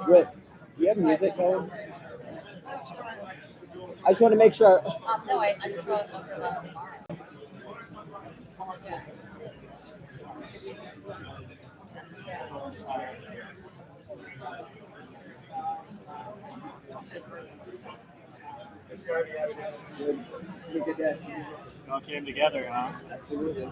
Rick, do you have music going? I just want to make sure. No, I'm sure I'll do that tomorrow. Good day. It all came together, huh? Absolutely.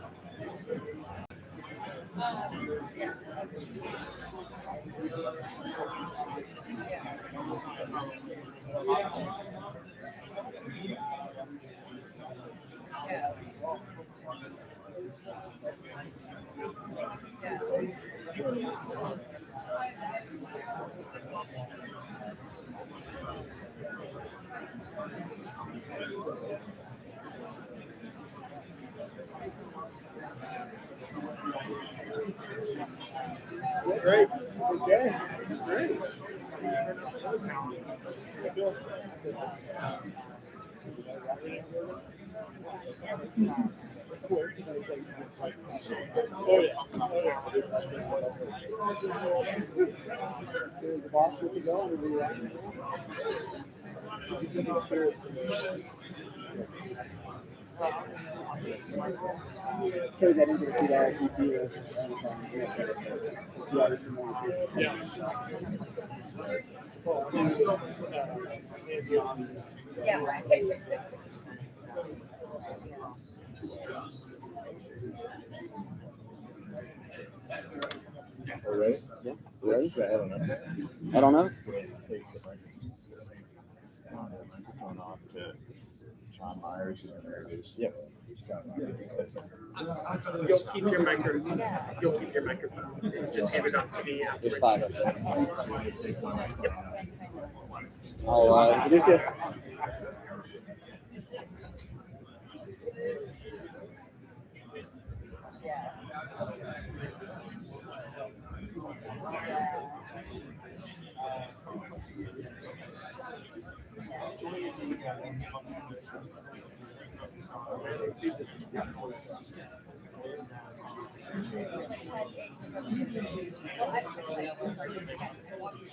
Great. Okay. This is great. Oh yeah. Is the boss good to go? Or do he's in the spirits. So that into the CIPC list. Yeah. Yeah, right. All right. Yeah. Ready? I don't know. I don't know. Take the microphone off to John Myers and introduce. Yes. You'll keep your microphone. You'll keep your microphone. And just hand it off to me There's afterwards. 5. I'll introduce you.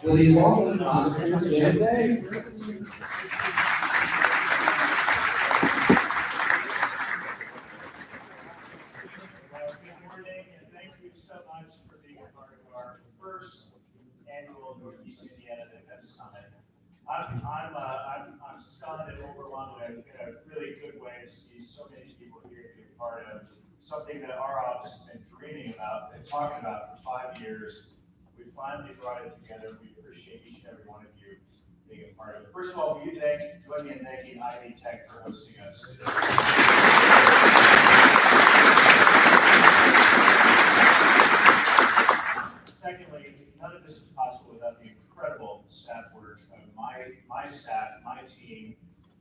Please welcome Mr. Jim Banks. Good morning, and thank you so much for being a part of our first annual Northeast Indiana Defense Summit. I'm stunned and overwhelmed in a really good way to see so many people here to be a part of something that our office has been dreaming about and talking about for 5 years. We finally brought it together. We appreciate each and every one of you being a part of it. First of all, will you join me in thanking Ivy Tech for hosting us today? Secondly, none of this is possible without the incredible staff work of my staff, my team,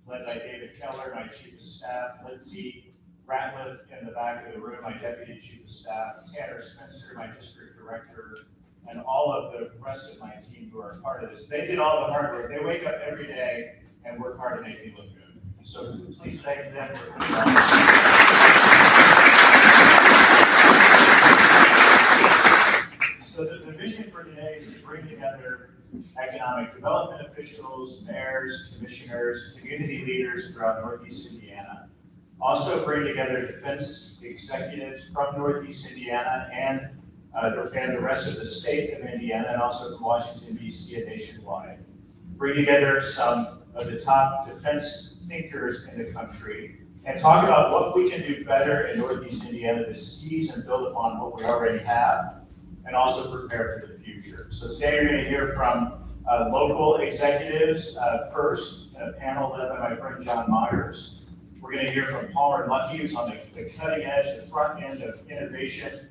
led by David Keller, my chief of staff, Lindsay Ratliff in the back of the room, my deputy chief of staff, Tanner Spencer, my district director, and all of the rest of my team who are part of this. They did all the hard work. They wake up every day and work hard to make me look good. So please thank them for doing So the vision for today is to bring together economic development officials, mayors, commissioners, community leaders throughout Northeast Indiana. Also bring together defense executives from Northeast Indiana and the rest of the state of Indiana, and also from Washington, D.C. and nationwide. Bring together some of the top defense thinkers in the country and talk about what we can do better in Northeast Indiana to seize and build upon what we already have, and also prepare for the future. So today you're going to hear from local executives. First, a panel led by my friend John Myers. We're going to hear from Palmer Luckey, who's on the cutting edge, the front end of innovation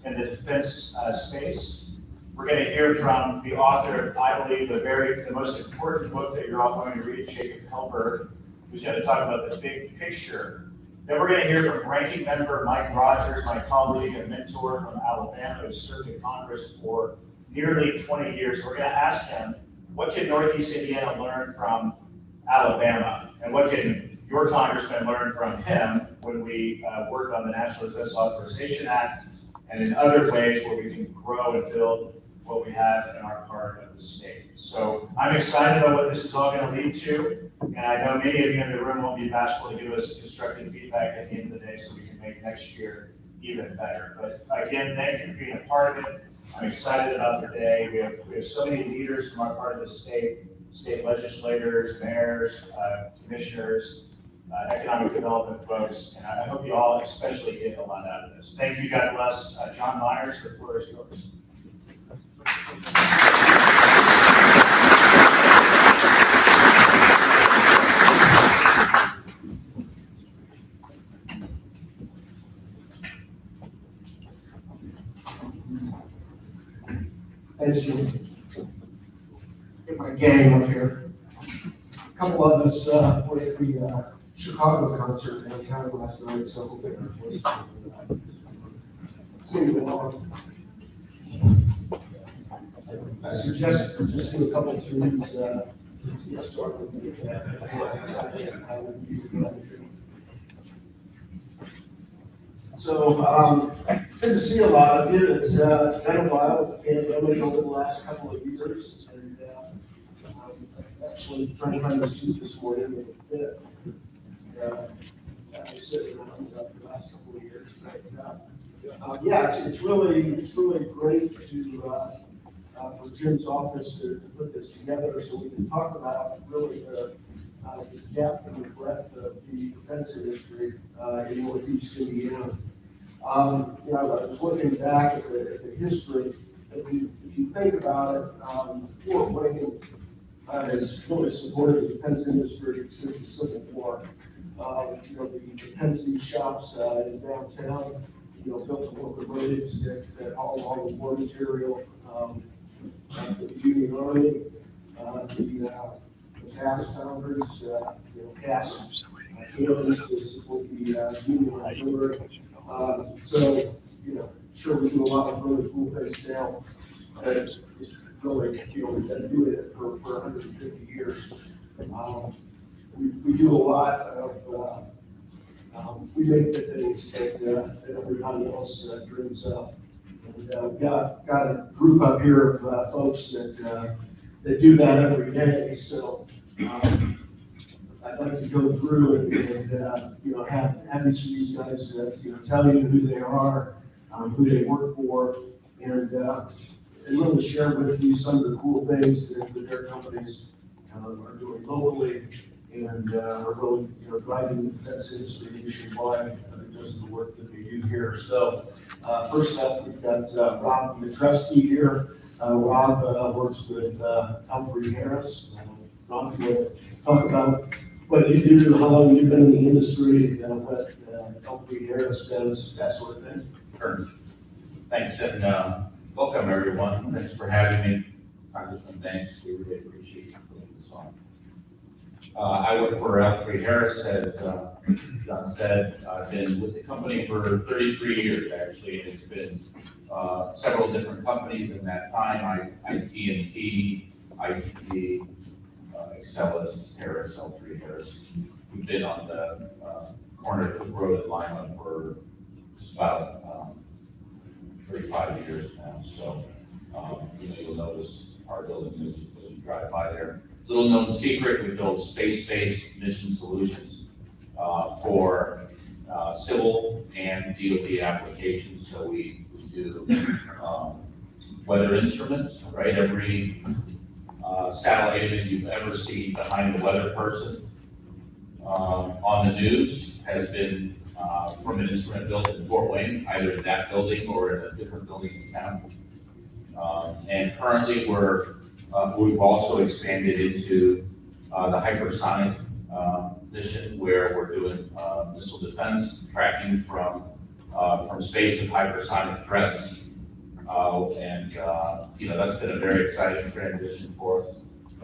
in the defense space. We're going to hear from the author of, I believe, the most important book that you're all going to read, Jacob Helberg, who's going to talk about the big picture. Then we're going to hear from Ranking Member Mike Rogers, my colleague and mentor from Alabama, who served in Congress for nearly 20 years. We're going to ask him, what can Northeast Indiana learn from Alabama? And what can your congressman learned from him when we work on the National Defense Authorization Act and in other ways where we can grow and build what we have in our part of the state. So I'm excited about what this is all going to lead to, and I know many of you in the room won't be bashful to give us constructive feedback at the end of the day so we can make next year even better. But again, thank you for being a part of it. I'm excited about the day. We have so many leaders from our part of the state legislators, mayors, commissioners, economic development folks, and I hope you all especially get a lot out of this. Thank you, God bless. John Myers, the floor is yours. As you get my gang up here, a couple of us were at the Chicago concert downtown last night, so hopefully it was sing along. I suggest we just do a couple of tunes. Let's start with So, good to see a lot of you. It's been a while with the pandemic over the last couple of years, and I'm actually trying to find a suit this morning that would fit. I sit around for the last couple of years, but yeah, it's really great to for Jim's office to put this together so we can talk about really the depth and the breadth of the defense industry in Northeast Indiana. You know, I was looking back at the history. If you think about it, Fort Wayne has really supported the defense industry since the Civil War. You know, the Pensy shops in downtown, you know, built the locomotives that haul all the war material for the Union Army. The gas founders, you know, gas cannons to support the Union artillery. So, you know, sure, we do a lot of really cool things now. It's really, you know, we've been doing it for 150 years. We do a lot of, we make the things that everybody else dreams of. And we've got a group up here of folks that do that every day. So I'd like to go through and you know, have each of these guys you know, tell you who they are, who they work for, and really share with you some of the cool things that their companies are doing locally and are really, you know, driving the defense industry nationwide because of the work that they do here. So first up, we've got Rob Matrevsky here. Rob works with Humphrey Harris. Rob, will talk about what you do, how long you've been in the industry, what Humphrey Harris does, that sort of thing. Sure. Thanks, and welcome everyone. Thanks for having me. Congressman, thanks. We really appreciate you putting this on. I work for Humphrey Harris, as John said. I've been with the company for 33 years, actually, and it's been several different companies in that time. IT&T, ITP, Excelis, Harris, L3 Harris. We've been on the corner of Cook Road in Lima for just about 35 years now. So, you know, you'll notice our building as you drive by there. Little known secret, we build space-based mission solutions for civil and DoD applications. So we do weather instruments, right? Every satellite image you've ever seen behind the weather person on the news has been from an instrument built in Fort Wayne, either in that building or in a different building in town. And currently we've also expanded into the hypersonic mission, where we're doing missile defense tracking from space of hypersonic threats. You know, that's been a very exciting transition for us.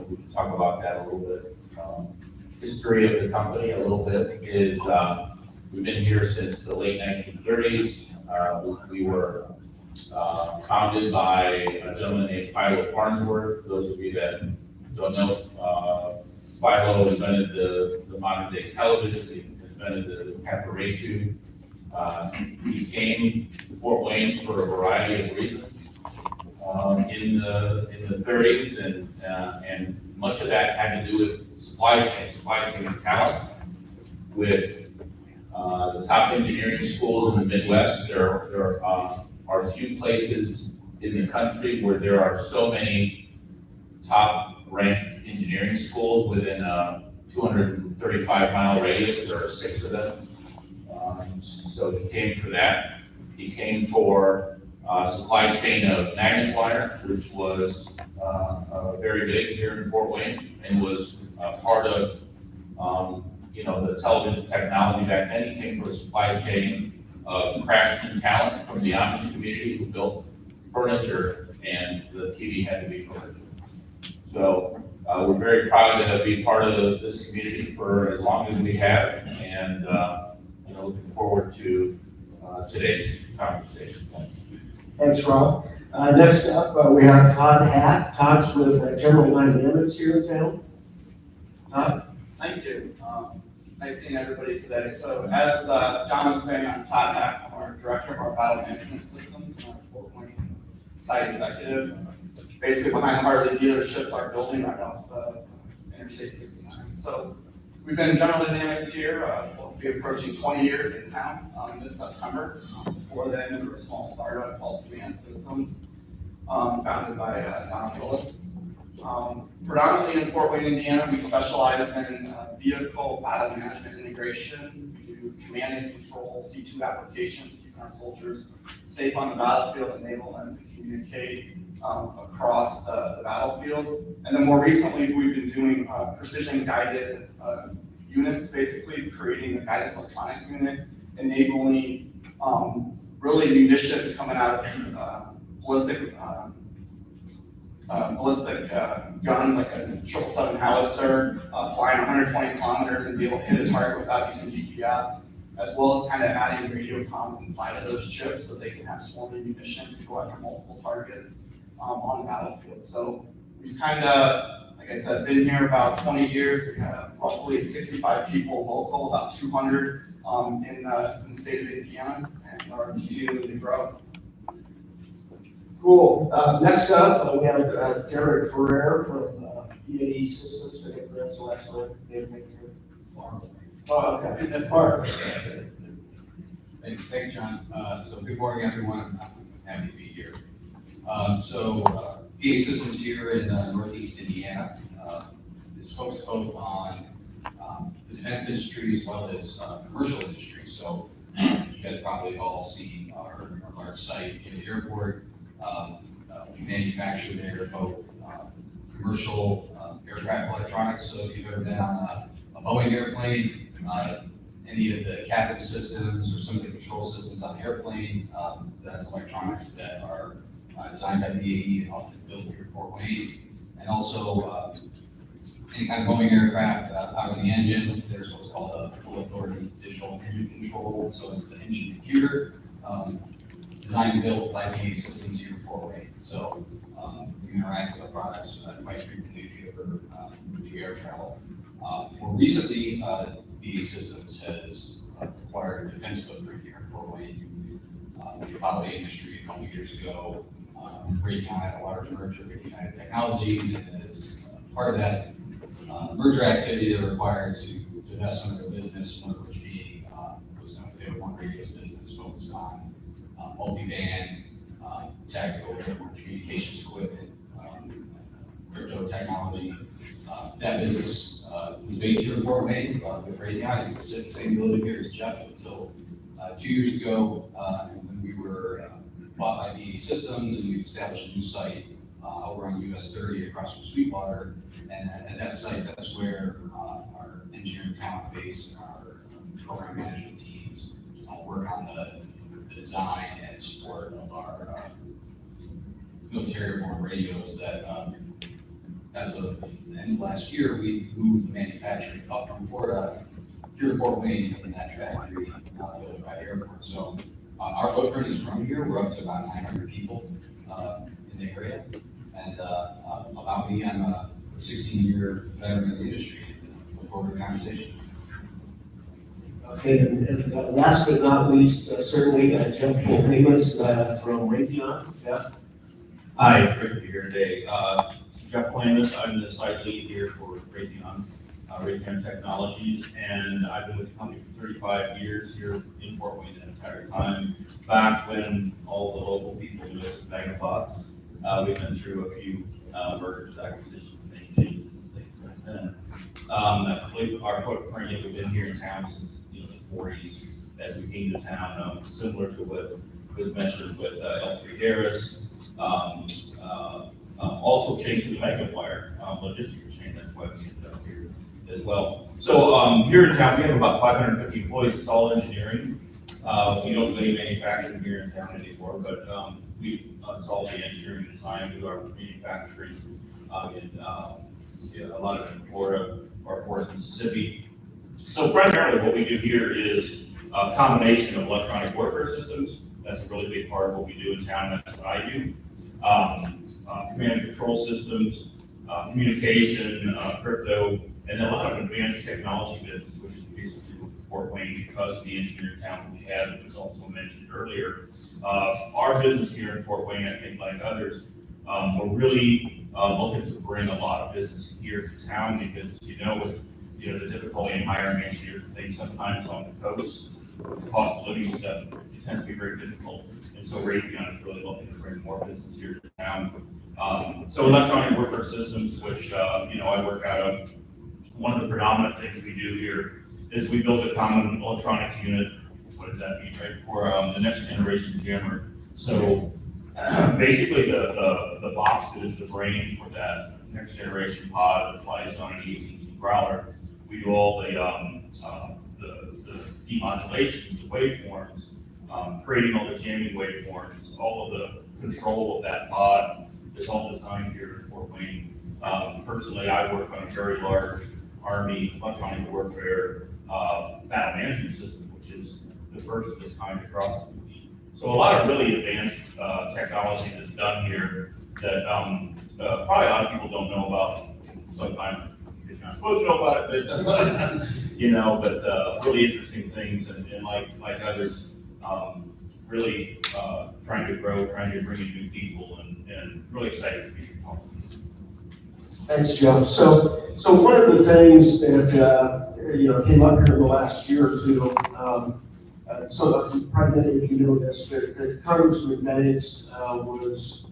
We can talk about that a little bit. History of the company a little bit is we've been here since the late 1930s. We were founded by a gentleman named Philo Farnsworth. For those of you that don't know Philo invented the modern day television, he invented the cathode tube. He came to Fort Wayne for a variety of reasons in the 30s, and much of that had to do with supply chain talent, with the top engineering schools in the Midwest. There are few places in the country where there are so many top-ranked engineering schools within a 235-mile radius. There are 6 of them. So he came for that. He came for supply chain of magnet wire, which was very big here in Fort Wayne, and was part of the television technology back then. He came for a supply chain of craftsman talent from the Amish community who built furniture, and the TV had to be furniture. So we're very proud to be part of this community for as long as we have, and looking forward to today's conversation. Thanks, Rob. Next up, we have Todd Hatt. Todd's with General Dynamics here in town. Todd? Thank you. Nice seeing everybody today. So as John was saying, I'm Todd Hack. I'm our director of our battle management systems and our Fort Wayne site executive. Basically behind Harley dealerships, our building right off Interstate 69. So we've been in General Dynamics here. We'll be approaching 20 years in town this September. Before then, we were a small startup called Command Systems, founded by Don Willis. Predominantly in Fort Wayne, Indiana, we specialize in vehicle battle management integration. We do command and control C2 applications, keeping our soldiers safe on the battlefield, enable them to communicate across the battlefield. And then more recently, we've been doing precision guided units, basically creating a guidance electronic unit, enabling really munitions coming out of ballistic guns like a 777 howitzer, flying 120 kilometers and be able to hit a target without using GPS, as well as kind of adding radio comms inside of those chips so they can have swarming munitions to go after multiple targets on the battlefield. So we've kind of, like I said, been here about 20 years. We have roughly 65 people local, about 200 in the state of Indiana, and are continuing to grow. Cool. Next up, we have Derek Ferrer from EAE Systems. I think that's the last name. Oh, okay. Mark. Thanks, John. So good morning, everyone. I'm happy to be here. EAE Systems here in Northeast Indiana is focused both on the defense industry as well as commercial industry. So you guys probably all see our large site in the airport. We manufacture there both commercial aircraft electronics. So if you've ever been on a Boeing airplane, any of the cabin systems or some of the control systems on the airplane, that's electronics that are designed by BAE and often built here in Fort Wayne. And also any kind of Boeing aircraft out of the engine, there's what's called a full authority digital engine control. So it's the engine computer designed and built by BAE Systems here in Fort Wayne. So you interact with our products quite frequently if you ever do air travel. More recently, BAE Systems has acquired a defense footprint here in Fort Wayne. We followed the industry a couple years ago. Raytheon had a large merger with United Technologies, and as part of that merger activity, they were required to divest some of their business, one of which being was known as the One Radios business, focused on multi-band, tactical communications equipment, crypto technology. That business was based here in Fort Wayne with Raytheon. It's the same building here as Jeff until 2 years ago, when we were bought by BAE Systems, and we established a new site over on US 30 across from Sweetwater. And at that site, that's where our engineering talent base and our program management teams work on the design and support of our military-borne radios that, as of the end of last year, we moved the manufacturing up from Florida here in Fort Wayne in that factory built by the airport. So our footprint is from here. We're up to about 900 people in the area. And about me, I'm a 16-year veteran of the industry. forward to the conversation. Okay, and last but not least, certainly Jeff Polhamus from Raytheon. Jeff? Hi, it's great to be here today. Jeff Planis, I'm the site lead here for Raytheon Technologies, and I've been with the company for 35 years here in Fort Wayne that entire time. Back when all the local people knew us as Megafox, we've been through a few mergers, acquisitions, and changes and things since then. I believe our footprint, we've been here in town since the 40s as we came to town, similar to what was mentioned with L3Harris. Also changed to the Megaplayer logistics chain. That's why we ended up here as well. So here in town, we have about 550 employees. It's all engineering. We don't do any manufacturing here in town anymore, but it's all the engineering and design. We do our manufacturing in a lot of it in Florida, or Forest, Mississippi. So primarily what we do here is a combination of electronic warfare systems. That's a really big part of what we do in town. That's what I do. Command and control systems, communication, crypto, and then a lot of advanced technology business, which is basically Fort Wayne because of the engineering talent we have, that was also mentioned earlier. Our business here in Fort Wayne, I think like others, we're really looking to bring a lot of business here to town because, with the difficulty in hiring engineers and things sometimes on the coast, with the cost of living stuff, it tends to be very difficult. And so Raytheon is really looking to bring more business here to town. So electronic warfare systems, which, I work out of, one of the predominant things we do here is we build a common electronics unit. What does that mean, right? For the next generation jammer. So basically the box that is the brain for that next generation pod that flies on an E-18G Growler. We do all the demodulations, the waveforms, creating all the jamming waveforms, all of the control of that pod is all designed here in Fort Wayne. Personally, I work on a very large Army electronic warfare battle management system, which is the first of its kind across the country. So a lot of really advanced technology that's done here that probably a lot of people don't know about. Sometimes you're not supposed to know about it, but but really interesting things, and like others, really trying to grow, trying to bring in new people, and really excited to be here. Thanks, Joe. So one of the things that came up here in the last year or two, so probably many of you know this, that Congressman Banks was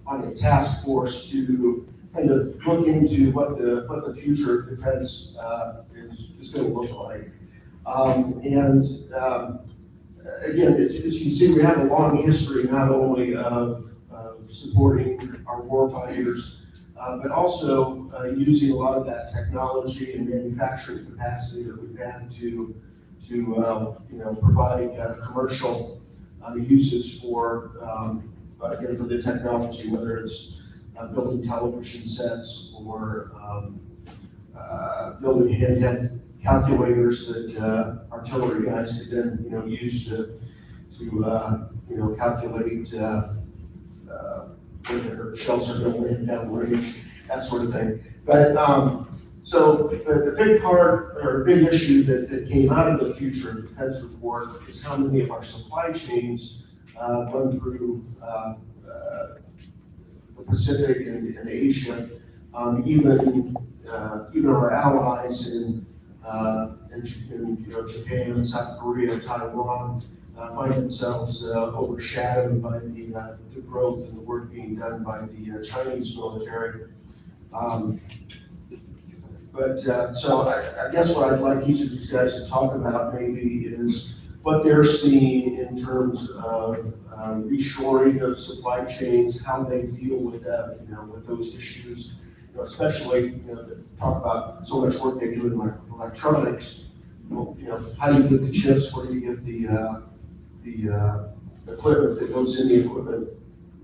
on a task force to kind of look into what the future of defense is going to look like. Again, as you can see, we have a long history not only of supporting our warfighters, but also using a lot of that technology and manufacturing capacity that we've had to provide commercial uses for the technology, whether it's building television sets or building handheld calculators that artillery guys could then use to calculate where their shells are going to land down range, that sort of thing. But so the big part or big issue that came out of the Future of Defense report is how many of our supply chains run through the Pacific and Asia, even our allies in Japan, South Korea, Taiwan, find themselves overshadowed by the growth and the work being done by the Chinese military. So I guess what I'd like each of these guys to talk about maybe is what they're seeing in terms of reshoring of supply chains, how they deal with that, with those issues, especially, talk about so much work they do in electronics. How do you get the chips? Where do you get the equipment that goes in the equipment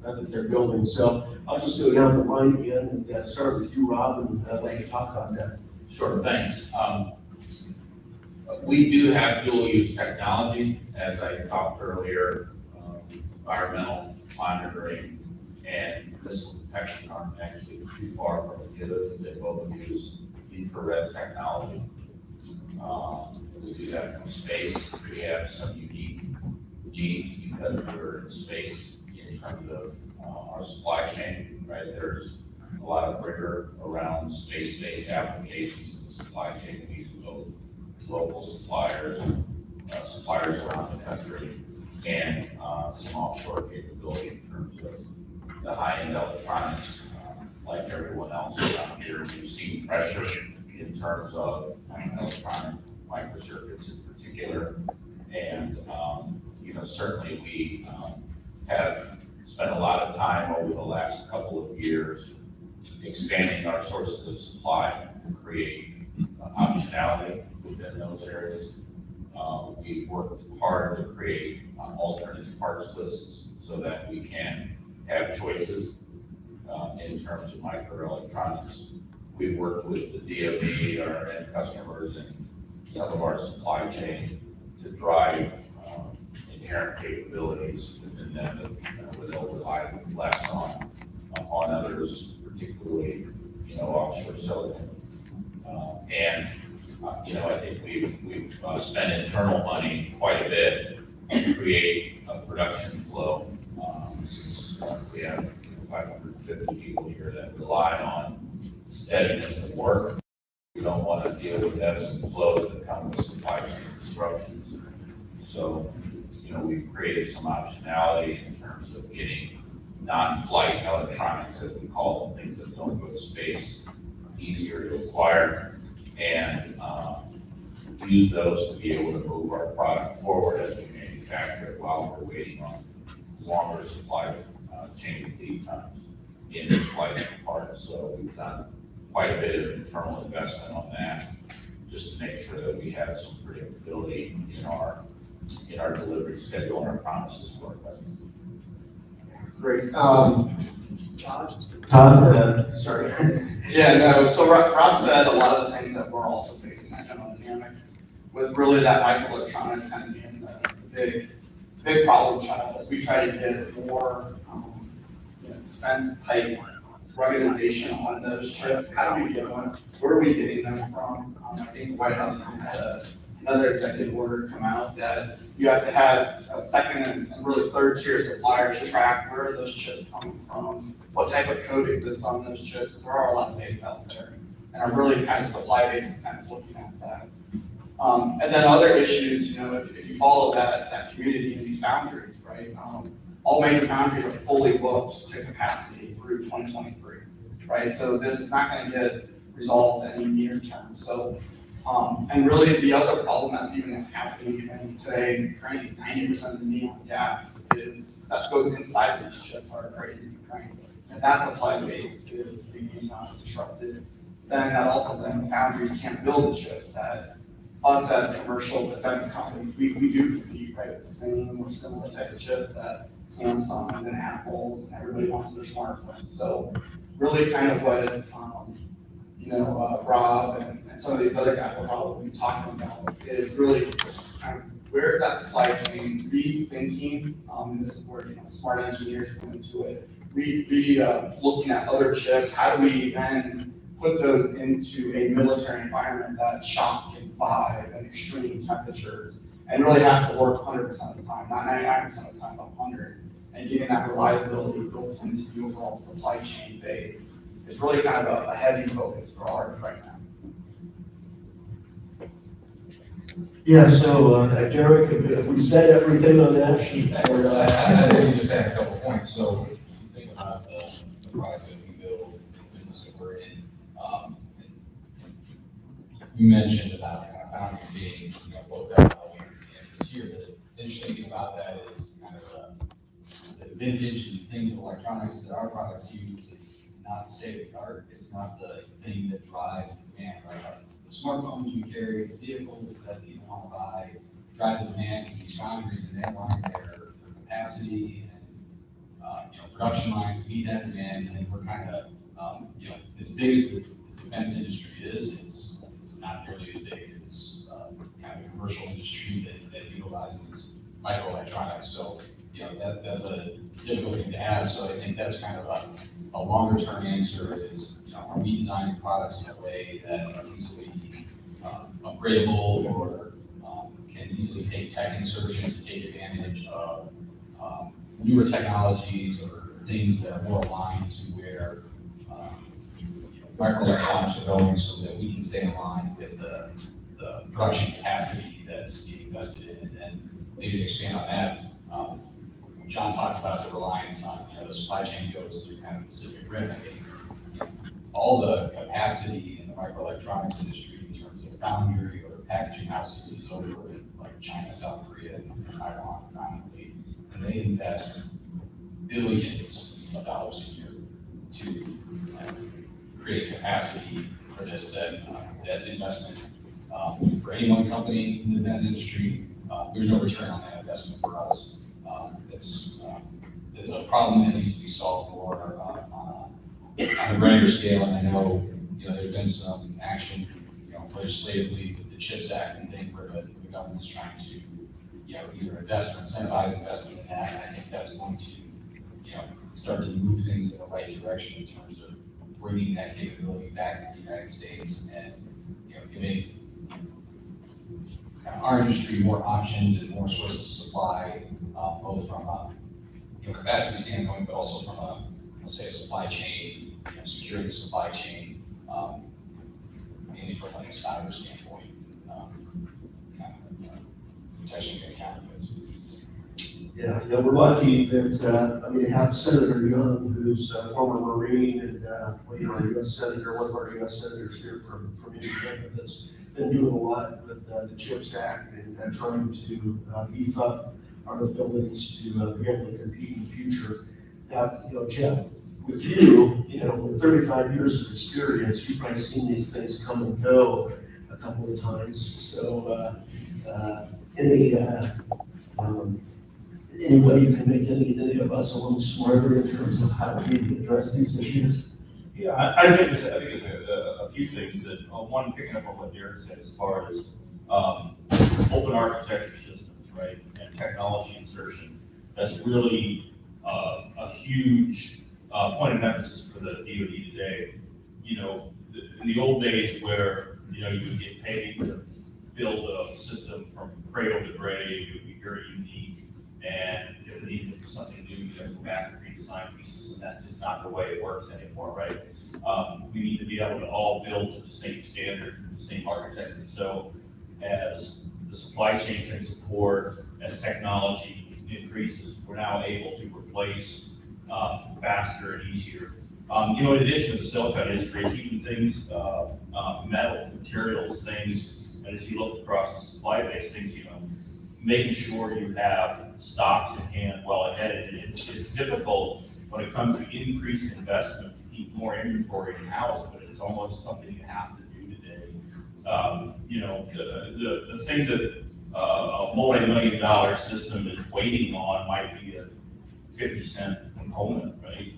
that they're building? So I'll just go down the line again and start with you, Rob, and let you talk about that. Sure, thanks. We do have dual-use technology, as I talked earlier. Environmental monitoring and missile detection aren't actually too far from each other. They both use infrared technology. We do that from space. We have some unique needs because we're in space in terms of our supply chain, right? There's a lot of rigor around space-based applications in the supply chain. We use both local suppliers, suppliers around the country, and some offshore capability in terms of the high-end electronics. Like everyone else around here, we've seen pressure in terms of electronic microcircuits in particular. And, certainly we have spent a lot of time over the last couple of years expanding our sources of supply to create optionality within those areas. We've worked hard to create alternate parts lists so that we can have choices in terms of microelectronics. We've worked with the DoD, our end customers, and some of our supply chain to drive inherent capabilities within them that they'll rely less on others, particularly, offshore silicon. I think we've spent internal money quite a bit to create a production flow. We have 550 people here that rely on steadiness of work. We don't want to deal with ebbs and flows that come with supply chain disruptions. So, we've created some optionality in terms of getting non-flight electronics, as we call them, things that don't go to space, easier to acquire, and use those to be able to move our product forward as we manufacture it while we're waiting on longer supply chain lead times in the flight parts. So we've done quite a bit of internal investment on that, just to make sure that we have some predictability in our delivery schedule and our promises to our customers. Great. Todd, sorry. Yeah, no, so Rob said a lot of the things that we're also facing at General Dynamics was really that microelectronics kind of being the big problem child as we try to get more defense type ruggedization on those chips. How do we get one? Where are we getting them from? I think the White House had another executive order come out that you have to have a second and really third tier suppliers to track where are those chips coming from, what type of code exists on those chips. There are a lot of fakes out there, and our really kind of supply base is kind of looking at that. And then other issues, if you follow that community in these foundries, right? All major foundries are fully booked to capacity through 2023, right? So this is not going to get resolved any near term. So, and really the other problem that's even happening even today in Ukraine, 90% of the neon gas that goes inside these chips are created in Ukraine. If that supply base is being disrupted, then that also then foundries can't build the chips that us as commercial defense companies, we do compete, right, with the same or similar type of chips that Samsungs and Apples and everybody wants their smartphones. So really kind of what, Rob and some of these other guys will probably be talking about is really kind of where is that supply chain rethinking, and this is where, smart engineers come into it, looking at other chips, how do we then put those into a military environment that shock can vibe and extreme temperatures and really has to work 100% of the time, not 99% of the time, but 100, and getting that reliability built into the overall supply chain base is really kind of a heavy focus for ours right now. Yeah, so Derek, if we said everything on that sheet, or, I think you just add a couple points. So if you think about the products that we build, the business that we're in, you mentioned about kind of foundry being, booked out all year this year. The interesting thing about that is kind of the vintage and things of electronics that our products use is not the state of the art. It's not the thing that drives the demand, right? It's the smartphones we carry, the vehicles that people want to buy, drives the demand from these foundries, and then run their capacity and production lines to meet that demand. And then we're kind of as big as the defense industry is, it's not nearly as big as kind of the commercial industry that utilizes microelectronics. So that's a difficult thing to have, so I think that's kind of a longer term answer is, are we designing products in a way that are easily upgradable or can easily take tech insertions to take advantage of newer technologies or things that are more aligned to where microelectronics are going, so that we can stay in line with the production capacity that's being invested in. And maybe to expand on that, John talked about the reliance on, the supply chain goes through kind of Pacific Rim. I think all the capacity in the microelectronics industry in terms of foundry or packaging houses is over in like China, South Korea, and Taiwan predominantly, and they invest billions of dollars a year to create capacity for this. That investment for any one company in the defense industry, there's no return on that investment for us. It's a problem that needs to be solved more on a grander scale, and I know, there's been some action, legislatively with the CHIPS Act and things where the government's trying to, either invest or incentivize investment in that. And I think that's going to, start to move things in the right direction in terms of bringing that capability back to the United States and, giving our industry more options and more sources of supply, both from a capacity standpoint, but also from a, let's say, a supply chain, securing the supply chain, mainly from like a cyber standpoint, kind of protection against counterfeits. Yeah, we're lucky that, we have Senator Young, who's a former Marine and, a U.S. Senator, one of our U.S. Senators here from Indiana, that's been doing a lot with the CHIPS Act and trying to beef up our abilities to be able to compete in the future. Now, Jeff, with you, with 35 years of experience, you've probably seen these things come and go a couple of times. So, any way you can make any of us a little smarter in terms of how we address these issues? Yeah, I think there's a few things that, one, picking up on what Derek said as far as open architecture systems, right, and technology insertion. That's really a huge point of emphasis for the DoD today. In the old days where, you would get paid to build a system from cradle to grave, it would be very unique. And if it needed to do something new, you have to go back and redesign pieces, and that's just not the way it works anymore, right? We need to be able to all build to the same standards, the same architecture. So as the supply chain can support, as technology increases, we're now able to replace faster and easier. In addition to the silicon industry, even things, metals, materials, things, and as you look across the supply base, things, making sure you have stocks in hand well ahead. It's difficult when it comes to increased investment to keep more inventory in-house, but it's almost something you have to do today. The thing that a multi-million-dollar system is waiting on might be a 50-cent component, right?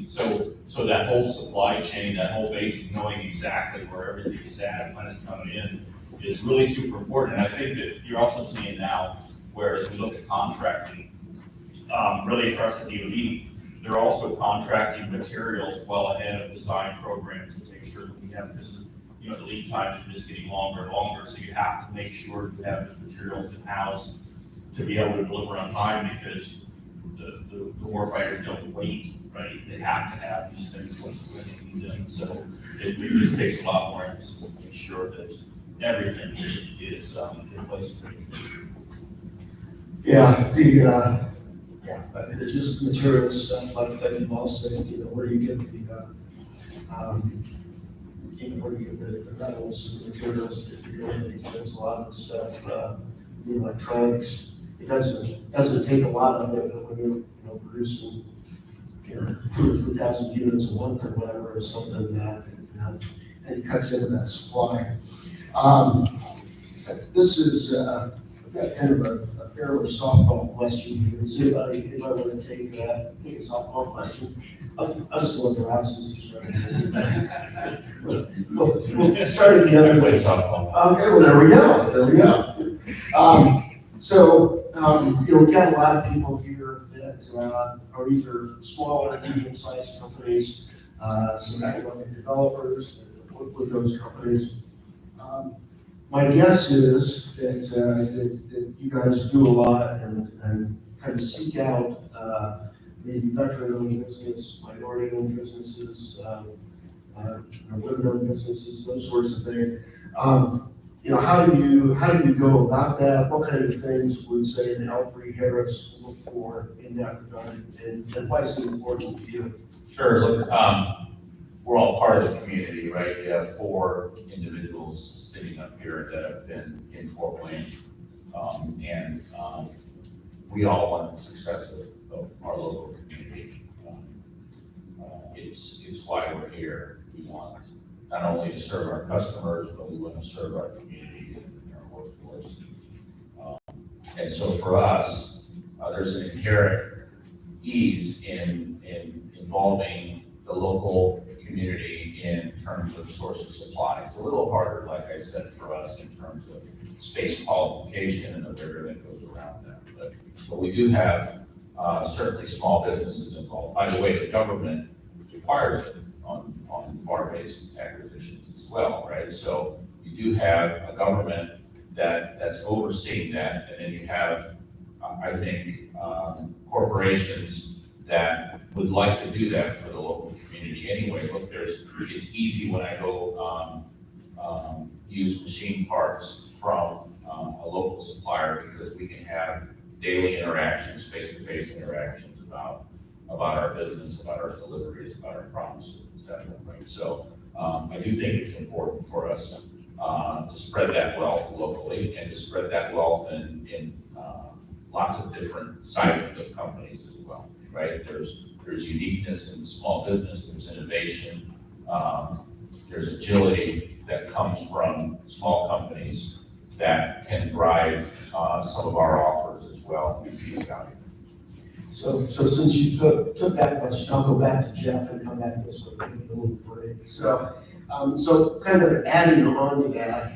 So that whole supply chain, that whole base of knowing exactly where everything is at and when it's coming in is really super important. And I think that you're also seeing now, whereas we look at contracting, really across the DoD, they're also contracting materials well ahead of design programs to make sure that we have this, the lead times are just getting longer and longer. So you have to make sure you have these materials in-house to be able to deliver on time, because the warfighters don't wait, right? They have to have these things when they need them. So it just takes a lot more emphasis to make sure that everything is in place. Yeah, it's just material stuff like you've all said, where do you get where do you get the metals and materials to do these things, a lot of the stuff, the electronics. It doesn't take a lot of it, but when you're producing 2,000 or 3,000 units a month or whatever, or something that, and it cuts into that supply. This is kind of a fairly softball question here. Does anybody want to take a softball question? I'll just go with the houses. We'll start at the other way. Softball. Okay, well, there we go. So, we've got a lot of people here that that are either smaller, medium-sized companies, some economic developers that work with those companies. My guess is that you guys do a lot and kind of seek out maybe veteran-owned business, minority-owned businesses, women-owned businesses, those sorts of things. How do you go about that? What kind of things would, say, an L3Harris look for in that regard, and why is it important to you? Sure, look, we're all part of the community, right? We have 4 individuals sitting up here that have been in Fort Wayne. We all want the success of our local community. It's why we're here. We want not only to serve our customers, but we want to serve our community and our workforce. And so for us, there's an inherent ease in involving the local community in terms of source of supply. It's a little harder, like I said, for us in terms of space qualification and the rigor that goes around that. But we do have certainly small businesses involved. By the way, the government requires it on FAR-based acquisitions as well, right? So you do have a government that's overseeing that, and then you have, I think, corporations that would like to do that for the local community anyway. Look, it's easy when I go use machine parts from a local supplier because we can have daily interactions, face-to-face interactions about our business, about our deliveries, about our promises, et cetera, right? So I do think it's important for us to spread that wealth locally and to spread that wealth in lots of different sizes of companies as well, right? There's uniqueness in small business, there's innovation, there's agility that comes from small companies that can drive some of our offers as well. We see the value. So since you took that question, I'll go back to Jeff and come back this way, maybe a little break. So kind of adding on to that,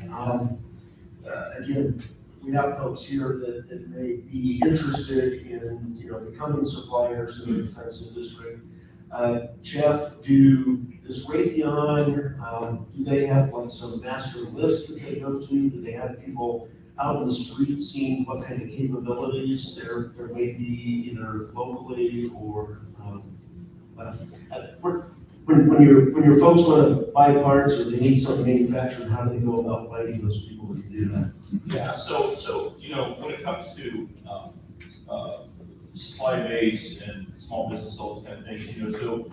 again, we have folks here that may be interested in, becoming suppliers in the defense industry. Jeff, does Raytheon, do they have like some master list that they go to? Do they have people out in the street seeing what kind of capabilities there may be either locally or when your folks want to buy parts or they need something manufactured, how do they go about finding those people to do that? Yeah, so when it comes to supply base and small business, all those kind of things, so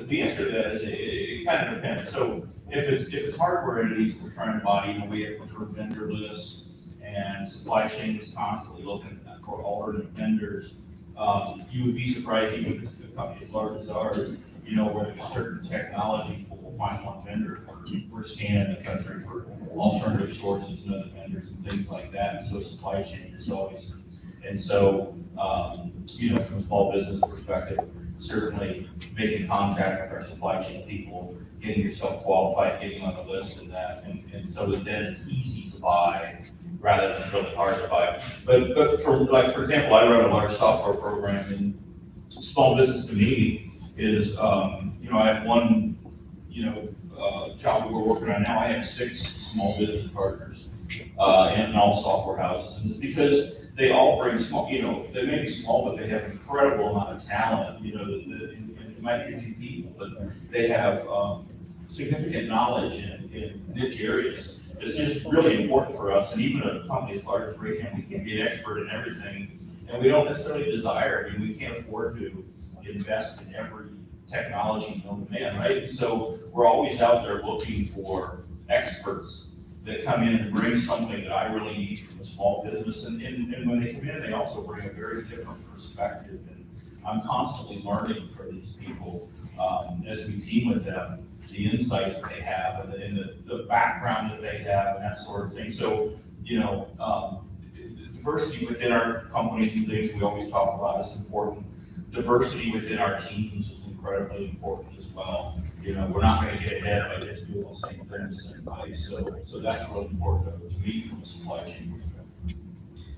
the answer to that is it kind of depends. So if it's hardware entities that we're trying to buy, we have preferred vendor lists, and supply chain is constantly looking for alternate vendors. You would be surprised, even if it's a company as large as ours, where there's certain technology, we'll find one vendor. We're scanning the country for alternative sources and other vendors and things like that. And so supply chain is always, and so, from a small business perspective, certainly making contact with our supply chain people, getting yourself qualified, getting on the list and that, and so that then it's easy to buy rather than really hard to buy. But for example, I run a large software program, and small business to me is, I have one, job that we're working on now. I have 6 small business partners, and all software houses, and it's because they all bring small, they may be small, but they have an incredible amount of talent, and it might be a few people, but they have significant knowledge in niche areas. It's just really important for us, and even a company as large as Raytheon, we can't be an expert in everything, and we don't necessarily desire, we can't afford to invest in every technology known to man, right? So we're always out there looking for experts that come in and bring something that I really need from a small business, and when they come in, they also bring a very different perspective, and I'm constantly learning from these people as we team with them, the insights that they have and the background that they have and that sort of thing. So, diversity within our companies and things we always talk about is important. Diversity within our teams is incredibly important as well. We're not going to get ahead by just doing the same things as everybody. So that's really important to me from a supply chain perspective.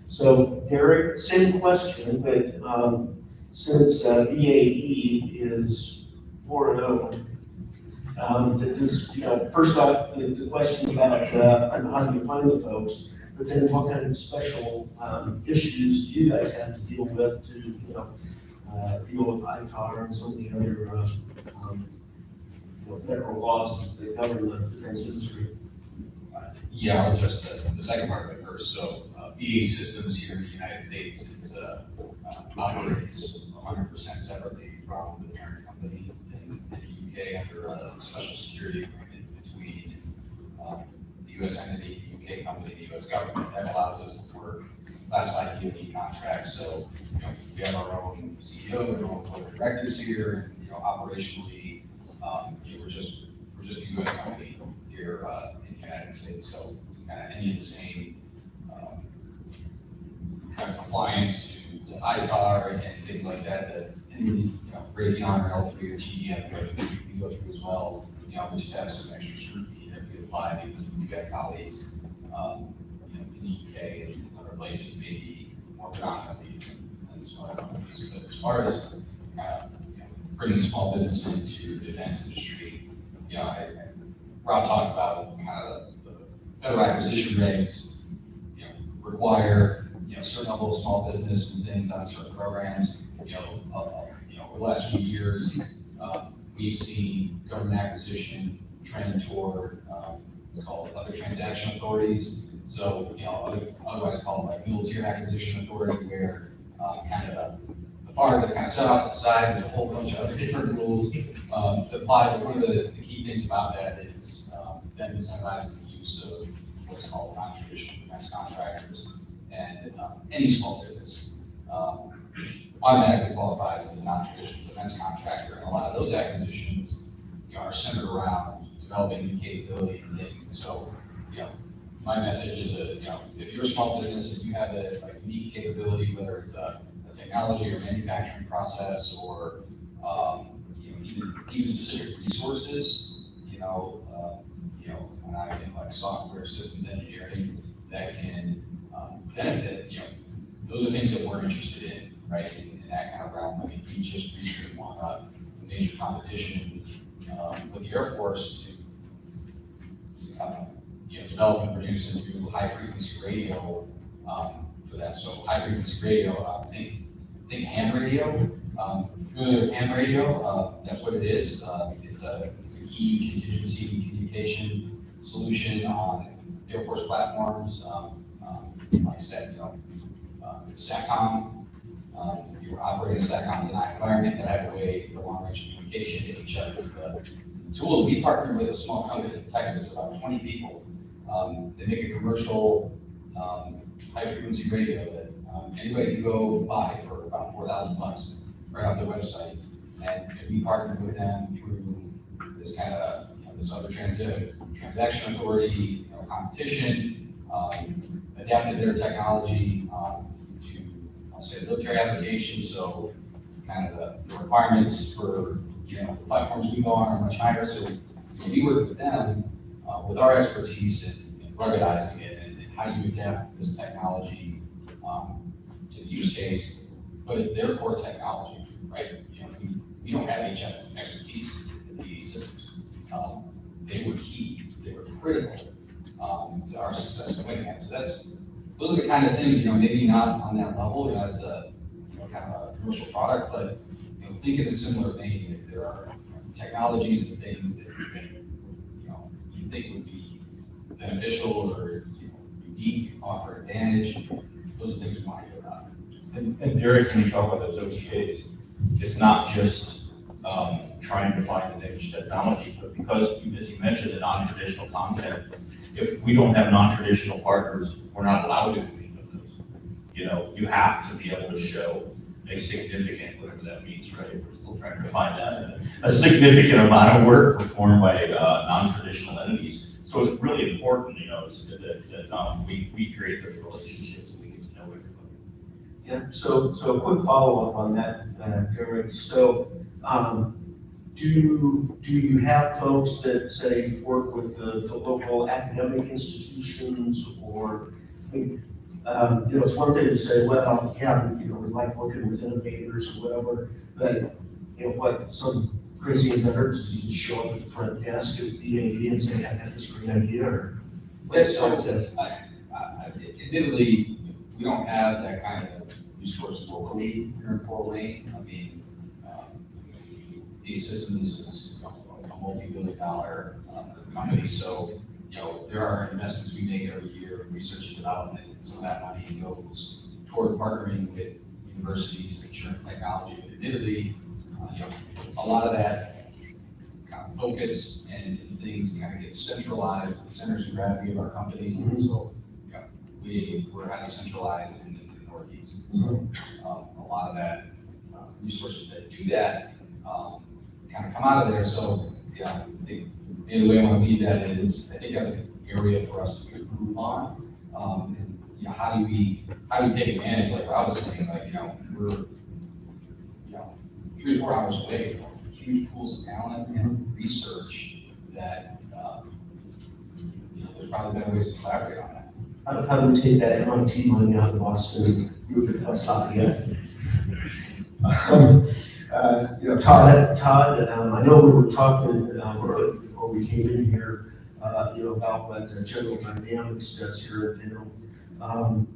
So Derek, same question, but since BAE is 4-0, first off, the question about how do you find the folks, but then what kind of special issues do you guys have to deal with to, deal with ITAR and some of the other, federal laws that govern the defense industry? Yeah, I'll address the second part of it first. So BAE Systems here in the United States is operates 100% separately from the parent company in the UK under a special security agreement between the US entity, the UK company, the US government. That allows us to work classified DoD contracts. So we have our own CEO, our own board of directors here, and operationally, we're just a US company here in the United States. So any of the same kind of compliance to ITAR and things like that any Raytheon or L3 or GE we go through as well. We just have some extra scrutiny that we apply because we've got colleagues in the UK and other places maybe more predominantly than smaller companies. But as far as bringing small business into the defense industry, Rob talked about kind of the federal acquisition regs, require certain level of small business and things on certain programs. Over the last few years, we've seen government acquisition trend toward what's called other transaction authorities. So otherwise called like military acquisition authority, where kind of the bar that's kind of set off to the side with a whole bunch of other different rules that apply. But one of the key things about that is that incentivizes the use of what's called non-traditional defense contractors, and any small business automatically qualifies as a non-traditional defense contractor. And a lot of those acquisitions are centered around developing new capability and things. And so, my message is if you're a small business and you have a unique capability, whether it's a technology or manufacturing process or even specific resources, and I think like software systems engineering that can benefit, those are things that we're interested in, right? In that kind of realm. I mean, we just recently won a major competition with the Air Force to develop and produce a new high frequency radio for them. So high frequency radio, think ham radio. Familiar with ham radio? That's what it is. It's a key contingency communication solution on Air Force platforms. Like I said, SATCOM. You were operating a SATCOM denied environment that had a way for long range communication. HF is the tool. We partnered with a small company in Texas, about 20 people. They make a commercial high frequency radio that anybody can go buy for about $4,000 right off their website. And we partnered with them through this kind of this other transaction authority competition, adapted their technology to, I'll say, military applications. So kind of the requirements for the platforms we go on are much higher. So we work with them with our expertise in ruggedizing it and how you adapt this technology to the use case, but it's their core technology, right? We don't have HF expertise in these systems. They were key, they were critical to our success in winning it. So those are the kind of things, maybe not on that level, as a kind of a commercial product, but think in a similar vein. If there are technologies and things that you think would be beneficial or unique, offer advantage, those are things we want to hear about. And Derek, when you talk about those OTAs, it's not just trying to find the niche technologies, but because, as you mentioned, the non-traditional content, if we don't have non-traditional partners, we're not allowed to compete with those. You have to be able to show a significant, whatever that means, right? We're still trying to define that. A significant amount of work performed by non-traditional entities. So it's really important, that we create those relationships and we get to know everybody. Yeah, so a quick follow-up on that, Derek. So, do you have folks that say work with the local academic institutions, or You know, it's one thing to say, well, yeah, you know, we like working with innovators or whatever, but, you know, what, some crazy inventors, you just show up at the front desk at BAE and say, I got this great idea, or what's the process? Admittedly, we don't have that kind of resource locally here in Fort Wayne. I mean, E-Systems is a multi-billion-dollar company, so, you know, there are investments we make every year in research and development, and some of that money goes toward partnering with universities and ensuring technology. But admittedly, you know, a lot of that kind of focus and things kind of get centralized to the centers of gravity of our company. Mhm. So, you know, we're highly centralized in the Northeast. So, a lot of that resources that do that kind of come out of there. So, yeah, I think the way I want to leave that is, I think that's an area for us to improve on. And, you know, how do we take advantage, like Rob was saying, like, you know, we're, you know, 3 to 4 hours away from huge pools of talent and research that, you know, there's probably better ways to collaborate on that. How do we take that MIT money out of Boston and move it to West Lafayette? You know, Todd, I know we were talking earlier before we came in here, you know, about what General Dynamics does here in town.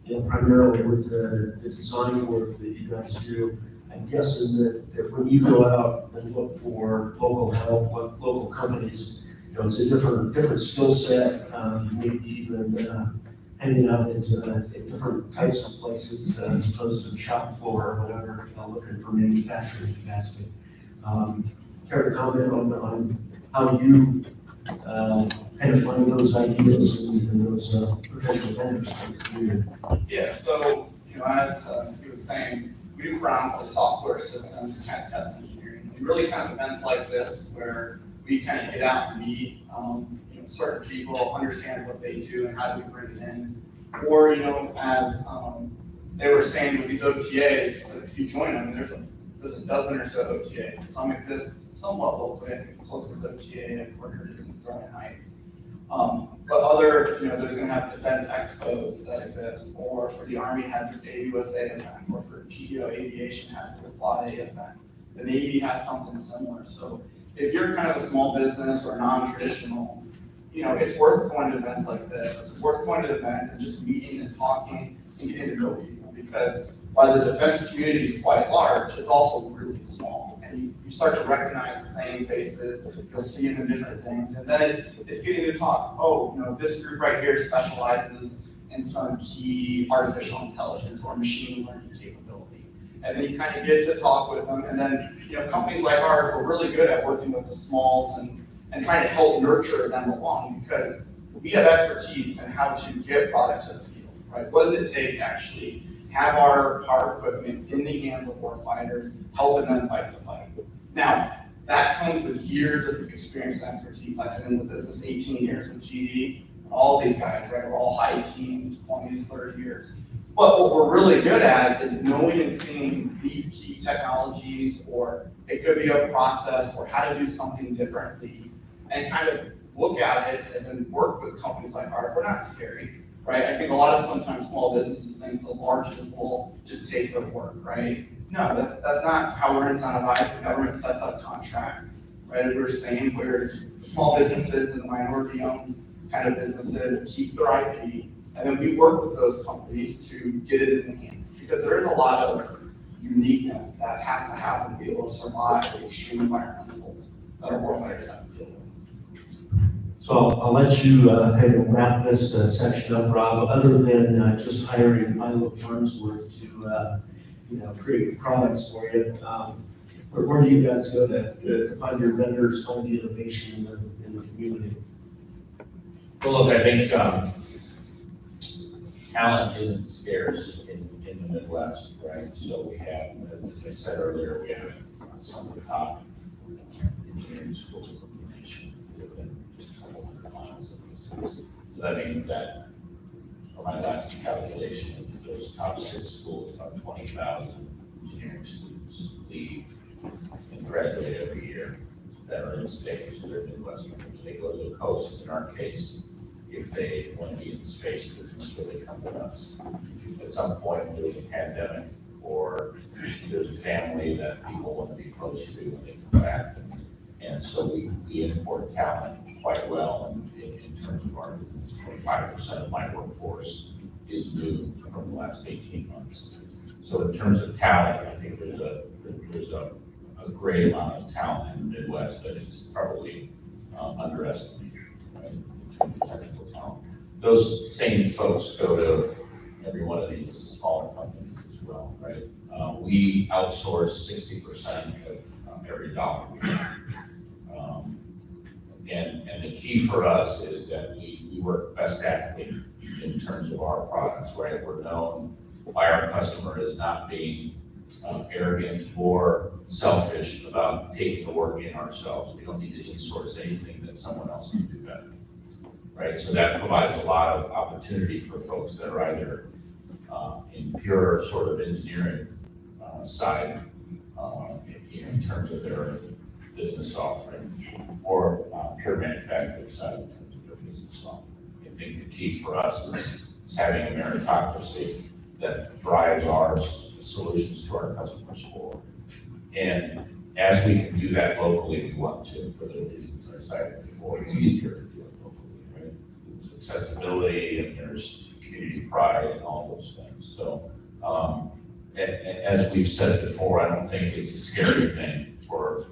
You know, primarily with the design work that you guys do, I'm guessing that when you go out and look for local help, local companies, you know, it's a different skill set, maybe even hanging out at different types of places as opposed to the shop floor or whatever, looking for manufacturing capacity. Care to comment on how you kind of find those ideas and those potential vendors for the community? Yeah, so, you know, as he was saying, we do ground the software systems, kind of test engineering. And really kind of events like this where we kind of get out and meet, you know, certain people, understand what they do and how do we bring it in. Or, you know, as they were saying with these OTAs, if you join them, there's a dozen or so OTAs. Some exist somewhat locally. I think the closest OTA headquarters is in Sterling Heights. But other, you know, there's going to have defense expos that exist, or for the Army has its AUSA event, or for PDO Aviation has its Quad A event. The Navy has something similar. So if you're kind of a small business or non-traditional, you know, it's worth going to events like this. It's worth going to events and just meeting and talking and getting to know people, because while the defense community is quite large, it's also really small. And you start to recognize the same faces, you'll see them in different things. And then it's getting to talk, oh, you know, this group right here specializes in some key artificial intelligence or machine learning capability. And then you kind of get to talk with them. And then, you know, companies like ours are really good at working with the smalls and trying to help nurture them along, because we have expertise in how to get products to the field, right? What does it take to actually have our equipment in the hands of warfighters, helping them fight the fight? Now, that comes with years of experience and expertise. I've been in the business 18 years with GD. All these guys, right, we're all high teams, 20 to 30 years. But what we're really good at is knowing and seeing these key technologies, or it could be a process, or how to do something differently, and kind of look at it and then work with companies like ours. We're not scary, right? I think a lot of sometimes small businesses think the largest will just take their work, right? No, that's not how we're incentivized. The government sets up contracts, right? As we were saying, where small businesses and minority-owned kind of businesses keep their IP, and then we work with those companies to get it in the hands. Because there is a lot of uniqueness that has to happen to be able to survive the extreme environmentals that our warfighters have to deal with. So I'll let you kind of wrap this section up, Rob. Other than just hiring Milo Farnsworth to you know, create products for you, where do you guys go to find your vendors, find the innovation in the community? Well, look, I think talent isn't scarce in the Midwest, right? So we have, as I said earlier, we have some of the top engineering schools in the nation within just a couple hundred miles of these cities. So that means that, for my last calculation, those top 6 schools, about 20,000 engineering students leave and graduate every year that are in states that are Midwestern. They go to the coast, in our case, if they want to be in the space business so they come to us. At some point, there's a pandemic, or there's a family that people want to be close to when they come back. And so we import talent quite well in terms of our business. 25% of my workforce is new from the last 18 months. So in terms of talent, I think there's a great amount of talent in the Midwest that is probably underestimated, right, in terms of technical talent. Those same folks go to every one of these smaller companies as well, right? We outsource 60% of every dollar we have. And the key for us is that we work best athlete in terms of our products, right? We're known by our customer as not being arrogant or selfish about taking the work in ourselves. We don't need to insource anything that someone else can do better, right? So that provides a lot of opportunity for folks that are either in pure sort of engineering side, in terms of their business offering, or pure manufacturing side in terms of their business offering. I think the key for us is having a meritocracy that drives our solutions to our customers forward. And as we can do that locally, we want to, for the reasons I cited before. It's easier to do it locally, right? There's accessibility, and there's community pride, and all those things. So, and as we've said before, I don't think it's a scary thing for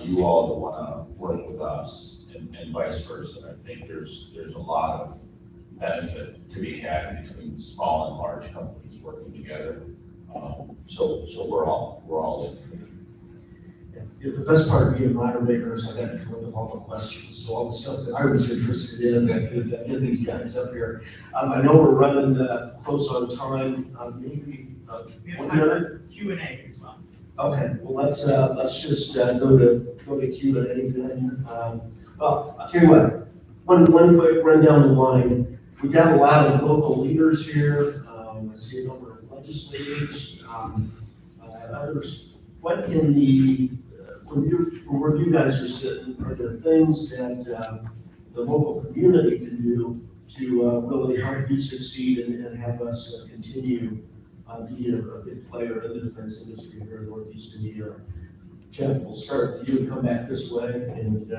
you all to want to work with us, and vice versa. I think there's a lot of benefit to be had between small and large companies working together. So we're all in for it. Yeah, the best part of being a moderator is I got to come up with all the questions, so all the stuff that I was interested in, I could get these guys up here. I know we're running close on time, maybe 1 minute. Q&A as well. Okay, well, let's just go to Q&A then. Well, I'll tell you what, one quick run down the line. We've got a lot of local leaders here. I see a number of legislators, others. What in the, where you guys are sitting, are there things that the local community can do to really help you succeed and have us continue being a big player in the defense industry here in Northeast Indiana? Jeff, we'll start with you and come back this way. And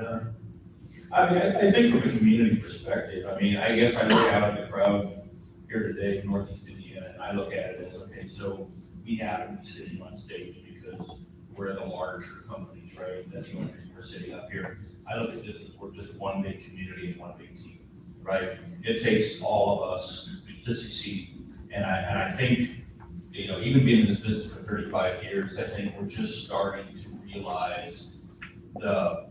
I mean, I think from a community perspective, I mean, I guess I look out at the crowd here today in Northeast Indiana, and I look at it as, okay, so we happen to be sitting on stage because we're the larger companies, right? That's the only reason we're sitting up here. I look at this as we're just one big community and one big team, right? It takes all of us to succeed. And I think, you know, even being in this business for 35 years, I think we're just starting to realize the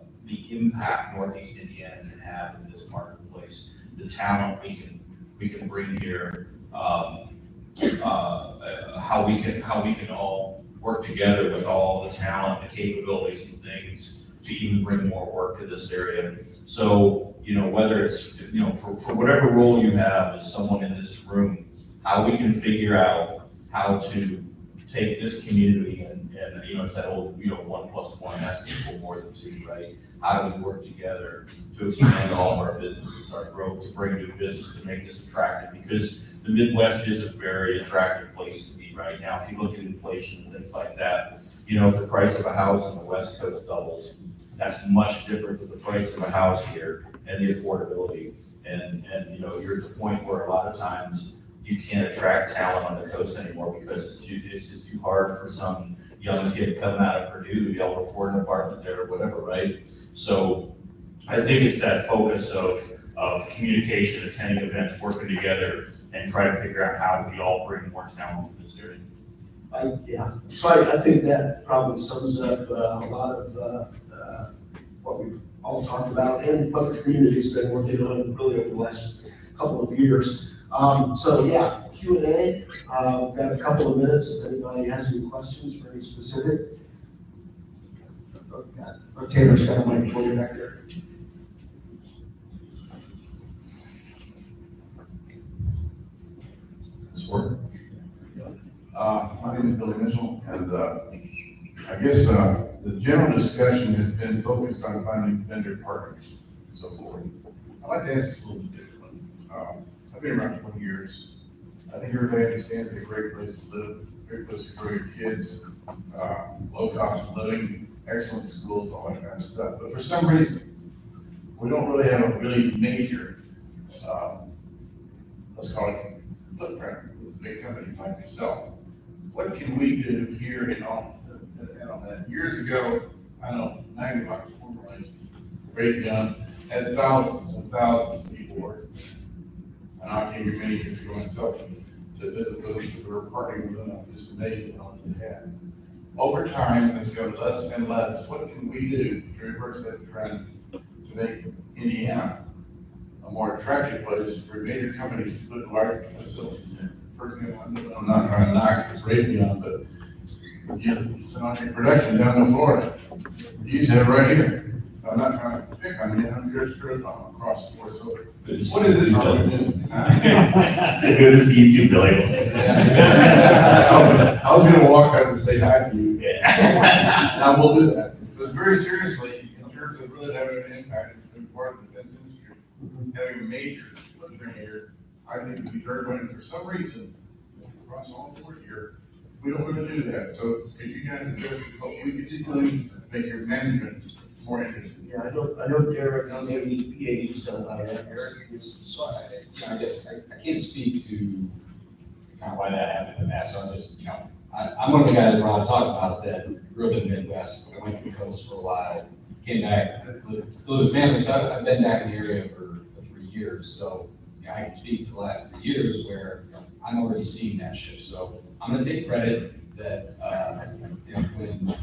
impact Northeast Indiana can have in this marketplace, the talent we can bring here, how we can all work together with all the talent, the capabilities and things to even bring more work to this area. So, you know, whether it's, you know, for whatever role you have as someone in this room, how we can figure out how to take this community and you know, it's that old, you know, 1 + 1 has to equal more than 2, right? How do we work together to expand all of our businesses, our growth, to bring new business, to make this attractive? Because the Midwest is a very attractive place to be right now. If you look at inflation and things like that, you know, if the price of a house on the West Coast doubles, that's much different than the price of a house here and the affordability. And you know, you're at the point where a lot of times you can't attract talent on the coast anymore because it's just too hard for some young kid coming out of Purdue to be able to afford an apartment there or whatever, right? So I think it's that focus of communication, attending events, working together, and trying to figure out how we all bring more talent to this area. So I think that probably sums up a lot of what we've all talked about and what the community's been working on really over the last couple of years. So yeah, Q&A, got a couple of minutes if anybody has any questions for any specific. Taylor's got a mic for you back there. This work? My name is Billy Mitchell, and I guess the general discussion has been focused on finding vendor partners and so forth. I'd like to ask this a little bit differently. I've been around 20 years. I think everybody understands it's a great place to live, great place to grow your kids, low cost of living, excellent schools, all that kind of stuff. But for some reason, we don't really have a really major, let's call it footprint with big companies like yourself. What can we do here in all that? Years ago, I know 90 bucks formulations, Raytheon had thousands and thousands of people working. And I can't give many years ago myself to visit those that were partnering with them. I'm just amazed at all they had. Over time, it's gotten less and less. What can we do to reverse that trend to make Indiana a more attractive place for major companies to put large facilities in? For example, I'm not trying to knock Raytheon, but you know, Sonata production down in Florida. You used to have it right here. So I'm not trying to pick on you, I'm sure it's true across the board. So what is it? It's good to see you too, Billy. I was gonna walk up and say hi to you. Yeah. I will do that. But very seriously, in terms of really having an impact in part of the defense industry, having a major footprint here, I think would be very important. For some reason, across all the board here, we don't really do that. So could you guys address what we could do to make your management more interesting? Yeah, I know Derek knows that PAD's done by that. Eric, So I guess I can't speak to kind of why that happened in the past, so I'm just, I'm one of the guys Ron talked about that grew up in the Midwest. I went to the coast for a while, came back to live with family, so I've been back in the area for 3 years. So, I can speak to the last 3 years where I'm already seeing that shift. So I'm gonna take credit that, when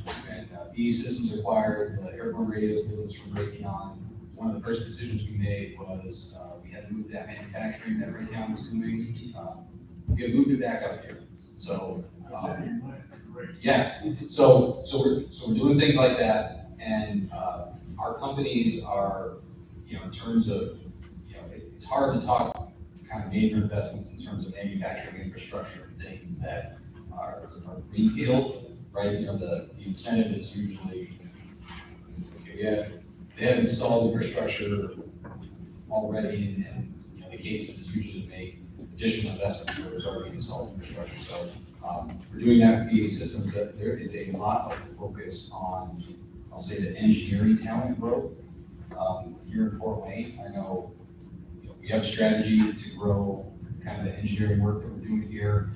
BE Systems acquired the airborne radios business from Raytheon, one of the first decisions we made was, we had to move that manufacturing that Raytheon was doing, we had moved it back up here. So, so we're doing things like that, and our companies are, in terms of, it's hard to talk kind of major investments in terms of manufacturing infrastructure and things that are greenfield, right? The incentive is usually, they have installed infrastructure already, and the case is usually to make additional investments where there's already installed infrastructure. So we're doing that with BE Systems. That there is a lot of focus on, I'll say, the engineering talent growth here in Fort Wayne. I know, we have a strategy to grow kind of the engineering work that we're doing here.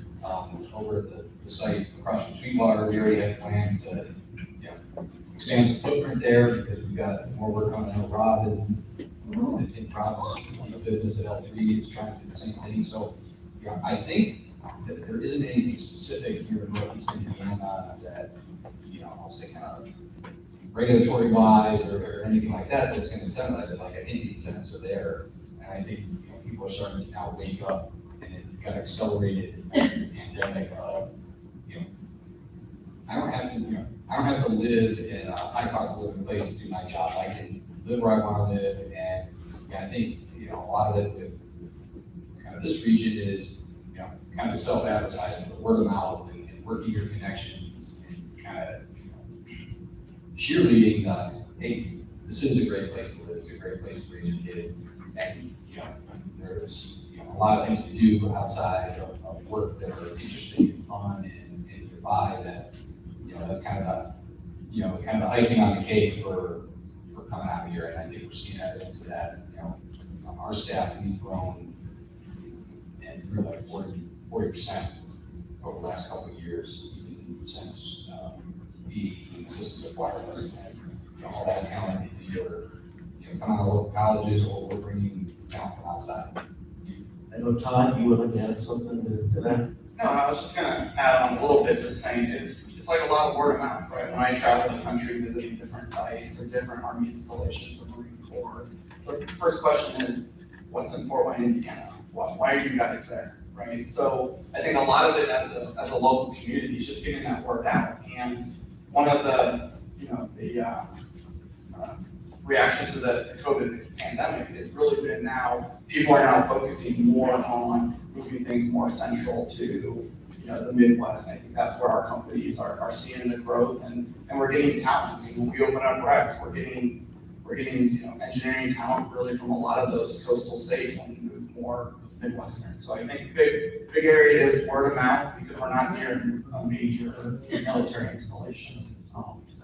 Over at the site across from Sweetwater, we already have plans to expand some footprint there because we've got more work on El Rob, and I think Rob's business at L3 is trying to do the same thing. So I think that there isn't anything specific here in Northeast Indiana that, I'll say kind of regulatory wise or anything like that that's going to incentivize it. Like, I think the incentives are there, and I think people are starting to now wake up, and it got accelerated in the pandemic of, I don't have to live in a high cost of living place to do my job. I can live where I want to live, and I think a lot of it with kind of this region is kind of self-advertising, the word of mouth, and working your connections, and kind of cheerleading. Hey, this is a great place to live. It's a great place to raise your kids, and there's a lot of things to do outside of work that are interesting and fun and nearby. That that's kind of the icing on the cake for coming out here, and I think we're seeing evidence of that. Our staff, we've grown and grew like 40% over the last couple of years, even since BE Systems acquired us. And all that talent is either coming out of local colleges, or we're bringing talent from outside. I know, Todd, you would like to add something to that? No, I was just gonna add on a little bit, just saying it's like a lot of word of mouth, right? When I travel the country visiting different sites or different Army installations or Marine Corps, the first question is, what's in Fort Wayne, Indiana? Why are you guys there, right? So I think a lot of it as a local community is just getting that word out. And one of the reactions to the COVID pandemic has really been now, people are now focusing more on moving things more central to the Midwest. And I think that's where our companies are seeing the growth, and we're getting talent. When we open up reps, we're getting engineering talent really from a lot of those coastal states, and move more Midwestern. So I think big area is word of mouth, because we're not near a major military installation.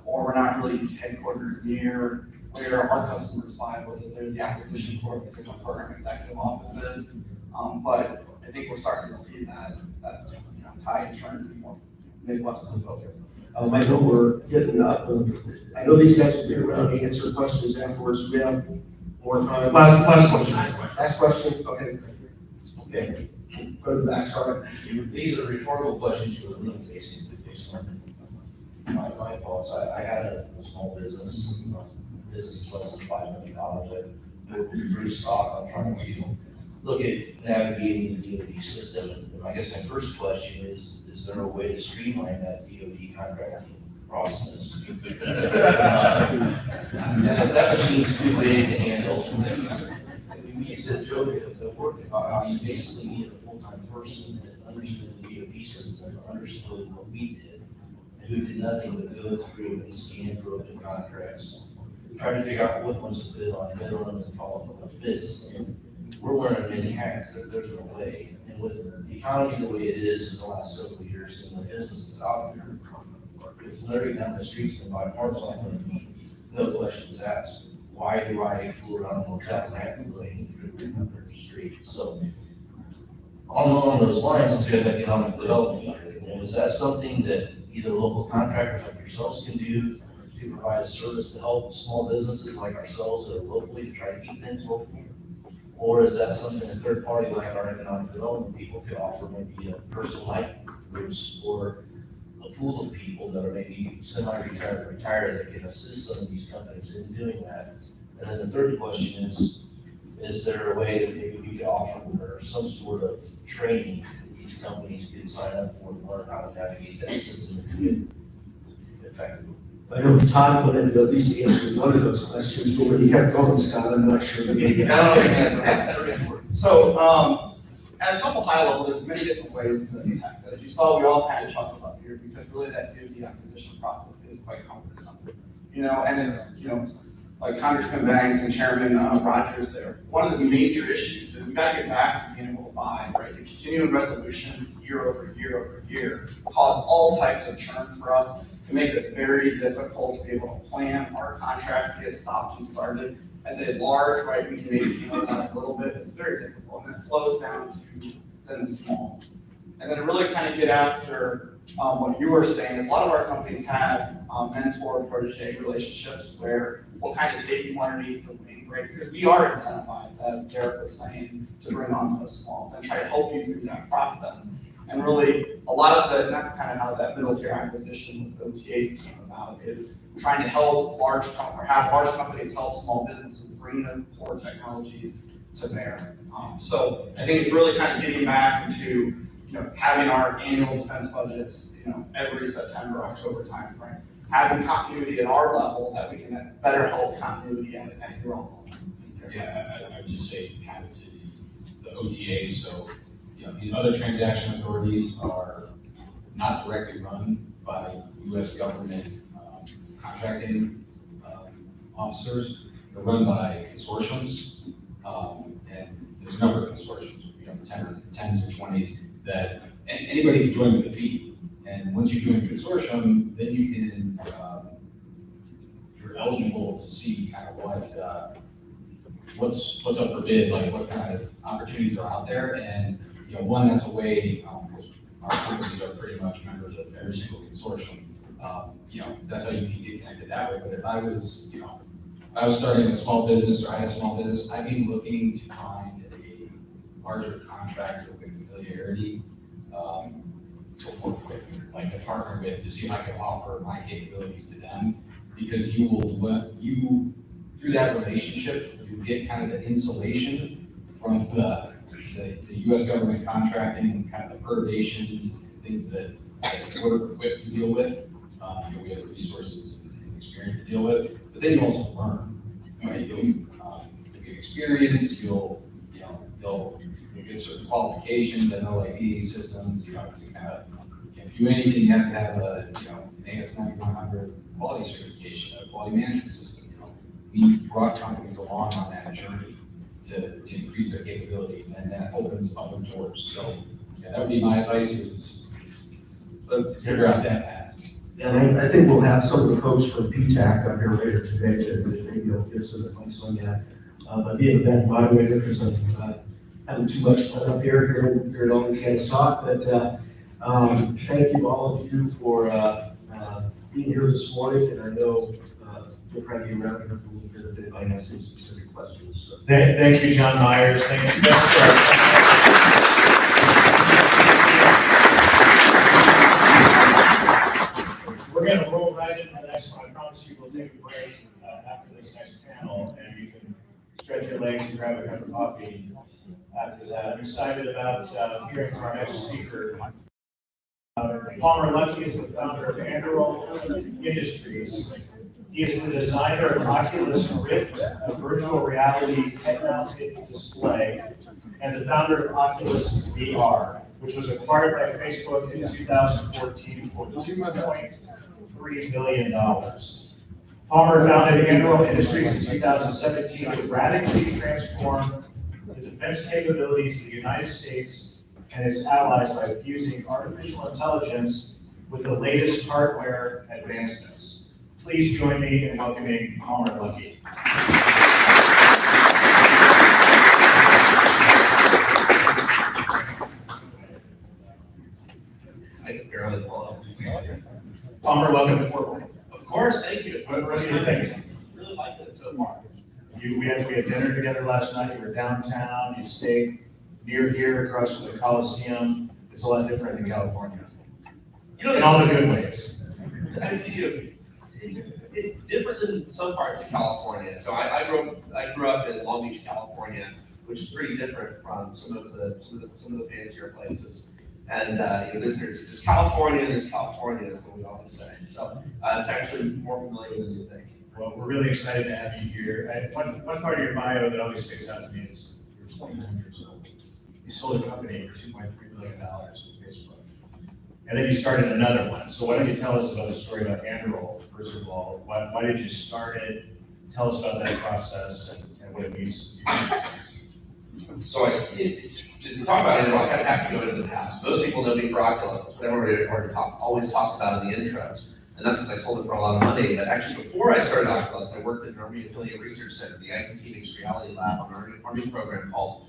Or we're not really headquartered near where our customers buy, whether they're the acquisition corp, different program executive offices. But I think we're starting to see that tide turn to more Midwestern focus. I know we're getting up. I know these guys will be around to answer questions afterwards. We have more time. Last question. Last question, okay. Okay. Go to the back, sorry. These are rhetorical questions for the room, basically. My thoughts, I had a small business, business less than $5 million. I grew stock. I'm trying to look at navigating the DoD system. And I guess my first question is there a way to streamline that DoD contracting process? And if that seems too big to handle, you said, Joe, the work about how you basically needed a full-time person that understood the DoD system, understood what we did, and who did nothing but go through and scan for open contracts, trying to figure out what ones to bid on, bid on them, and follow up on bids. And we're wearing many hats. There's no way. And with the economy the way it is in the last several years, and the businesses out there, if Larry down the streets can buy parts off of me, no questions asked. Why do I fool around with that ramp going through the street? So along those lines, since we have economic development, is that something that either local contractors like yourselves can do to provide a service to help small businesses like ourselves that are locally to try to keep things local? Or is that something a third party like our economic development people could offer, maybe a person like Bruce or a pool of people that are maybe semi-retired, retired that can assist some of these companies in doing that? And then the third question is there a way that maybe we could offer or some sort of training that these companies could sign up for to learn how to navigate that system and do it effectively? I know Todd wanted to at least answer one of those questions, but when you kept going, Scott, I'm not sure. So, at a couple high level, there's many different ways to attack that. As you saw, we all kind of chuckled up here because really that DoD acquisition process is quite cumbersome. And it's, like Congressman Banks and Chairman Rogers there, one of the major issues is we got to get back to being able to buy, right? The continuing resolutions year over year over year cause all types of churn for us. It makes it very difficult to be able to plan our contracts to get stopped and started. As a large, right, we can maybe handle that a little bit, but it's very difficult. And it flows down to then the smalls. And then to really kind of get after what you were saying, is a lot of our companies have mentor-protege relationships where we'll kind of take you underneath the wing, right? Because we are incentivized, as Derek was saying, to bring on those smalls and try to help you through that process. And really, a lot of that's kind of how that military acquisition with OTAs came about, is trying to help large companies help small businesses bring them core technologies to bear. So I think it's really kind of getting back into having our annual defense budgets, every September, October timeframe, having continuity at our level that we can better help continuity at your own level. Yeah, I would just say kind of to the OTAs. So, these other transaction authorities are not directly run by U.S. government contracting officers. They're run by consortiums, and there's a number of consortiums, 10s or 20s, that anybody can join with a fee. And once you join a consortium, then you can, you're eligible to see kind of what's up for bid, like what kind of opportunities are out there. And one, that's a way, our companies are pretty much members of every single consortium. That's how you can get connected that way. But if I was starting a small business, or I had a small business, I'd be looking to find a larger contractor with familiarity to work with, like to partner with, to see if I can offer my capabilities to them. Because through that relationship, you get kind of the insulation from the U.S. government contracting and kind of the perturbations, things that we're equipped to deal with. We have the resources and experience to deal with, but then you also learn, right? You'll get experience, you'll get certain qualifications, and OIP systems, to kind of do anything. You have to have an AS9100 quality certification, a quality management system. We brought companies along on that journey to increase their capability, and that opens other doors. So, yeah, that would be my advice is figure out that path. And I think we'll have some of the folks from PTAC up here later today that maybe will give some advice on that. But being an event moderator, because I'm having too much fun up here at All We Can Talk, but thank you all of you for being here this morning, and I know we'll probably be around here for a little bit if anybody has some specific questions. So. Thank you, John Myers. Thank you. We're going to roll right into the next one. I promise you we'll take a break after this next panel, and you can stretch your legs and grab a cup of coffee after that. I'm excited about hearing from our next speaker. Palmer Luckey is the founder of Anduril Industries. He is the designer of Oculus Rift, a virtual reality head-mounted display, and the founder of Oculus VR, which was acquired by Facebook in 2014 for $2.3 billion. Palmer founded Anduril Industries in 2017 to radically transform the defense capabilities of the United States and its allies by fusing artificial intelligence with the latest hardware advancements. Please join me in welcoming Palmer Luckey. I can barely follow. Palmer, welcome to Fort Wayne. Of course, thank you. What do you think? Really liked it so far. We had dinner together last night. You were downtown. You stayed near here, across from the Coliseum. It's a lot different in California. You know, in all the good ways. It's different than some parts of California. So I grew up in Long Beach, California, which is pretty different from some of the fancier places. And you know, there's California, is what we always say. So it's actually more familiar than you think. Well, we're really excited to have you here. One part of your bio that always sticks out to me is you're 29 years old. You sold a company for $2.3 billion to Facebook. And then you started another one. So why don't you tell us about the story about Anduril, first of all? Why did you start it? Tell us about that process and what it means to you. So to talk about Anduril, I kind of have to go into the past. Most people know me for Oculus. That's what everybody always talks about in the intros. And that's because I sold it for a lot of money. But actually, before I started Oculus, I worked at an Army Affiliate Research Center, the ICT Mixed Reality Lab, on an Army program called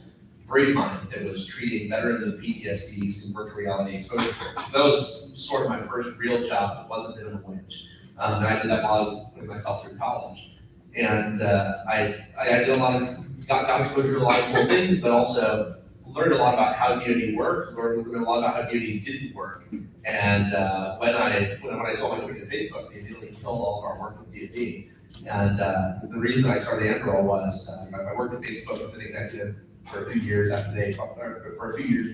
BraveMind that was treating veterans with PTSD using virtual reality exposure. So that was sort of my first real job that wasn't minimum wage. And I did that while I was putting myself through college. And I did a lot of, got exposure to a lot of cool things, but also learned a lot about how DoD worked, learned a lot about how DoD didn't work. And when I sold my company to Facebook, they immediately killed all of our work with DoD. And the reason I started Anduril was I worked at Facebook as an executive for a few years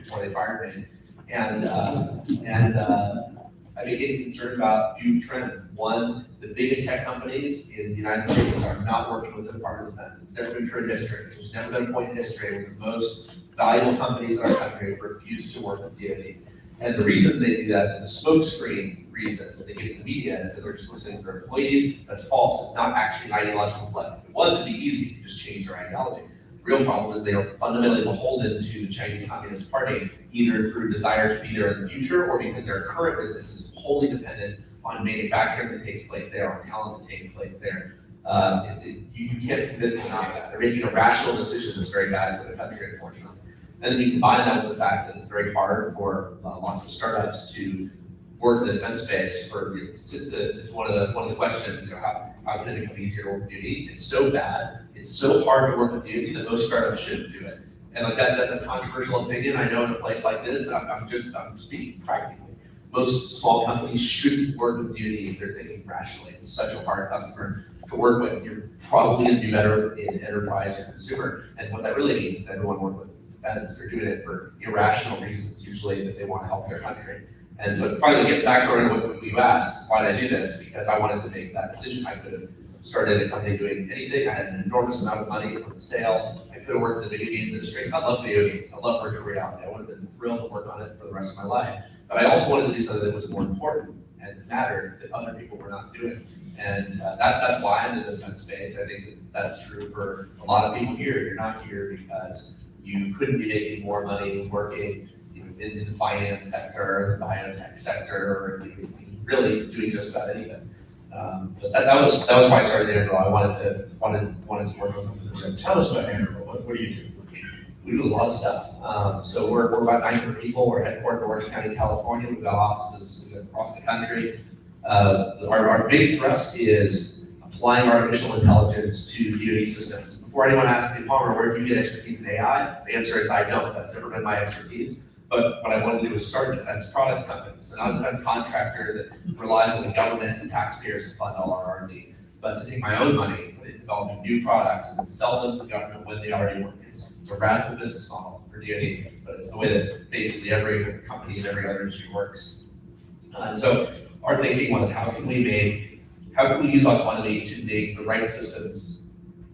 before they fired me. And I became concerned about a few trends. One, the biggest tech companies in the United States are not working with the Department of Defense. It's never been true in history. There's never been a point in history where the most valuable companies in our country refuse to work with DoD. And the reason they do that, and the smokescreen reason that they give to the media, is that they're just listening to their employees. That's false. It's not actually an ideological play. If it was, it'd be easy to just change their ideology. The real problem is they are fundamentally beholden to the Chinese Communist Party, either through desire to be there in the future or because their current business is wholly dependent on manufacturing that takes place there, on talent that takes place there. You can't convince them of that. They're making a rational decision that's very bad for the country, unfortunately. And then you combine that with the fact that it's very hard for lots of startups to work in the defense space. To one of the questions, how can it become easier to work with DoD? It's so bad, it's so hard to work with DoD that most startups shouldn't do it. And like that's a controversial opinion, I know, in a place like this, but I'm speaking practically. Most small companies shouldn't work with DoD if they're thinking rationally. It's such a hard customer to work with. You're probably going to do better in enterprise or consumer. And what that really means is everyone work with defense. They're doing it for irrational reasons, usually that they want to help their country. And so to finally get back to what you asked, why did I do this? Because I wanted to make that decision. I could have started a company doing anything. I had an enormous amount of money from the sale. I could have worked in the video games industry. I love video games. I love virtual reality. I would have been thrilled to work on it for the rest of my life. But I also wanted to do something that was more important. and it mattered that other people were not doing. And that's why I'm in the defense space. I think that's true for a lot of people here. You're not here because you couldn't be making more money working in the finance sector, the biotech sector, or really doing just about anything. But that was why I started Interval. I wanted to work on something. So tell us about Interval. What do you do? We do a lot of stuff. So we're about 900 people. We're headquartered in Orange County, California. We've got offices across the country. Our big thrust is applying artificial intelligence to DoD systems. Before anyone asks me, Palmer, where do you get expertise in AI? The answer is I don't. That's never been my expertise. But what I wanted to do is start a defense products company. So not a defense contractor that relies on the government and taxpayers to fund all our R&D, but to take my own money, put it in developing new products and sell them to the government when they already work. It's a radical business model for DoD, but it's the way that basically every company and every other industry works. So our thinking was, how can we use autonomy to make the right systems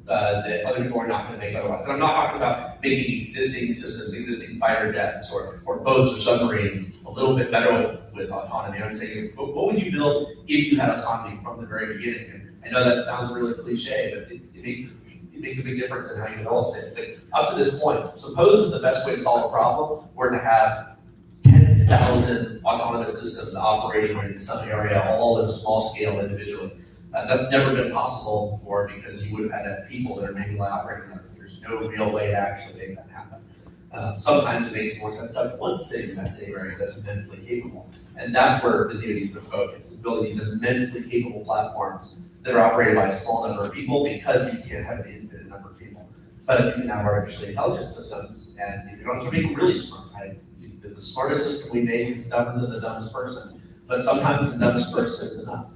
that other people are not going to make otherwise? And I'm not talking about making existing systems, existing fighter jets or boats or submarines a little bit better with autonomy. I'm saying, what would you build if you had autonomy from the very beginning? And I know that sounds really cliche, but it makes a big difference in how you develop it. It's like, up to this point, suppose that the best way to solve a problem were to have 10,000 autonomous systems operating in some area, all at a small scale individually. That's never been possible before because you would have had people that are manually operating those. There's no real way to actually make that happen. Sometimes it makes more sense to have one thing in that same area that's immensely capable. And that's where the DoD's been focused, is building these immensely capable platforms that are operated by a small number of people because you can't have an infinite number of people. But if you can have artificial intelligence systems, and you don't have to make them really smart, right? The smartest system we make is dumber than the dumbest person, but sometimes the dumbest person is enough.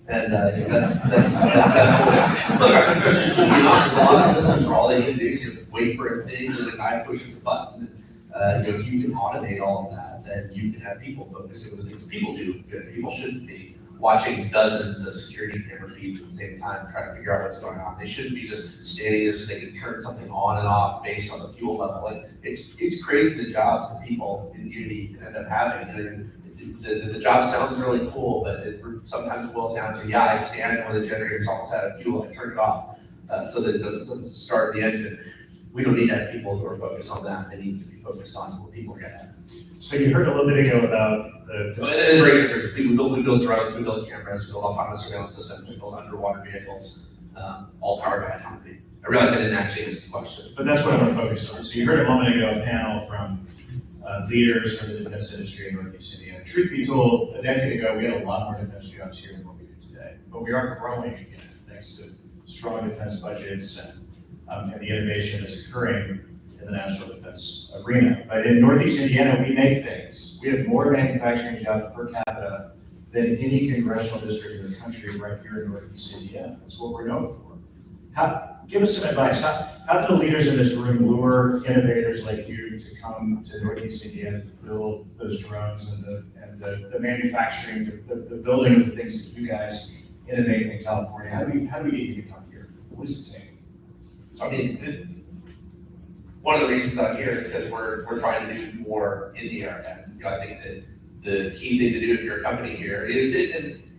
And that's cool. Look, our Christian to be honest, there's a lot of systems where all they need to do is just wait for a thing, and the guy pushes a button. If you can automate all of that, then you can have people focusing on the things people do good. People shouldn't be watching dozens of security camera feeds at the same time, trying to figure out what's going on. They shouldn't be just standing there so they can turn something on and off based on the fuel level. Like it's crazy the jobs that people in DoD can end up having. The job sounds really cool, but sometimes it boils down to, yeah, I stand when the generator's almost out of fuel, I turn it off so that it doesn't start the engine. We don't need to have people who are focused on that. They need to be focused on what people get at. So you heard a little bit ago about We build drones, we build cameras, we build autonomous surveillance systems, we build underwater vehicles, all powered by autonomy. I realized I didn't actually answer the question. But that's what I'm going to focus on. So you heard a moment ago a panel from leaders from the defense industry in Northeast Indiana. Truth be told, a decade ago, we had a lot more defense jobs here than what we do today. But we are growing again, thanks to strong defense budgets and the innovation that's occurring in the national defense arena. But in Northeast Indiana, we make things. We have more manufacturing jobs per capita than any congressional district in the country right here in Northeast Indiana. That's what we're known for. Give us some advice. How do the leaders in this room lure innovators like you to come to Northeast Indiana to build those drones and the manufacturing, the building of the things that you guys innovate in California? How do we get you to come here? What does it take? So I mean, one of the reasons I'm here is because we're trying to do more in the area. And, I think that the key thing to do if you're a company here is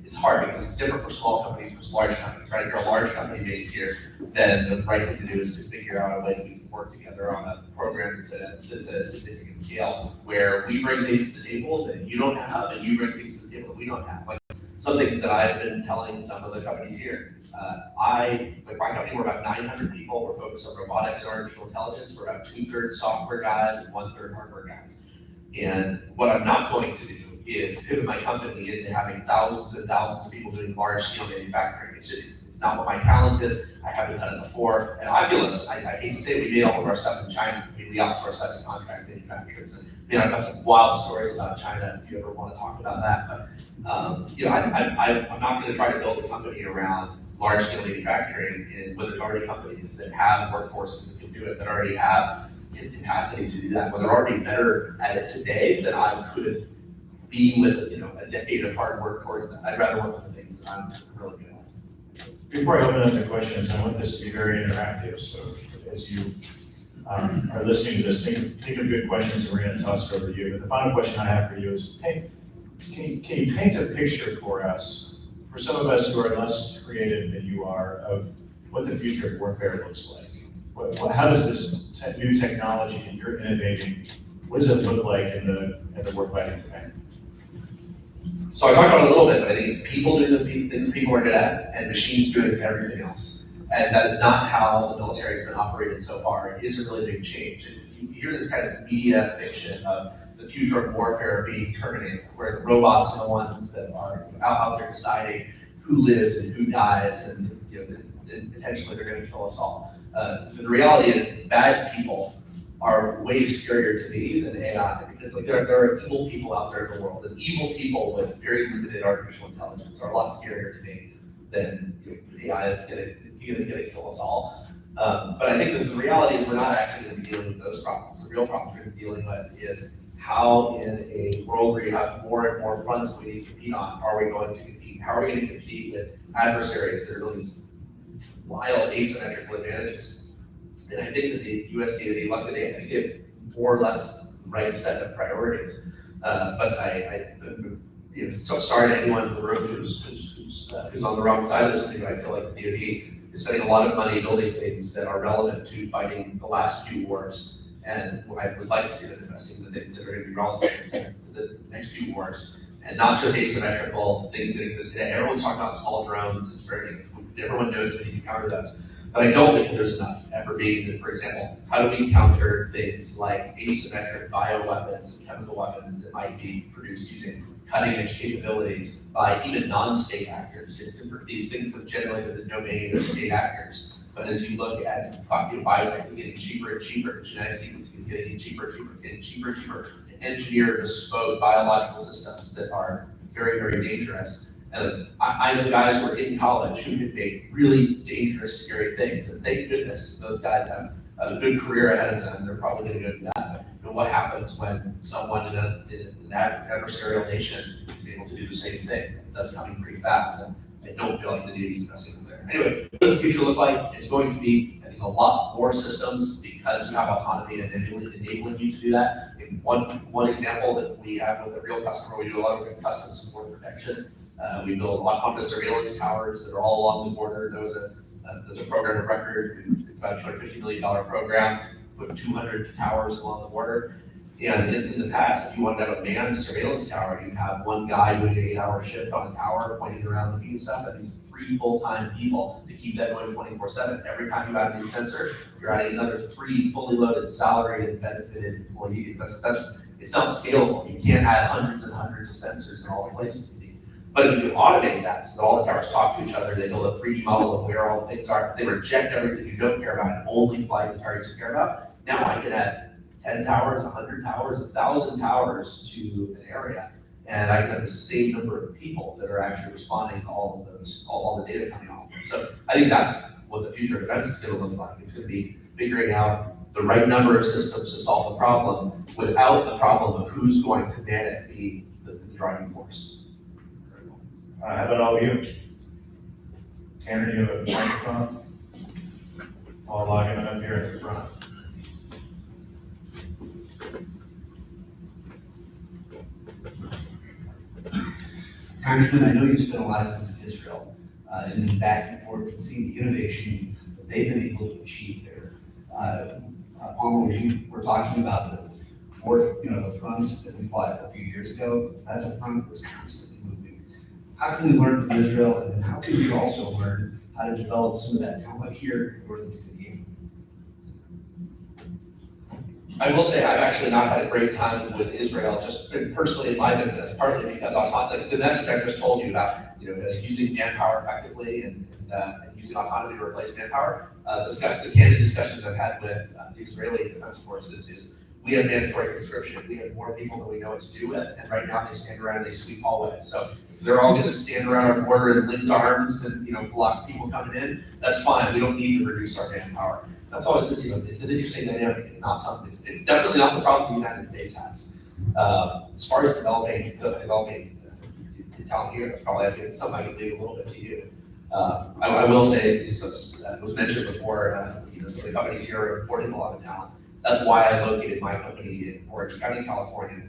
it's hard because it's different for small companies versus large companies, right? If you're a large company based here, then the right thing to do is to figure out a way we can work together on a program that's at a significant scale where we bring things to the table that you don't have and you bring things to the table that we don't have. Like something that I've been telling some of the companies here. My company, we're about 900 people. We're focused on robotics and artificial intelligence. We're about 2/3 software guys and 1/3 hardware guys. And what I'm not going to do is pivot my company into having thousands and thousands of people doing large scale manufacturing. It's not what my talent is. I haven't done it before. And Oculus, I hate to say we made all of our stuff in China. I mean, we outsource that to contract manufacturers. And I've got some wild stories about China if you ever want to talk about that. But I'm not going to try to build a company around large scale manufacturing when there's already companies that have workforces that can do it, that already have capacity to do that. When they're already better at it today than I could be with a decade of hard work towards that. I'd rather work on the things that I'm really good at. Before I open up to questions, I want this to be very interactive. So as you are listening to this, think of good questions and we're going to toss it over to you. But the final question I have for you is, hey, can you paint a picture for us, for some of us who are less creative than you are, of what the future of warfare looks like? How does this new technology that you're innovating, what does it look like in the warfighting domain? So I talked about it a little bit, but I think it's people doing the things people are good at, and machines doing everything else. And that is not how the military has been operated so far. It is a really big change. You hear this kind of media fiction of the future of warfare being terminated, where the robots are the ones that are out there deciding who lives and who dies, and and potentially they're going to kill us all. The reality is, bad people are way scarier to me than AI, because there are evil people out there in the world, and evil people with very limited artificial intelligence are a lot scarier to me than AI that's going to kill us all. But I think that the reality is we're not actually going to be dealing with those problems. The real problems we're going to be dealing with is how, in a world where you have more and more fronts we need to compete on, are we going to compete? How are we going to compete with adversaries that are really wild asymmetrical advantages? And I think that the US DoD, luckily, I think they have more or less the right set of priorities. But so sorry to anyone in the room who's on the wrong side of this thing, but I feel like the DoD is spending a lot of money building things that are relevant to fighting the last few wars. And I would like to see them investing in the things that are going to be relevant to the next few wars, and not just asymmetrical things that exist today. Everyone's talking about small drones. It's very, everyone knows we need to counter those. But I don't think there's enough effort being that, for example, how do we counter things like asymmetric bioweapons and chemical weapons that might be produced using cutting-edge capabilities by even non-state actors? These things have generally been the domain of state actors. But as you look at biotech is getting cheaper and cheaper, genetic sequencing is getting cheaper and cheaper, it's getting cheaper and cheaper to engineer bespoke biological systems that are very, very dangerous. And I know guys who are in college who could make really dangerous, scary things. And thank goodness those guys have a good career ahead of them. They're probably going to go do that. But what happens when someone in an adversarial nation is able to do the same thing? It does come in pretty fast. And I don't feel like the DoD is investing there. Anyway, what does the future look like? It's going to be, I think, a lot more systems because you have autonomy and enabling you to do that. And one example that we have with a real customer, we do a lot of custom support protection. We build autonomous surveillance towers that are all along the border. There's a program of record. It's about a $250 million program. Put 200 towers along the border. And in the past, if you wanted to have a manned surveillance tower, you'd have one guy doing an 8-hour shift on a tower, pointing around, looking at stuff. That means 3 full-time people to keep that going 24/7. Every time you add a new sensor, you're adding another 3 fully loaded, salaried, and benefited employees. It's not scalable. You can't add hundreds and hundreds of sensors in all the places. But if you can automate that so that all the towers talk to each other, they build a 3D model of where all the things are, they reject everything you don't care about and only fly the targets you care about. Now I can add 10 towers, 100 towers, 1,000 towers to an area, and I can have the same number of people that are actually responding to all of those, all the data coming off. So I think that's what the future of defense is going to look like. It's going to be figuring out the right number of systems to solve the problem without the problem of who's going to man it be the driving force. How about all of you? Tanner, you have a microphone? I'll log in up here in the front. Congressman, I know you spent a lot of time in Israel, and been back and forth and seeing the innovation that they've been able to achieve there. Palmer, we were talking about the fronts that we fought a few years ago. That's a front that's constantly moving. How can we learn from Israel, and then how can we also learn how to develop some of that talent here in Northeast Indiana? I will say I've actually not had a great time with Israel, just personally in my business, partly because the message I just told you about, using manpower effectively and using autonomy to replace manpower. The candid discussions I've had with the Israeli Defense Forces is we have mandatory conscription. We have more people than we know what to do with, and right now they stand around and they sweep hallways. So if they're all going to stand around our border and link arms and block people coming in, that's fine. We don't need to reduce our manpower. That's always it's an interesting dynamic. It's not something. It's definitely not the problem the United States has. As far as developing talent here, that's probably something I could leave a little bit to you. I will say, it was mentioned before, some of the companies here are importing a lot of talent. That's why I located my company in Orange County, California.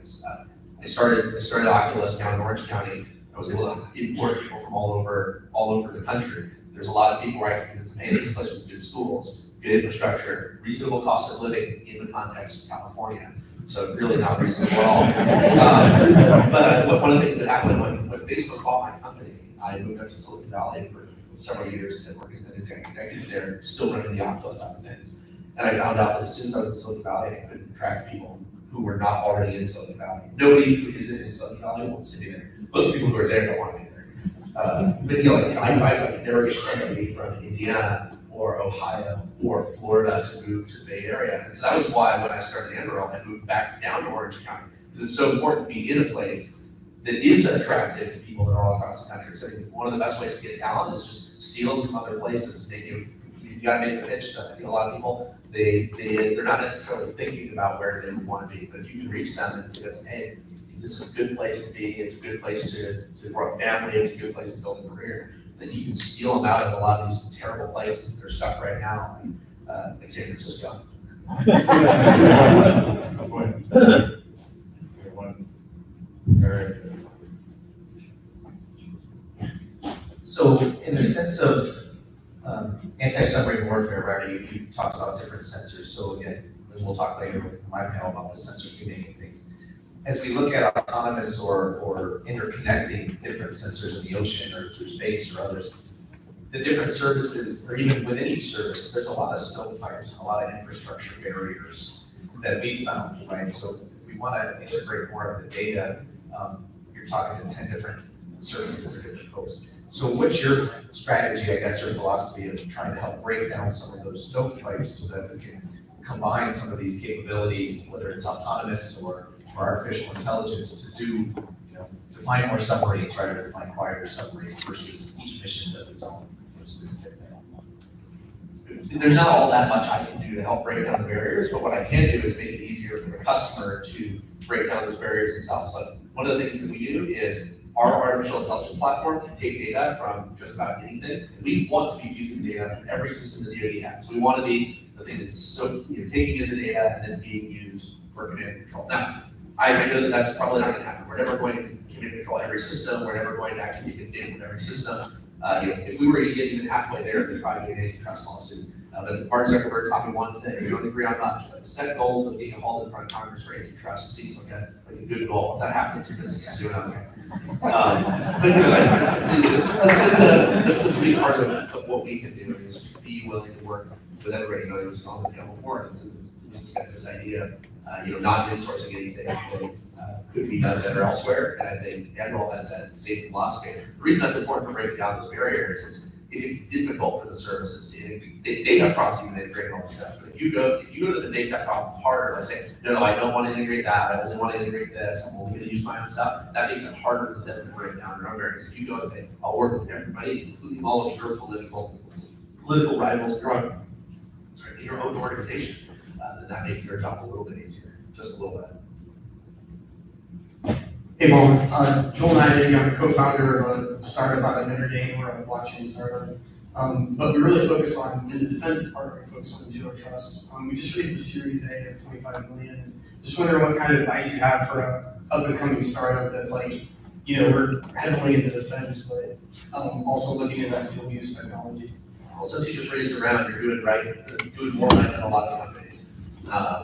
I started Oculus down in Orange County. I was able to import people from all over the country. There's a lot of people where I can convince them, hey, this is a place with good schools, good infrastructure, reasonable cost of living in the context of California. So really not reasonable at all. But one of the things that happened when Facebook bought my company, I moved up to Silicon Valley for several years and worked as an executive there, still running the Oculus side of things. And I found out that as soon as I was in Silicon Valley, I couldn't attract people who were not already in Silicon Valley. Nobody who isn't in Silicon Valley wants to be there. Most of the people who are there don't want to be there. But I could never get somebody from Indiana or Ohio or Florida to move to the Bay Area. And so that was why when I started Amarillo, I moved back down to Orange County. Because it's so important to be in a place that is attractive to people that are all across the country. So one of the best ways to get talent is just steal them from other places. You gotta make the pitch. I think a lot of people, they're not necessarily thinking about where they want to be, but if you can reach them and say, hey, this is a good place to be, it's a good place to grow a family, it's a good place to build a career, then you can steal them out of a lot of these terrible places that are stuck right now, like San Francisco. So in the sense of anti-submarine warfare, right, you talked about different sensors. So again, and we'll talk later with my panel about the sensors we make and things. As we look at autonomous or interconnecting different sensors in the ocean or through space or others, the different services, or even within each service, there's a lot of stovepipes, a lot of infrastructure barriers that we found, right? So if we want to integrate more of the data, you're talking to 10 different services or different folks. So what's your strategy, I guess, or philosophy of trying to help break down some of those stovepipes so that we can combine some of these capabilities, whether it's autonomous or artificial intelligence, to do, to find more submarines, right, or to find quieter submarines versus each mission does its own specific thing? There's not all that much I can do to help break down the barriers, but what I can do is make it easier for the customer to break down those barriers themselves. So one of the things that we do is our artificial intelligence platform can take data from just about anything. And we want to be using data from every system the DoD has. We want to be the thing that's so, taking in the data and then being used for command and control. Now, I know that that's probably not going to happen. We're never going to command and control every system. We're never going to actually get data from every system. If we were to get even halfway there, we'd probably get an antitrust lawsuit. But if Mark Zuckerberg copied one thing, we don't agree on much, but set goals of being hauled in front of Congress for antitrust seems like a good goal. If that happens, your business is doing okay. That's a big part of what we can do is be willing to work with everybody. It was on the panel before, and it's this idea of not insourcing anything that could be done better elsewhere. And I think Admiral has that same philosophy. The reason that's important for breaking down those barriers is if it's difficult for the services to integrate, data prompts even integrate all the stuff. But if you go to the data prompt harder and say, no, I don't want to integrate that, I only want to integrate this, I'm only going to use my own stuff, that makes it harder for them to break down their own barriers. If you go and say, I'll work with everybody, including all of your political rivals in your own organization, then that makes their job a little bit easier, just a little bit. Hey, Bowen. Joel Neidig, I'm a co-founder of a startup out of Notre Dame. We're a blockchain startup. But we really focus on, in the Defense Department, we focus on zero trust. We just raised a Series A of 25 million. Just wondering what kind of advice you have for a up-and-coming startup that's like, we're heavily into defense, but also looking at that dual-use technology. Well, since you just raised around, you're doing doing more right than a lot of companies.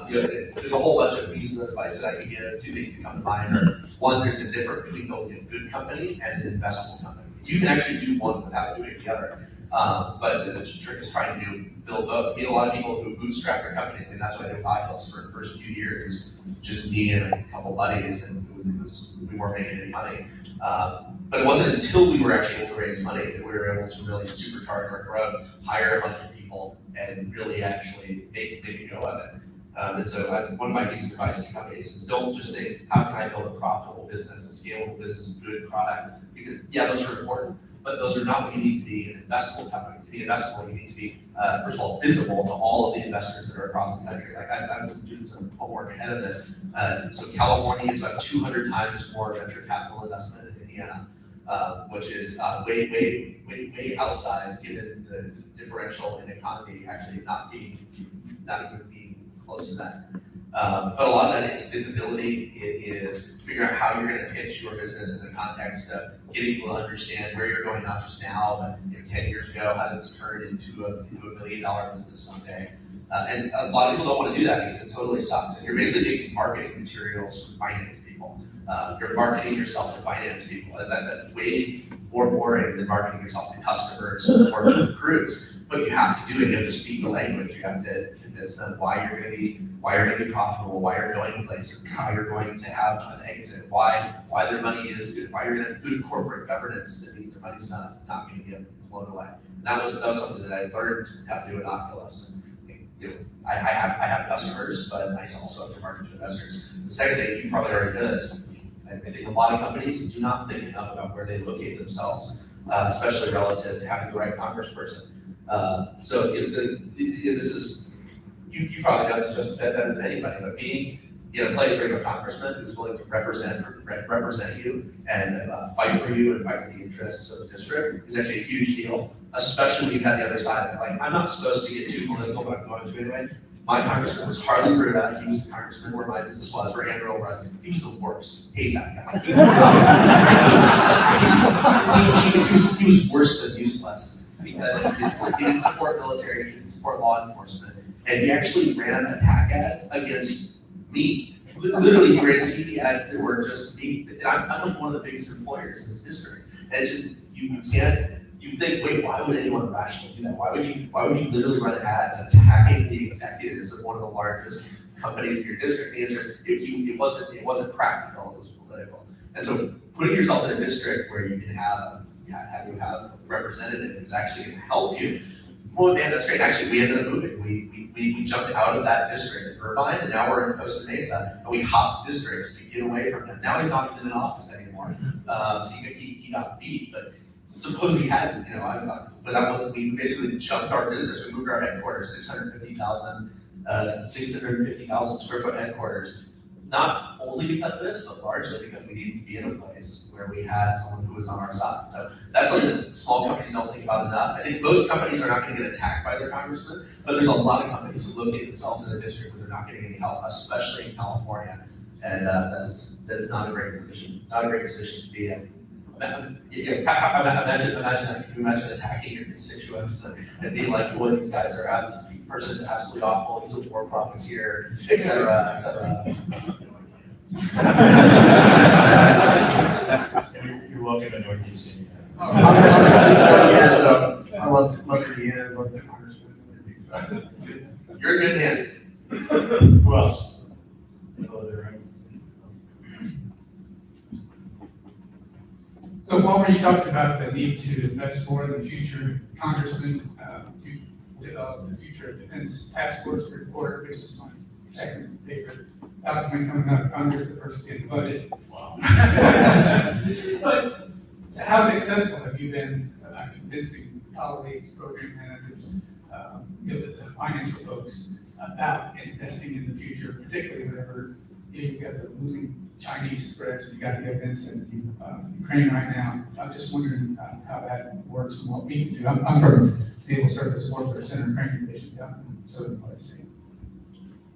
There's a whole bunch of pieces of advice that I can give. Two things that come to mind are, one, there's a difference between building a good company and an investable company. You can actually do one without doing the other. But the trick is trying to build both. You get a lot of people who bootstrap their companies, and that's why they're Oculus for the first few years. Just me and a couple buddies, and we weren't making any money. But it wasn't until we were actually able to raise money that we were able to really supercharge our growth, hire a bunch of people, and really actually make a go of it. And so one of my pieces of advice to companies is don't just think, how can I build a profitable business, a scalable business, a good product? Because yeah, those are important, but those are not what you need to be an investable company. To be investable, you need to be, first of all, visible to all of the investors that are across the country. Like I was doing some homework ahead of this. So California is about 200 times more venture capital investment in Indiana, which is way outsized given the differential in economy actually not even being close to that. But a lot of that is visibility. It is figure out how you're gonna pitch your business in the context of getting people to understand where you're going, not just now, but 10 years ago, how does this turn into a $1 million business someday? And a lot of people don't want to do that because it totally sucks. And you're basically making marketing materials for finance people. You're marketing yourself to finance people, and that's way more boring than marketing yourself to customers or to recruits. But you have to do it. You have to speak the language. You have to convince them why you're going to be profitable, why you're going places, how you're going to have an exit, why their money is good, why you're going to have good corporate governance that means their money's not going to get blown away. And that was something that I learned how to do at Oculus. And, I have customers, but I also have to market to investors. The second thing, you probably already know this. I think a lot of companies do not think enough about where they locate themselves, especially relative to having the right congressperson. So this is, you probably know this just better than anybody, but being in a place where you have a congressman who's willing to represent you and fight for you and fight for the interests of the district is actually a huge deal, especially when you've had the other side of it. Like, I'm not supposed to get too political, but I'm going to anyway. My congressman was Harley Bruda. He was the congressman where my business was, where Andrew was. He was the worst. Hate that guy. He was worse than useless because he didn't support military, he didn't support law enforcement, and he actually ran attack ads against me. Literally, he ran TV ads that were just me. And I'm like one of the biggest employers in this district. And it's just, you can't. You think, wait, why would anyone rationally do that? Why would you literally run ads attacking the executives of one of the largest companies in your district? The answer is it wasn't practical, it was political. And so putting yourself in a district where you can have a representative who's actually gonna help you, well, man, that's great. Actually, we ended up moving. We jumped out of that district in Irvine, and now we're in Costa Mesa, and we hopped districts to get away from him. Now he's not even in office anymore. So he got beat, but suppose he hadn't, but that wasn't, we basically jumped our business. We moved our headquarters, 650,000 square foot headquarters. Not only because of this, but largely because we needed to be in a place where we had someone who was on our side. So that's something that small companies don't think about enough. I think most companies are not going to get attacked by their congressman, but there's a lot of companies who locate themselves in a district where they're not getting any help, especially in California. And that's not a great position, to be in. Imagine that. Can you imagine attacking your constituents and being like, boy, these guys are this person is absolutely awful, he's a war profiteer, et cetera, et cetera. You're welcome to Northeast Indiana. I love Indiana, I love the congressman. You're in good hands. Who else? So Palmer, you talked about the need to invest more in the future. Congressman, you developed the Future Defense Task Force report, which is my second favorite document coming out of Congress, the first in the budget. Wow. But how successful have you been convincing colleagues, program managers, the financial folks about investing in the future, particularly whenever you've got the moving Chinese threats, you got the events in Ukraine right now. I'm just wondering how that works and what we can do. I'm from Naval Surface Warfare Center, Crane Division, down in Southern Tennessee.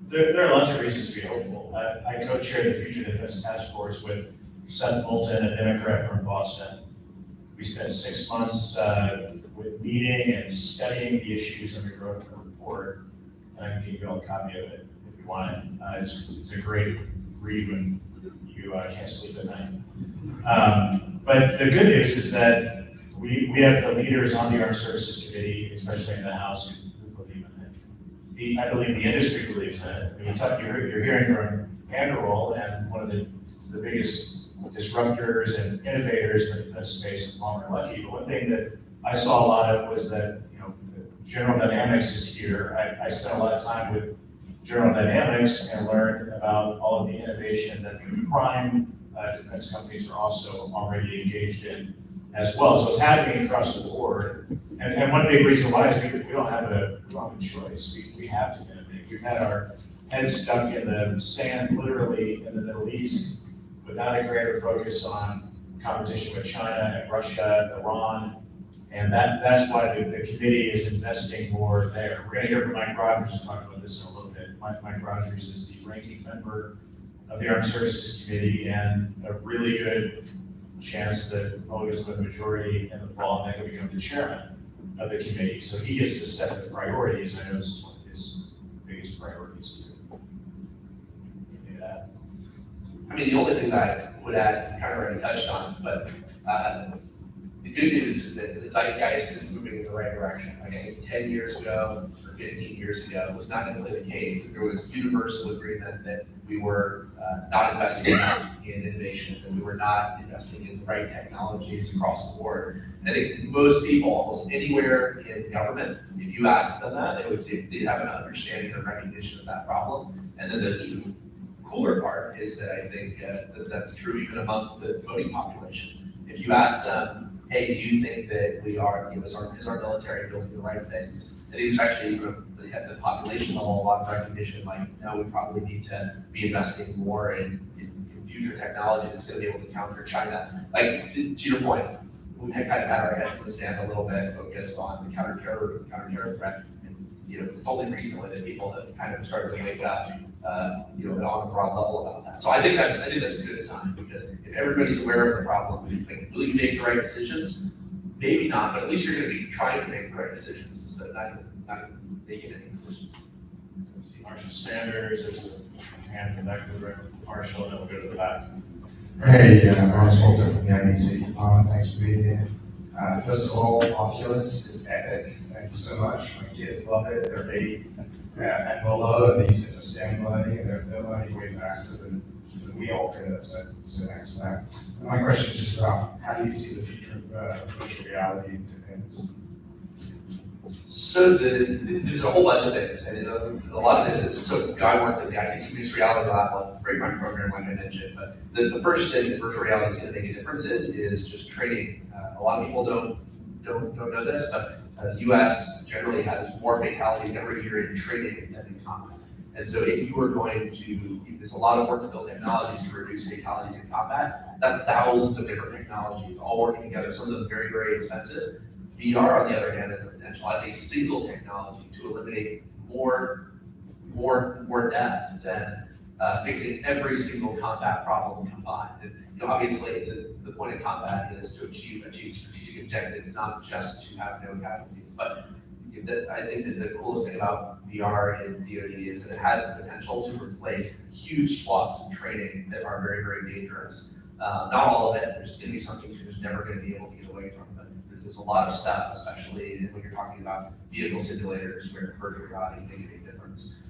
There are lots of reasons to be hopeful. I co-chair the Future Defense Task Force with Seth Moulton, a Democrat from Boston. We spent 6 months with meeting and studying the issues and we wrote a report. And I can give you all a copy of it if you want it. It's a great read when you can't sleep at night. But the good news is that we have the leaders on the Armed Services Committee, especially in the House, who believe in it. I believe the industry believes in it. You're hearing from Andrew, and one of the biggest disruptors and innovators in the defense space is Palmer Luckey. But one thing that I saw a lot of was that General Dynamics is here. I spent a lot of time with General Dynamics and learned about all of the innovation that the prime defense companies are also already engaged in as well. So it's happening across the board. And one big reason why is we don't have a choice. We have to innovate. We've had our heads stuck in the sand, literally in the Middle East, without a greater focus on competition with China and Russia, Iran. And that's why the committee is investing more there. We're going to hear from Mike Rogers to talk about this in a little bit. Mike Rogers is the ranking member of the Armed Services Committee and a really good chance that Mo gets the majority in the fall and then he'll become the chairman of the committee. So he gets to set the priorities. I know this is one of his biggest priorities too. I mean, the only thing that I would add, kind of already touched on, but the good news is that the zeitgeist is moving in the right direction. Like I think 10 years ago or 15 years ago, it was not necessarily the case. There was universal agreement that we were not investing enough in innovation, that we were not investing in the right technologies across the board. I think most people, almost anywhere in government, if you ask them that, they have an understanding and recognition of that problem. And then the even cooler part is that I think that's true even among the voting population. If you ask them, hey, do you think that we are, is our military doing the right things? I think there's actually even at the population level a lot of recognition, like, no, we probably need to be investing more in future technology that's going to be able to counter China. Like, to your point, we had kind of had our heads in the sand a little bit, focused on the counter-terror threat. And, it's only recently that people have kind of started to wake up, on a broad level about that. So I think that's a good sign, because if everybody's aware of the problem, like, will you make the right decisions? Maybe not, but at least you're going to be trying to make the right decisions instead of not even making any decisions. See Marshall Sanders, there's a hand in the back of the room, Marshall, and then we'll go to the back. Hey, Ross Walter from the IBC. Thanks for being here. First of all, Oculus is epic. Thank you so much. My kids love it. They're 8 and below, and they use it for STEM learning, and they're learning way faster than we all could have. So thanks for that. And my question is just about how do you see the future of virtual reality in defense? So there's a whole bunch of things. I mean, a lot of this is, I worked at the ICT Mixed Reality Lab, a great program like I mentioned, but the first thing that virtual reality is going to make a difference in is just training. A lot of people don't know this, but the US generally has more fatalities every year in training than in combat. And so if you are going to, there's a lot of work to build technologies to reduce fatalities in combat. That's thousands of different technologies all working together, some of them very, very expensive. VR, on the other hand, has the potential as a single technology to eliminate more death than fixing every single combat problem combined. And, obviously, the point of combat is to achieve strategic objectives, not just to have no casualties. But I think that the coolest thing about VR and DoD is that it has the potential to replace huge swaths of training that are very, very dangerous. Not all of it. There's going to be some things you're just never going to be able to get away from. But there's a lot of stuff, especially when you're talking about vehicle simulators, where virtual reality can make a big difference.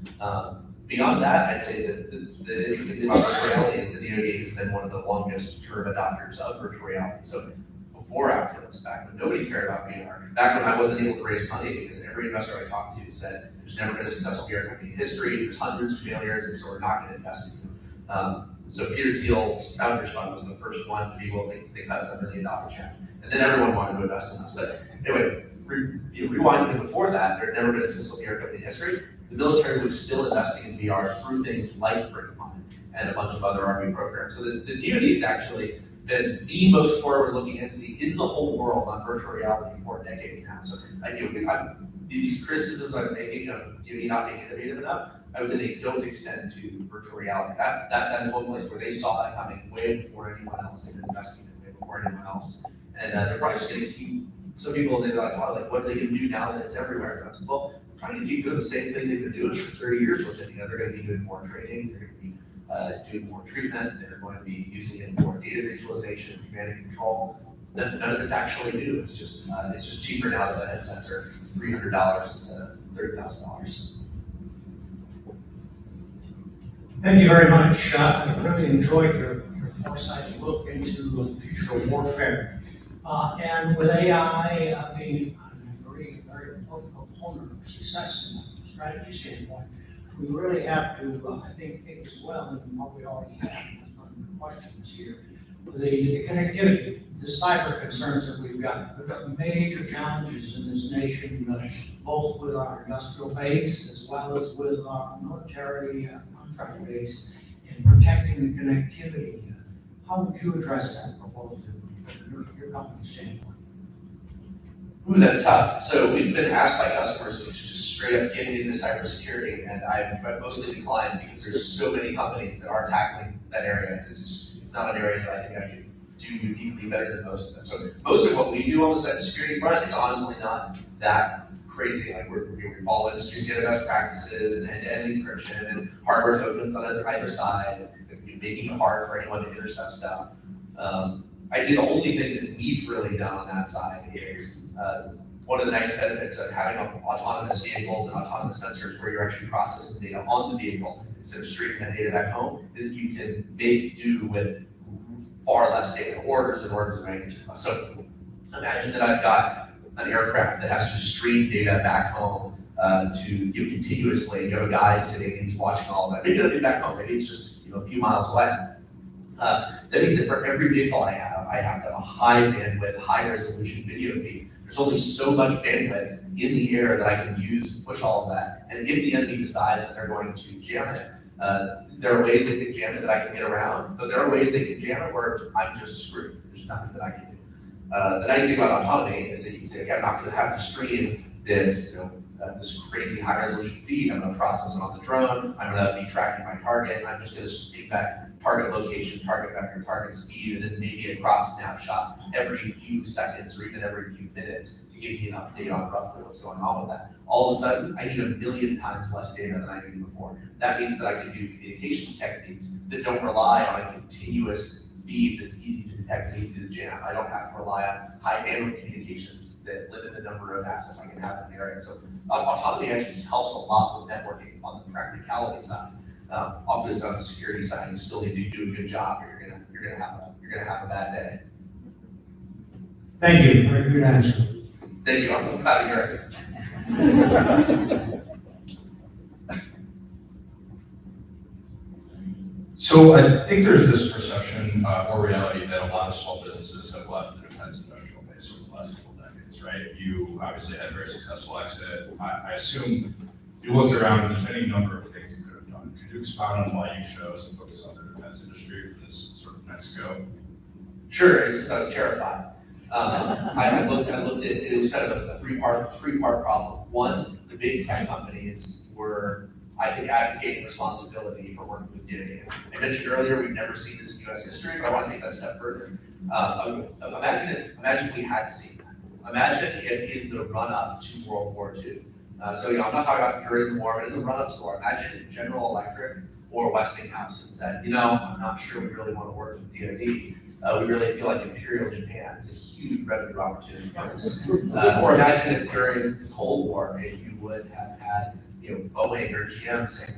Beyond that, I'd say that the interesting thing about virtual reality is the DoD has been one of the longest term adopters of virtual reality. So before Oculus, back when nobody cared about VR, back when I wasn't able to raise money because every investor I talked to said there's never been a successful VR company in history, there's hundreds of failures, and so we're not going to invest in them. So Peter Thiel's Founders Fund was the first one to be willing to cut $1 million check. And then everyone wanted to invest in us. But anyway, rewind to before that, there had never been a successful VR company in history. The military was still investing in VR through things like BrickLine and a bunch of other Army programs. So the DoD has actually been the most forward-looking entity in the whole world on virtual reality for decades now. So these criticisms I'm making of DoD not being innovative enough, I would say they don't extend to virtual reality. That is one place where they saw that coming way before anyone else. They've been investing in it way before anyone else. And they're probably just going to keep, some people, they're like, oh, like, what are they going to do now that it's everywhere? And I said, well, trying to keep doing the same thing they've been doing for 30 years with it. They're going to be doing more training, they're going to be doing more treatment, they're going to be using it for data visualization, command and control. None of it's actually new. It's just cheaper now that the headsets are $300 instead of $30,000. Thank you very much. I really enjoyed your foresight look into the future of warfare. And with AI being a very important component of success in a strategy standpoint, we really have to, I think as well, and what we already have, that's one of the questions here, the connectivity, the cyber concerns that we've got. We've got major challenges in this nation, both with our industrial base as well as with our military contract base in protecting the connectivity. How would you address that proposal from your company's standpoint? Ooh, that's tough. So we've been asked by customers to just straight up getting into cybersecurity, and I've mostly declined because there's so many companies that are tackling that area. It's not an area that I think I could do uniquely better than most of them. So most of what we do on the cybersecurity front is honestly not that crazy. Like we follow industry standard best practices and end-to-end encryption and hardware tokens on either side, and making it hard for anyone to intercept stuff. I'd say the only thing that we've really done on that side is one of the nice benefits of having autonomous vehicles and autonomous sensors where you're actually processing data on the vehicle instead of streaming that data back home is you can make do with far less data, orders and orders of magnitude. So imagine that I've got an aircraft that has to stream data back home to continuously. You have a guy sitting and he's watching all of that. Maybe it'll be back home. Maybe it's just a few miles away. That means that for every vehicle I have to have a high bandwidth, high resolution video feed. There's only so much bandwidth in the air that I can use to push all of that. And if the enemy decides that they're going to jam it, there are ways they can jam it that I can get around, but there are ways they can jam it where I'm just screwed. There's nothing that I can do. The nice thing about autonomy is that you can say, okay, I'm not going to have to stream this, this crazy high resolution feed. I'm going to process it on the drone. I'm going to be tracking my target. I'm just going to stream back target location, target vector, target speed, and then maybe a crop snapshot every few seconds or even every few minutes to give you an update on roughly what's going on with that. All of a sudden, I need 1 million times less data than I needed before. That means that I can do communications techniques that don't rely on a continuous feed that's easy to detect and easy to jam. I don't have to rely on high bandwidth communications that limit the number of assets I can have in the area. So autonomy actually helps a lot with networking on the practicality side. Obviously on the security side, you still need to do a good job, or you're gonna have a bad day. Thank you, very good answer. Thank you, I'm glad to hear it. So I think there's this perception or reality that a lot of small businesses have left the defense industrial base over the last couple of decades, right? You obviously had a very successful exit. I assume you looked around and there's any number of things you could have done. Could you expound on why you chose to focus on the defense industry for this sort of next go? Sure, it's because I was terrified. I looked at it was kind of a three-part problem. One, the big tech companies were, I think, advocating responsibility for working with DoD. I mentioned earlier we've never seen this in U.S. history, but I want to take that a step further. Imagine if we had seen that. Imagine if in the run-up to World War II. So I'm not talking about during the war, but in the run-up to the war. Imagine if General Electric or Westinghouse had said, I'm not sure we really want to work with DoD. We really feel like Imperial Japan is a huge revenue opportunity for us. Or imagine if during the Cold War, if you would have had Boeing or GM saying,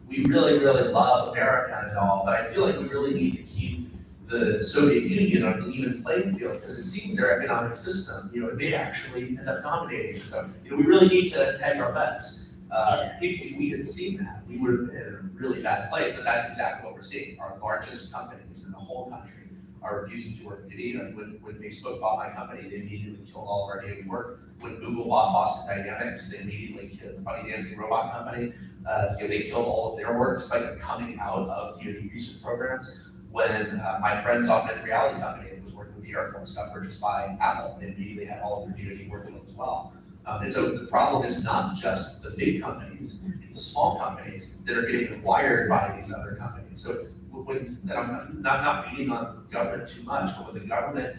we really, really love America and all, but I feel like we really need to keep the Soviet Union on an even playing field because it seems their economic system, it may actually end up dominating. So, we really need to hedge our bets. If we had seen that, we would have been in a really bad place, but that's exactly what we're seeing. Our largest companies in the whole country are refusing to work with DoD. Like when Facebook bought my company, they immediately killed all of our DoD work. When Google bought Boston Dynamics, they immediately killed the Funny Dancing Robot Company. They killed all of their work despite them coming out of DoD research programs. When my friend's augmented reality company that was working with the Air Force got purchased by Apple, they immediately had all of their DoD work as well. And so the problem is not just the big companies, it's the small companies that are getting acquired by these other companies. So when I'm not beating on government too much, but when the government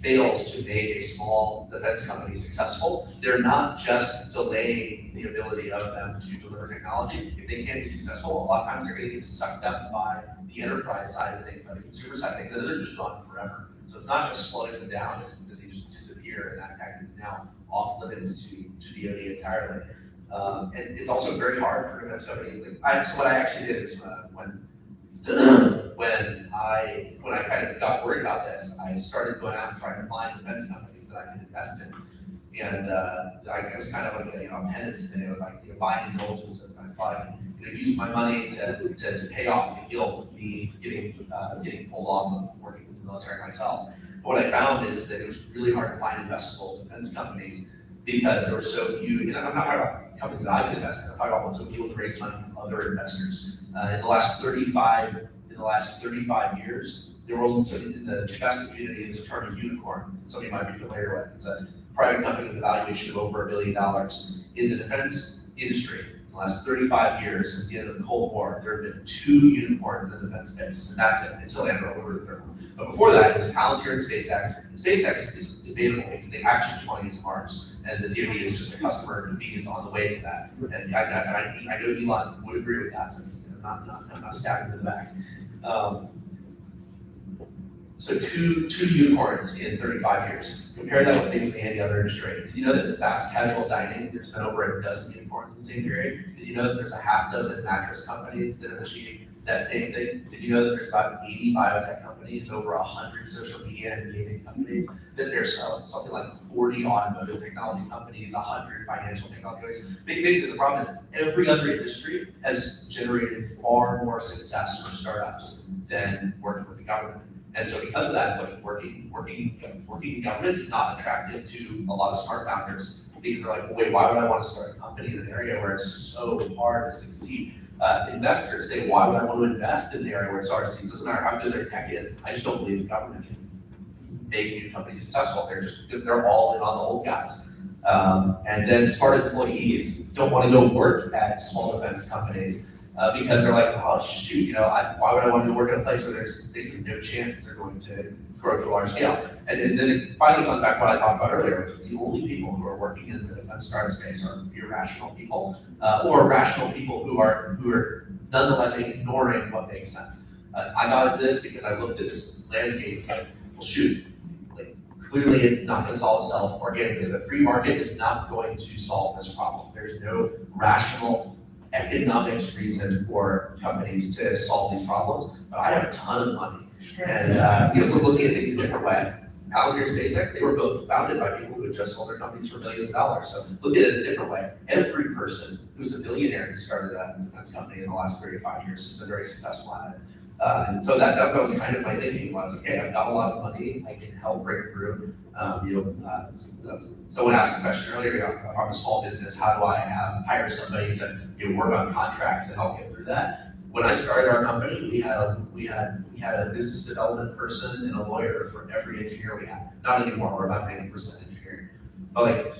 fails to make a small defense company successful, they're not just delaying the ability of them to deliver technology. If they can't be successful, a lot of times they're going to get sucked up by the enterprise side of things, by the consumer side of things, and they're just gone forever. So it's not just slowing them down, it's that they just disappear, and that fact is now off limits to DoD entirely. And it's also very hard for defense companies. So what I actually did is when I kind of got worried about this, I started going out and trying to find defense companies that I could invest in. And I was kind of like a penance thing. It was like buying indulgences. I thought I could use my money to pay off the guilt of me getting pulled off of working with the military myself. But what I found is that it was really hard to find investable defense companies because there were so few. I'm not talking about companies that I could invest in. I'm talking about so people to raise money from other investors. In the last 35 years, there were only in the investment community there's a term of unicorn that somebody might be familiar with. It's private company with a valuation of over $1 billion. In the defense industry, in the last 35 years, since the end of the Cold War, there have been 2 unicorns in the defense space, and that's it, until Andrew over the third one. But before that, it was Palantir and SpaceX. And SpaceX is debatable because they actually just want to get to Mars, and the DoD is just a customer convenience on the way to that. And I know Elon would agree with that, so I'm not stabbing him in the back. So two unicorns in 35 years. Compare that with basically any other industry. Did you know that in fast casual dining, there's been over a dozen unicorns in the same period? Did you know that there's a half dozen mattress companies that have achieved that same thing? Did you know that there's about 80 biotech companies, over 100 social media and gaming companies, that there's something like 40 automotive technology companies, 100 financial technology companies? Basically, the problem is every other industry has generated far more success for startups than working with the government. And so because of that, like working in government is not attractive to a lot of smart founders, because they're like, well, wait, why would I want to start a company in an area where it's so hard to succeed? Investors say, why would I want to invest in an area where it's hard to succeed? It doesn't matter how good their tech is. I just don't believe the government can make new companies successful. They're all in on the old guys. And then smart employees don't want to go work at small defense companies. Because they're like, oh shoot, why would I want to work at a place where there's basically no chance they're going to grow to a large scale? And then it finally comes back to what I talked about earlier, which is the only people who are working in the defense startup space are irrational people, or rational people who are nonetheless ignoring what makes sense. I got into this because I looked at this landscape and said, well shoot, like clearly it's not going to solve itself organically. The free market is not going to solve this problem. There's no rational economics reason for companies to solve these problems, but I have a ton of money. And looking at things a different way. Palantir and SpaceX, they were both founded by people who had just sold their companies for billions of dollars. So look at it a different way. Every person who's a billionaire who started a defense company in the last 35 years has been very successful at it. And so that was kind of my thinking was, okay, I've got a lot of money, I can help break through. Someone asked the question earlier, if I'm a small business, how do I hire somebody to work on contracts to help get through that? When I started our company, we had a business development person and a lawyer for every engineer we had. Not anymore, we're about 90% engineering. But like,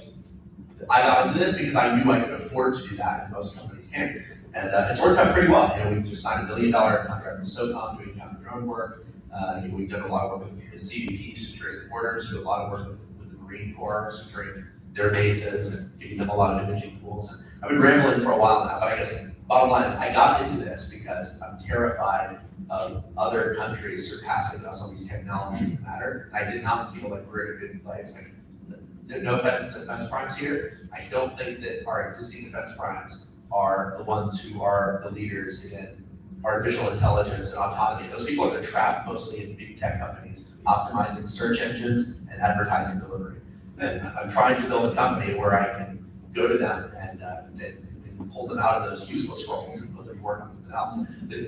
I got into this because I knew I could afford to do that, and most companies can't. And it's worked out pretty well. We just signed $1 billion contract with SOCOM doing counter drone work. We've done a lot of work with the CBP securing the borders. We do a lot of work with the Marine Corps securing their bases and giving them a lot of imaging tools. And I've been rambling for a while now, but I guess bottom line is I got into this because I'm terrified of other countries surpassing us on these technologies that matter. I did not feel like we're in a good place. No offense to defense primes here. I don't think that our existing defense primes are the ones who are the leaders in artificial intelligence and autonomy. Those people are trapped mostly in big tech companies, optimizing search engines and advertising delivery. And I'm trying to build a company where I can go to them and pull them out of those useless roles and put them to work on something else.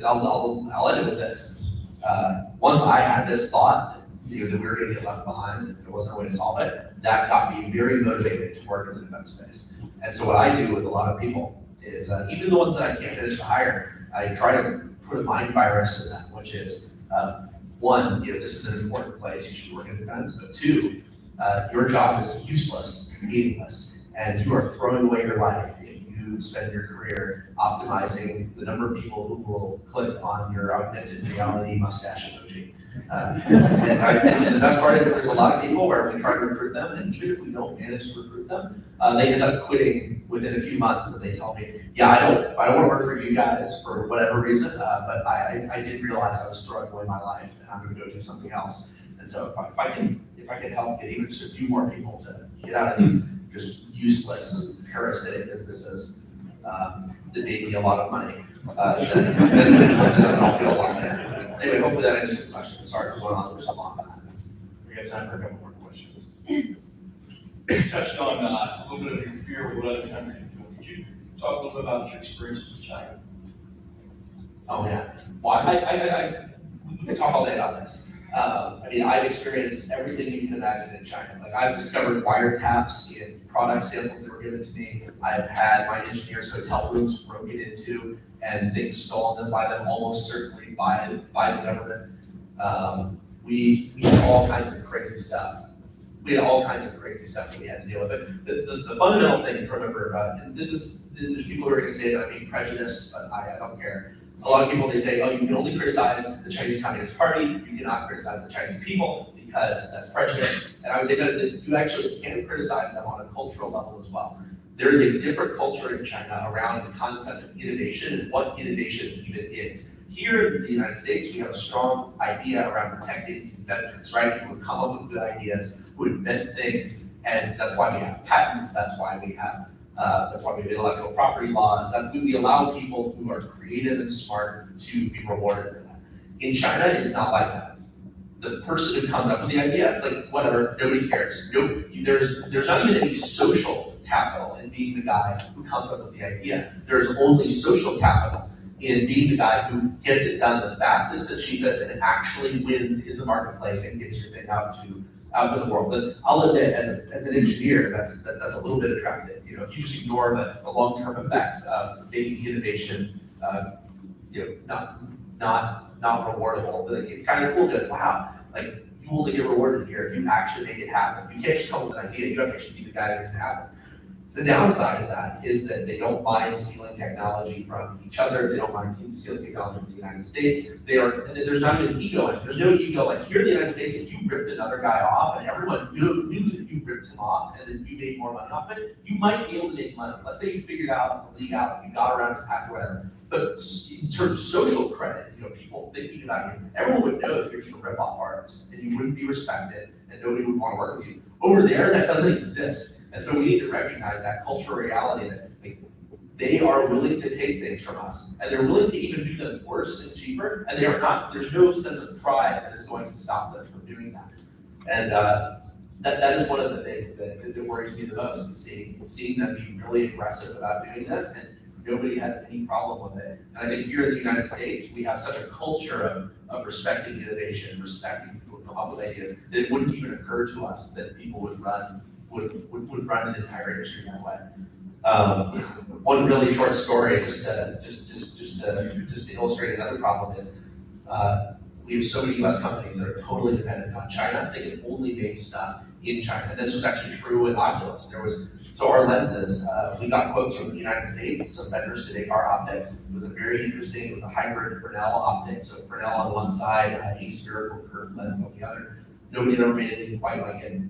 I'll end it with this. Once I had this thought that we were going to get left behind, that there wasn't a way to solve it, that got me very motivated to work in the defense space. And so what I do with a lot of people is even the ones that I can't manage to hire, I try to put a mind virus in them, which is one, this is an important place, you should work in defense, but two, your job is useless, meaningless, and you are throwing away your life if you spend your career optimizing the number of people who will click on your augmented reality mustache emoji. And the best part is there's a lot of people where we try to recruit them, and even if we don't manage to recruit them, they end up quitting within a few months, and they tell me, yeah, I don't want to work for you guys for whatever reason, but I did realize I was throwing away my life, and I'm going to go do something else. And so if I can help get even just a few more people to get out of these just useless parasitic businesses that made me a lot of money, then I'll feel a lot better. Anyway, hopefully that answers your question. Sorry for going on for so long. We got time for a couple more questions. You touched on a little bit of your fear with what other countries are doing. Could you talk a little bit about your experience with China? Oh yeah. Well, we can talk all day about this. I've experienced everything you can imagine in China. Like I've discovered wiretaps in product samples that were given to me. I've had my engineers' hotel rooms broken into and things stolen by them, almost certainly by the government. We have all kinds of crazy stuff We had all kinds of crazy stuff that we had to deal with. But the fundamental thing to remember about, and there's people who are gonna say that I'm being prejudiced, but I don't care. A lot of people, they say, oh, you can only criticize the Chinese Communist Party, you cannot criticize the Chinese people because that's prejudice. And I would say that you actually can criticize them on a cultural level as well. There is a different culture in China around the concept of innovation and what innovation even is. Here in the United States, we have a strong idea around protecting inventors, right? People who come up with good ideas, who invent things, and that's why we have patents, that's why we have intellectual property laws, that's why we allow people who are creative and smart to be rewarded for that. In China, it is not like that. The person who comes up with the idea, like whatever, nobody cares. There's not even any social capital in being the guy who comes up with the idea. There's only social capital in being the guy who gets it done the fastest, the cheapest, and actually wins in the marketplace and gets your thing out to the world. But I'll admit, as an engineer, that's a little bit attractive. You know, if you just ignore the long-term effects of making innovation, not rewardable, but it's kind of cool that, wow, like you only get rewarded here if you actually make it happen. You can't just come up with an idea, you have to actually be the guy that makes it happen. The downside of that is that they don't mind stealing technology from each other. They don't mind stealing technology from the United States. There's not even ego in it. There's no ego. Like here in the United States, if you ripped another guy off and everyone knew that you ripped him off and then you made more money off it, you might be able to make money. Let's say you figured out the legality, you got around his path or whatever. But in terms of social credit, people thinking about you, everyone would know that you're just a rip-off artist and you wouldn't be respected and nobody would want to work with you. Over there, that doesn't exist. And so we need to recognize that cultural reality that they are willing to take things from us, and they're willing to even do them worse and cheaper, and they are not, there's no sense of pride that is going to stop them from doing that. And that is one of the things that worries me the most, is seeing them be really aggressive about doing this, and nobody has any problem with it. And I think here in the United States, we have such a culture of respecting innovation, respecting people who come up with ideas, that it wouldn't even occur to us that people would run an entire industry that way. One really short story, just to illustrate another problem is, we have so many US companies that are totally dependent on China. They can only make stuff in China. And this was actually true with Oculus. So our lenses, we got quotes from the United States, some vendors to make our optics. It was it was a hybrid Fresnel optics. So Fresnel on one side, a spherical curved lens on the other. Nobody had ever made anything quite like it.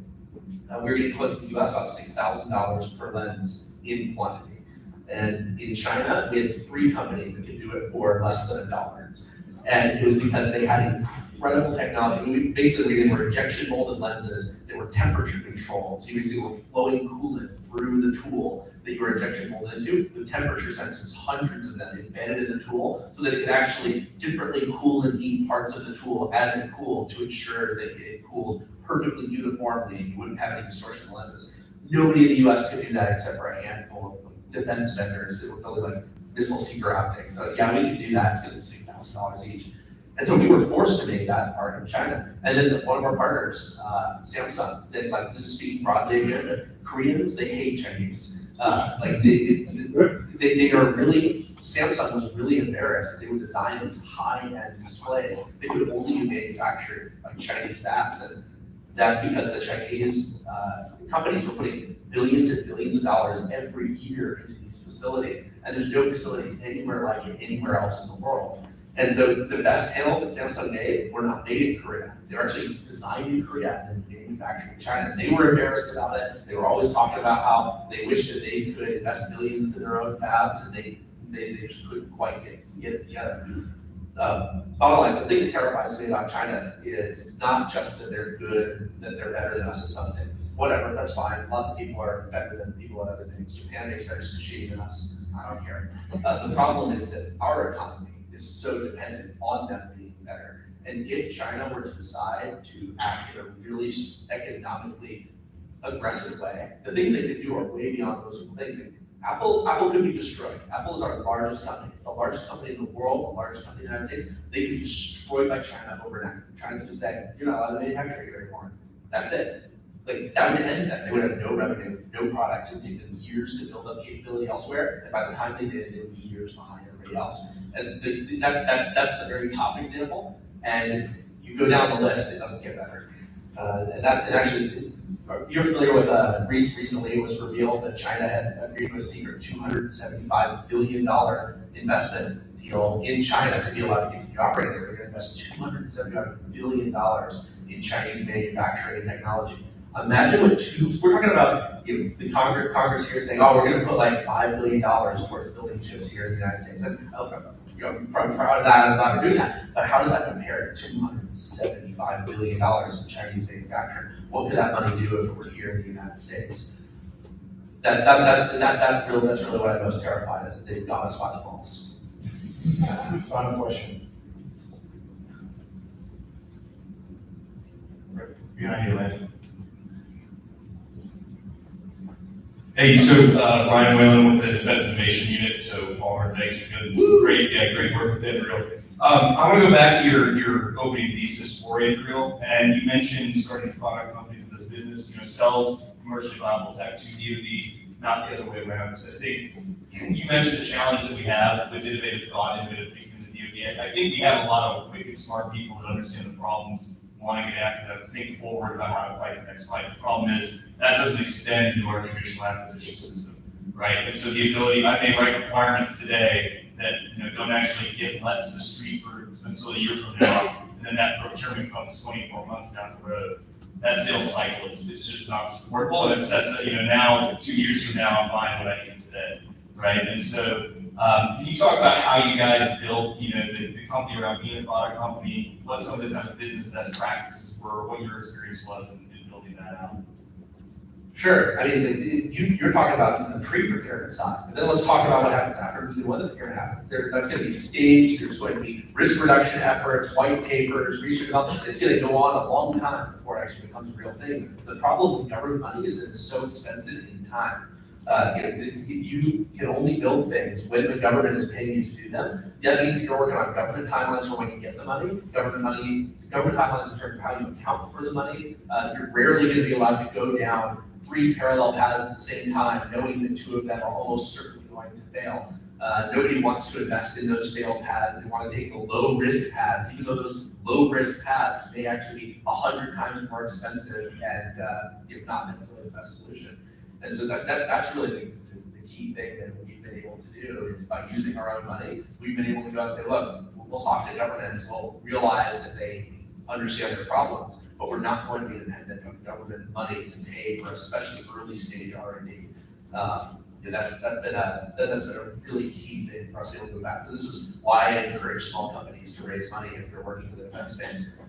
We were getting quotes from the US about $6,000 per lens in quantity. And in China, we had 3 companies that could do it for less than $1. And it was because they had incredible technology. Basically, they were injection molded lenses that were temperature controlled. So you basically were flowing coolant through the tool that you were injection molded into with temperature sensors, hundreds of them embedded in the tool, so that it could actually differently cool and heat parts of the tool as it cooled to ensure that it cooled perfectly uniformly and you wouldn't have any distortion in the lenses. Nobody in the US could do that except for a handful of defense vendors that were building like missile seeker optics. So yeah, we could do that. It's gonna be $6,000 each. And so we were forced to make that part in China. And then one of our partners, Samsung, this is speaking broadly again, but Koreans, they hate Chinese. They are really, Samsung was really embarrassed that they would design these high-end displays that could only be manufactured by Chinese fabs. And that's because the Chinese companies were putting billions and billions of dollars every year into these facilities. And there's no facilities anywhere like it anywhere else in the world. And so the best panels that Samsung made were not made in Korea. They were actually designed in Korea and then manufactured in China. They were embarrassed about it. They were always talking about how they wish that they could invest billions in their own fabs, and they just couldn't quite get it together. Bottom line, the thing that terrifies me about China is not just that they're good, that they're better than us at some things. Whatever, that's fine. Lots of people are better than people at other things. Japan makes better sushi than us. I don't care. The problem is that our economy is so dependent on them being better. And if China were to decide to act in a really economically aggressive way, the things they could do are way beyond those things. Apple could be destroyed. Apple is our largest company. It's the largest company in the world, the largest company in the United States. They could be destroyed by China overnight. China could just say, you're not allowed to manufacture here anymore. That's it. Like, that would end that. They would have no revenue, no products. It would take them years to build up capability elsewhere. And by the time they did, they would be years behind everybody else. And that's the very top example. And you go down the list, it doesn't get better. And actually, you're familiar with, recently it was revealed that China had agreed to a secret $275 billion investment deal in China to be allowed to continue operating there. They're gonna invest $275 billion in Chinese manufacturing and technology. Imagine we're talking about, the Congress here saying, oh, we're gonna put like $5 billion towards building chips here in the United States. And, I'm proud of that, I'm glad we're doing that. But how does that compare to $275 billion in Chinese manufacturing? What could that money do if it were here in the United States? That's really what I'm most terrified of, is they've got us by the balls. Final question. Behind you, Landon. Hey, so Ryan Whalen with the Defense Innovation Unit. So Palmer, thanks for doing this great work with Israel. I want to go back to your opening thesis for Israel, and you mentioned starting a product company with this business, sells commercially viable tech to DoD, not the other way around. So I think you mentioned the challenge that we have with innovative thought, innovative thinking in the DoD. I think we have a lot of wicked smart people that understand the problems, want to get after them, think forward about how to fight the next fight. The problem is that doesn't extend into our traditional acquisition system, right? And so the ability, I may write requirements today that don't actually get let to the street until a year from now, and then that procurement comes 24 months down the road. That sales cycle is just not supportable, and it sets now 2 years from now I'm buying what I need today, right? And so can you talk about how you guys built the company around being a product company? What some of the kind of business best practices were, what your experience was in building that out? Sure. I mean, you're talking about the pre-procurement side, but then let's talk about what happens after when the procurement happens. That's going to be staged. There's going to be risk reduction efforts, white papers, research development. It's going to go on a long time before it actually becomes a real thing. The problem with government money is that it's so expensive in time. You can only build things when the government is paying you to do them. That means that you're working on government timelines for when you get the money. Government timelines in terms of how you account for the money. You're rarely going to be allowed to go down 3 parallel paths at the same time, knowing that 2 of them are almost certainly going to fail. Nobody wants to invest in those failed paths. They want to take the low risk paths, even though those low risk paths may actually be 100 times more expensive and not necessarily the best solution. And so that's really the key thing that we've been able to do is by using our own money, we've been able to go out and say, look, we'll talk to governments, we'll realize that they understand their problems, but we're not going to be dependent on government money to pay for especially early stage R&D. That's been a really key thing for us to be able to go fast. So this is why I encourage small companies to raise money if they're working with the defense space.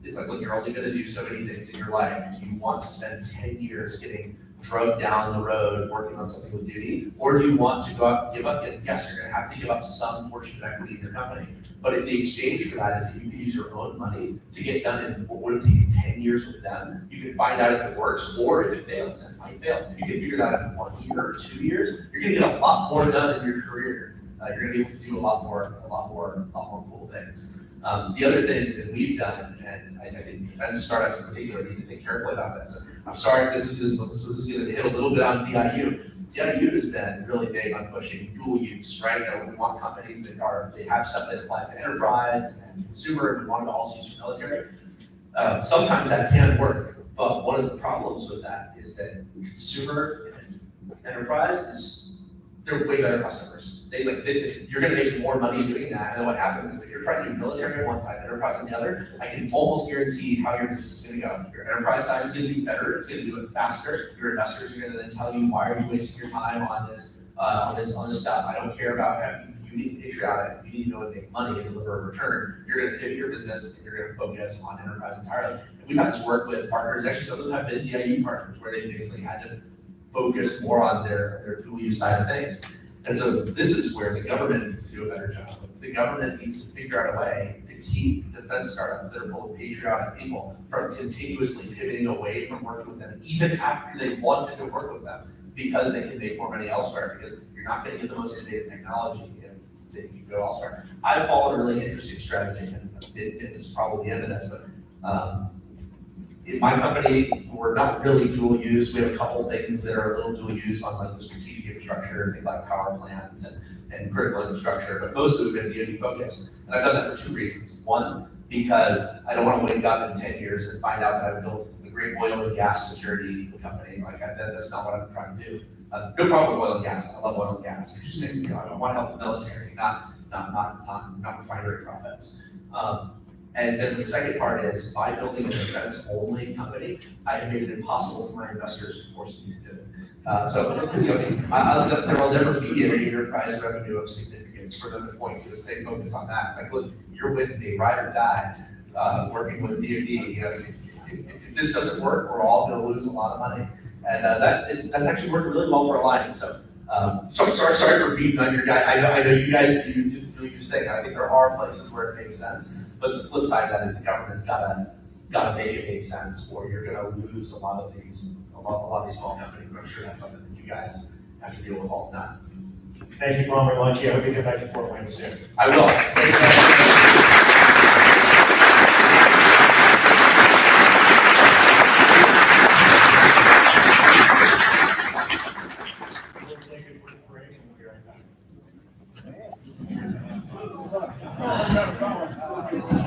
It's like, look, you're only going to do so many things in your life. Do you want to spend 10 years getting drugged down the road working on something with duty, or do you want to go out and give up? Yes, you're going to have to give up some portion of equity in your company. But if the exchange for that is that you can use your own money to get done in what would have taken 10 years with them, you can find out if it works or if it fails, and it might fail. You can figure that out in 1 year or 2 years. You're going to get a lot more done in your career. You're going to be able to do a lot more cool things. The other thing that we've done, and I think defense startups in particular need to think carefully about this. I'm sorry, this is going to hit a little bit on DIU. DIU has been really big on pushing dual use, right? We want companies that they have stuff that applies to enterprise and consumer, and we want it to also use for military. Sometimes that can work, but one of the problems with that is that consumer and enterprise they're way better customers. You're going to make more money doing that. And what happens is if you're trying to do military on one side, enterprise on the other, I can almost guarantee how your business is going to go. Your enterprise side is going to be better. It's going to do it faster. Your investors are going to then tell you, why are you wasting your time on this stuff? I don't care about how you need to patriotic. You need to know how to make money and deliver a return. You're going to pivot your business and you're going to focus on enterprise entirely. And we've had this work with partners. Actually, some of them have been DIU partners where they basically had to focus more on their dual use side of things. And so this is where the government needs to do a better job. The government needs to figure out a way to keep defense startups that are full of patriotic people from continuously pivoting away from working with them, even after they wanted to work with them, because they can make more money elsewhere, because you're not going to get the most innovative technology if you go elsewhere. I followed a really interesting strategy, and it's probably the end of this, but in my company, we're not really dual use. We have a couple things that are a little dual use on like the strategic infrastructure, things like power plants and critical infrastructure, but most of it have been DoD focused. And I've done that for 2 reasons. One, because I don't want to wake up in 10 years and find out that I've built a great oil and gas security company. That's not what I'm trying to do. No problem with oil and gas. I love oil and gas. It's just, I want to help the military, not refinery profits. And then the second part is, by building a defense-only company, I have made it impossible for my investors to force me to do it. There will never be an enterprise revenue of significance for them to point to and say, focus on that. It's like, look, you're with me, ride or die, working with DoD. If this doesn't work, we're all going to lose a lot of money. And that's actually worked really well for Aligning. So sorry for beating on your guy. I know you guys do your thing. I think there are places where it makes sense. But the flip side of that is the government's gotta make it make sense, or you're gonna lose a lot of these small companies. And I'm sure that's something that you guys have to deal with all the time. Thank you, Palmer Lunkey. I hope you get back to Fort Wayne soon. I will. Thank you.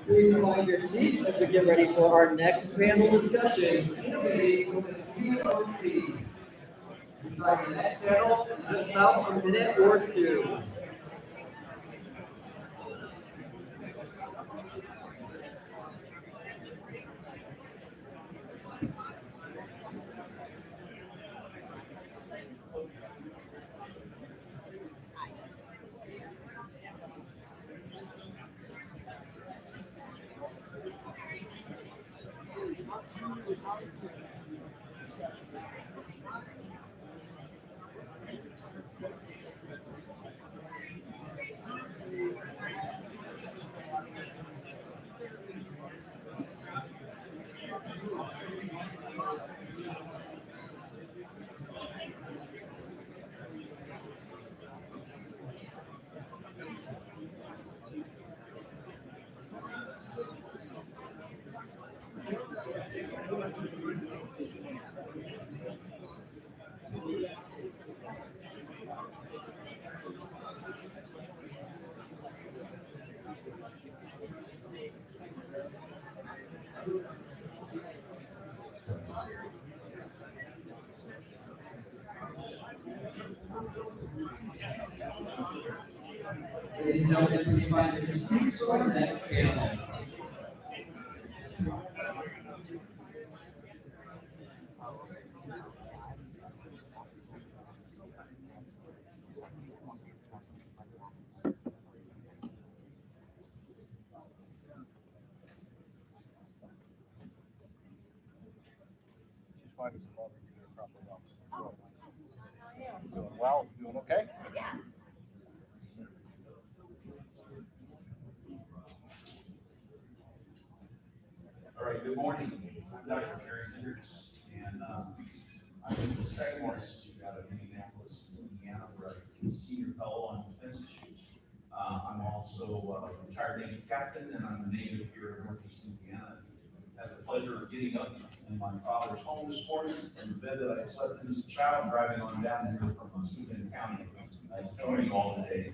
Please find your seat as we get ready for our next panel discussion. Innovating with the POP. Inside the next panel, just about a minute or two. Ladies and gentlemen, please find your seats for our next panel. Doing well, doing okay? Yeah. All right, good morning. I'm Dr. Jerry Hendricks, and I'm in the Sagamore Institute out of Indianapolis, Indiana, where I'm a senior fellow on defense issues. I'm also a retired Navy captain, and I'm a native here in Northeast Indiana. I had the pleasure of getting up in my father's home this morning in the bed that I slept in as a child, driving on down here from Steuben County. It's joining you all today.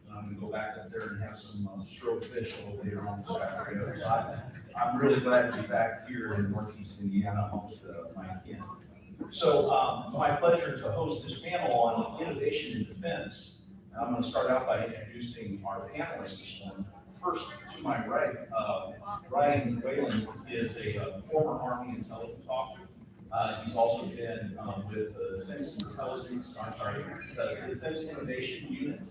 And I'm going to go back up there and have some stroke fish a little later on this afternoon. So I'm really glad to be back here in Northeast Indiana amongst my kin. So my pleasure to host this panel on innovation in defense. And I'm going to start out by introducing our panelists this morning. First, to my right, Ryan Whalen is a former Army intelligence officer. He's also been with the Defense Innovation Unit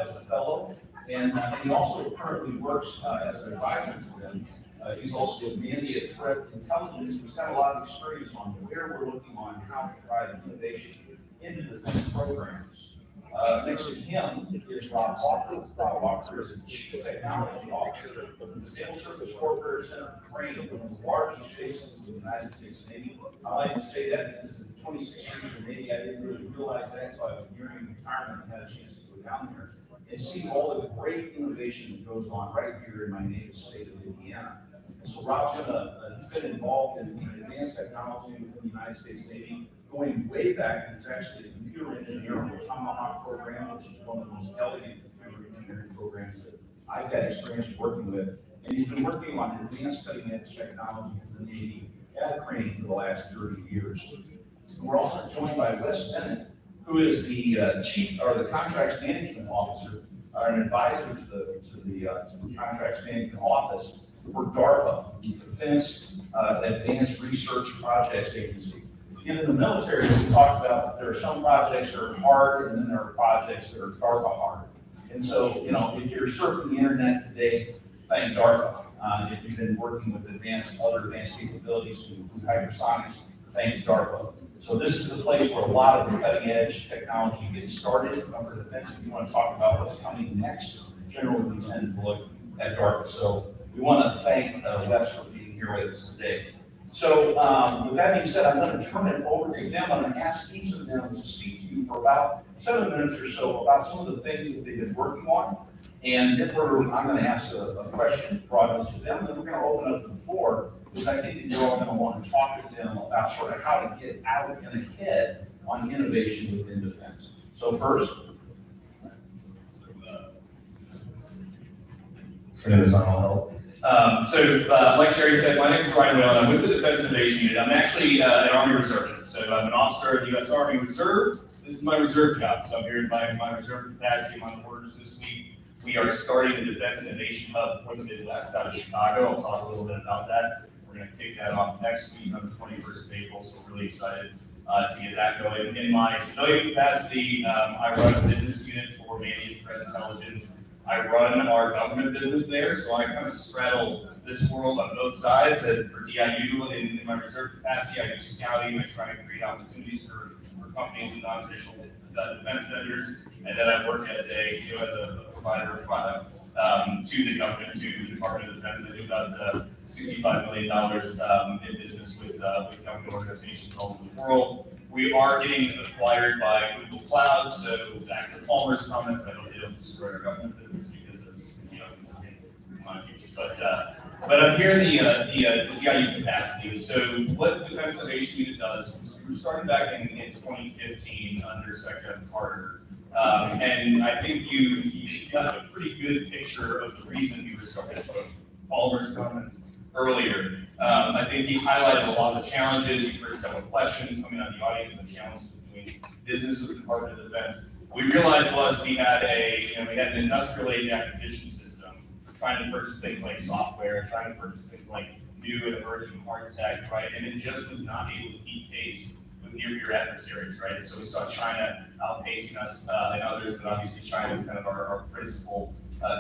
as a fellow, and he also currently works as an advisor to them. He's also a Mandia Threat Intelligence. He's got a lot of experience on where we're looking on how to drive innovation into defense programs. Next to him is Rob Walker. Rob Walker is the Chief Technology Officer of the Naval Surface Warfare Center Training, one of the largest bases in the United States Navy. I like to say that because in 26 years in the Navy, I didn't really realize that until I was nearing retirement and had a chance to go down there and see all the great innovation that goes on right here in my native state of Indiana. And so Rob's he's been involved in advanced technology within the United States Navy, going way back. He's actually a computer engineer on the Tomahawk program, which is one of the most elegant computer engineering programs that I've had experience working with. And he's been working on advanced cutting edge technology for the Navy at Crane for the last 30 years. And we're also joined by Wes Bennett, who is the chief or the contracts management officer, an advisor to the contracts management office for DARPA, the Defense Advanced Research Projects Agency. in the military, we talked about there are some projects that are hard, and then there are projects that are DARPA hard. And so, you know, if you're surfing the internet today, thank DARPA. If you've been working with other advanced capabilities to include hypersonics, thanks DARPA. So this is the place where a lot of the cutting edge technology gets started for defense. If you want to talk about what's coming next, generally we tend to look at DARPA. So we want to thank Wes for being here with us today. So with that being said, I'm going to turn it over to them. I'm going to ask each of them to speak to you for about 7 minutes or so about some of the things that they've been working on. And then I'm going to ask a question broadly to them, and then we're going to open up the floor, because I think that you're all going to want to talk to them about sort of how to get out and ahead on innovation within defense. So first. Turning this on, I'll help. Like Jerry said, my name is Ryan Whalen. I'm with the Defense Innovation Unit. I'm actually an Army reservist. So I'm an officer of the U.S. Army Reserve. This is my reserve job. So I'm here in my reserve capacity. I'm on orders this week. We are starting the Defense Innovation Hub for the Midwest out of Chicago. I'll talk a little bit about that. We're going to kick that off next week on the 21st of April. So we're really excited to get that going. In my civilian capacity, I run a business unit for managed threat intelligence. I run our government business there, so I kind of straddle this world on both sides. And for DIU, in my reserve capacity, I do scouting. I try to create opportunities for companies and non-traditional defense vendors. And then I work as a provider of product to the government, to the Department of Defense. I do about $65 million in business with government organizations all over the world. We are getting acquired by Google Cloud, so back to Palmer's comments, I hope they don't destroy our government business because it's, you know, my future. But I'm here in the DIU capacity. So what Defense Innovation Unit does, we were started back in 2015 under Secretary Carter. And I think you got a pretty good picture of the reason we were started, Palmer's comments earlier. I think he highlighted a lot of the challenges. You've heard several questions coming out of the audience and challenges of doing business with the Department of Defense. What we realized was we had an industrial age acquisition system, trying to purchase things like software, trying to purchase things like new and emerging hard tech, right? And it just was not able to keep pace with near-peer adversaries, right? And so we saw China outpacing us and others, but obviously China is kind of our principal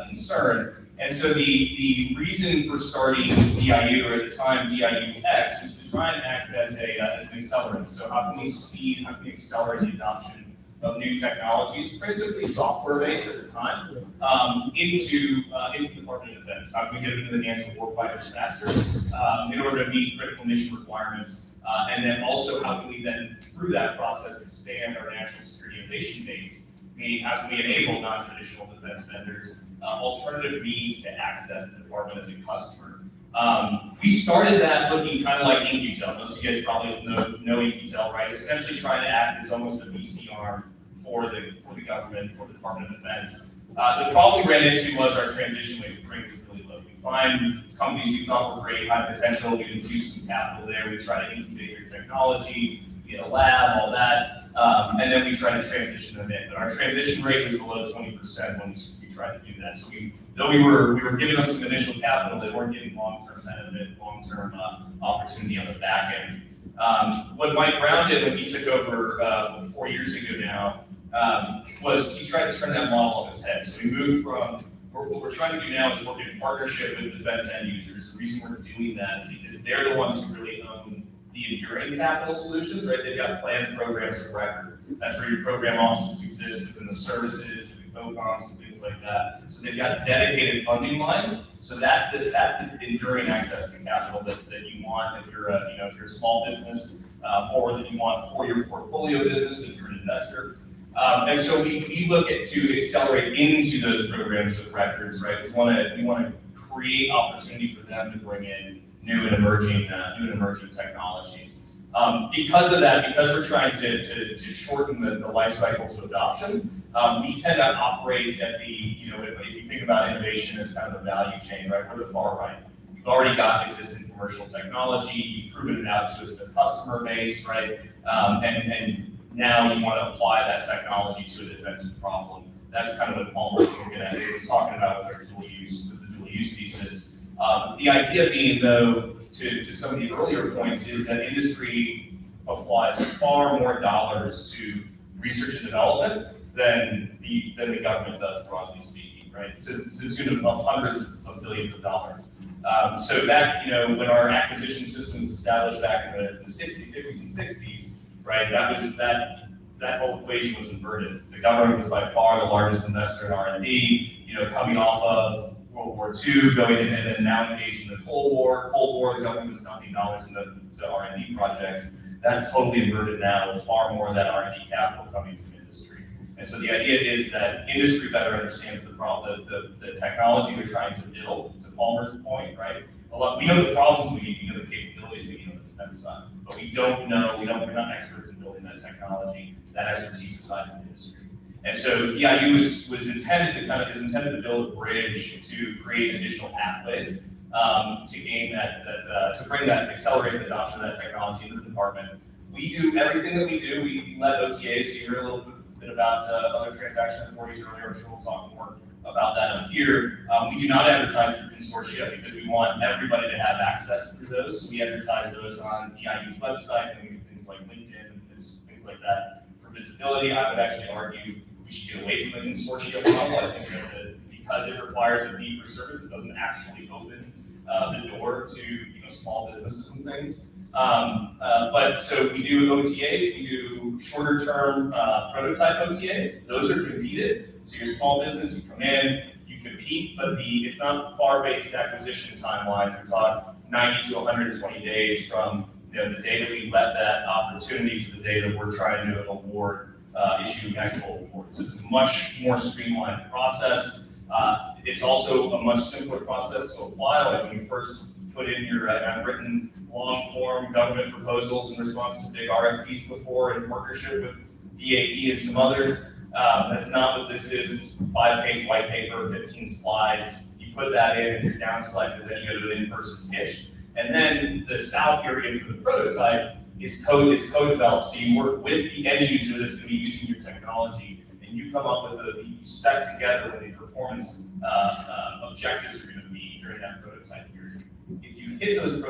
concern. And so the reason for starting DIU, or at the time DIU-X, was to try and act as an accelerant. So how can we accelerate the adoption of new technologies, principally software-based at the time, into the Department of Defense? How can we get it into the hands of warfighters faster in order to meet critical mission requirements? And then also, how can we then, through that process, expand our national security innovation base? Meaning, how can we enable non-traditional defense vendors alternative means to access the department as a customer? We started that looking kind of like In-Q-Tel. Most of you guys probably know In-Q-Tel, right? Essentially trying to act as almost a VC arm for the government, for the Department of Defense. The problem we ran into was our transition rate was really low. We find companies we thought were great, high potential, we infuse some capital there, we try to incubate their technology, get a lab, all that, and then we try to transition them in. But our transition rate was below 20% when we tried to do that. So though we were giving them some initial capital, they weren't getting long-term benefit, long-term opportunity on the back end. What Mike Brown did when he took over 4 years ago now was he tried to turn that model on its head. So we moved from, what we're trying to do now is work in partnership with defense end users. The reason we're doing that is because they're the ones who really own the enduring capital solutions, right? They've got planned programs of record. That's where your program offices exist within the services, OCOMs and things like that. So they've got dedicated funding lines. So that's the enduring access to capital that you want if you're a small business, or that you want for your portfolio business if you're an investor. And so we look to accelerate into those programs of records, right? We want to create opportunity for them to bring in new and emerging technologies. Because of that, because we're trying to shorten the life cycle to adoption, we tend to operate at if you think about innovation as kind of a value chain, right? We're the far right. We've already got existing commercial technology, you've proven it out to us, the customer base, right? And now you want to apply that technology to a defensive problem. That's kind of what Palmer was talking about with our dual use thesis. The idea being, though, to some of the earlier points, is that industry applies far more dollars to research and development than the government does, broadly speaking, right? So it's to the tune of hundreds of billions of dollars. So that, when our acquisition systems established back in the 60s, 50s, and 60s, right, that whole equation was inverted. The government was by far the largest investor in R&D, coming off of World War II, going in, and then now engaged in the Cold War. The government was dumping dollars into R&D projects. That's totally inverted now, with far more of that R&D capital coming from industry. And so the idea is that industry better understands the technology we're trying to build, to Palmer's point, right? We know the problems we need, we know the capabilities we need on the defense side, but we're not experts in building that technology. That expertise resides in the industry. And so DIU is intended to build a bridge to create additional pathways to gain to bring that, accelerate the adoption of that technology into the department. We do everything that we do. We let OTAs, so you heard a little bit about other transaction authorities earlier. I'm sure we'll talk more about that up here. We do not advertise through consortia because we want everybody to have access through those. So we advertise those on DIU's website, and we do things like LinkedIn and things like that for visibility. I would actually argue we should get away from the consortia model. I think because it requires a fee for service, it doesn't actually open the door to small businesses and things. But so we do OTAs, we do shorter term prototype OTAs. Those are competed. So your small business, you come in, you compete, but it's not far-based acquisition timeline. We're talking 90 to 120 days from the day that we let that opportunity to the day that we're trying to issue actual awards. So it's a much more streamlined process. It's also a much simpler process to apply. Like when you first put in your written long form government proposals in response to big RFPs before in partnership with DAE and some others. That's not what this is. It's a 5-page white paper, 15 slides. You put that in, and you're down selected, then you go to an in-person pitch. And then the sal period for the prototype is code developed. So you work with the end user that's going to be using your technology, and you come up with you spec together what the performance objectives are going to be during that prototype period. If you hit those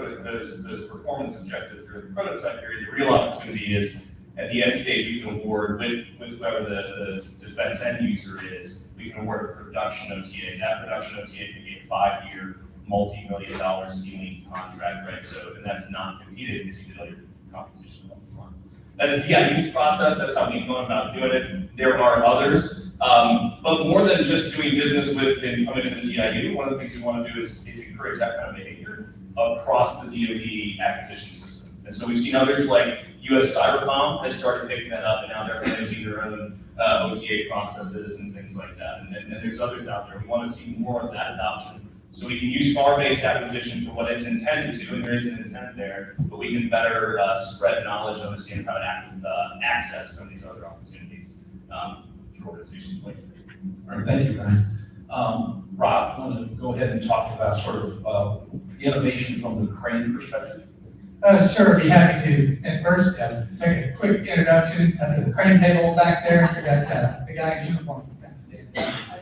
performance objectives during the prototype period, the real opportunity is at the end stage you can award with whoever the defense end user is. We can award a production OTA. That production OTA can be a 5-year, multi-million-dollar ceiling contract, right? So, and that's not competed because you did all your competition up front. That's the DIU's process. That's how we've gone about doing it. There are others, but more than just doing business with and coming into the DIU, one of the things we want to do is encourage that kind of behavior across the DoD acquisition system. And so we've seen others like US Cybercom has started picking that up, and now they're managing their own OTA processes and things like that. And there's others out there. We want to see more of that adoption. So we can use FAR-based acquisition for what it's intended to, and there is an intent there, but we can better spread knowledge and understand how to access some of these other opportunities through organizations like that. All right, thank you, Brian. Rob, I want to go ahead and talk about sort of innovation from the Crane perspective. Sure, be happy to. At first, make a quick introduction to the Crane table back there. We got the guy in uniform.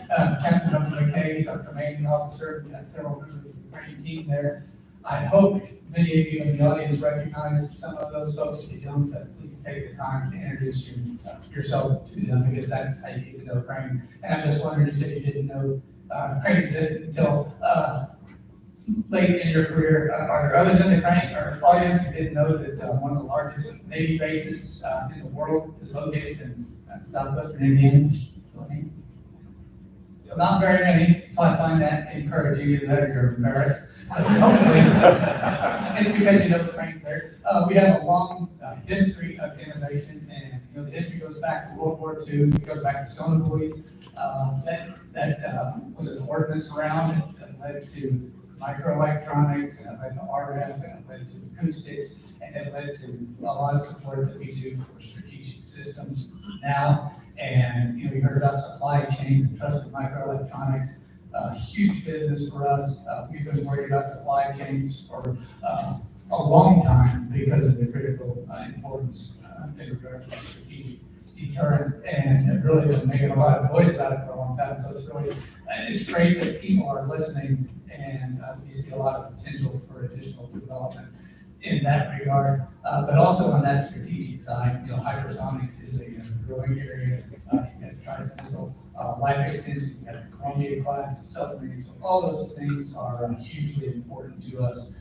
Captain McKay, he's our commanding officer. We got several members of the Crane team there. I hope many of you in the audience recognize some of those folks. If you don't, please take the time to introduce yourself to them, because that's how you get to know Crane. And I'm just wondering, you said you didn't know Crane existed until late in your career. Are there others in the Crane or audience who didn't know that one of the largest Navy bases in the world is located in southwestern Indiana? Not very many, so I find that encouraging. Either that or you're embarrassed. Hopefully, it's because you know the Crane's there. We have a long history of innovation, and the history goes back to World War II. It goes back to sonobuoys. That was an ordnance round that led to microelectronics, and it led to RF, and it led to acoustics, and it led to a lot of support that we do for strategic systems now. And we heard about supply chains and trusted microelectronics, huge business for us. We've been worried about supply chains for a long time because of the critical importance in regard to strategic deterrent, and have really been making a lot of noise about it for a long time. So it's great that people are listening, and we see a lot of potential for additional development. in that regard, but also on that strategic side, hypersonics is a growing area. You got Trident missile, life extension, you got the Columbia class submarines, so all those things are hugely important to us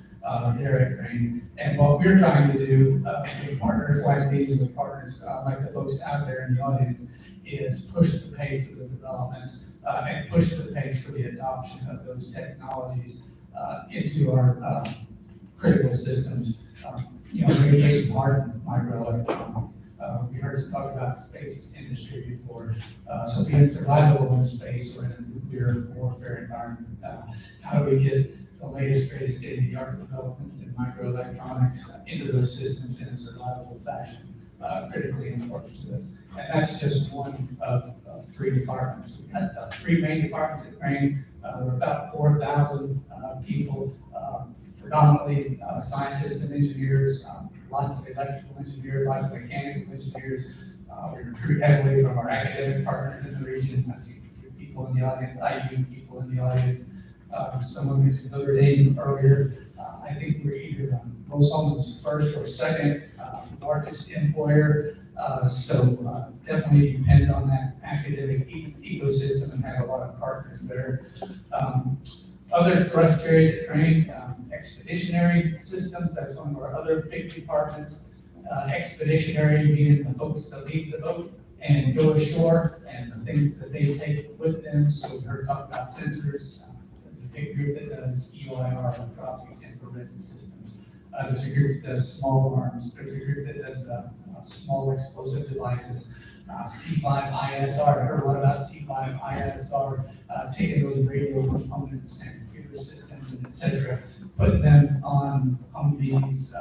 there at Crane. And what we're trying to do with partners like these and with partners like the folks out there in the audience is push the pace of the developments and push the pace for the adoption of those technologies into our critical systems. Radiation hardened microelectronics. We heard some talk about space industry before. So being survivable in space or in a nuclear warfare environment, how do we get the latest, greatest state-of-the-art developments in microelectronics into those systems in a survivable fashion? Critically important to us. And that's just one of 3 departments. We got 3 main departments at Crane. We're about 4,000 people, predominantly scientists and engineers, lots of electrical engineers, lots of mechanical engineers. We recruit heavily from our academic partners in the region. I see people in the audience, IU people in the audience. Someone mentioned Notre Dame earlier. I think we're either Rosalind's first or second largest employer. So definitely depend on that academic ecosystem and have a lot of partners there. Other thrust areas at Crane, expeditionary systems, that's one of our other big departments. Expeditionary meaning the folks that leave the boat and go ashore and the things that they take with them. So we heard talk about sensors, the big group that does EOIR, electro-optics, infrared systems. There's a group that does small arms. There's a group that does small explosive devices. C5ISR, I heard a lot about C5ISR, taking those radio components and computer systems and et cetera, putting them on these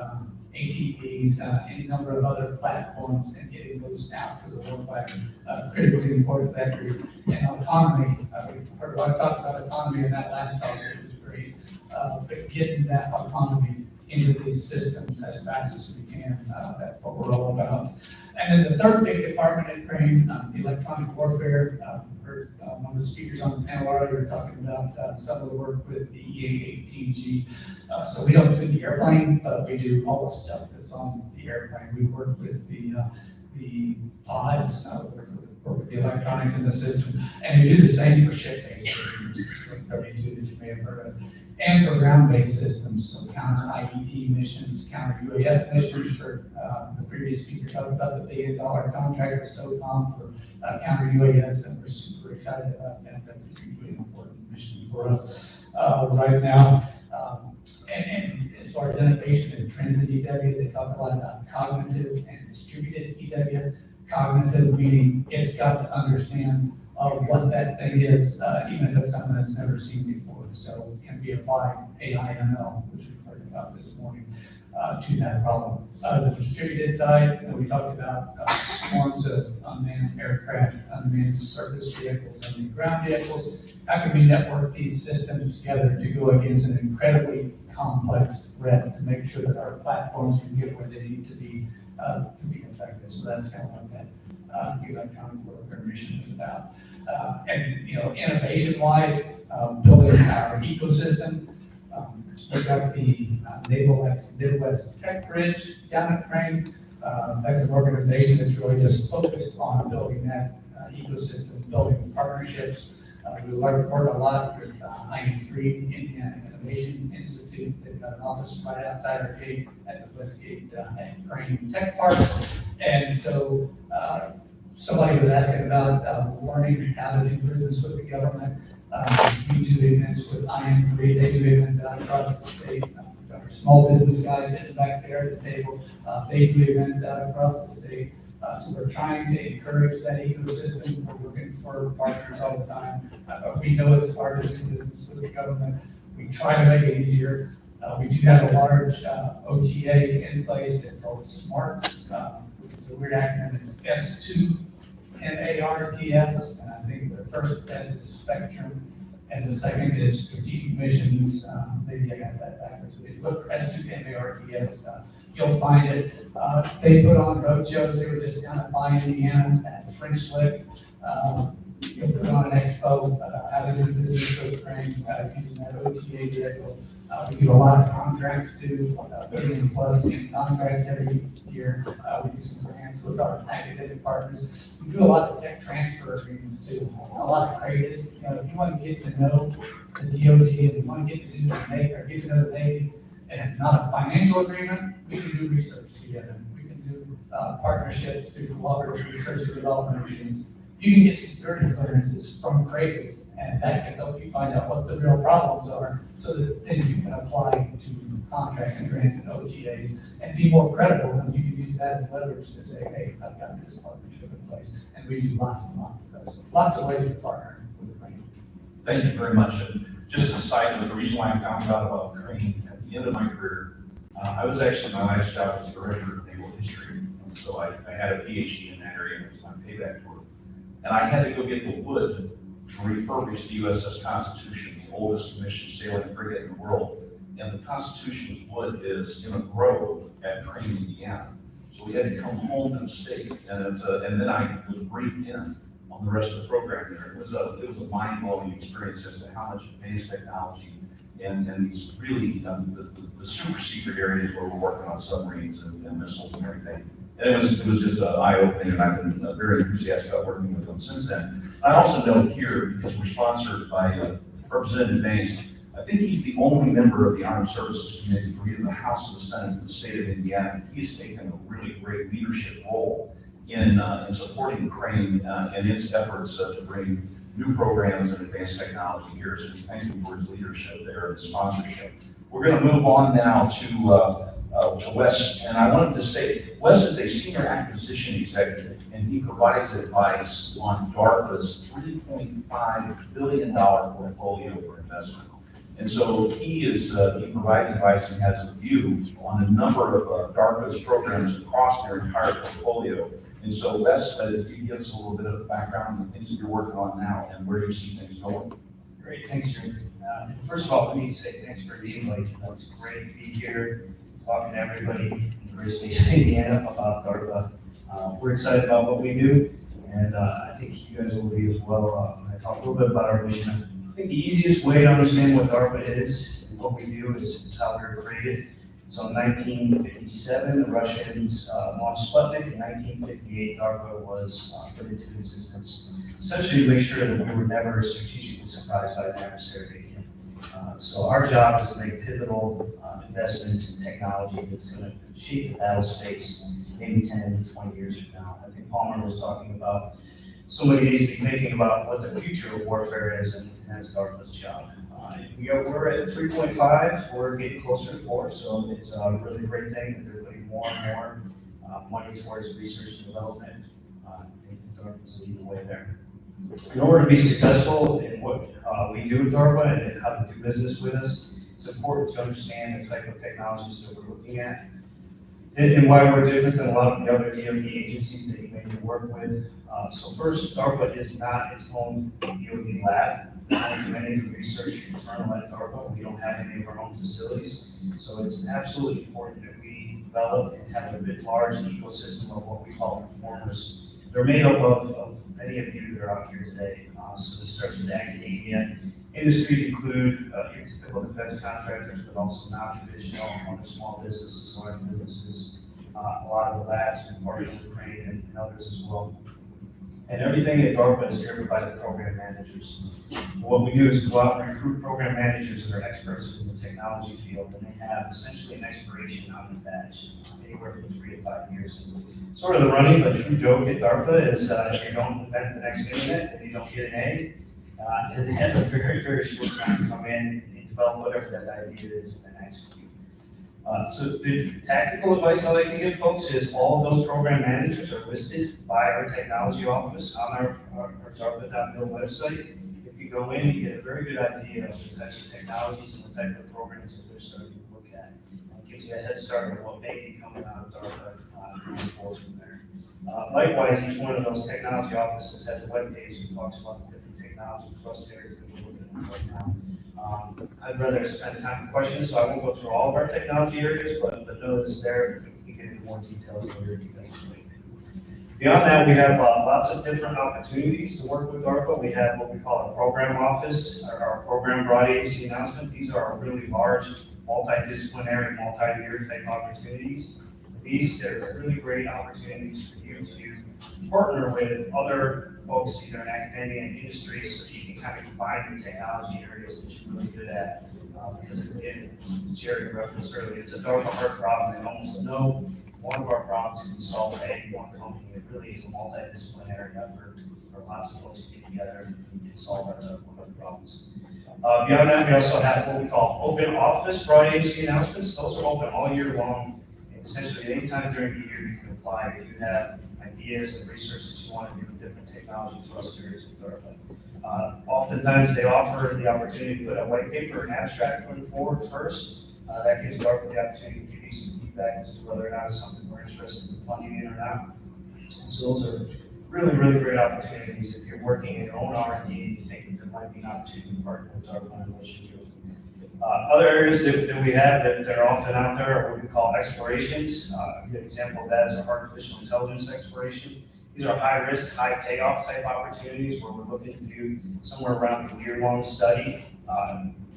ATVs, any number of other platforms and getting those out to the warfighter. Critically important that group. And autonomy, we heard a lot of talk about autonomy in that last talk, which was great, but getting that autonomy into these systems as fast as we can, that's what we're all about. And then the third big department at Crane, electronic warfare. Heard one of the speakers on the panel earlier talking about some of the work with the EA-18G. So we don't do the airplane, but we do all the stuff that's on the airplane. We work with the pods, work with the electronics in the system, and we do the same for ship-based systems, like 32 that you may have heard of, and for ground-based systems, so counter IET missions, counter UAS missions. For the previous speaker talked about the $1 billion contract with SOCOM for counter UAS, and we're super excited about that. That's a hugely important mission for us right now. And as far as innovation and trends in EW, they talk a lot about cognitive and distributed EW. Cognitive meaning it's got to understand what that thing is, even if it's something that's never seen before. So it can be applied AI ML, which we've heard about this morning, to that problem. The distributed side, we talked about swarms of unmanned aircraft, unmanned surface vehicles, unmanned ground vehicles. How can we network these systems together to go against an incredibly complex threat to make sure that our platforms can get where they need to be effective? So that's kind of what that electronic warfare mission is about. And innovation-wise, building our ecosystem. We've got the Naval Midwest Tech Bridge down at Crane. That's an organization that's really just focused on building that ecosystem, building partnerships. We work a lot with IM3, Indiana Innovation Institute. They've got an office right outside our gate at the Westgate at Crane Tech Park. And so somebody was asking about learning how to do business with the government. We do events with IM3. They do events out across the state. Our small business guys sitting back there at the table. They do events out across the state. So we're trying to encourage that ecosystem. We're looking for partners all the time. We know it's hard to do business with the government. We try to make it easier. We do have a large OTA in place. It's called SMARTS, which is a weird acronym. It's S2 MARTS, and I think the first S is Spectrum, and the second is Strategic Missions. Maybe I got that backwards. If you look for S2 MARTS, you'll find it. They put on road shows. They were just down at Lyon, Indiana at French Lick. You'll put on an expo, how to do business with Crane, using that OTA vehicle. We do a lot of contracts too, billion plus in contracts every year. We do some grants with our academic partners. We do a lot of tech transfer agreements too, a lot of credits. You know, if you want to get to know the DOD and you want to get to do the Navy or get to know the Navy, and it's not a financial agreement, we can do research together. We can do partnerships through collaborative research and development agreements. You can get security clearances from credits, and that can help you find out what the real problems are, so that then you can apply to contracts and grants and OTAs and be more credible, and you can use that as leverage to say, hey, I've got this partnership in place. And we do lots and lots of those. Lots of ways to partner with Crane. Thank you very much. And just a side note, the reason why I found out about Crane at the end of my career, I was actually, my last job was director of naval history. And so I had a PhD in that area, and it was my payback for it. And I had to go get the wood to refurbish the USS Constitution, the oldest commissioned sailing frigate in the world. And the Constitution's wood is in a grove at Crane, Indiana. So we had to come home to the state, and then I was briefed in on the rest of the program there. It was a mind-blowing experience as to how much advanced technology and these really, the super secret areas where we're working on submarines and missiles and everything. And it was just eye-opening, and I've been very enthusiastic about working with them since then. I also know here, because we're sponsored by Representative Banks, I think he's the only member of the Armed Services Committee for either the House or the Senate for the state of Indiana. He's taken a really great leadership role in supporting Crane and its efforts to bring new programs and advanced technology here. So we thank him for his leadership there and sponsorship. We're going to move on now to Wes, and I wanted to say, Wes is a senior acquisition executive, and he provides advice on DARPA's $3.5 billion portfolio for investment. And so he provides advice and has a view on a number of DARPA's programs across their entire portfolio. And so Wes, if you give us a little bit of background on the things that you're working on now and where you see things going. Great, thanks, Drew. First of all, let me say thanks for the invite. It's great to be here, talking to everybody in the great state of Indiana about DARPA. We're excited about what we do, and I think you guys will be as well. I talk a little bit about our mission. I think the easiest way to understand what DARPA is and what we do is how we were created. So in 1957, the Russians launched Sputnik. In 1958, DARPA was put into existence, essentially to make sure that we were never strategically surprised by an adversary. So our job is to make pivotal investments in technology that's going to shape the battle space maybe 10 to 20 years from now. I think Palmer was talking about somebody needs to be thinking about what the future of warfare is, and that's DARPA's job. We're at 3.5, we're getting closer to 4, so it's a really great thing that they're putting more and more money towards research and development. I think DARPA's leading the way there. In order to be successful in what we do at DARPA and how to do business with us, it's important to understand the type of technologies that we're looking at and why we're different than a lot of the other DoD agencies that you may work with. So first, DARPA is not its own DoD lab. We're only committing to research internal at DARPA. We don't have any of our own facilities. So it's absolutely important that we develop and have a bit large ecosystem of what we call informers. They're made up of many of you that are out here today. So this starts with academia. Industry include your typical defense contractors, but also non-traditional, other small businesses, large businesses, a lot of the labs and part of Crane and others as well. And everything at DARPA is driven by the program managers. What we do is go out and recruit program managers that are experts in the technology field, and they have essentially an expiration on the badge, anywhere from 3 to 5 years. Sort of the running, but true joke at DARPA is if you don't invent the next internet, then you don't get an A. And they have a very, very short time to come in and develop whatever that idea is and then execute. So the tactical advice I like to give folks is all of those program managers are listed by our technology office on our DARPA.mil website. If you go in, you get a very good idea of the types of technologies and the type of programs that they're starting to look at. It gives you a head start on what may be coming out of DARPA going forward from there. Likewise, each one of those technology offices has a web page that talks about the different technology thrust areas that we're looking at right now. I'd rather spend time with questions, so I won't go through all of our technology areas, but know it's there. We can get into more details later if you guys like. Beyond that, we have lots of different opportunities to work with DARPA. We have what we call a program office, or our program broad agency announcement. These are really large, multidisciplinary, multi-year type opportunities. These are really great opportunities for you to partner with other folks either in academia and industry, so you can kind of combine your technology areas that you're really good at. Because again, Jerry referenced earlier, it's a DARPA hard problem, and almost no one of our problems can be solved by any one company. It really is a multidisciplinary effort for lots of folks to get together and solve our problems. Beyond that, we also have what we call open office broad agency announcements. Those are open all year long. And essentially, anytime during the year you can apply if you have ideas and research that you want to do with different technology thrusters with DARPA. Oftentimes, they offer the opportunity to put a white paper and abstract put forward first. That gives DARPA the opportunity to give you some feedback as to whether or not it's something we're interested in funding in or not. So those are really, really great opportunities. If you're working in your own R&D, you think that there might be an opportunity to partner with DARPA and what you do. Other areas that we have that are often out there are what we call explorations. A good example of that is our artificial intelligence exploration. These are high risk, high payoff type opportunities where we're looking to do somewhere around a year-long study.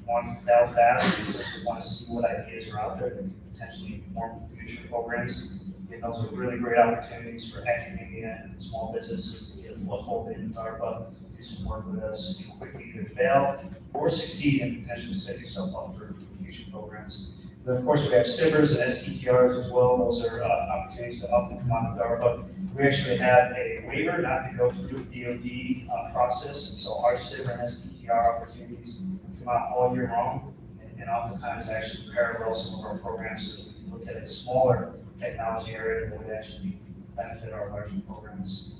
Want to fail fast, we essentially want to see what ideas are out there that can potentially inform future programs. And those are really great opportunities for academia and small businesses to get a foothold in DARPA, do some work with us, quickly either fail or succeed and potentially set yourself up for future programs. Then of course we have SBIRs and STTRs as well. Those are opportunities to often come out of DARPA. We actually have a waiver not to go through the DoD process, and so our SBIR and STTR opportunities come out all year long, and oftentimes actually parallel some of our programs so that we can look at a smaller technology area that would actually benefit our larger programs.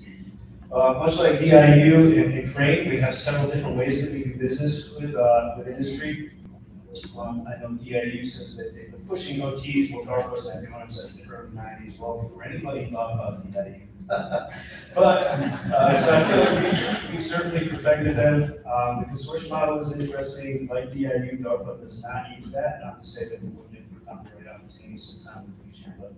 Much like DIU and Crane, we have several different ways that we do business with industry. I know DIU says that they've been pushing OTs, well, DARPA's been doing it since the early 90s, well before anybody thought about DIU. So I feel like we've certainly perfected them. The consortium model is interesting. Like DIU, DARPA does not use that. Not to say that we wouldn't if we found the right opportunities sometime in the future, but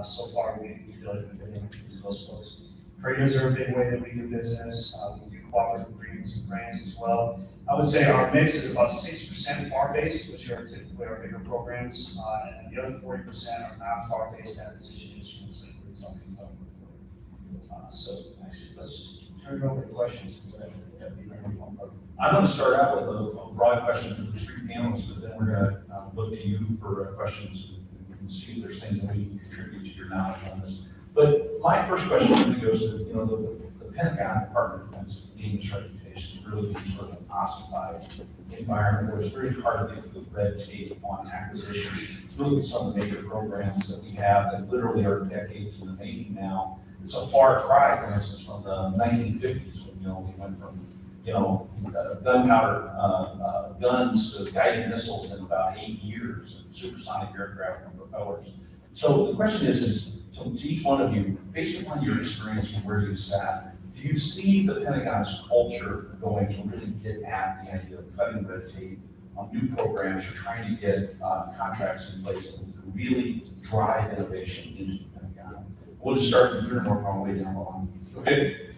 so far we feel like we've been able to use those folks. Creators are a big way that we do business. We do cooperative agreements and grants as well. I would say our mix is about 60% FAR-based, which are typically our bigger programs, and the other 40% are not FAR-based acquisition instruments that we were talking about before. So actually, let's just turn it over to questions, because that'd be very fun. I'm going to start out with a broad question for the three panelists, but then we're going to look to you for questions and see if there's things that we can contribute to your knowledge on this. But my first question really goes to, the Pentagon Department of Defense being its reputation, really being sort of an ossified environment where it's very hard to get the red tape on acquisition. Look at some of the major programs that we have that literally are decades in the making now. It's a far cry, for instance, from the 1950s when, we went from, gunpowder guns to guided missiles in about 8 years, and supersonic aircraft and propellers. So the question is so to each one of you, based upon your experience and where you sat, do you see the Pentagon's culture going to really get at the idea of cutting red tape on new programs or trying to get contracts in place that can really drive innovation into the Pentagon? We'll just start from here and work our way down the line. Okay.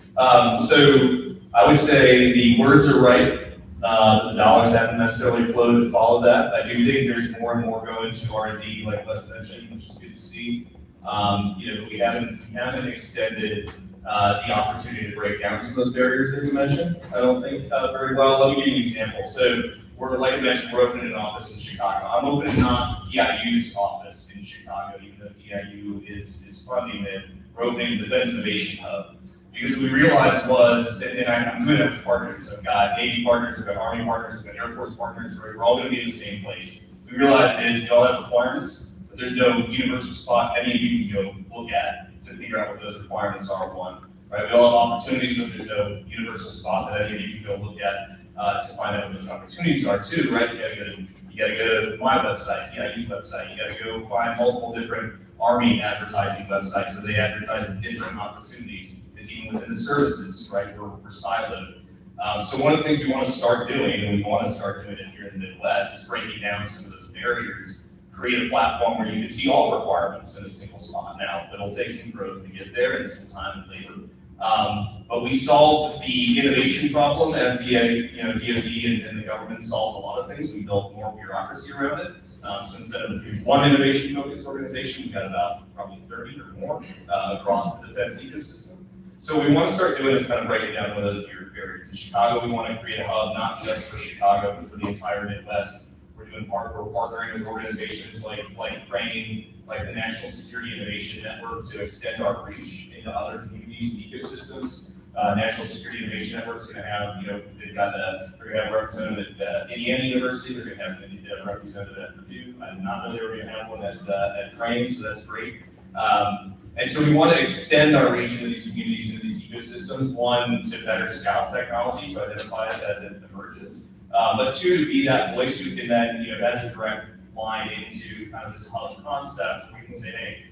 So I would say the words are right. The dollars haven't necessarily flowed to follow that. I do think there's more and more going to R&D, like Les mentioned, which is good to see. We haven't extended the opportunity to break down some of those barriers that you mentioned. I don't think very well. Let me give you an example. So like I mentioned, we're opening an office in Chicago. I'm opening not DIU's office in Chicago, even though DIU is funding it. We're opening a Defense Innovation Hub. Because we realized and I'm good at partners. I've got Navy partners, I've got Army partners, I've got Air Force partners, right? We're all going to be in the same place. We realized we all have requirements, but there's no universal spot any of you can go look at to figure out what those requirements are, right? We all have opportunities, but there's no universal spot that any of you can go look at to find out what those opportunities are too, right? You gotta go to my website, DIU's website, you gotta go find multiple different Army advertising websites where they advertise different opportunities. Even within the services, right? We're siloed. So one of the things we want to start doing, and we want to start doing it here in the Midwest, is breaking down some of those barriers, create a platform where you can see all requirements in a single spot. Now, it'll take some growth to get there and some time and labor. But we solved the innovation problem as the DoD and the government solves a lot of things. We built more bureaucracy around it. So instead of one innovation-focused organization, we've got about probably 30 or more across the defense ecosystem. So we want to start doing is kind of breaking down one of those areas. In Chicago, we want to create a hub not just for Chicago, but for the entire Midwest. We're partnering with organizations like Crane, like the National Security Innovation Network to extend our reach into other communities and ecosystems. National Security Innovation Network's going to have, they're going to have a representative at Indiana University, they're going to have a representative at Purdue. I did not know they were going to have one at Crane, so that's great. And so we want to extend our reach into these communities, into these ecosystems. One, to better scout technology, to identify it as it emerges. But two, to be that voice who can then, that's a direct line into kind of this hub concept. We can say, hey,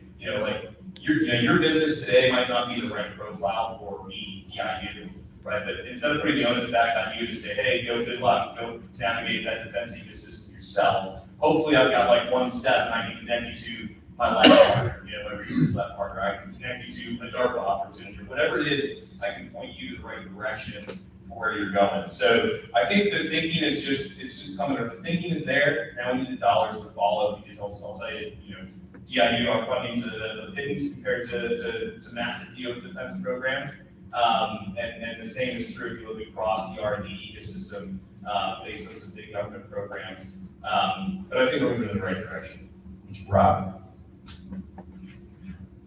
your business today might not be the right profile for me, DIU, right? But instead of putting the onus back on you to say, hey, good luck, go navigate that defense ecosystem yourself. Hopefully I've got like one step and I can connect you to my lab partner, my research lab partner. I can connect you to a DARPA opportunity, whatever it is, I can point you to the right direction for where you're going. So I think the thinking is it's coming, the thinking is there. Now we need the dollars to follow, because I'll tell you, DIU, our funding's a pittance compared to massive defense programs. And the same is true if you look across the R&D ecosystem, based on some big government programs. But I think we're moving in the right direction. Rob.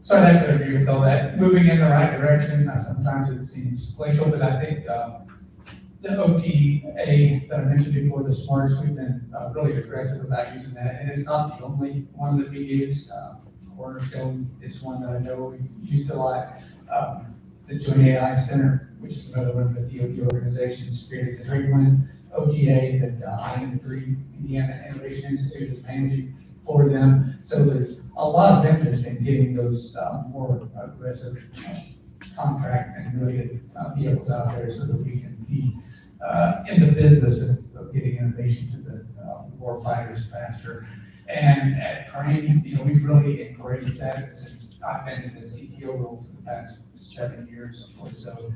So I'd have to agree with all that. Moving in the right direction, sometimes it seems glacial, but I think the OTA that I mentioned before, the smarts, we've been really aggressive about using that. And it's not the only one that we use. Cornerstone is one that I know we've used a lot. The Joint AI Center, which is another one of the DoD organizations, created the DreamWin OTA that IM3, Indiana Innovation Institute, is managing for them. So there's a lot of interest in getting those more aggressive contract and related vehicles out there so that we can be in the business of getting innovation to the war fighters faster. And at Crane, we've really embraced that since I've been in the CTO role for the past 7 years or so.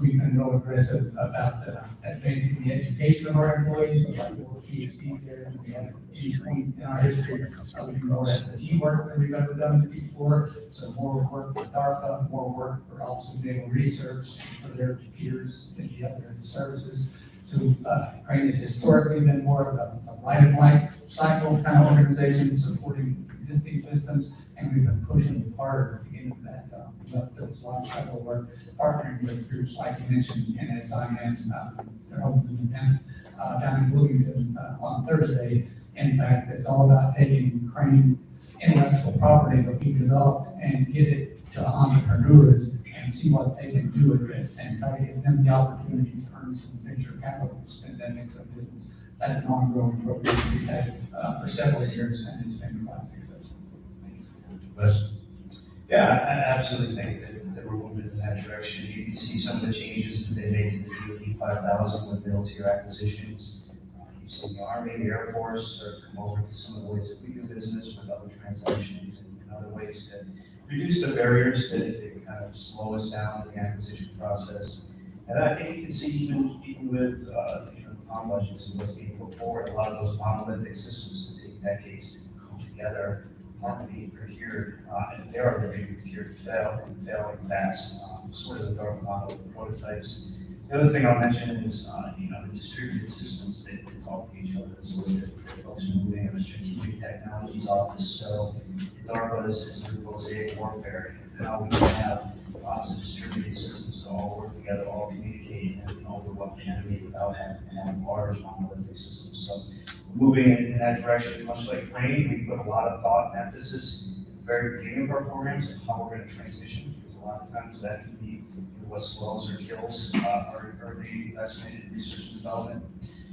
We've been real aggressive about advancing the education of our employees. We'd like more PhDs there than we have at any point in our history. We do more SSE work than we've ever done before. So more work for DARPA, more work for also naval research for their peers in the other services. So Crane has historically been more of a right of life cycle kind of organization supporting existing systems, and we've been pushing harder to get into that left life cycle work, partnering with groups like you mentioned, NSIM, they're holding an event down in Bloomington on Thursday. In fact, it's all about taking Crane intellectual property that we developed and get it to entrepreneurs and see what they can do with it and try to give them the opportunity to earn some venture capital to spend that into a business. That's an ongoing program we've had for several years, and it's been quite successful. Yeah, I absolutely think that we're moving in that direction. You can see some of the changes that they made to the DoD 5000 with middle-tier acquisitions. You've seen the Army, the Air Force come over to some of the ways that we do business with other transactions and other ways to reduce the barriers that kind of slow us down in the acquisition process. And I think you can see even with the comm budgets and what's being put forward, a lot of those monolithic systems that take decades to come together aren't being procured, and if they are being procured, failing fast, sort of the DARPA model of prototypes. The other thing I'll mention is, the distributed systems that talk to each other. So the folks are moving in the Strategic Technologies Office. So DARPA is mosaic warfare. Now we can have lots of distributed systems that all work together, all communicate, and can overwhelm the enemy without having to have large monolithic systems. So moving in that direction, much like Crane, we put a lot of thought and emphasis at the very beginning of our programs and how we're going to transition, because a lot of times that can be what slows or kills our early investment in research and development.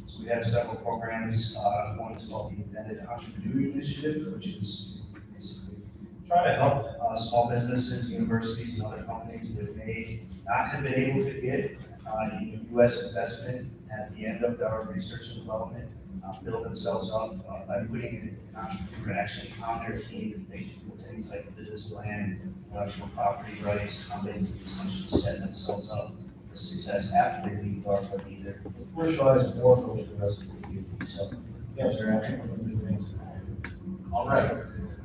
So we have several programs. One is called the Embedded Entrepreneur Initiative, which is basically try to help small businesses, universities, and other companies that may not have been able to get U.S. investment at the end of our research and development, build themselves up by putting an entrepreneur actually on their team. They do things like business plan, intellectual property rights, how they essentially set themselves up for success after they leave DARPA, either commercialize or go to the rest of the community. So, yeah, they're actually one of the good things. All right,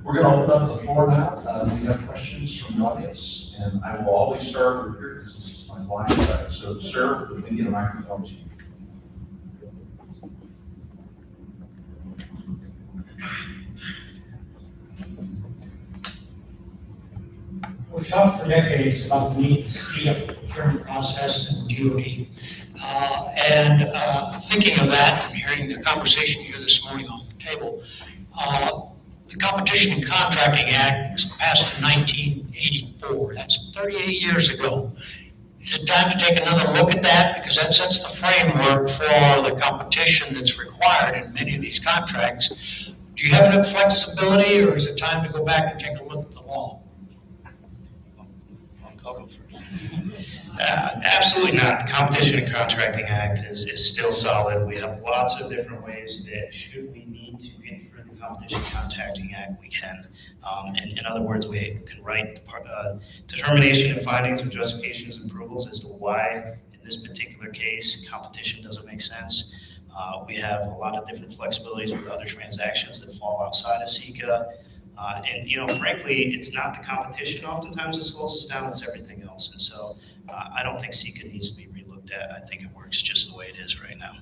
we're going to open up the floor now. Do we have questions from the audience? And I will always start over here because this is my blind side. So, sir, if we get a microphone to you. We've talked for decades about the need to speed up the procurement process in DOD. Thinking of that and hearing the conversation here this morning on the table, the Competition and Contracting Act was passed in 1984. That's 38 years ago. Is it time to take another look at that? Because that sets the framework for the competition that's required in many of these contracts. Do you have enough flexibility, or is it time to go back and take a look at the law? I'll go first. Absolutely not. The Competition and Contracting Act is still solid. We have lots of different ways that should we need to get through the Competition and Contracting Act, we can. In other words, we can write determination and findings or justifications and approvals as to why, in this particular case, competition doesn't make sense. We have a lot of different flexibilities with other transactions that fall outside of SECA. Frankly, it's not the competition oftentimes that slows us down, it's everything else. And so I don't think SECA needs to be relooked at. I think it works just the way it is right now.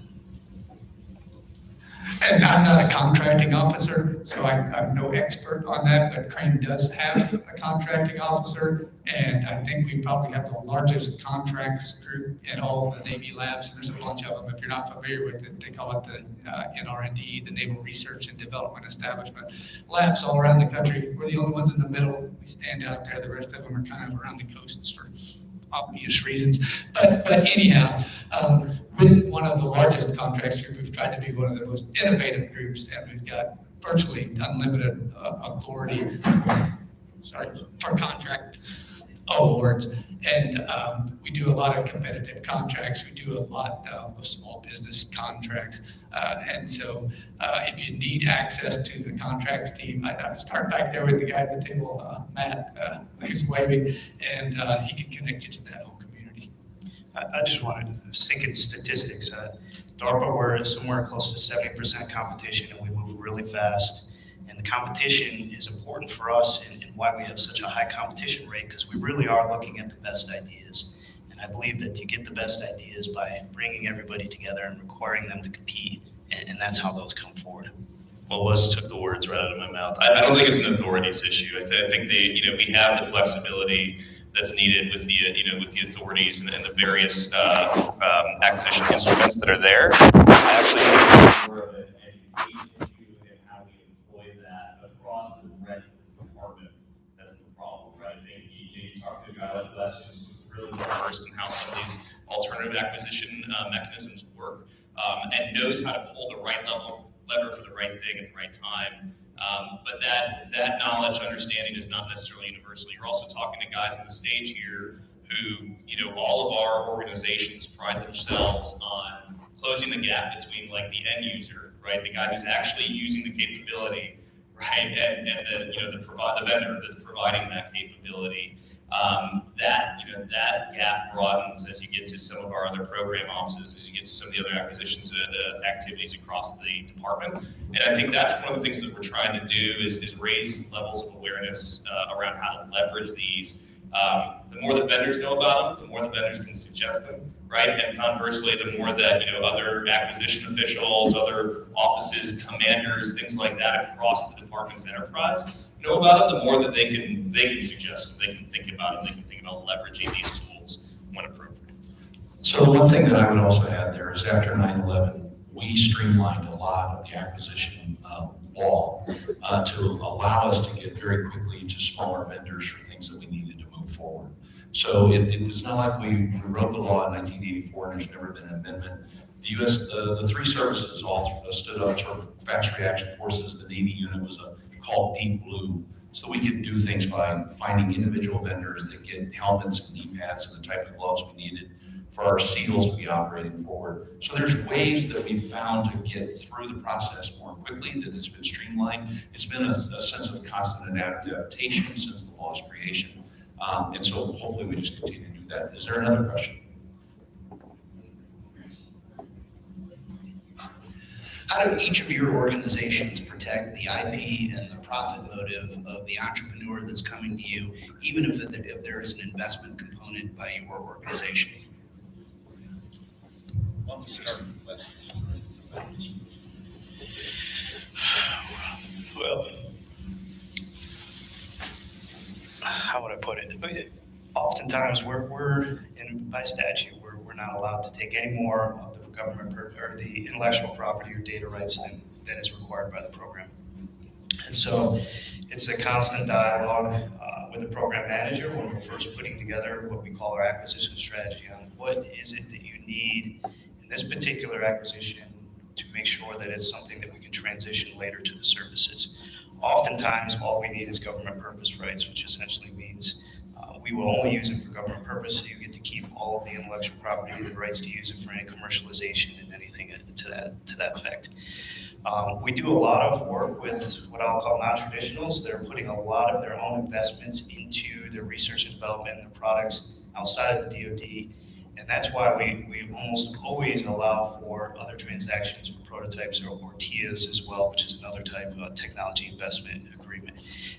And I'm not a contracting officer, so I'm no expert on that, but Crane does have a contracting officer. And I think we probably have the largest contracts group in all of the Navy labs. And there's a bunch of them. If you're not familiar with it, they call it the NR&D, the Naval Research and Development Establishment. Labs all around the country. We're the only ones in the middle. We stand out there. The rest of them are kind of around the coasts for obvious reasons. But anyhow, with one of the largest contracts group, we've tried to be one of the most innovative groups, and we've got virtually unlimited authority for contract awards. And we do a lot of competitive contracts. We do a lot of small business contracts. And so if you need access to the contracts team, I start back there with the guy at the table, Matt, who's waving, and he can connect you to that whole community. I just wanted to think in statistics. DARPA, we're somewhere close to 70% competition, and we move really fast. And the competition is important for us and why we have such a high competition rate, because we really are looking at the best ideas. And I believe that you get the best ideas by bringing everybody together and requiring them to compete, and that's how those come forward. Well, Wes took the words right out of my mouth. I don't think it's an authorities issue. I think we have the flexibility that's needed with the authorities and the various acquisition instruments that are there. I actually think it's more of an education issue in how we employ that across the breadth of the department. That's the problem, right? I think you talk to a guy like Les who's really well versed in how some of these alternative acquisition mechanisms work, and knows how to pull the right lever for the right thing at the right time. But that knowledge, understanding is not necessarily universal. You're also talking to guys on the stage here who, all of our organizations pride themselves on closing the gap between like the end user, right? The guy who's actually using the capability, right? And the vendor that's providing that capability. That gap broadens as you get to some of our other program offices, as you get to some of the other acquisitions activities across the department. And I think that's one of the things that we're trying to do is raise levels of awareness around how to leverage these. The more that vendors know about them, the more the vendors can suggest them, right? And conversely, the more that other acquisition officials, other offices, commanders, things like that across the department's enterprise know about it, the more that they can suggest, they can think about it, they can think about leveraging these tools when appropriate. So one thing that I would also add there is after 9/11, we streamlined a lot of the acquisition law to allow us to get very quickly to smaller vendors for things that we needed to move forward. So it was not like we wrote the law in 1984 and there's never been an amendment. The the three services all stood up sort of fast reaction forces. The Navy unit was called Deep Blue, so we could do things by finding individual vendors that get helmets and knee pads and the type of gloves we needed for our SEALs to be operating forward. So there's ways that we've found to get through the process more quickly, that it's been streamlined. It's been a sense of constant adaptation since the law's creation. And so hopefully we just continue to do that. Is there another question? How do each of your organizations protect the IP and the profit motive of the entrepreneur that's coming to you, even if there is an investment component by your organization? Well, how would I put it? Oftentimes, we're by statute, we're not allowed to take any more of the government or the intellectual property or data rights than is required by the program. And so it's a constant dialogue with the program manager when we're first putting together what we call our acquisition strategy on what is it that you need in this particular acquisition to make sure that it's something that we can transition later to the services. Oftentimes, all we need is government purpose rights, which essentially means we will only use it for government purpose, so you get to keep all of the intellectual property, the rights to use it for any commercialization and anything to that effect. We do a lot of work with what I'll call non-traditionals. They're putting a lot of their own investments into their research and development and their products outside of the DoD. And that's why we almost always allow for other transactions for prototypes or TIAs as well, which is another type of technology investment agreement.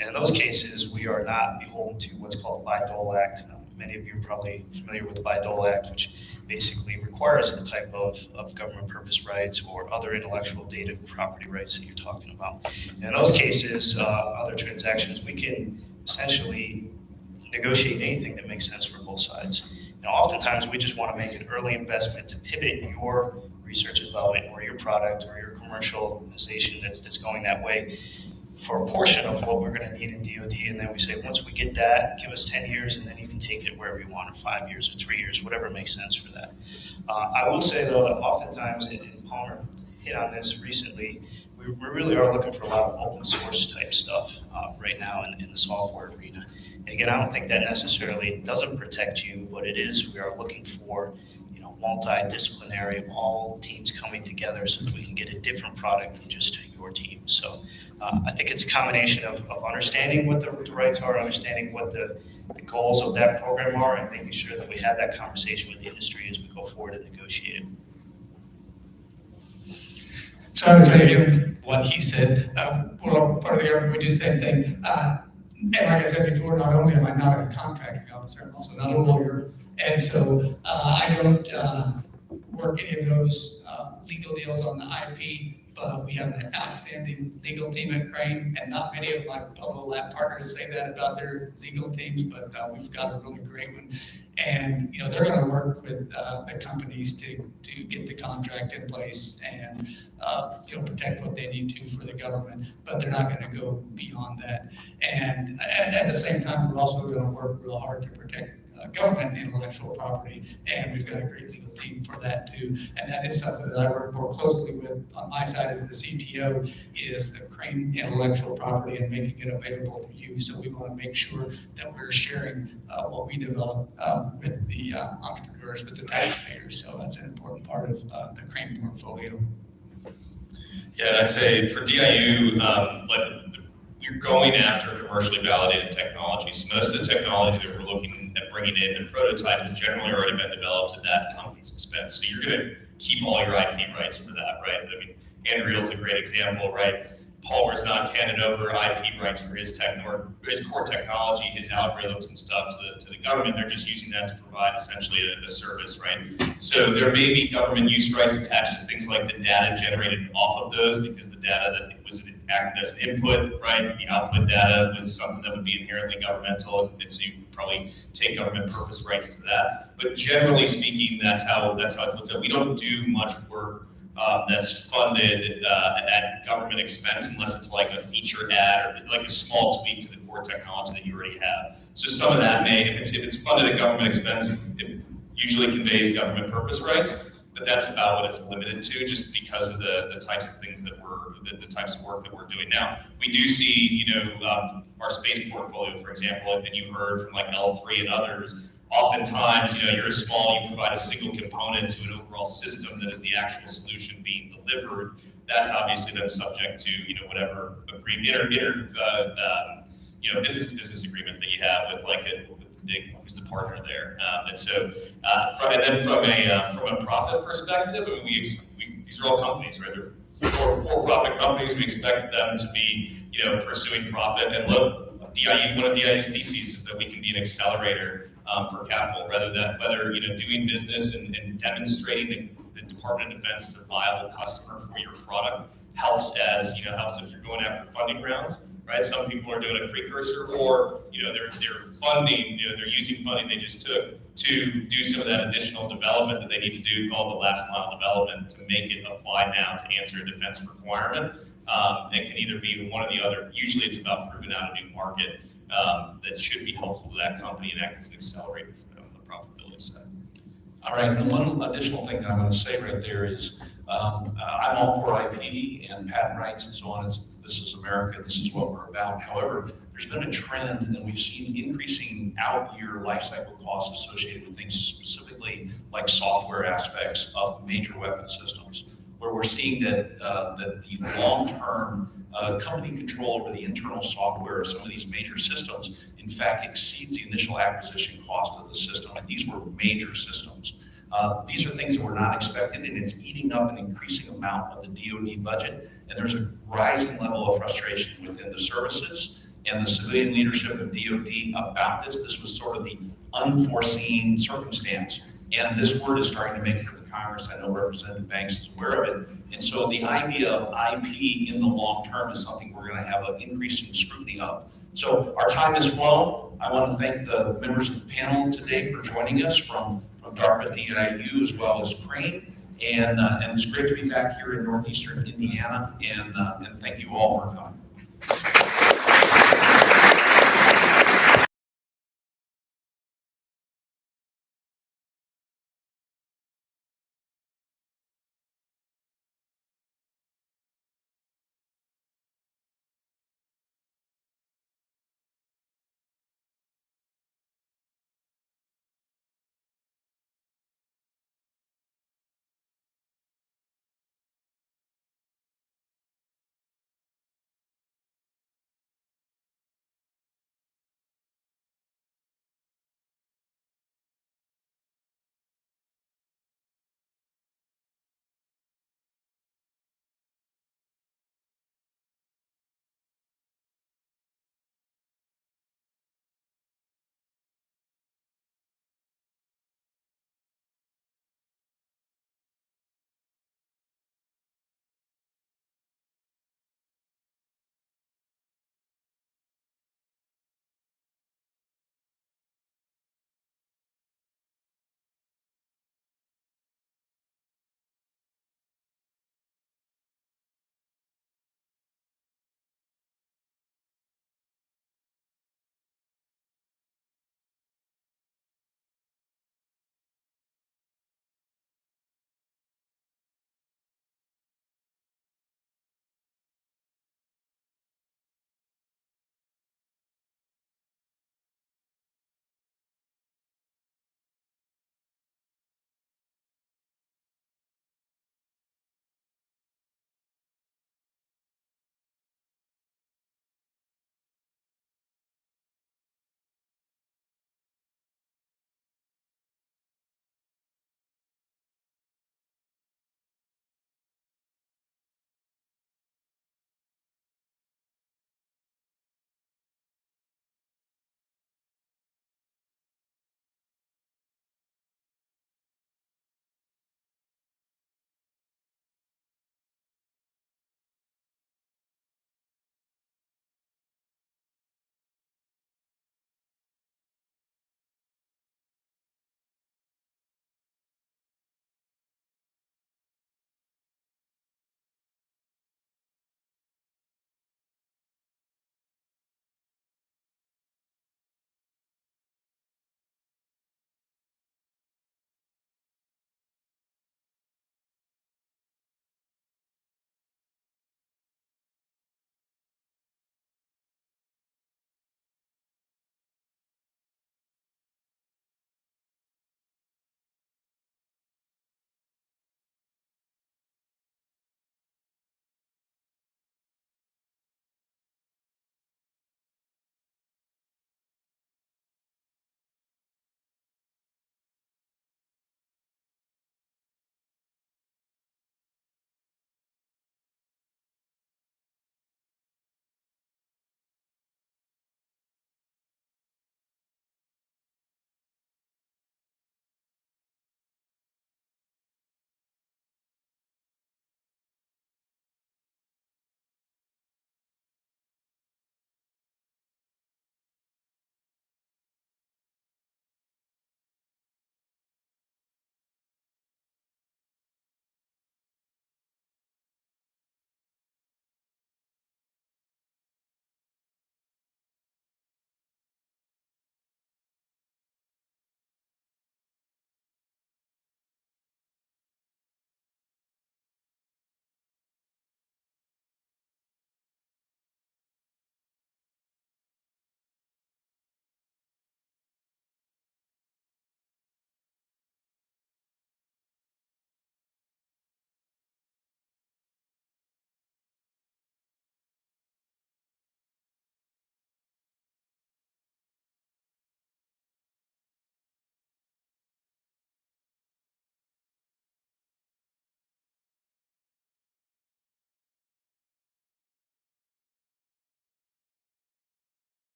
And in those cases, we are not beholden to what's called the Bayh-Dole Act. Many of you are probably familiar with the Bayh-Dole Act, which basically requires the type of government purpose rights or other intellectual data property rights that you're talking about. And in those cases, other transactions, we can essentially negotiate anything that makes sense for both sides. Now, oftentimes, we just want to make an early investment to pivot your research and development or your product or your commercialization that's going that way for a portion of what we're going to need in DoD. And then we say, once we get that, give us 10 years, and then you can take it wherever you want, or 5 years or 3 years, whatever makes sense for that. I will say, though, that oftentimes, and Palmer hit on this recently, we really are looking for a lot of open source type stuff right now in the software arena. And again, I don't think that necessarily doesn't protect you, but it is, we are looking for, multidisciplinary, all the teams coming together so that we can get a different product than just your team. So I think it's a combination of understanding what the rights are, understanding what the goals of that program are, and making sure that we have that conversation with the industry as we go forward and negotiate it. So I would say what he said, well, part of the government, we do the same thing. And like I said before, not only am I not a contracting officer, I'm also not a lawyer. And so I don't work any of those legal deals on the IP, but we have an outstanding legal team at Crane, and not many of my fellow lab partners say that about their legal teams, but we've got a really great one. And, they're going to work with the companies to get the contract in place and, protect what they need to for the government, but they're not going to go beyond that. And at the same time, we're also going to work real hard to protect government intellectual property, and we've got a great legal team for that too. And that is something that I work more closely with on my side as the CTO, is the Crane intellectual property and making it available to you. So we want to make sure that we're sharing what we develop with the entrepreneurs, with the taxpayers. So that's an important part of the Crane portfolio. Yeah, I'd say for DIU, you're going after commercially validated technologies. Most of the technology that we're looking at bringing in and prototype has generally already been developed at that company's expense. So you're going to keep all your IP rights for that, right? I mean, Andreel's a great example, right? Palmer's not handed over IP rights for his core technology, his algorithms and stuff to the government. They're just using that to provide essentially a service, right? So there may be government use rights attached to things like the data generated off of those, because the data that was acted as an input, right? The output data was something that would be inherently governmental, and so you probably take government purpose rights to that. But generally speaking, that's how it's looked at. We don't do much work that's funded at government expense unless it's like a feature ad or like a small tweak to the core technology that you already have. So some of that if it's funded at government expense, it usually conveys government purpose rights. But that's about what it's limited to, just because of the types of things that the types of work that we're doing now. We do see, our space portfolio, for example, and you heard from like L3 and others, oftentimes, you're a small, you provide a single component to an overall system that is the actual solution being delivered. That's obviously then subject to, whatever agreement, business to business agreement that you have with who's the partner there. And so, from a profit perspective, I mean, these are all companies, right? They're for-profit companies. We expect them to be, pursuing profit. And look, one of DIU's theses is that we can be an accelerator for capital, whether doing business and demonstrating the Department of Defense is a viable customer for your product helps if you're going after funding rounds, right? Some people are doing a precursor, or they're funding, they're using funding they just took to do some of that additional development that they need to do, called the last mile development, to make it apply now to answer a defense requirement. It can either be one or the other. Usually it's about proving out a new market that should be helpful to that company and act as an accelerator for them on the profitability side. All right, and one additional thing that I'm going to say right there is I'm all for IP and patent rights and so on. This is America. This is what we're about. However, there's been a trend, and we've seen increasing out-year lifecycle costs associated with things specifically like software aspects of major weapon systems, where we're seeing that the long-term company control over the internal software of some of these major systems, in fact, exceeds the initial acquisition cost of the system. And these were major systems. These are things that we're not expecting, and it's eating up an increasing amount of the DoD budget. And there's a rising level of frustration within the services and the civilian leadership of DoD about this. This was sort of the unforeseen circumstance. And this word is starting to make it to the Congress. I know Representative Banks is aware of it. And so the idea of IP in the long term is something we're going to have an increasing scrutiny of. So our time has flown. I want to thank the members of the panel today for joining us from DARPA, DIU, as well as Crane. And it's great to be back here in Northeastern Indiana. And thank you all for coming.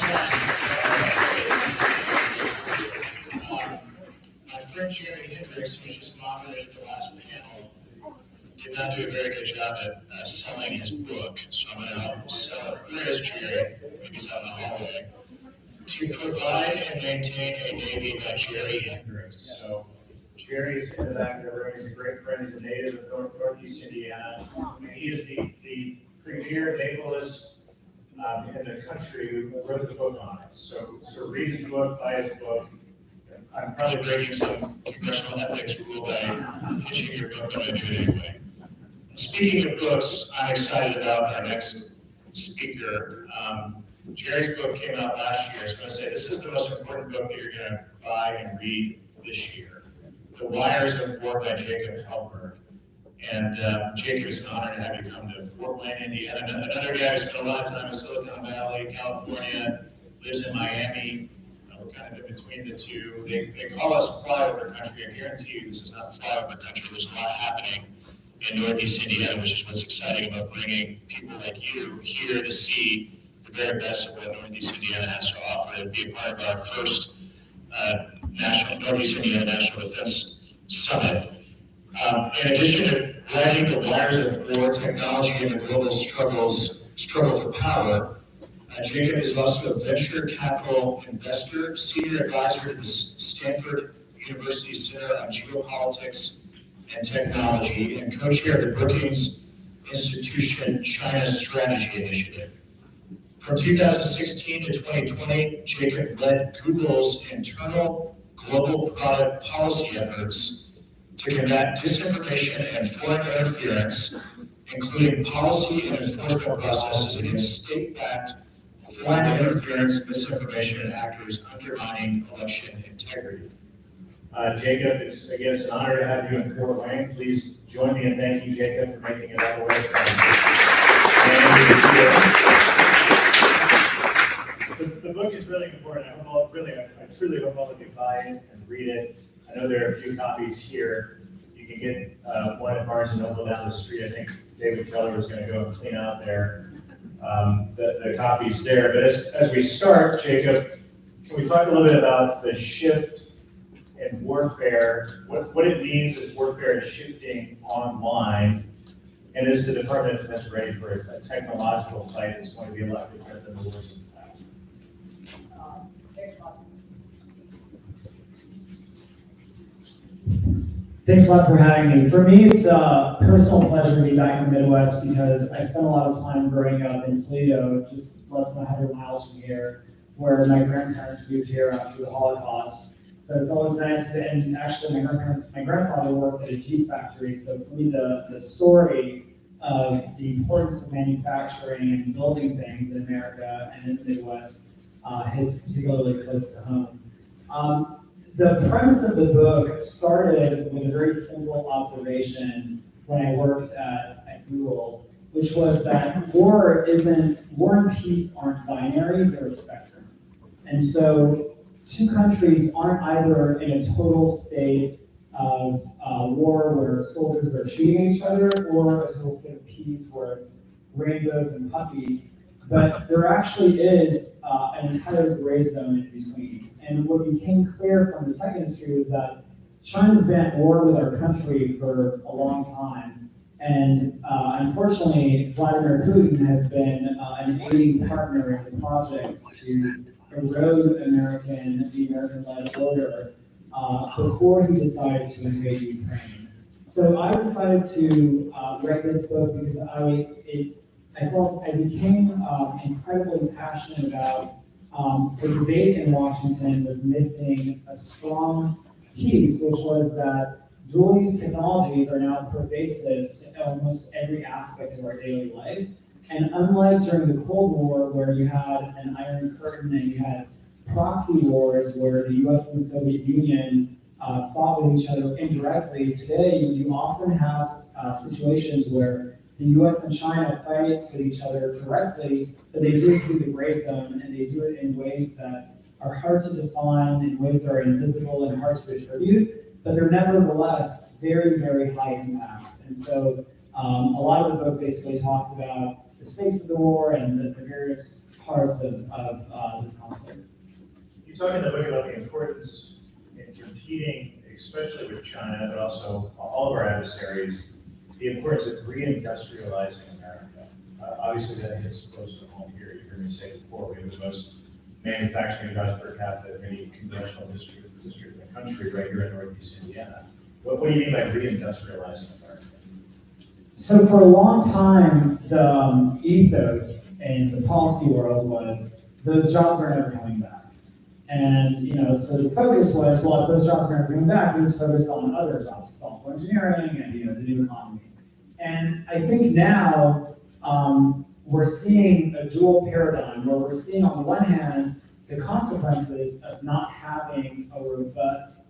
My friend Jerry Hendricks, who just moderated the last panel, did not do a very good job at selling his book. So I'm going to help sell it. Where is Jerry? Maybe he's out in the hallway. To provide and maintain a Navy by Jerry Hendricks. So Jerry's in the back of the room. He's a great friend. He's a native of Northeast Indiana. And he is the premier navalist in the country who wrote the book on it. So read his book, buy his book. I'm probably breaking some congressional ethics rule by pitching your book, but I do it anyway. Speaking of books, I'm excited about our next speaker. Jerry's book came out last year. I was going to say this is the most important book that you're going to buy and read this year. The Wires of War by Jacob Helberg. And Jacob, it's an honor to have you come to Fort Wayne, Indiana. Another guy who spent a lot of time in Silicon Valley, California, lives in Miami. We're kind of in between the two. They call us flyover country. I guarantee you this is not flyover country. There's a lot happening in Northeast Indiana, which is what's exciting about bringing people like you here to see the very best of what Northeast Indiana has to offer and be a part of our first Northeast Indiana National Defense Summit. In addition to writing The Wires of War, Technology and the Global Struggle for Power, Jacob is also a venture capital investor, senior advisor to the Stanford University Center on Geopolitics and Technology, and co-chair of the Brookings Institution China Strategy Initiative. From 2016 to 2020, Jacob led Google's internal global product policy efforts to combat disinformation and foreign interference, including policy and enforcement processes against state-backed foreign interference, misinformation, and actors undermining election integrity. Jacob, it's an honor to have you in Fort Wayne. Please join me in thanking Jacob for making it all the way from the book is really important. I truly hope all of you buy it and read it. I know there are a few copies here. You can get one at Barnes & Noble down the street. I think David Keller was going to go and clean out the copies there. But as we start, Jacob, can we talk a little bit about the shift in warfare, what it means as warfare is shifting online, and is the Department of Defense ready for a technological fight that's going to be a lot different than the wars of the past? Thanks a lot for having me. For me, it's a personal pleasure to be back in the Midwest because I spent a lot of time growing up in Toledo, just less than 100 miles from here, where my grandparents moved here after the Holocaust. So it's always nice to, and actually my grandfather worked at a Jeep factory. So for me, the story of the importance of manufacturing and building things in America and in the Midwest hits particularly close to home. The premise of the book started with a very simple observation when I worked at Google, which was that war and peace aren't binary, they're a spectrum. And so two countries aren't either in a total state of war where soldiers are shooting each other, or a total state of peace where it's rainbows and puppies, but there actually is an entire gray zone in between. And what became clear from the tech industry was that China's been at war with our country for a long time. And unfortunately, Vladimir Putin has been an aiding partner in the project to erode the American-led order before he decided to invade Ukraine. So I decided to write this book because I became incredibly passionate about the debate in Washington was missing a strong piece, which was that dual-use technologies are now pervasive to almost every aspect of our daily life. And unlike during the Cold War, where you had an Iron Curtain and you had proxy wars where the US and the Soviet Union fought with each other indirectly, today you often have situations where the US and China fight with each other directly, but they do it through the gray zone, and they do it in ways that are hard to define, in ways that are invisible and hard to attribute, but they're nevertheless very, very high impact. And so a lot of the book basically talks about the stakes of the war and the various parts of this conflict. You talk in the book about the importance in competing, especially with China, but also all of our adversaries, the importance of reindustrializing America. Obviously, that hits close to home here. You heard me say before, we have the most manufacturing jobs per capita of any congressional district in the country, right here in Northeast Indiana. What do you mean by reindustrializing America? So for a long time, the ethos in the policy world was those jobs are never coming back. And, so the focus was, well, if those jobs are never coming back, we need to focus on other jobs, software engineering and, the new economy. And I think now we're seeing a dual paradigm where we're seeing on the one hand, the consequences of not having a robust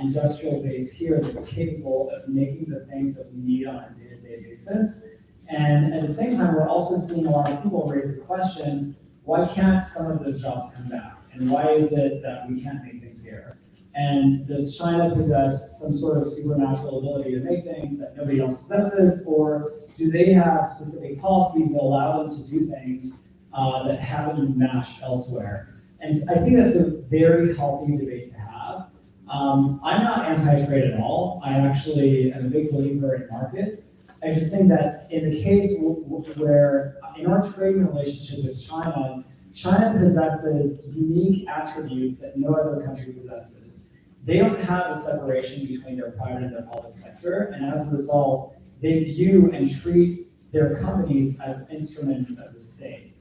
industrial base here that's capable of making the things that we need on a day-to-day basis. And at the same time, we're also seeing a lot of people raise the question, why can't some of those jobs come back? And why is it that we can't make things here? And does China possess some sort of supernatural ability to make things that nobody else possesses? Or do they have specific policies that allow them to do things that haven't been matched elsewhere? And so I think that's a very healthy debate to have. I'm not anti-trade at all. I actually am a big believer in markets. I just think that in the case where in our trading relationship with China, China possesses unique attributes that no other country possesses. They don't have a separation between their private and their public sector, and as a result, they view and treat their companies as instruments of the state.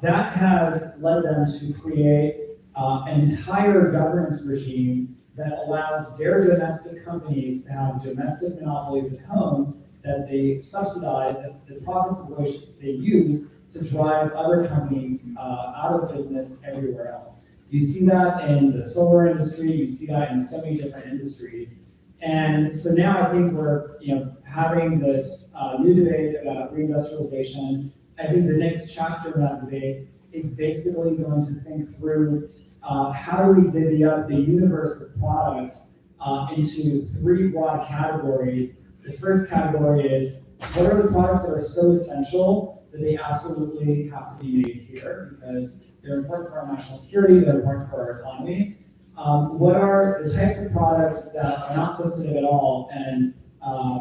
That has led them to create an entire governance regime that allows their domestic companies to have domestic monopolies at home that they subsidize, the profits of which they use to drive other companies out of business everywhere else. You see that in the solar industry, you see that in so many different industries. And so now I think we're having this new debate about reindustrialization. I think the next chapter of that debate is basically going to think through how do we divvy up the universe of products into three broad categories. The first category is, what are the products that are so essential that they absolutely have to be made here because they're important for our national security, they're important for our economy. What are the types of products that are not sensitive at all and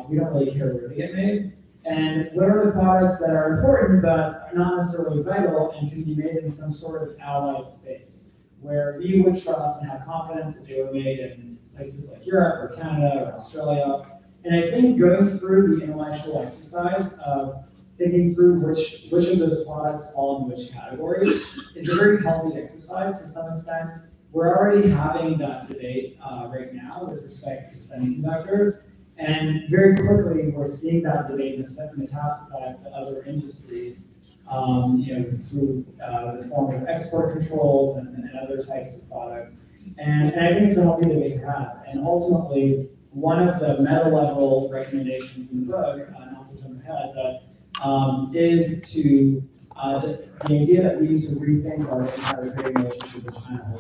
we don't really care where they get made? And what are the products that are important but are not necessarily vital and can be made in some sort of allied space where we would trust and have confidence that they were made in places like Europe or Canada or Australia. And I think going through the intellectual exercise of thinking through which of those products fall into which category is a very healthy exercise to some extent. We're already having that debate right now with respect to semiconductors. And very quickly, we're seeing that debate metastasize to other industries, through the form of export controls and other types of products. And I think it's a healthy debate to have. And ultimately, one of the meta-level recommendations in the book, not to jump ahead, but is to the idea that we need to rethink our entire trading relationship with China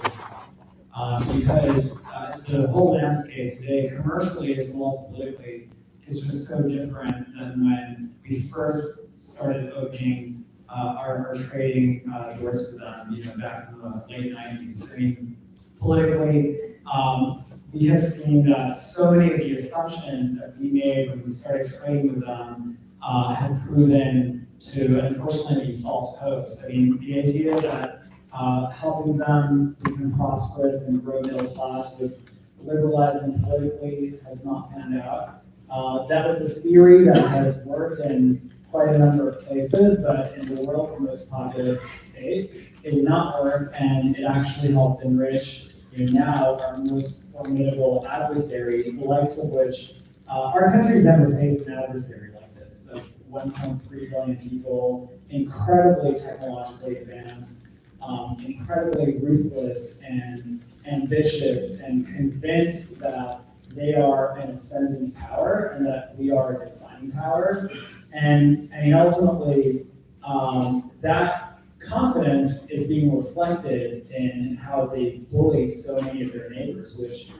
because the whole landscape today, commercially as well as politically, is just so different than when we first started opening our trading doors to them, back in the late 90s. I mean, politically, we have seen that so many of the assumptions that we made when we started trading with them have proven to unfortunately be false hopes. I mean, the idea that helping them become prosperous and grow middle class with liberalizing politically has not panned out. That was a theory that has worked in quite a number of places, but in the world's most populous state, it did not work, and it actually helped enrich now our most formidable adversary, the likes of which our country's never faced an adversary like this. So 1.3 billion people, incredibly technologically advanced, incredibly ruthless and ambitious, and convinced that they are an ascendant power and that we are a declining power. And I mean, ultimately, that confidence is being reflected in how they bully so many of their neighbors, which,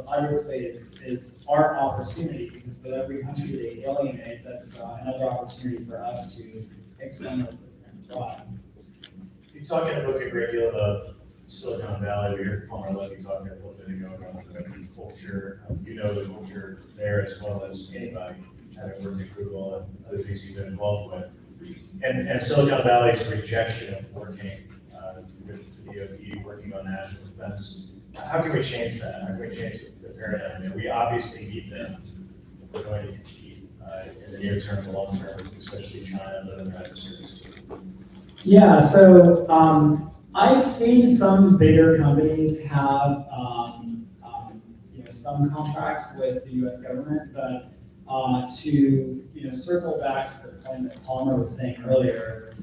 obviously is our opportunity, because with every country they alienate, that's another opportunity for us to expand our footprint as well. You talk in the book a great deal about Silicon Valley. We heard Palmer Luckey talking a little bit ago about the culture. You know the culture there as well as anybody, having worked at Google and other things you've been involved with. And Silicon Valley's rejection of working with the DoD, working on national defense. How can we change that? How can we change the paradigm? I mean, we obviously need them. We're going to compete in the near term, the long term, especially China, but other adversaries too. Yeah, so I've seen some bigger companies have some contracts with the U.S. government, but to circle back to the point that Palmer was saying earlier,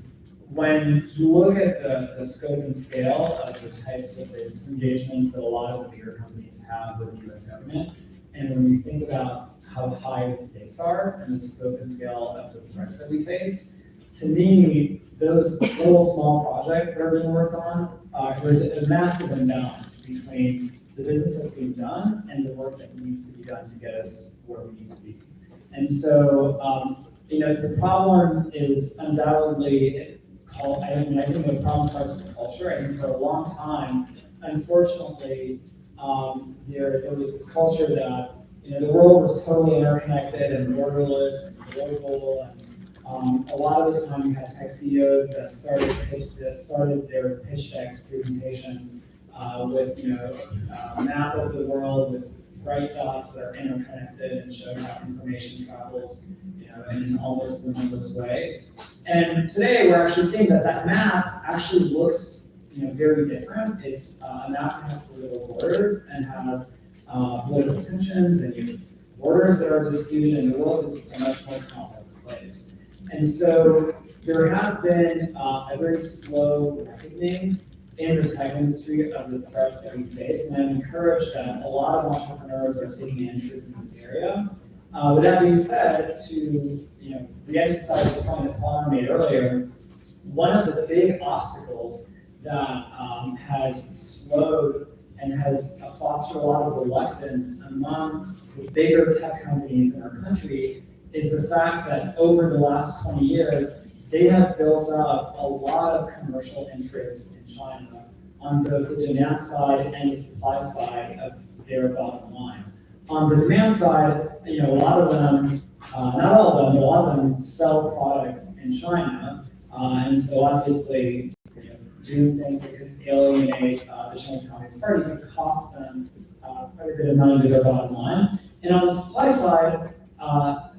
when you look at the scope and scale of the types of business engagements that a lot of the bigger companies have with the U.S. government, and when you think about how high the stakes are and the scope and scale of the threats that we face, to me, those little small projects that are being worked on, there's a massive imbalance between the business that's being done and the work that needs to be done to get us where we need to be. And so, the problem is undoubtedly I think the problem starts with culture. I think for a long time, unfortunately, there was this culture that the world was totally interconnected and borderless and global, and a lot of the time you had tech CEOs that started their pitch decks presentations with a map of the world with bright dots that are interconnected and show how information travels in an almost limitless way. And today we're actually seeing that map actually looks very different. It's a map that has political borders and has political tensions and borders that are disputed, and the world is a much more complex place. And so there has been a very slow reckoning in the tech industry of the threats that we face, and I'm encouraged that a lot of entrepreneurs are taking interest in this area. With that being said, to re-emphasize the point that Palmer made earlier, one of the big obstacles that has slowed and has fostered a lot of reluctance among the bigger tech companies in our country is the fact that over the last 20 years, they have built up a lot of commercial interests in China on both the demand side and the supply side of their bottom line. On the demand side, a lot of them, not all of them, but a lot of them sell products in China, and so obviously, doing things that could alienate the Chinese Communist Party could cost them quite a bit of money to their bottom line. And on the supply side,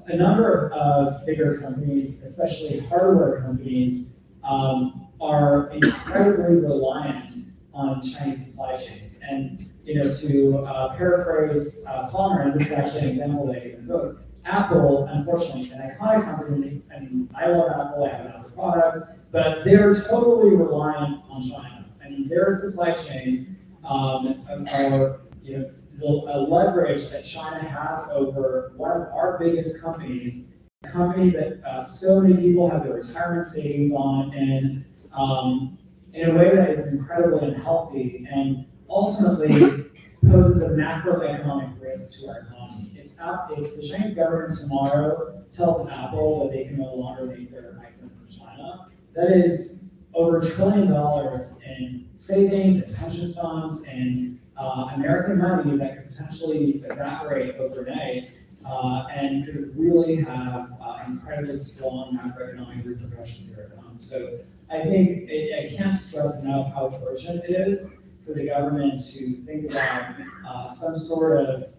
a number of bigger companies, especially hardware companies, are incredibly reliant on Chinese supply chains. And to paraphrase Palmer, and this is actually an example that I gave in the book, Apple, unfortunately, an iconic company. I mean, I love Apple, I have an Apple product, but they're totally reliant on China. I mean, their supply chains are the leverage that China has over one of our biggest companies, a company that so many people have their retirement savings on, and in a way that is incredibly unhealthy and ultimately poses a macroeconomic risk to our economy. If the Chinese government tomorrow tells Apple that they can no longer make their items in China, that is over $1 trillion in savings and pension funds and American money that could potentially evaporate overnight and could really have incredibly strong macroeconomic repercussions here at home. So I think I can't stress enough how urgent it is for the government to think about some sort of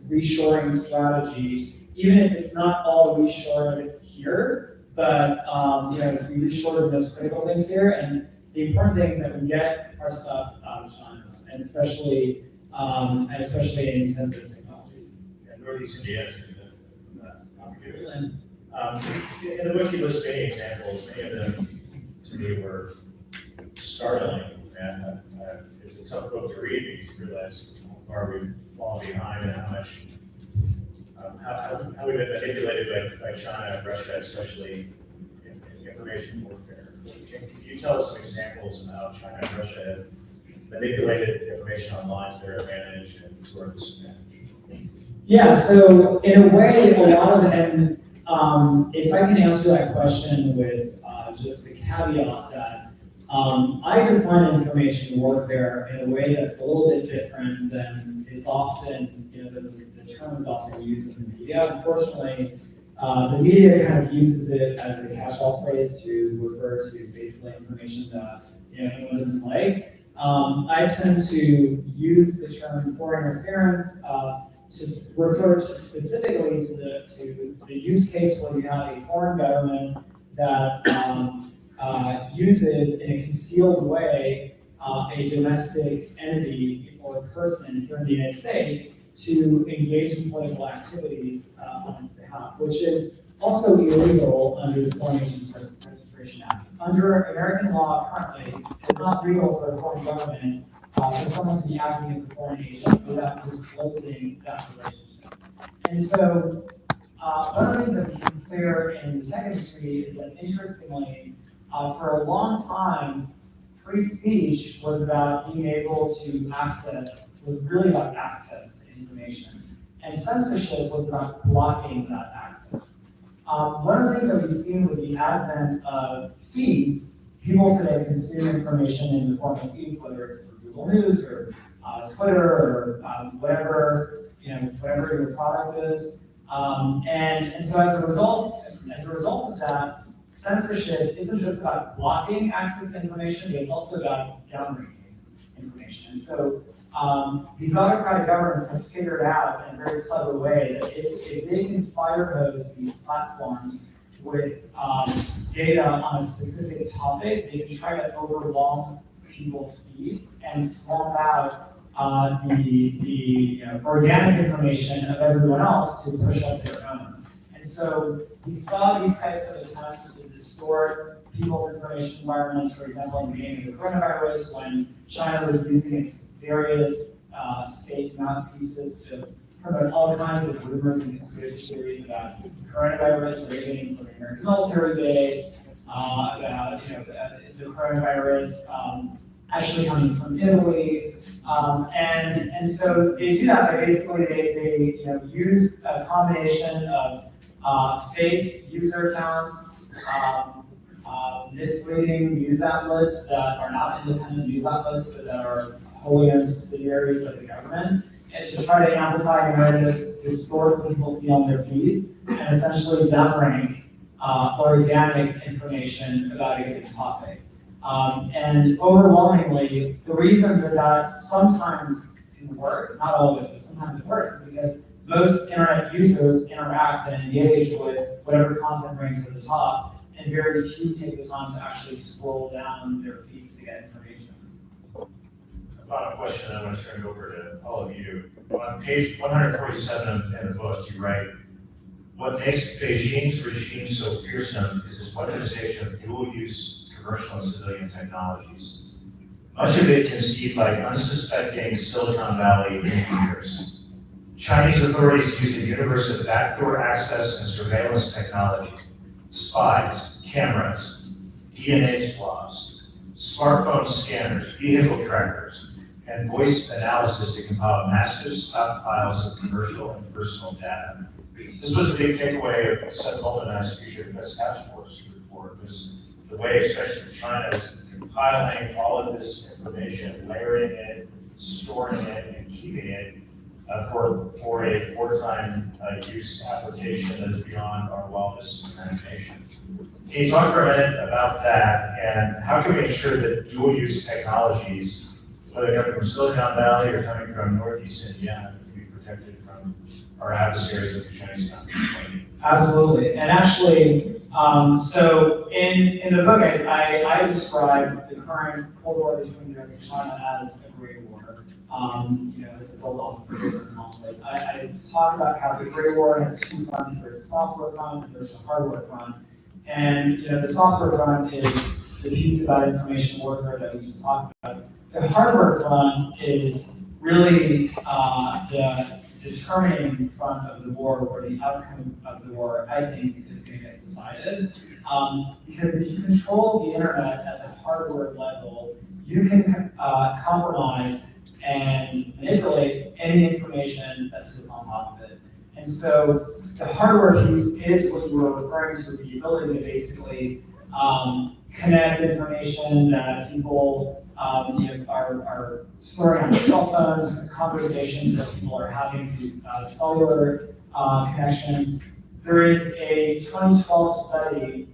reshoring strategy, even if it's not all reshored here, but if we reshore the most critical things here, and the important thing is that we get our stuff out of China, and especially in sensitive technologies. Yeah, Northeast Indiana is in the book, you list many examples. Many of them, to me, were startling. And it's a tough book to read because you realize how far we've fallen behind and how much how we've been manipulated by China and Russia, especially in information warfare. Can you tell us some examples of how China and Russia have manipulated information online to their advantage and to our disadvantage? Yeah, so in a way, a lot of them, if I can answer that question with just the caveat that I define information warfare in a way that's a little bit different than is often, the term is often used in the media. Unfortunately, the media kind of uses it as a catch-all phrase to refer to basically information that anyone doesn't like. I tend to use the term foreign interference to refer specifically to the use case where you have a foreign government that uses in a concealed way a domestic entity or person here in the United States to engage in political activities on its behalf, which is also illegal under the Foreign Agents Registration Act. Under American law currently, it's not legal for a foreign government for someone to be acting as a foreign agent without disclosing that relationship. And so one of the things that became clear in the tech industry is that, interestingly, for a long time, free speech was about being able to access, was really about access to information. And censorship was about blocking that access. One of the things that we've seen with the advent of feeds, people today consume information in the form of feeds, whether it's through Google News or Twitter or whatever your product is. And so as a result of that, censorship isn't just about blocking access to information, but it's also about downranking information. And so these autocratic governments have figured out in a very clever way that if they can fire hose these platforms with data on a specific topic, they can try to overwhelm people's feeds and swamp out the organic information of everyone else to push up their own. And so we saw these types of attempts to distort people's information environments, for example, in the beginning of the coronavirus, when China was using its various state mouthpieces to promote all kinds of rumors and conspiracy theories about the coronavirus originating from the American military base, about the coronavirus actually coming from Italy, and so they do that by basically they use a combination of fake user accounts, misleading news outlets that are not independent news outlets, but that are wholly owned subsidiaries of the government, and to try to amplify in a way to distort what people see on their feeds and essentially downrank organic information about a given topic. And overwhelmingly, the reason that sometimes can work, not always, but sometimes it works, is because most internet users interact and engage with whatever content brings to the top, and very few take the time to actually scroll down their feeds to get information. A final question, I'm going to turn it over to all of you. On page 147 in the book, you write, "What makes Beijing's regime so fearsome is its weaponization of dual-use commercial and civilian technologies. Much of it conceived by unsuspecting Silicon Valley engineers. Chinese authorities use a universe of backdoor access and surveillance technology, spies, cameras, DNA swabs, smartphone scanners, vehicle trackers, and voice analysis to compile massive stockpiles of commercial and personal data." This was a big takeaway of Seth Goldman and I's Future Defense Task Force report, was the way, especially China, is compiling all of this information, layering it, storing it, and keeping it for a wartime use application that is beyond our wildest imagination. Can you talk for a minute about that, and how can we ensure that dual-use technologies, whether coming from Silicon Valley or coming from Northeast Indiana, can be protected from our adversaries of the Chinese Communist Party? Absolutely, and actually, so in the book, I describe the current Cold War between the US and China as a Great War. It's a build-off of the conflict. I talk about how the Great War has two fronts. There's a software front and there's a hardware front. And the software front is the piece about information warfare that we just talked about. The hardware front is really the determining front of the war, where the outcome of the war, I think, is going to get decided. Because if you control the internet at the hardware level, you can compromise and manipulate any information that sits on top of it. And so the hardware piece is what you were referring to, the ability to basically connect information that people are storing on their cell phones, conversations that people are having through cellular connections. There is a 2012 study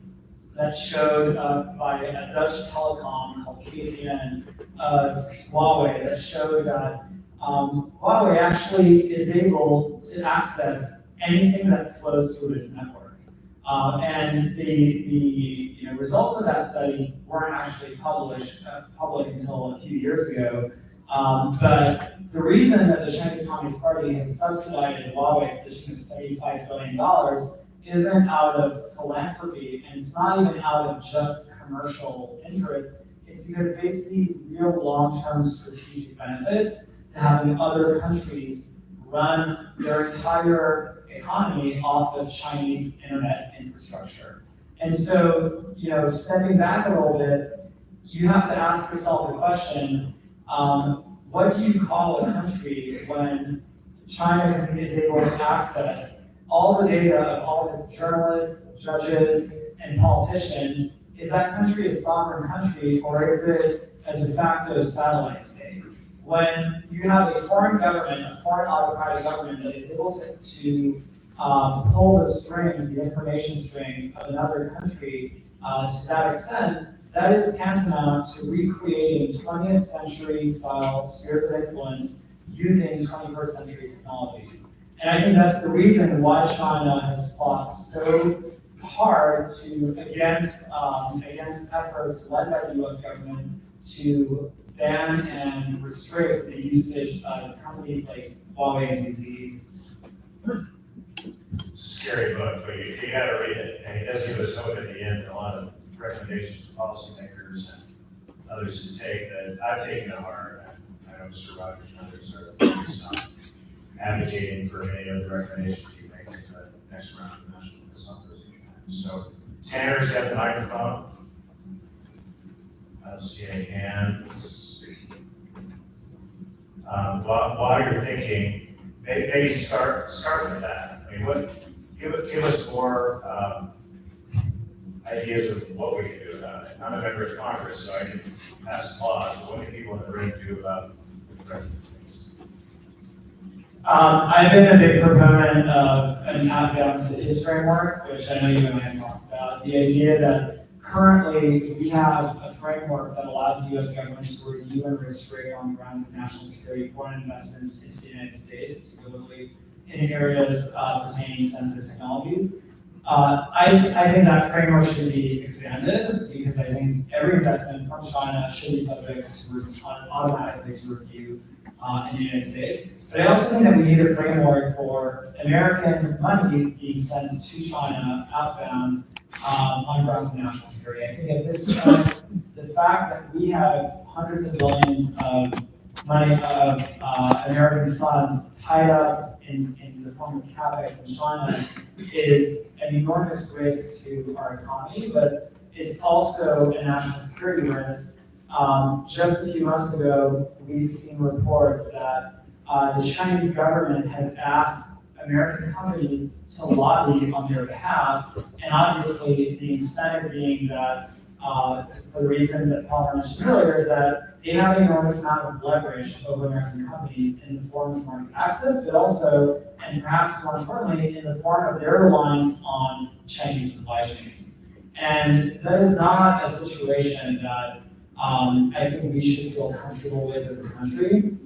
that showed by a Dutch telecom called KPN of Huawei that showed that Huawei actually is able to access anything that flows through its network. And the results of that study weren't actually public until a few years ago. But the reason that the Chinese Communist Party has subsidized Huawei to the tune of $75 billion isn't out of philanthropy, and it's not even out of just commercial interest. It's because they see real long-term strategic benefits to having other countries run their entire economy off of Chinese internet infrastructure. And so, stepping back a little bit, you have to ask yourself the question, what do you call a country when China is able to access all the data of all of its journalists, judges, and politicians? Is that country a sovereign country, or is it a de facto satellite state? When you have a foreign government, a foreign autocratic government that is able to pull the strings, the information strings of another country to that extent, that is tantamount to recreating 20th century style spheres of influence using 21st century technologies. And I think that's the reason why China has fought so hard against efforts led by the US government to ban and restrict the usage of companies like Huawei and ZTE. It's a scary book, but you gotta read it, and it does give us hope at the end, a lot of recommendations for policymakers and others to take that I've taken to heart. I know Mr. Rogers and others are focused on advocating for many of the recommendations you make in the next round of National Defense Authorization Act. So Tanner's got the microphone. I don't see any hands. While you're thinking, maybe start with that. I mean, give us more ideas of what we can do about it. I'm a member of Congress, so I can pass laws, but what can people in the room do about things? I've been a big proponent of an outbound cities framework, which I know you and I have talked about. The idea that currently we have a framework that allows the U.S. government to review and restrict on the grounds of national security foreign investments into the United States, particularly in areas pertaining to sensitive technologies. I think that framework should be expanded because I think every investment from China should be subject to automatically to review in the United States. But I also think that we need a framework for American money being sent to China outbound on grounds of national security. I think at this point, the fact that we have hundreds of billions of money of American funds tied up in the form of capex in China is an enormous risk to our economy, but it's also a national security risk. Just a few months ago, we've seen reports that the Chinese government has asked American companies to lobby on their behalf, and obviously the incentive being that, for the reasons that Paul mentioned earlier, is that they have an enormous amount of leverage over American companies in the form of market access, but also, and perhaps more importantly, in the form of their reliance on Chinese supply chains. And that is not a situation that I think we should feel comfortable with as a country,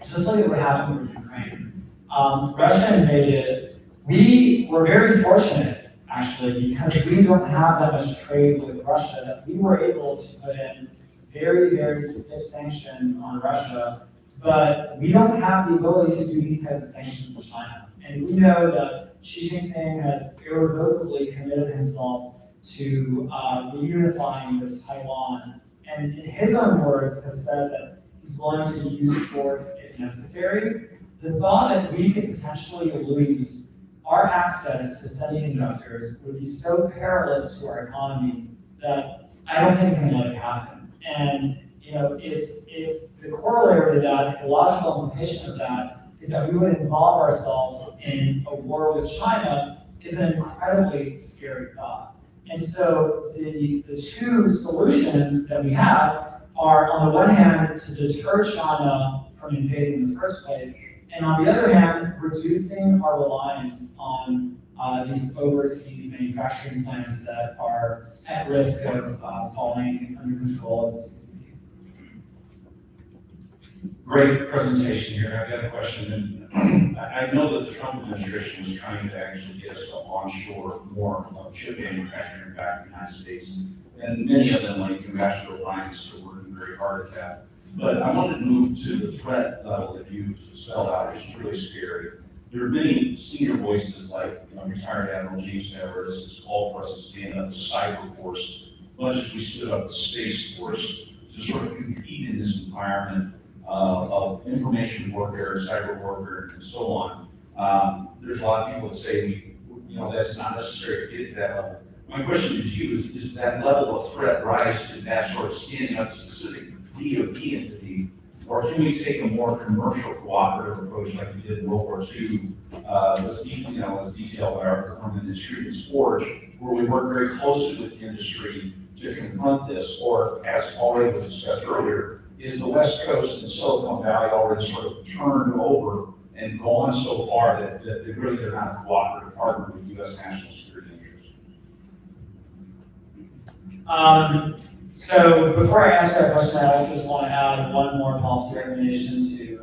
just like what happened with Ukraine. Russia invaded. We were very fortunate, actually, because we don't have that much trade with Russia, that we were able to put in very, very stiff sanctions on Russia, but we don't have the ability to do these types of sanctions with China. And we know that Xi Jinping has irrevocably committed himself to reunifying with Taiwan, and in his own words has said that he's willing to use force if necessary. The thought that we could potentially lose our access to semiconductors would be so perilous to our economy that I don't think we can let it happen. And if the corollary to that, the logical implication of that, is that we would involve ourselves in a war with China, is an incredibly scary thought. And so the two solutions that we have are, on the one hand, to deter China from invading in the first place, and on the other hand, reducing our reliance on these overseas manufacturing plants that are at risk of falling under control of the CCP. Great presentation here. I've got a question. And I know that the Trump administration is trying to actually get us to onshore more of chip manufacturing back in the United States. And many of them, like Ambassador Alliance, are working very hard at that. But I wanted to move to the threat level that you spelled out, which is really scary. There are many senior voices like retired Admiral James Everest has called for us to stand up a cyber force, much as we stood up the Space Force, to sort of compete in this environment of information warfare, cyber warfare, and so on. There's a lot of people that say that's not necessary to get to that level. My question to you is that level of threat rise to that sort of standing up specific DoD entity, or can we take a more commercial cooperative approach like we did in World War II, as detailed by our government in Freedom's Forge, where we work very closely with the industry to confront this, or as already was discussed earlier, is the West Coast and Silicon Valley already sort of turned over and gone so far that they really are not a cooperative partner with U.S. national security interests? So before I answer that question, I also just want to add one more policy recommendation to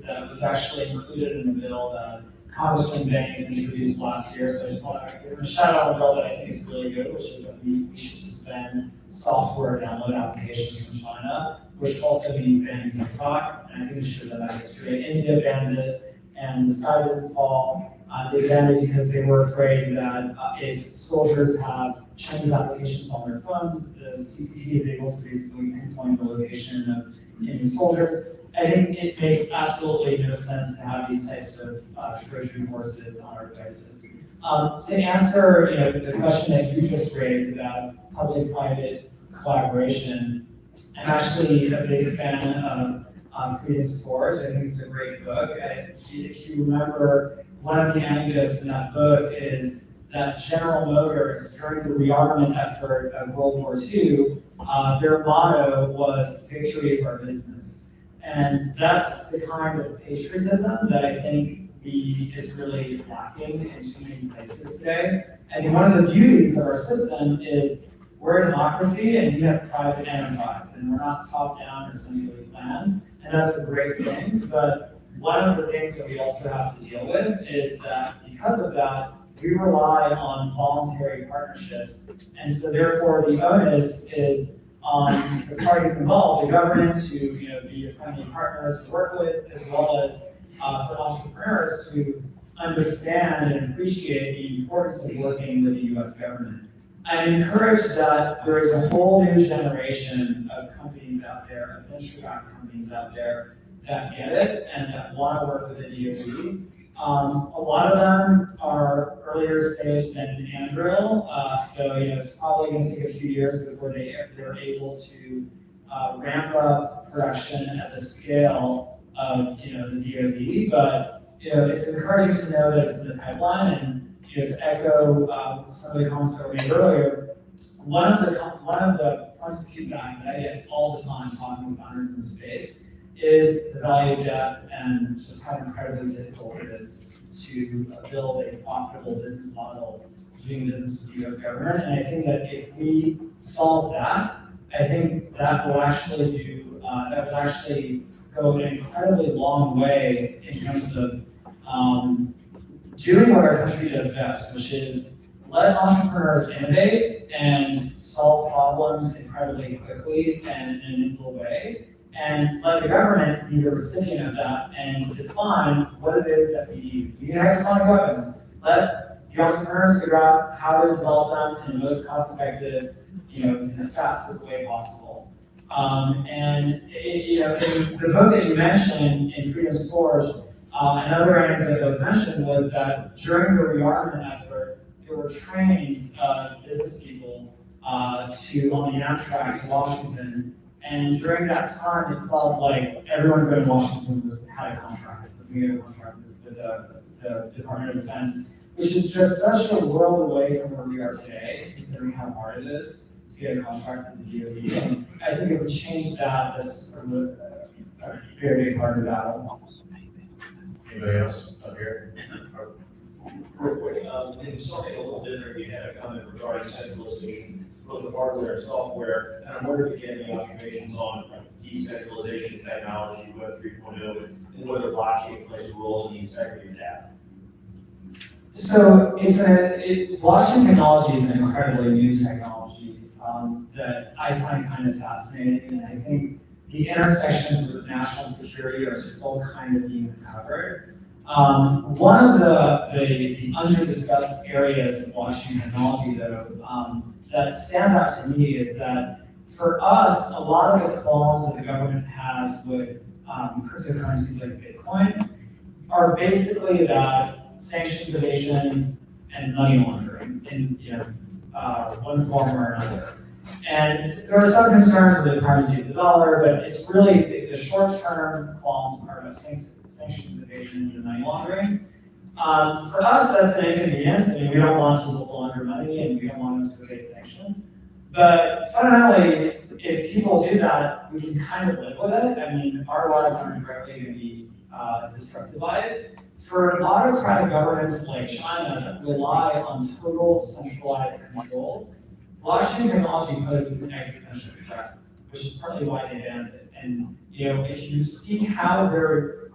that was actually included in the bill that Congressman Banks introduced last year. So I just want to give a shout out on a bill that I think is really good, which is that we should suspend software download applications from China, which also means banning TikTok. And I think we should have done that yesterday. India banned it, and the sky didn't fall. They banned it because they were afraid that if soldiers have Chinese applications on their phones, the CCP is able to basically pinpoint the location of enemy soldiers. I think it makes absolutely no sense to have these types of Trojan horses on our devices. To answer the question that you just raised about public-private collaboration, I'm actually a big fan of Freedom's Forge. I think it's a great book. If you remember, one of the anecdotes in that book is that General Motors, during the rearmament effort of World War II, their motto was "Victory is our business." And that's the kind of patriotism that I think is really lacking in too many places today. I think one of the beauties of our system is we're a democracy and we have private enterprise, and we're not top-down or centrally planned, and that's a great thing. But one of the things that we also have to deal with is that because of that, we rely on voluntary partnerships, and so therefore the onus is on the parties involved, the government, to be a friendly partner to work with, as well as for entrepreneurs to understand and appreciate the importance of working with the U.S. government. I'm encouraged that there is a whole new generation of companies out there, of venture-backed companies out there that get it and that want to work with the DoD. A lot of them are earlier stage than Anduril, so it's probably going to take a few years before they're able to ramp up production at the scale of the DoD. But it's encouraging to know that it's in the pipeline, and to echo some of the comments that were made earlier, one of the points of feedback that I get all the time talking with founders in space is the value of death and just how incredibly difficult it is to build a profitable business model doing business with the U.S. government. And I think that if we solve that, I think that will actually go an incredibly long way in terms of doing what our country does best, which is let entrepreneurs innovate and solve problems incredibly quickly and in a nimble way, and let the government be the recipient of that and define what it is that we need. We need hypersonic weapons. Let the entrepreneurs figure out how to develop them in the most cost-effective, in the fastest way possible. In the book that you mentioned in Freedom's Forge, another anecdote that was mentioned was that during the rearmament effort, there were trainings of business people on the Amtrak to Washington. And during that time, it felt like everyone going to Washington had a contract, with the Department of Defense. which is just such a world away from where we are today, considering how hard it is to get a contract with the DoD. And I think if we change that, that's a very big part of the battle. Anybody else up here? Real quick, in something a little different, you had a comment regarding centralization, both of hardware and software, and I'm wondering if you have any observations on decentralization technology, Web 3.0, and whether blockchain plays a role in the integrity of that. So blockchain technology is an incredibly new technology that I find kind of fascinating, and I think the intersections with national security are still kind of being uncovered. One of the under-discussed areas of blockchain technology, though, that stands out to me is that for us, a lot of the qualms that the government has with cryptocurrencies like Bitcoin are basically about sanctions evasion and money laundering in one form or another. And there are some concerns with the primacy of the dollar, but it's really the short-term qualms are about sanctions evasion and money laundering. For us, that's an inconvenience. I mean, we don't want people to launder money and we don't want them to evade sanctions. But fundamentally, if people do that, we can kind of live with it. I mean, our lives aren't directly going to be disrupted by it. For autocratic governments like China that rely on total centralized control, blockchain technology poses an existential threat, which is partly why they banned it. And if you see how their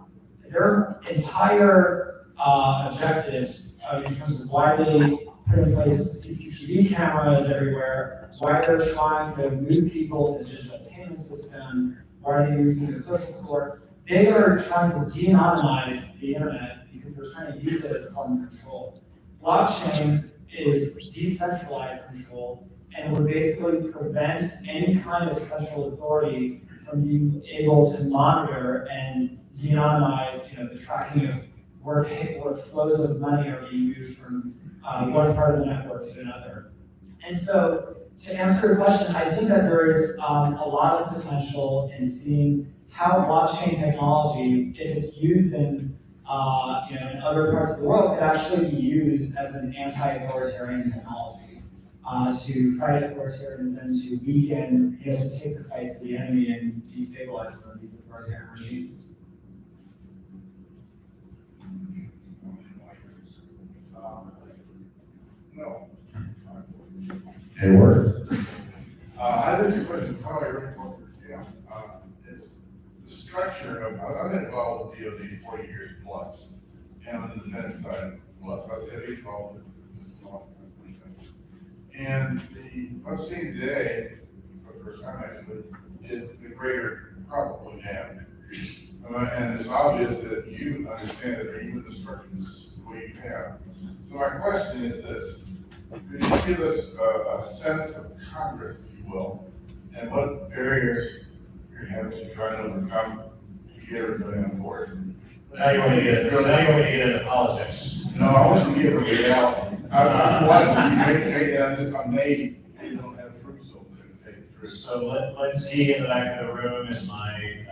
entire objectives in terms of why they put in place CCTV cameras everywhere, why they're trying to move people to digital payment system, why they're using a social score, they are trying to de-anonymize the internet because they're trying to use it as a form of control. Blockchain is decentralized control and would basically prevent any kind of central authority from being able to monitor and de-anonymize, the tracking of where flows of money are being moved from one part of the network to another. And so, to answer your question, I think that there is a lot of potential in seeing how blockchain technology, if it's used in other parts of the world, could actually be used as an anti-authoritarian technology to fight authoritarians and to weaken, to take the fight to the enemy and destabilize some of these authoritarian regimes. No. It works. I think the question probably very close to Jim. Is the structure of, I've been involved with DoD 40 years plus, and on the defense side plus. I was heavily involved with this law. And what I'm seeing today, for the first time actually, is the greater problem we have. And it's obvious that you understand it, or even the structures we have. So my question is this: could you give us a sense of Congress, if you will, and what barriers you're having to try to overcome to get everybody on board? Now you want to get into politics. No, I want to get everybody out. I'm watching you I'm just amazed that you don't have troops over there to take the troops. So Lindsay in the back of the room is my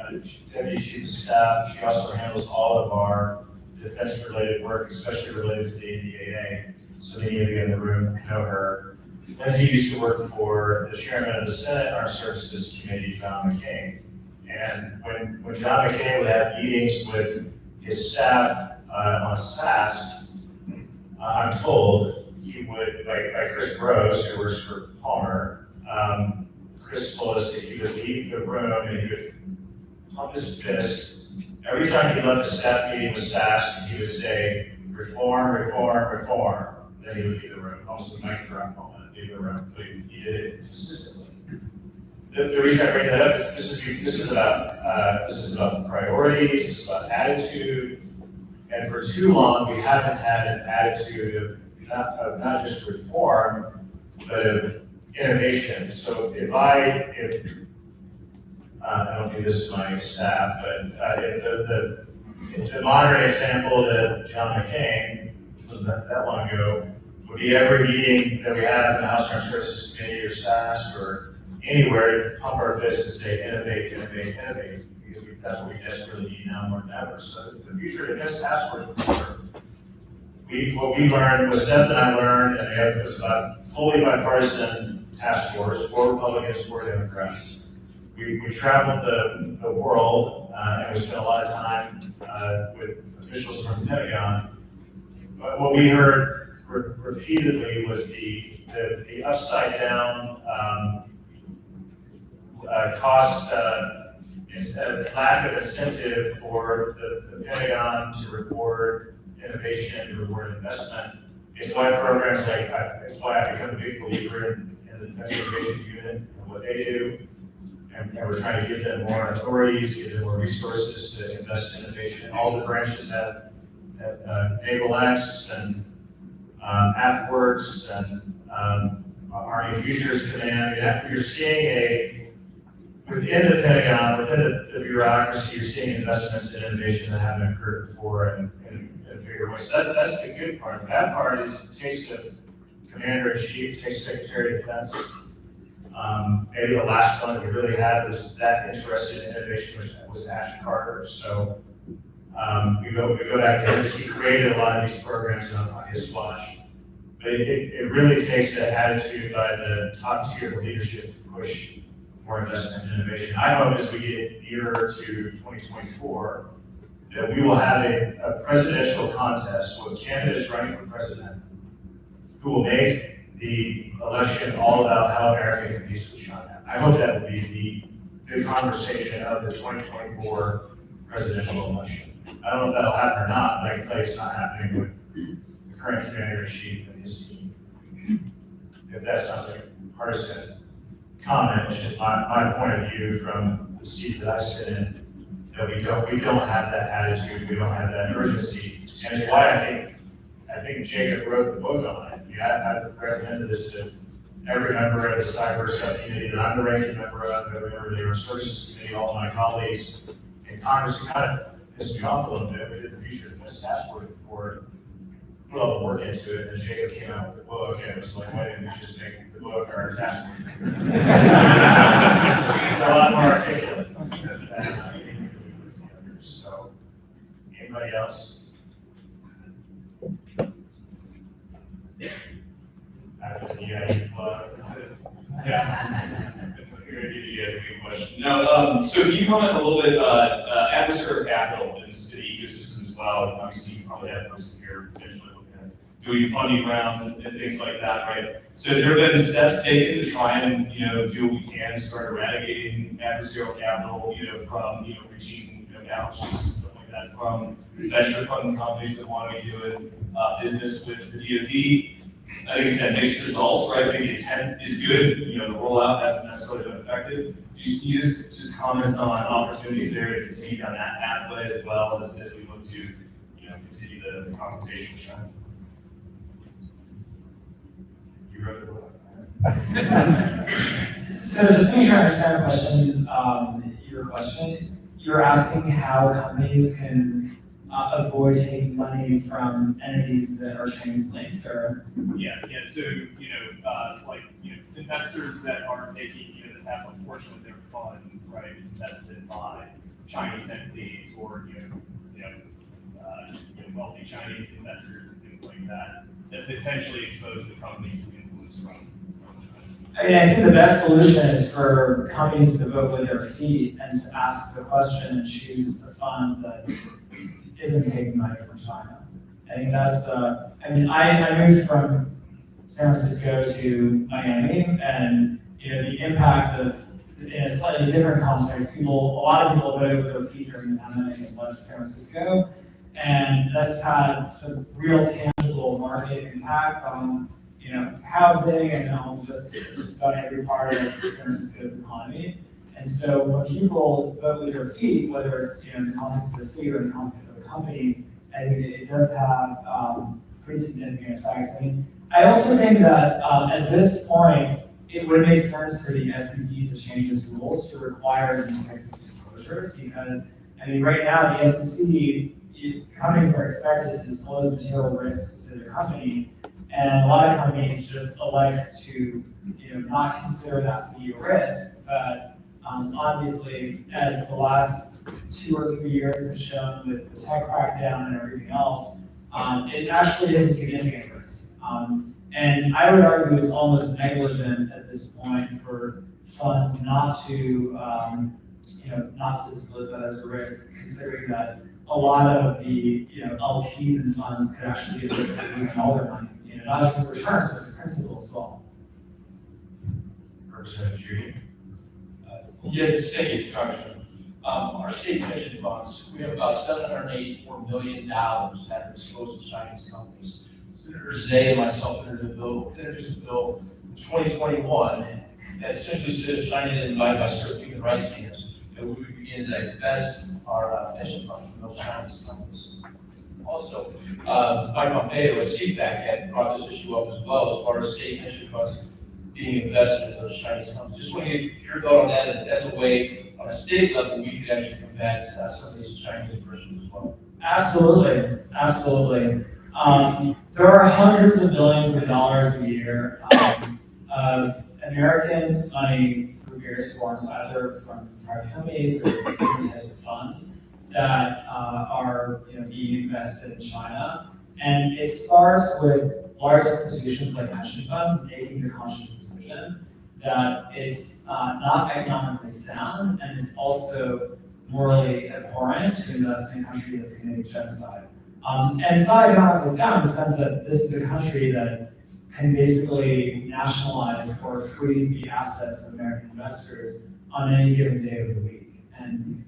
deputy chief of staff. She also handles all of our defense-related work, especially related to the NDAA. So many of you in the room know her. Lindsay used to work for the chairman of the Senate Armed Services Committee, John McCain. And when John McCain would have meetings with his staff on SASC, I'm told he would, like Chris Rose, who works for Palmer, Chris told us that he would leave the room and he would pump his fist. Every time he left a staff meeting with SASC, he would say, reform, reform, reform. Then he would leave the room, almost a mic drop moment, leave the room, but he did it consistently. The reason I bring that up is this is about priorities, this is about attitude, and for too long we haven't had an attitude of not just reform, but of innovation. So if I don't do this to my staff, but the modern example that John McCain, which wasn't that long ago, would be every meeting that we have in the House Armed Services Committee or SASC or anywhere to pump our fists and say innovate, innovate, innovate, because that's what we desperately need now more than ever. So the Future Defense Task Force, what we learned, what Seth and I learned, and it was about fully bipartisan task force, 4 Republicans, 4 Democrats. We traveled the world, and we spent a lot of time with officials from the Pentagon. But what we heard repeatedly was the upside down cost, lack of incentive for the Pentagon to reward innovation, to reward investment. It's why programs like, it's why I become a big believer in the Defense Innovation Unit and what they do. And we're trying to give them more authorities, give them more resources to invest in innovation. All the branches have Naval X and AFWorks and Army Futures Command. You're seeing within the Pentagon, within the bureaucracy, you're seeing investments in innovation that haven't occurred before in bigger ways. So that's the good part. The bad part is it takes a commander-in-chief, it takes Secretary of Defense. Maybe the last one that we really had was that interested in innovation was Ash Carter. So we go back to this. He created a lot of these programs on his watch. But it really takes that attitude by the top tier of leadership to push more investment in innovation. I hope as we get nearer to 2024 that we will have a presidential contest with candidates running for president who will make the election all about how America competes with China. I hope that will be the conversation of the 2024 presidential election. I don't know if that'll happen or not, but I can tell you it's not happening with the current commander-in-chief and his team. If that sounds like a partisan comment, it's just my point of view from the seat that I sit in, that we don't have that attitude, we don't have that urgency. And it's why I think Jacob wrote the book on it. I recommended this to every member of the cyber subcommittee that I'm the ranking member of, every member of the resources committee, all of my colleagues in Congress, who kind of pissed me off a little bit. We did the Future Defense Task Force report, put all the work into it, and Jacob came out with the book, and it was like, why didn't we just make the book our task force? It's a lot more articulate. So, anybody else? Yeah. Here, I give you guys a good question. No, so can you comment a little bit, adversarial capital in the city ecosystem as well? Obviously, you probably have folks here potentially looking at doing funding rounds and things like that, right? So there have been steps taken to try and, do what we can to start eradicating adversarial capital, from, reaching, balance sheets and stuff like that, from venture fund companies that want to be doing business with the DoD. I think it's had mixed results, right? I think the intent is good, the rollout hasn't necessarily been effective. You just comment on opportunities there to continue down that pathway as well as we look to, continue the conversation with China. You wrote the book. So just to make sure I understand the question, your question, you're asking how companies can avoid taking money from entities that are Chinese linked, or? Yeah. So, investors that are taking, that have a portion of their fund, right, is invested by Chinese entities or, wealthy Chinese investors and things like that, that potentially expose the companies to influence from I mean, I think the best solution is for companies to vote with their feet and to ask the question and choose a fund that isn't taking money from China. I think that's I moved from San Francisco to Miami, and the impact of, in a slightly different context, a lot of people voted with their feet during the pandemic and left San Francisco, and that's had some real tangible market impact on housing and on just about every part of San Francisco's economy. And so when people vote with their feet, whether it's in the context of the city or in the context of the company, I think it does have pretty significant effects. I also think that at this point, it would make sense for the SEC to change its rules to require these types of disclosures, because right now the SEC, companies are expected to disclose material risks to the company, and a lot of companies just elect to not consider that to be a risk. But obviously, as the last 2 or 3 years have shown with the tech crackdown and everything else, it actually is a significant risk. And I would argue it's almost negligent at this point for funds not to, not to disclose that as a risk, considering that a lot of the, LPs and funds could actually be at risk of losing all their money, not just the returns, but the principal as well. Representative Judy. Yes, thank you, Congressman. Our state pension funds, we have about $784 million that are exposed to Chinese companies. Senator Zay and myself introduced a bill in 2021 that essentially said if China didn't abide by certain human rights standards, that we would begin to divest our pension funds from those Chinese companies. Also, Mike Pompeo at CPAC had brought this issue up as well as far as state pension funds being invested in those Chinese companies. Just want to get your thought on that, and as a way, on a state level, we could actually combat some of these Chinese persons as well. Absolutely, absolutely. There are hundreds of billions of dollars a year of American money through various forms, either from private companies or different types of funds that are being invested in China. And it starts with large institutions like pension funds making the conscious decision that it's not economically sound and it's also morally abhorrent to invest in a country that's committing genocide. And it's not economically sound in the sense that this is a country that can basically nationalize or freeze the assets of American investors on any given day of the week. And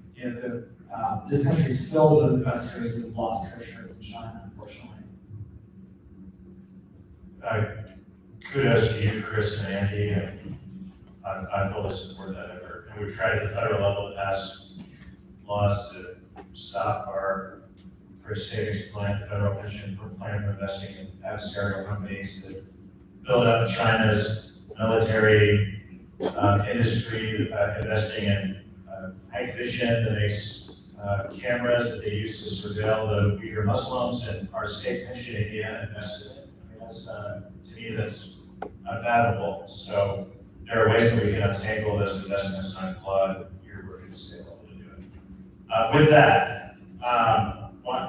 this country is filled with investors who've lost treasures in China, unfortunately. Kudos to you, Chris and Andy, and I fully support that effort. And we've tried at the federal level to pass laws to stop our savings plan, federal pension plan for investing in adversarial companies that build up China's military industry, investing in night vision that makes cameras that they use to surveil the Uyghur Muslims, and our state pension in India invested in. I mean, that's, to me, that's unfathomable. So there are ways that we can untangle those investments and unplug your work at the state level to do it. With that,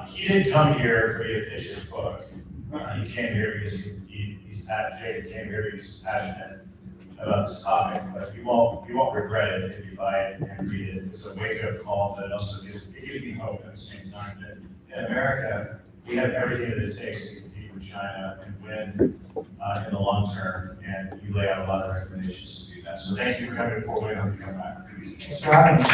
he didn't come here for me to pitch his book. He came here because he's passionate. He came here because he's passionate about this topic. But you won't regret it if you buy it and read it. It's a wake-up call, but it also gives me hope at the same time that in America we have everything that it takes to compete with China and win in the long term. And you lay out a lot of recommendations to do that. So thank you for coming forward. I hope you come back. Thanks for having us.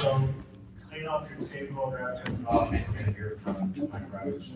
So clean off your table, grab your coffee, and hear from my brothers.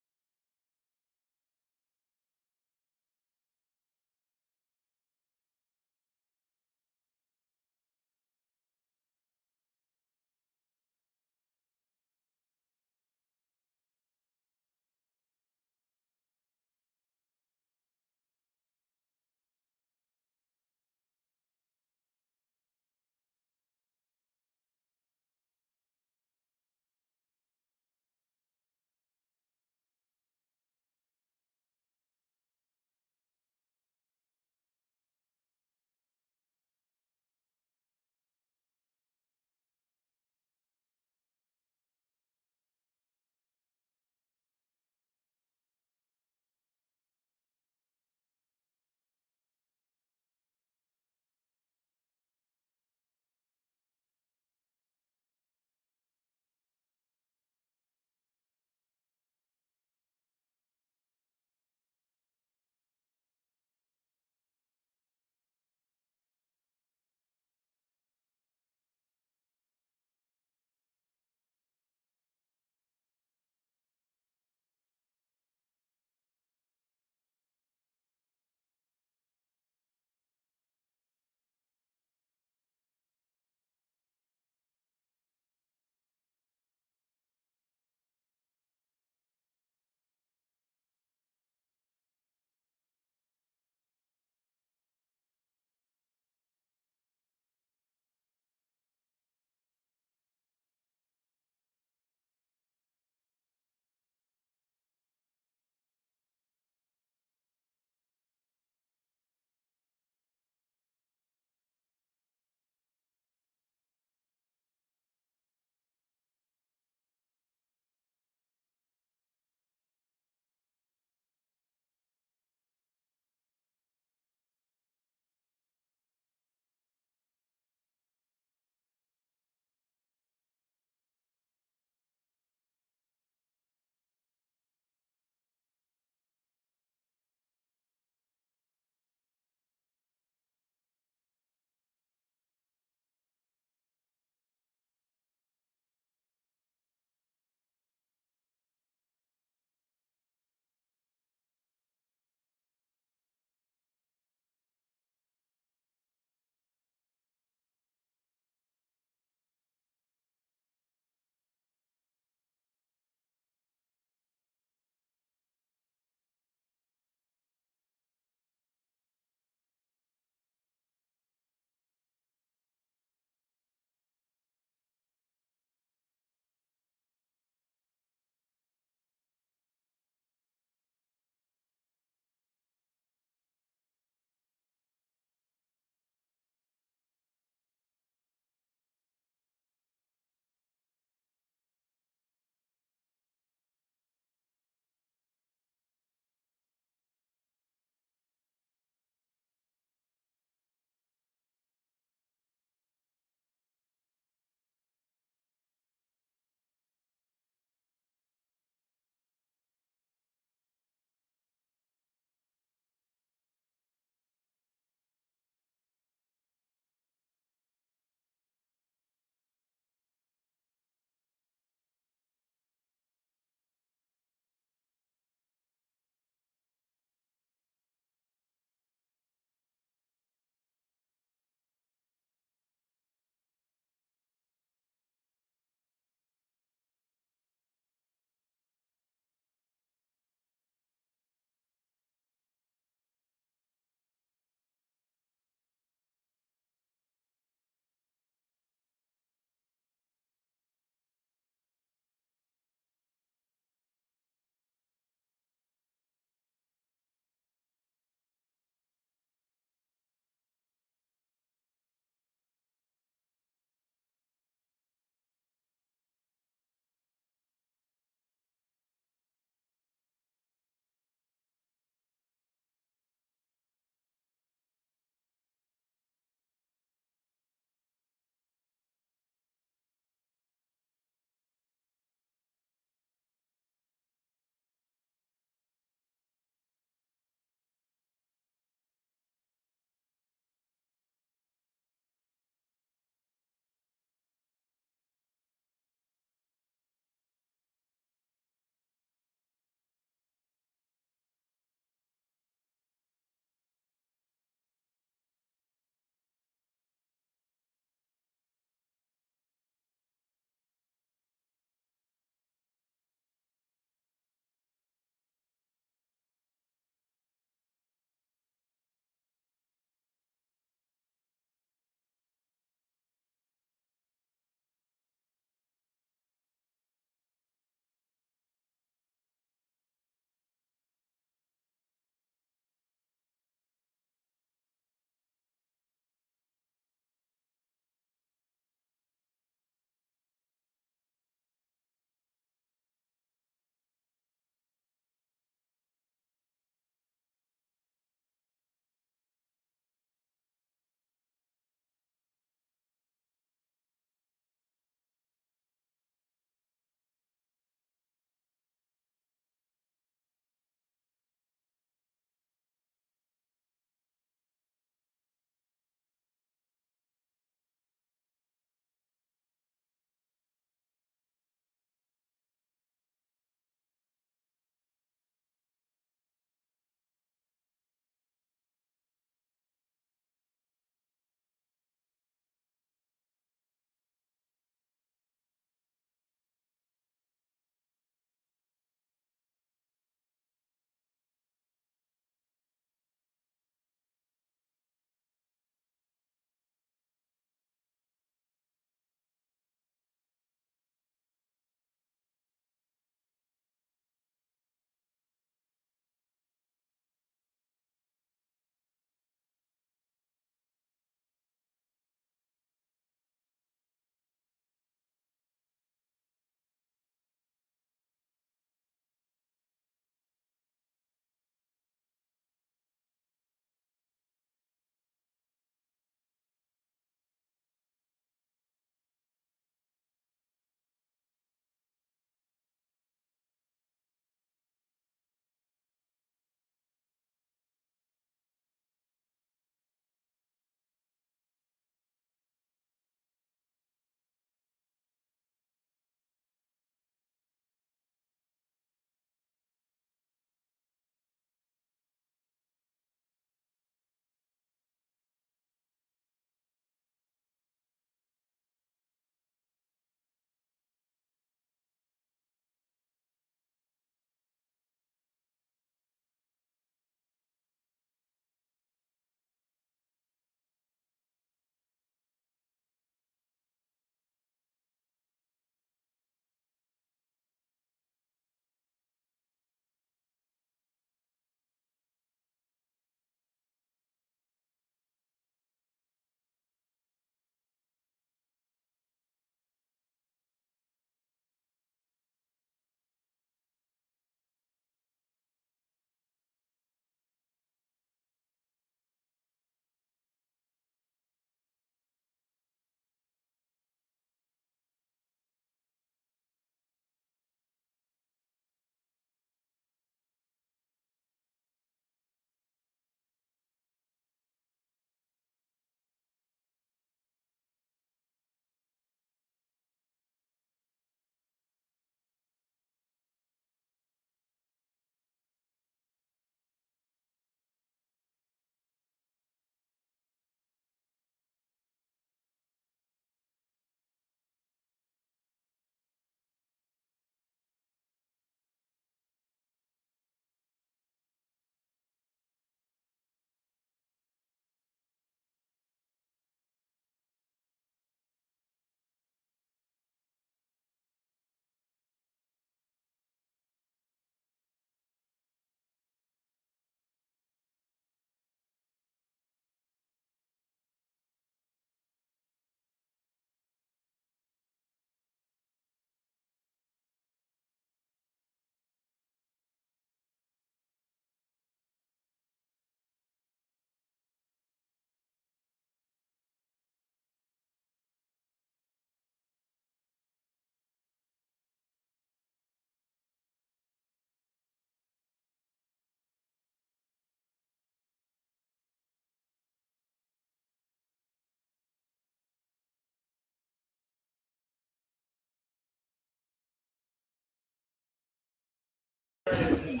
Again,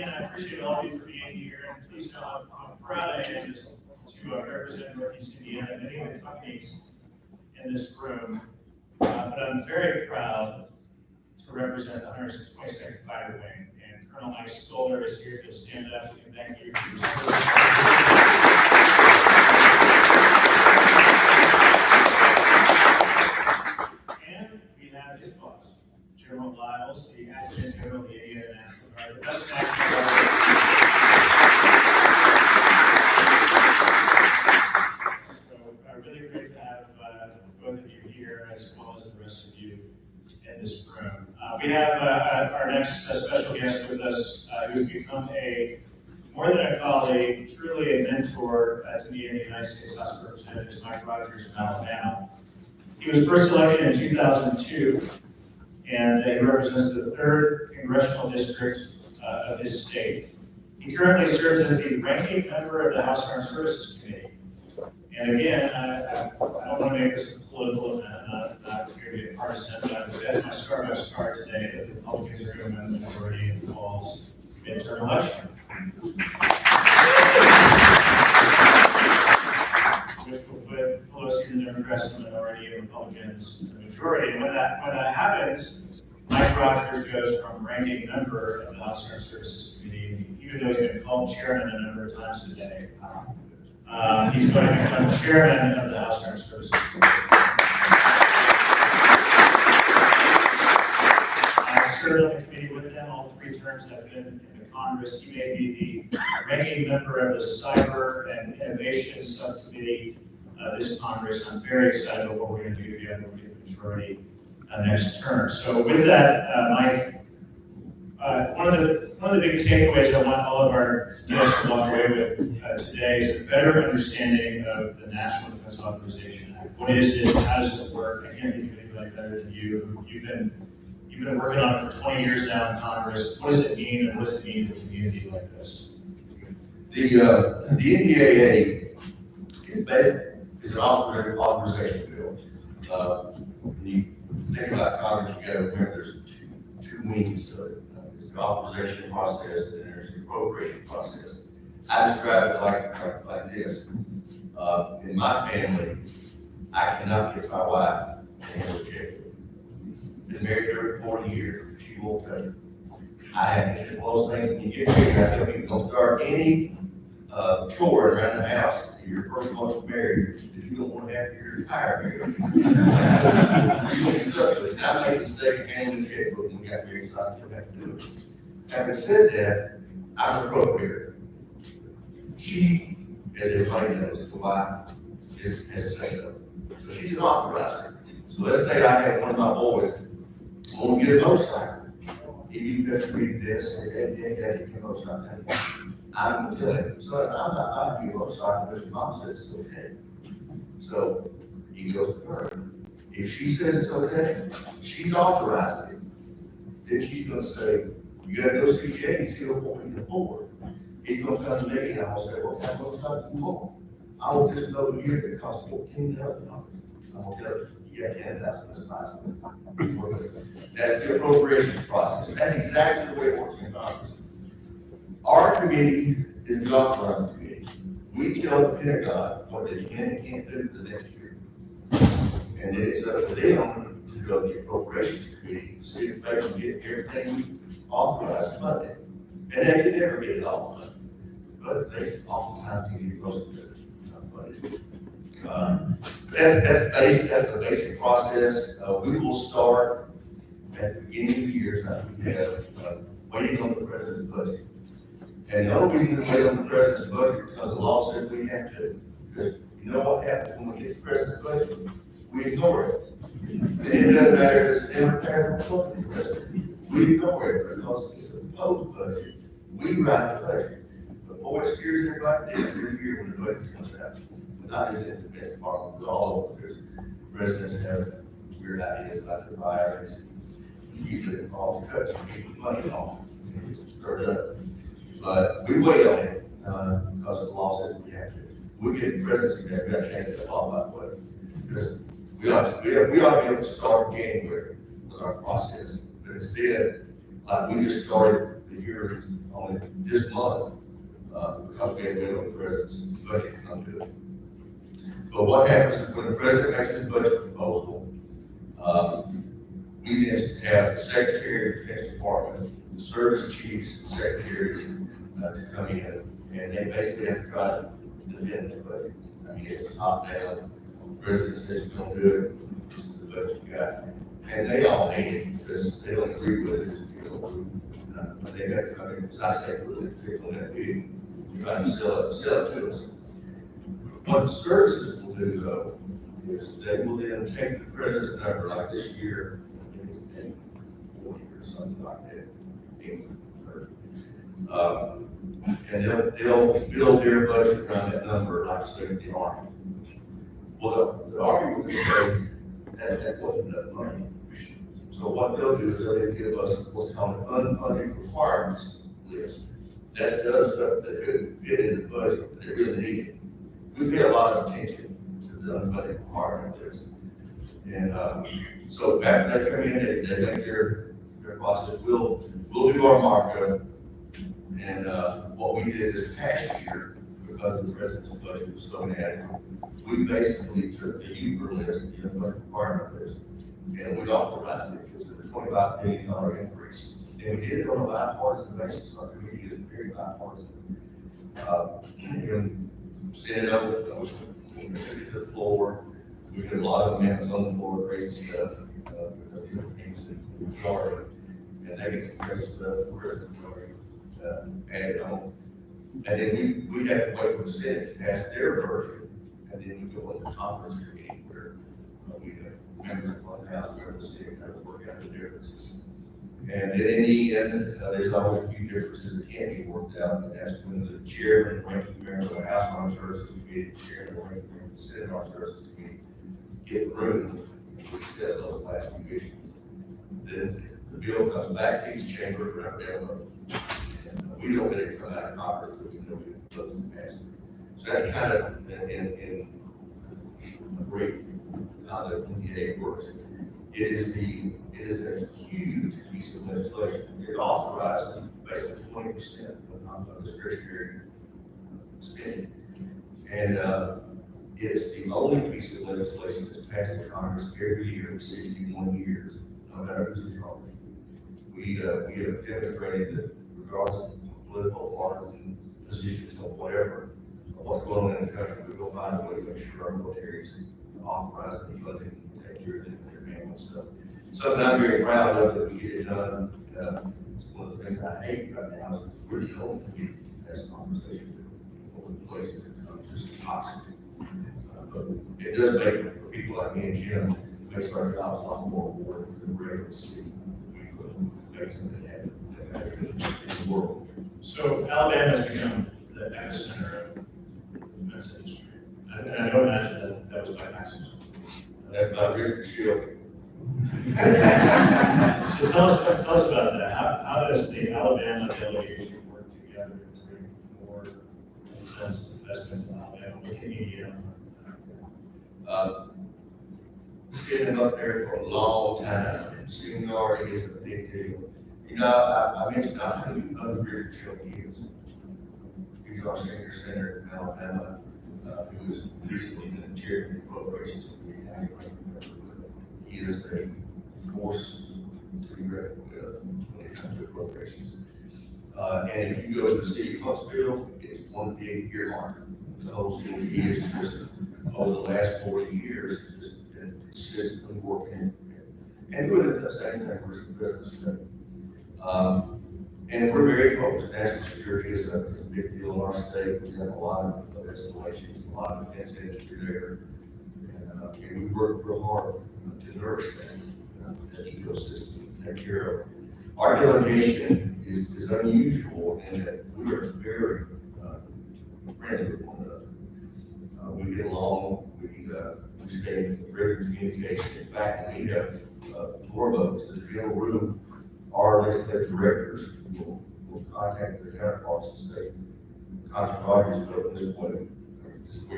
I appreciate all of you for being here, and please know how proud I am to represent Northeast Indiana, many of the companies in this room. But I'm very proud to represent the 122nd Fighter Wing, and Colonel Mike Stoller is here to stand up and thank you for your service. And we have his boss, General Lyles, the Adjutant General of the Indiana National Guard, the best National Guard. So really great to have both of you here, as well as the rest of you in this room. We have our next special guest with us, who's become more than a colleague, truly a mentor to me in the United States House of Representatives, Mike Rogers from Alabama. He was first elected in 2002, and he represents the 3rd Congressional District of his state. He currently serves as the ranking member of the House Armed Services Committee. And again, I don't want to make this political, and I'm not here to be partisan, but I've bet my Starbucks card today that the Republicans are going to win the majority in the fall's midterm election. Which will put Pelosi and the Democrats in the minority and Republicans in the majority. And when that happens, Mike Rogers goes from ranking member of the House Armed Services Committee, even though he's been called chairman a number of times today. He's going to become chairman of the House Armed Services Committee. I served on the committee with him all 3 terms that I've been in the Congress. He may be the ranking member of the Cyber and Innovation Subcommittee this Congress. I'm very excited about what we're going to do together with the majority next term. So with that, Mike, one of the big takeaways I want all of our guests to walk away with today is a better understanding of the National Defense Authorization Act. What is it? How does it work? I can't think of anybody better than you. You've been working on it for 20 years now in Congress. What does it mean, and what does it mean to a community like this? The NDAA is an authorization bill. When you think about Congress, you got to remember there's two wings to it. There's the authorization process and there's the appropriation process. I describe it like this. In my family, I cannot get my wife to handle a check. Been married to her for 40 years, she won't touch it. I have to one of those things when you get married, I tell people don't start any chore around the house. Your first month married, if you don't want to have your entire marriage. You get stuck with it. And I made a mistake handling the checkbook when we got married, so I still have to do it. Having said that, I'm an appropriator. She, as everybody knows, the wife, has a say so. So she's an authorizer. So let's say I have one of my boys want to get a motorcycle. You have to read this, and Dad, get a motorcycle. I'm going to tell him, son, I'm not buying you a motorcycle, because your mom said it's okay. So he goes to her. If she says it's okay, she's authorized it. Then she's going to say, you got to go see Jay and see what we can afford. He's going to come to me and I'll say, what kind of motorcycle do you want? I want this note here that costs $14,000. I'm going to tell her, you got 10,000, that's fine. That's the appropriation process. That's exactly the way it works in Congress. Our committee is the authorizing committee. We tell the Pentagon what they can and can't do for the next year. And then it's up to them to go to the appropriations committee to see if they can get everything we authorized funded. And they can never get it all funded, but they oftentimes can get close to it. That's the basic process. We will start at the beginning of the year, we have waiting on the president's budget. And the only reason we wait on the president's budget is because the law says we have to. Because you know what happens when we get the president's budget? We ignore it. And it doesn't matter if it's a Democrat or Republican president. We ignore it because it's a proposed budget. We write the budget. But boy, it scares everybody every year when the budget comes out. Not just in the defense department, but all over. Because residents have weird ideas about the virus. Usually it involves cuts and keeping money off. It gets stirred up. But we wait on it because the law says we have to. We get the presidency, we got to change the law by the way. Because we ought to be able to start in January with our process. But instead, Like, we just started the year only this month, because we had been on the president's budget come to it. But what happens is when the president makes his budget proposal, we then have the secretary of the Defense Department, the service chiefs, and secretaries to come in, and they basically have to try to defend the budget. I mean, it's top down. The president says you're gonna do it. This is the budget you got, and they all hate it because they don't agree with it. But they got to come in, because I say, really, particularly that we try to sell it to us. What the services will do, though, is they will then take the president's number, like this year, I think it's 40 or something like that, 30. And they'll build their budget around that number, like say the Army. Well, the Army will say that wasn't enough money. So what they'll do is they'll give us what's called an unfunded requirements list. That's the other stuff that couldn't fit in the budget, but they really need it. We pay a lot of attention to the unfunded requirement list. And so back they come in, they make their process. We'll do our markup. And what we did this past year, because the president's budget was so inadequate, we basically took the UFR list, the unfunded requirement list, and we authorized it. It was a $25 billion increase. And we did it on a bipartisan basis. Our committee is very bipartisan. And sent it up to the floor. We did a lot of amendments on the floor, crazy stuff, because the other things that we started. And they get some crazy stuff, the president added on. And then we had to wait for the Senate to pass their version, and then we go into the conference committee where we have members of the House, members of the Senate, kind of work out the differences. And then in the end, there's always a few differences that can't be worked out, and that's when the chairman and ranking member of the House Armed Services Committee, the chairman and ranking member of the Senate Armed Services Committee get room to settle those last few issues. Then the bill comes back to each chamber around their vote. We don't get it come out of Congress, but we know we vote to pass it. So that's kind of in a brief how the NDA works. It is a huge piece of legislation. It authorizes basically 20% of discretionary spending. And it's the only piece of legislation that's passed in Congress every year in 61 years, no matter who's in charge. We have demonstrated that regardless of political, partisan positions or whatever, what's going on in the country, we will find a way to make sure our military is authorized and funded and take care of their families. So something I'm very proud of that we get it done. It's one of the things I hate right now is we're the only community that's conversation with places that are just toxic. But it does make, for people like me and Jim, makes our jobs a lot more rewarding than we're able to see. We put make something happen in the world. So Alabama has become the epicenter of defense industry. And I don't imagine that was by accident. That's not Richard Shield. So tell us about that. How does the Alabama delegation work together to bring more defense investment in Alabama? What can you get on Sitting up there for a long time, seniority is a big deal. You know, I mentioned I knew Richard Shield years. He's our senior senator in Alabama, who was recently the chairman of the appropriations committee. He is a force to be reckoned with when it comes to appropriations. And if you go to the city of Huntsville, it's one big earmark. The whole city is just, over the last 40 years, just been consistently working and doing the same thing we're business today. And we're very focused. National security is a big deal in our state. We have a lot of installations, a lot of defense industry there. And we work real hard to nourish that ecosystem, take care of it. Our delegation is unusual in that we are very friendly with one another. We get along, we stay in regular communication. In fact, we have 4 votes. The general rule, our legislative directors will contact their counterparts and say, Congressman Rogers vote this way. We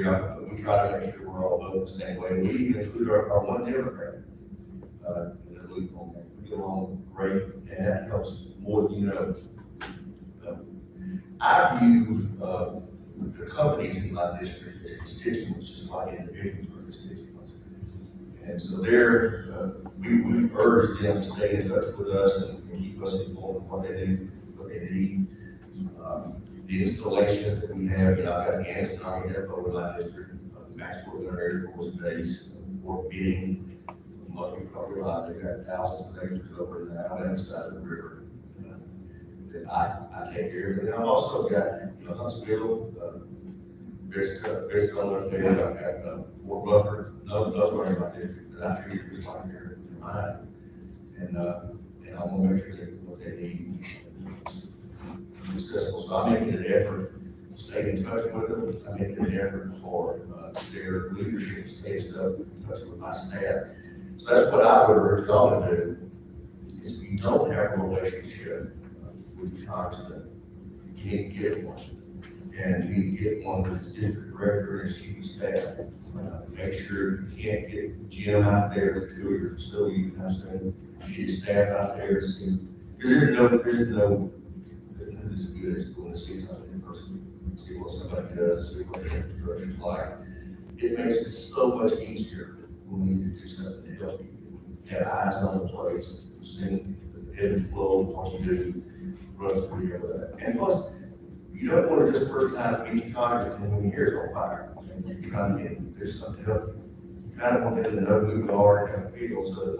try to make sure we're all voting the same way. We even include our one Democrat in the loop on that. We get along great, and that helps more than you know. I view, the companies in my district as constituents, just like individuals are constituents. And so we urge them to stay in touch with us and keep us informed of what they do, what they need. The installations that we have, I've got the Anderson Army Depot in my district, Maxwell Gunner Air Force Base, Fort Benning, most people don't realize they've got thousands of acres over in the Alabama side of the river that I take care of. And I've also got, Huntsville, Best Gunner there, I've got Fort Rucker, those are in my district that I treat just like they're mine. And I want to make sure they get what they need. Successful. So I'm making an effort to stay in touch with them. I'm making an effort for their leadership to stay in touch with my staff. So that's what I would urge y'all to do. Is if you don't have a relationship with your congressman, you need to get one. And you need to get one with his district director and his chief of staff. Make sure you can't get Jim out there to do your facility kind of thing. Get your staff out there to see. Because there's no as good as going to see something in person, see what somebody does, see what their infrastructure is like. It makes it so much easier when we need to do something to help you. Have eyes on the place, seeing the ebb and flow of what you do, run through that. And plus, you don't want to just first time meet Congressman when your hair's on fire and you're trying to do something to help you. You kind of want them to know who you are and have a feel so that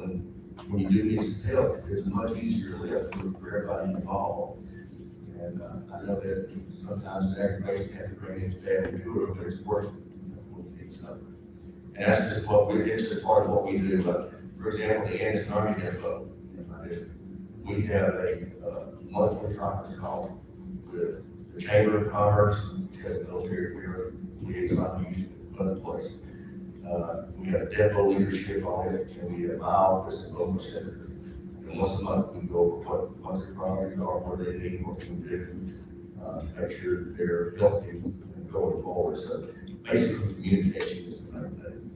when you do need some help, it's much easier to lift for everybody involved. And I know that sometimes the aggravation have to bring in staff and do it, but it's working when you need something. And that's just it's just part of what we do. But for example, the Anderson Army Depot in my district, we have a monthly conference call with the Chamber of Commerce, the military affairs, liaison, usually other places. We have depot leadership on it, and we have my office and local senators. And once a month, we go over what their priorities are, what they need, what we can do, to make sure that they're healthy and going forward. So basically, communication is the main thing.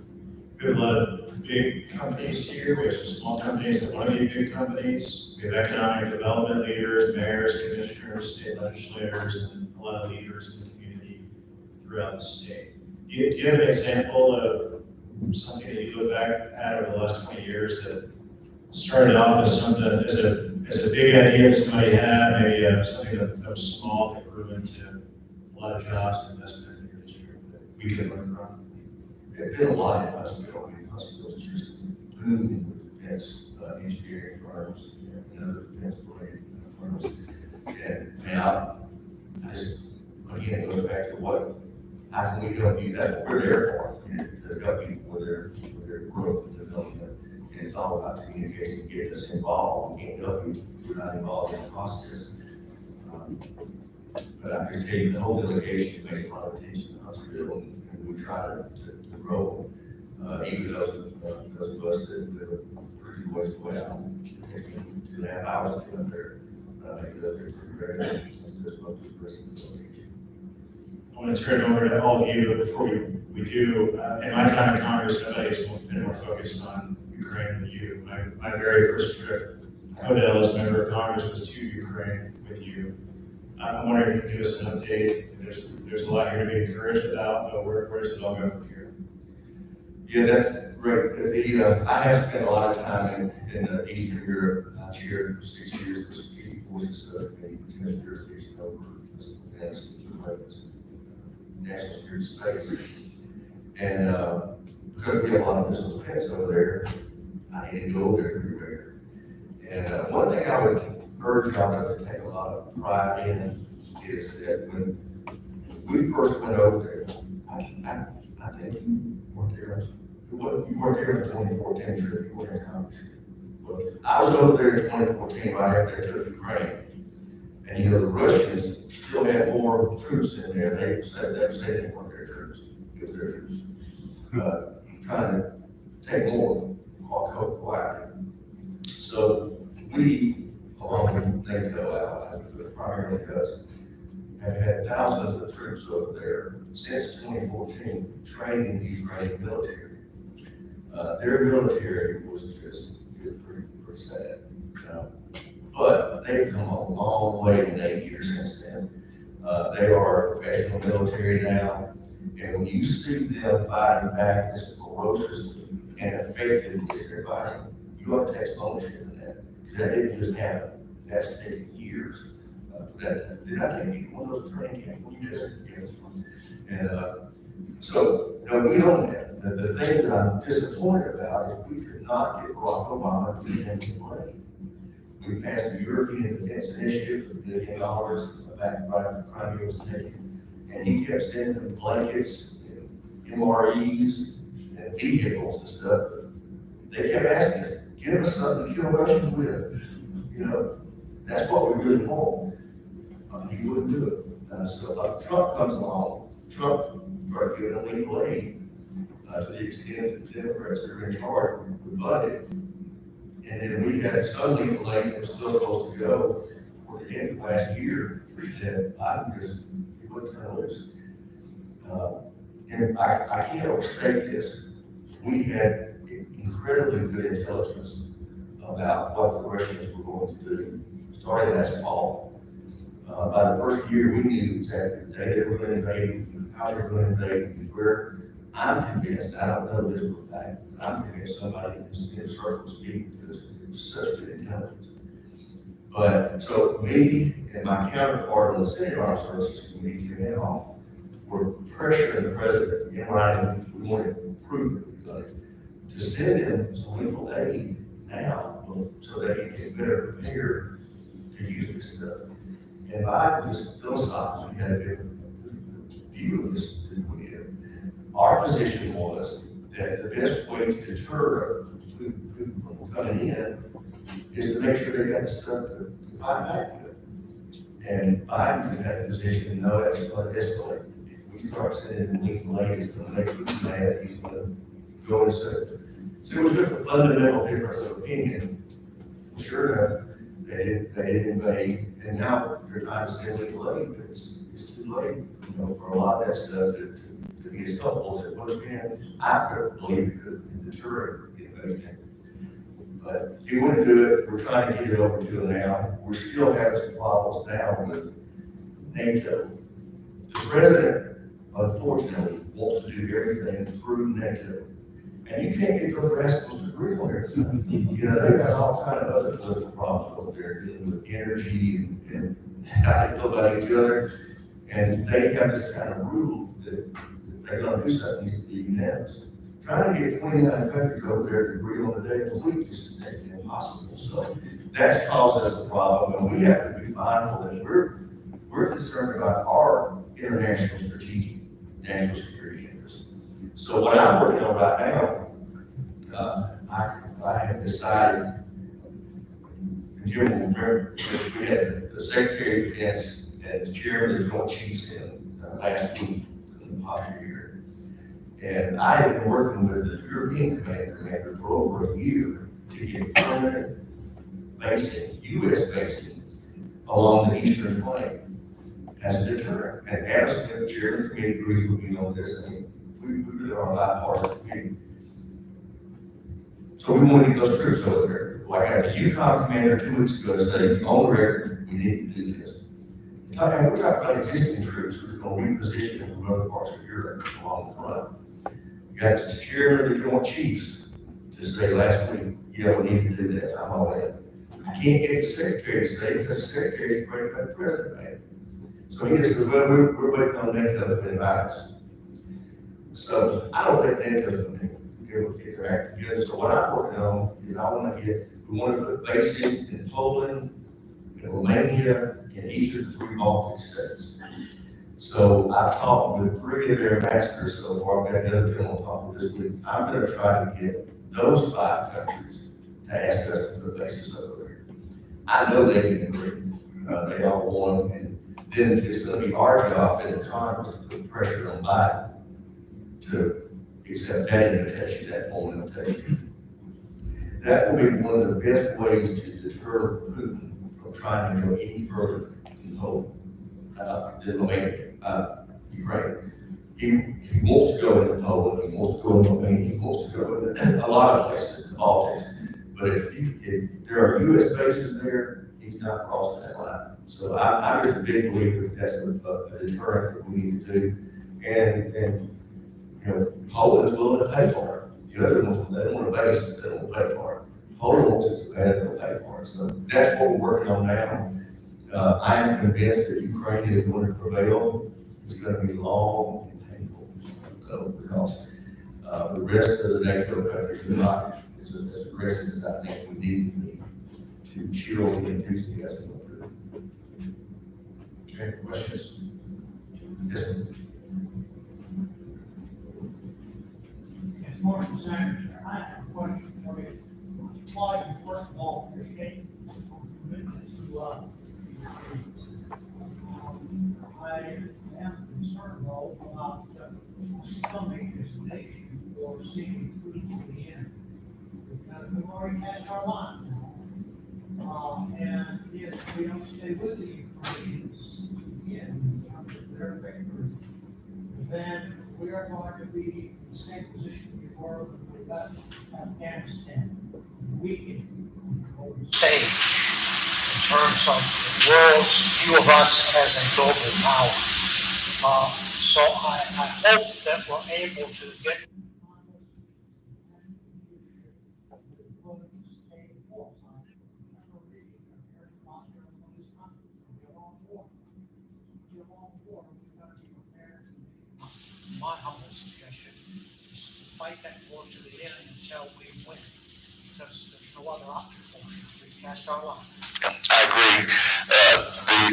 We have a lot of big companies here. We have some small companies that want to be big companies. We have economic development leaders, mayors, commissioners, state legislators, and a lot of leaders in the community throughout the state. Do you have an example of something that you look back at over the last 20 years that started off as something, as a big idea that somebody had, maybe something that was small that grew into a lot of jobs and investment in your district that we could learn from? There's been a lot in Huntsville. I mean, Huntsville's just booming with defense engineering firms and other defense-related firms. And I just, again, it goes back to how can we help you? That's what we're there for, to help you with their growth and development. And it's all about communication, getting us involved. We can't help you if you're not involved in the process. But I can tell you, the whole delegation pays a lot of attention to Huntsville, and we try to grow. Even those of us that live pretty ways away, it takes me 2.5 hours to get up there. I make it up there pretty regularly, as most of the rest of the delegation. I want to turn it over to all of you, but before we do, in my time in Congress, nobody's been more focused on Ukraine than you. My very first trip, Codell as member of Congress, was to Ukraine with you. I'm wondering if you can give us an update. There's a lot here to be encouraged about, but where does it all go from here? Yeah, that's great. I have spent a lot of time in Eastern Europe. I chaired for 6 years the strategic forces subcommittee, with jurisdiction over defense, national security space. And because we have a lot of missile defense over there, I need to go there everywhere. And one thing I would urge y'all to take a lot of pride in is that when we first went over there, I think you weren't there. You weren't there in the 2014 trip, you weren't in Congress. But I was over there in 2014, right after they took Ukraine. And the Russians still had more troops in there. They said they weren't their troops, it was their troops. Trying to take more, quietly. So we, along with NATO allies, but primarily us, have had thousands of troops over there since 2014 training the Ukrainian military. Their military was just pretty sad. But they've come a long way in 8 years since then. They are professional military now, and when you see them fighting back as ferociously and effectively as they're fighting, you ought to take ownership in that. That didn't just happen. That's taken years. Did I take you to one of those training camps when you did it? Yes. And so, we own that. The thing that I'm disappointed about is we could not get Barack Obama to get him to play. We passed the European Defense Initiative, $1 billion back by the Crimea was taken, and he kept sending them blankets and MREs and vehicles and stuff. They kept asking us, give us something to kill Russians with. That's what we really want. He wouldn't do it. So Trump comes along. Trump started giving them lethal aid to the extent that the Democrats that are in charge would fund it. And then we had some lethal aid that was still supposed to go for the end of last year that I just wouldn't turn loose. And I can't overstate this. We had incredibly good intelligence about what the Russians were going to do, starting last fall. By the first year, we knew exactly the day they were going to invade, how they were going to invade, and where. I'm convinced, I don't know this for a fact, but I'm convinced somebody in this circle was speaking to us because it was such good intelligence. But so me and my counterpart on the Senate Armed Services Committee here now were pressuring the president in writing, we wanted proof to send him some lethal aid now so they can get better prepared to use this stuff. And I just philosophically had a different view of this than we did. Our position was that the best way to deter people from coming in is to make sure they got the stuff to fight back with. And Biden just had a position, no, that's going to escalate. If we start sending lethal aid, it's going to make Putin mad, he's going to go and say. So it was just a fundamental difference of opinion. Sure enough, they did invade, and now they're trying to send lethal aid, but it's too late, for a lot of that stuff to be as helpful as it would have been. I couldn't believe it could deter invasion. But he wouldn't do it. We're trying to get it over to them now. We're still having some problems now with NATO. The president, unfortunately, wants to do everything through NATO. And you can't get those rascals to agree on everything. They've got all kind of other political problems over there, dealing with energy and how they feel about each other. And they have this kind of rule that if they're going to do something, it needs to be unanimous. Trying to get 29 countries over there to agree on a day of the week is next to impossible. So that's caused us a problem, and we have to be mindful that we're concerned about our international strategic national security interests. So what I'm working on right now, I have decided, and Jim will remember, we had the Secretary of Defense and the Chairman of the Joint Chiefs in last week in the posture here. And I have been working with the European commander for over a year to get permanent basing, U.S. basing, along the eastern flank as a deterrent. And Adam Smith, Chairman of the committee, agrees with me on this. We really are a bipartisan committee. So we want to get those troops over there. Like I had the Yukon commander 2 weeks ago say, on the record, we need to do this. We're talking about existing troops who are going to reposition them from other parts of Europe along the front. You got the Chairman of the Joint Chiefs to say last week, yeah, we need to do that. I'm all in. I can't get the Secretary to say because the Secretary is afraid about the President, man. So he just says, well, we're waiting on NATO to invite us. So I don't think NATO's going to be able to get their act together. So what I'm working on is we want to put bases in Poland, in Romania, in each of the 3 Baltic states. So I've talked with 3 of their ambassadors so far. I've got another general talk with this week. I'm going to try to get those 5 countries to ask us to put bases over there. I know they can agree. They all want, and then it's going to be our job in the Congress to put pressure on Biden to accept that invitation, that formal invitation. That will be one of the best ways to deter Putin from trying to go any further in Poland, than Romania, Ukraine. He wants to go into Poland, he wants to go into Romania, he wants to go into a lot of places, the Baltics. But if there are U.S. bases there, he he's not crossing that line. So I'm just a big believer that that's a deterrent that we need to do. And, you know, Poland's willing to pay for it. The other ones, they don't want to base, but they don't want to pay for it. Poland wants it to pay, they'll pay for it. So that's what we're working on now. I am convinced that Ukraine is going to prevail. It's going to be long and painful, because the rest of the NATO countries are not as aggressive as I think we need to be to chill the enthusiasm of Okay, questions? Yes, sir. It's Martin Sanders. I have a question for you. Why, first of all, your state commitment to, I am concerned though about stomach this nation or seeing food to the end. Because we've already passed our line now. And if we don't stay with the Ukrainians, again, in terms of their victory, then we are going to be in the same position we were when we left Afghanistan. Weakened. Say, in terms of the world's view of us as a global power. So I hope that we're able to get my humble suggestion is to fight that war to the end until we win, because there's no other option for us. We cast our line. I agree.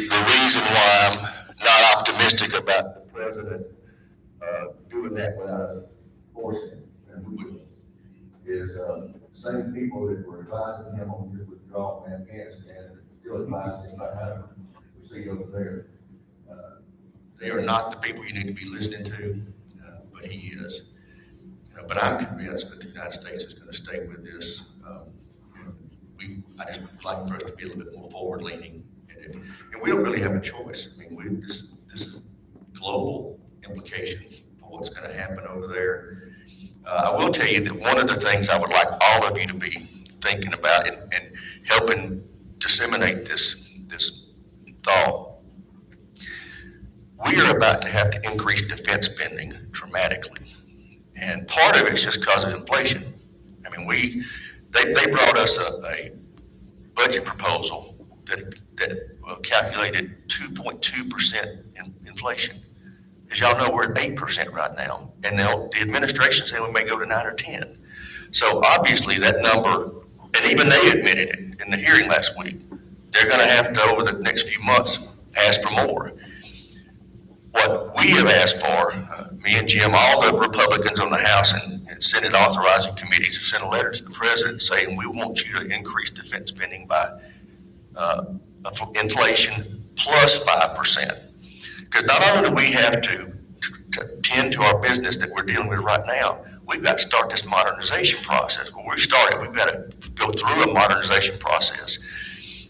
The reason why I'm not optimistic about the president doing that without us forcing, and we will, is the same people that were advising him on his withdrawal from Afghanistan still advising him about how to proceed over there. They are not the people you need to be listening to, but he is. But I'm convinced that the United States is going to stay with this. I just would like for us to be a little bit more forward-leaning, and we don't really have a choice. I mean, this is global implications for what's going to happen over there. I will tell you that one of the things I would like all of you to be thinking about and helping disseminate this thought. We are about to have to increase defense spending dramatically, and part of it's just because of inflation. I mean, they brought us a budget proposal that calculated 2.2% inflation. As y'all know, we're at 8% right now, and the administration said we may go to 9 or 10. So obviously that number, and even they admitted it in the hearing last week, they're going to have to, over the next few months, ask for more. What we have asked for, me and Jim, all the Republicans on the House and Senate authorizing committees have sent a letter to the president saying we want you to increase defense spending by inflation plus 5%. Because not only do we have to tend to our business that we're dealing with right now, we've got to start this modernization process. When we started, we've got to go through a modernization process.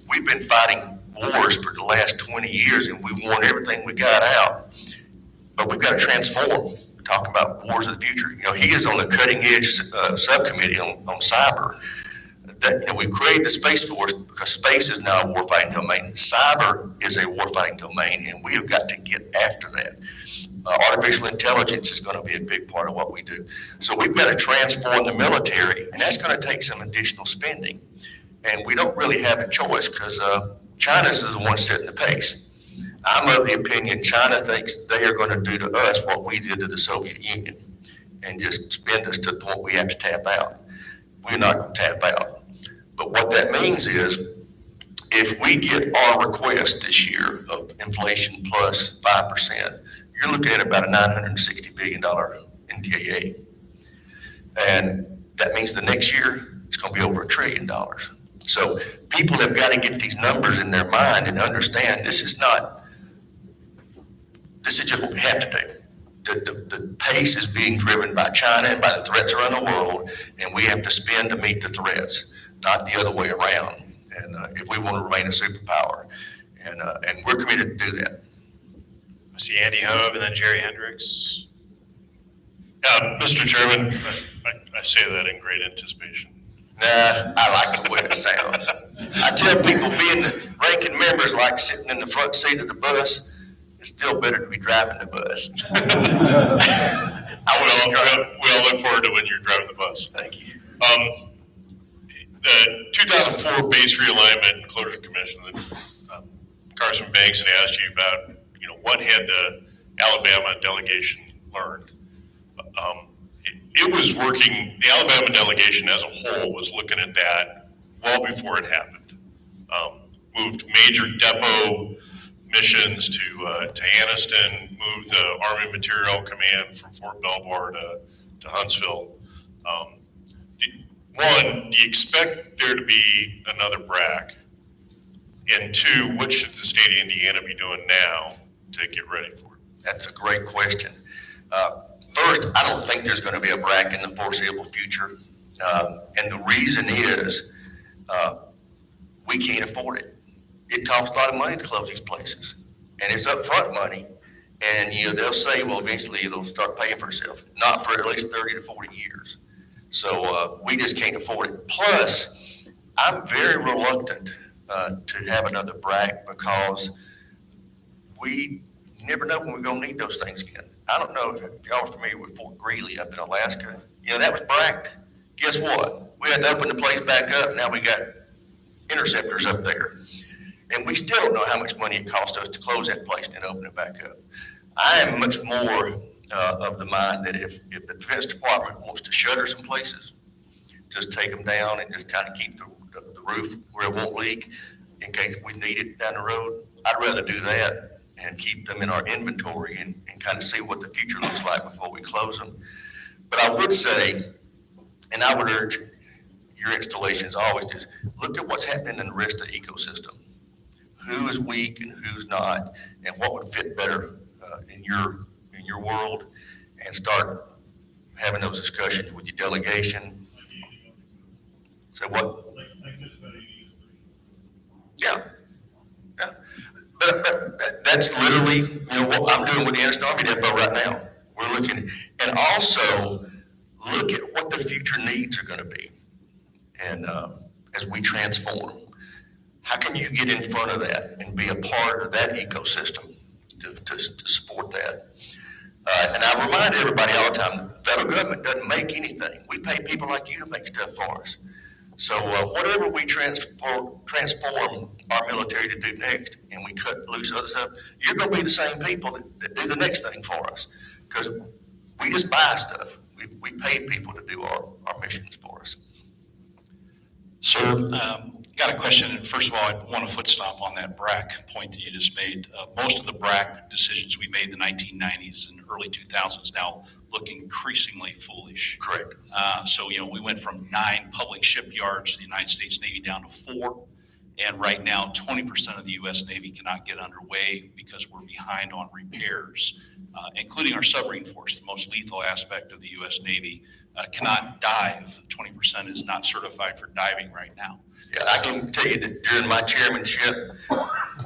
We've been fighting wars for the last 20 years and we worn everything we got out, but we've got to transform. Talk about wars of the future. You know, he is on the cutting edge subcommittee on cyber. That we created the Space Force because space is now a warfighting domain. Cyber is a warfighting domain, and we have got to get after that. Artificial intelligence is going to be a big part of what we do. So we've got to transform the military, and that's going to take some additional spending. And we don't really have a choice because China is the one setting the pace. I'm of the opinion China thinks they are going to do to us what we did to the Soviet Union and just spend us to the point we have to tap out. We're not going to tap out. But what that means is if we get our request this year of inflation plus 5%, you're looking at about a $960 billion NDAA. And that means the next year it's going to be over $1 trillion. So people have got to get these numbers in their mind and understand this is just what we have to do. The pace is being driven by China and by the threats around the world, and we have to spend to meet the threats, not the other way around. And if we want to remain a superpower, and we're committed to do that. I see Andy Hove and then Jerry Hendricks. Mr. Chairman, I say that in great anticipation. Nah, I like it. it sounds. I tell people being the ranking member is like sitting in the front seat of the bus. It's still better to be driving the bus. We all look forward to when you're driving the bus. Thank you. The 2004 base realignment and closure commission that Carson Banks had asked you about, what had the Alabama delegation learned? It was working, the Alabama delegation as a whole was looking at that well before it happened. Moved major depot missions to Anniston, moved the Army Material Command from Fort Belvoir to Huntsville. One, do you expect there to be another BRAC? And two, what should the state of Indiana be doing now to get ready for it? That's a great question. First, I don't think there's going to be a BRAC in the foreseeable future. And the reason is we can't afford it. It costs a lot of money to close these places. And it's upfront money. And they'll say, well, eventually it'll start paying for itself. Not for at least 30 to 40 years. So we just can't afford it. Plus, I'm very reluctant to have another BRAC because we never know when we're going to need those things again. I don't know if y'all are familiar with Fort Greeley up in Alaska. That was BRAC'd. Guess what? We had to open the place back up. Now we got interceptors up there. And we still don't know how much money it cost us to close that place and then open it back up. I am much more of the mind that if the Defense Department wants to shutter some places, just take them down and just kind of keep the roof where it won't leak in case we need it down the road. I'd rather do that and keep them in our inventory and kind of see what the future looks like before we close them. But I would say, and I would urge your installations always do, look at what's happening in the rest of the ecosystem. Who is weak and who's not, and what would fit better in your world, and start having those discussions with your delegation. So what? Yeah. But that's literally, what I'm doing with the Anniston Army Depot right now. We're looking, and also look at what the future needs are going to be, and as we transform. How can you get in front of that and be a part of that ecosystem to support that? And I remind everybody all the time, the federal government doesn't make anything. We pay people like you to make stuff for us. So whatever we transform our military to do next, and we cut loose other stuff, you're going to be the same people that do the next thing for us. Because we just buy stuff. We pay people to do our missions for us. Sir, got a question. First of all, I want to foot stomp on that BRAC point that you just made. Most of the BRAC decisions we made in the 1990s and early 2000s now look increasingly foolish. Correct. So, we went from 9 public shipyards for the United States Navy down to 4. And right now, 20% of the U.S. Navy cannot get underway because we're behind on repairs, including our submarine force, the most lethal aspect of the U.S. Navy, cannot dive. 20% is not certified for diving right now. Yeah, I can tell you that during my chairmanship,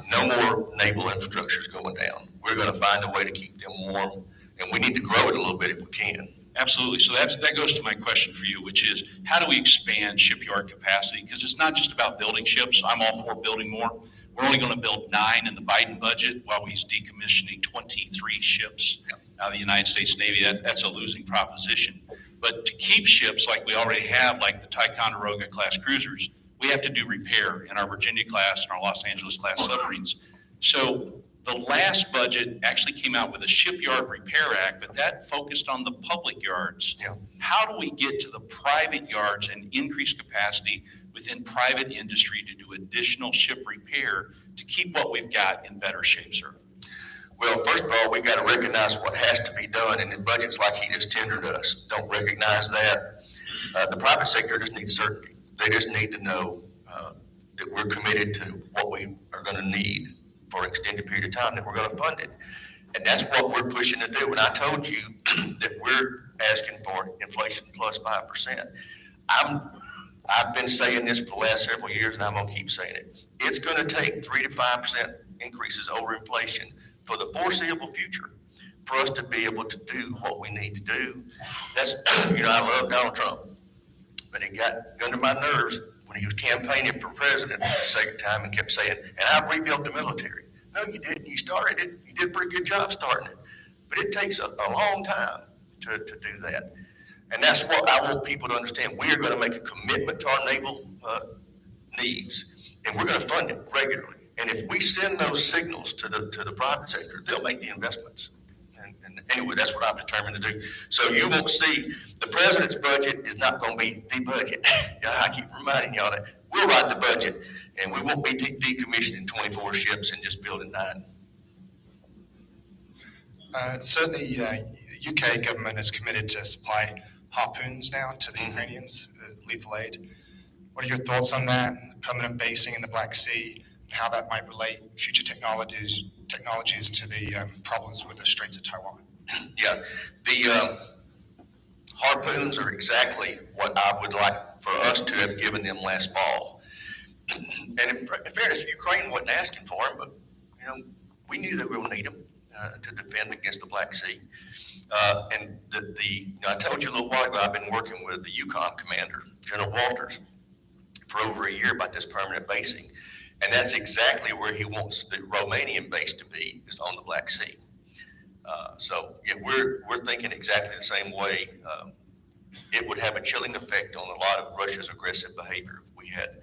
no more naval infrastructure is going down. We're going to find a way to keep them warm, and we need to grow it a little bit if we can. Absolutely. So that goes to my question for you, which is how do we expand shipyard capacity? Because it's not just about building ships. I'm all for building more. We're only going to build 9 in the Biden budget while he's decommissioning 23 ships out of the United States Navy. That's a losing proposition. But to keep ships like we already have, like the Ticonderoga class cruisers, we have to do repair in our Virginia class and our Los Angeles class submarines. So the last budget actually came out with a Shipyard Repair Act, but that focused on the public yards. Yeah. How do we get to the private yards and increase capacity within private industry to do additional ship repair to keep what we've got in better shape, sir? Well, first of all, we got to recognize what has to be done, and the budgets like he just tendered us don't recognize that. The private sector just needs certainty. They just need to know that we're committed to what we are going to need for an extended period of time, that we're going to fund it. And that's what we're pushing to do. And I told you that we're asking for inflation plus 5%. I've been saying this for the last several years, and I'm going to keep saying it. It's going to take 3 to 5% increases over inflation for the foreseeable future for us to be able to do what we need to do. That's, I love Donald Trump, but it got under my nerves when he was campaigning for president the second time and kept saying, and I rebuilt the military. No, you didn't. You started it. You did a pretty good job starting it. But it takes a long time to do that. And that's what I want people to understand. We are going to make a commitment to our naval needs, and we're going to fund it regularly. And if we send those signals to the private sector, they'll make the investments. And anyway, that's what I'm determined to do. So you won't see, the president's budget is not going to be the budget. I keep reminding y'all that we'll write the budget, and we won't be decommissioning 24 ships and just building 9. So the UK government is committed to supply harpoons now to the Ukrainians, lethal aid. What are your thoughts on that, permanent basing in the Black Sea, and how that might relate future technologies to the problems with the Straits of Taiwan? Yeah, the harpoons are exactly what I would like for us to have given them last fall. And in fairness, Ukraine wasn't asking for them, but we knew that we would need them to defend against the Black Sea. And I told you a little while ago, I've been working with the EUCOM commander, General Walters, for over a year about this permanent basing. And that's exactly where he wants the Romanian base to be, is on the Black Sea. So yeah, we're thinking exactly the same way. It would have a chilling effect on a lot of Russia's aggressive behavior if we had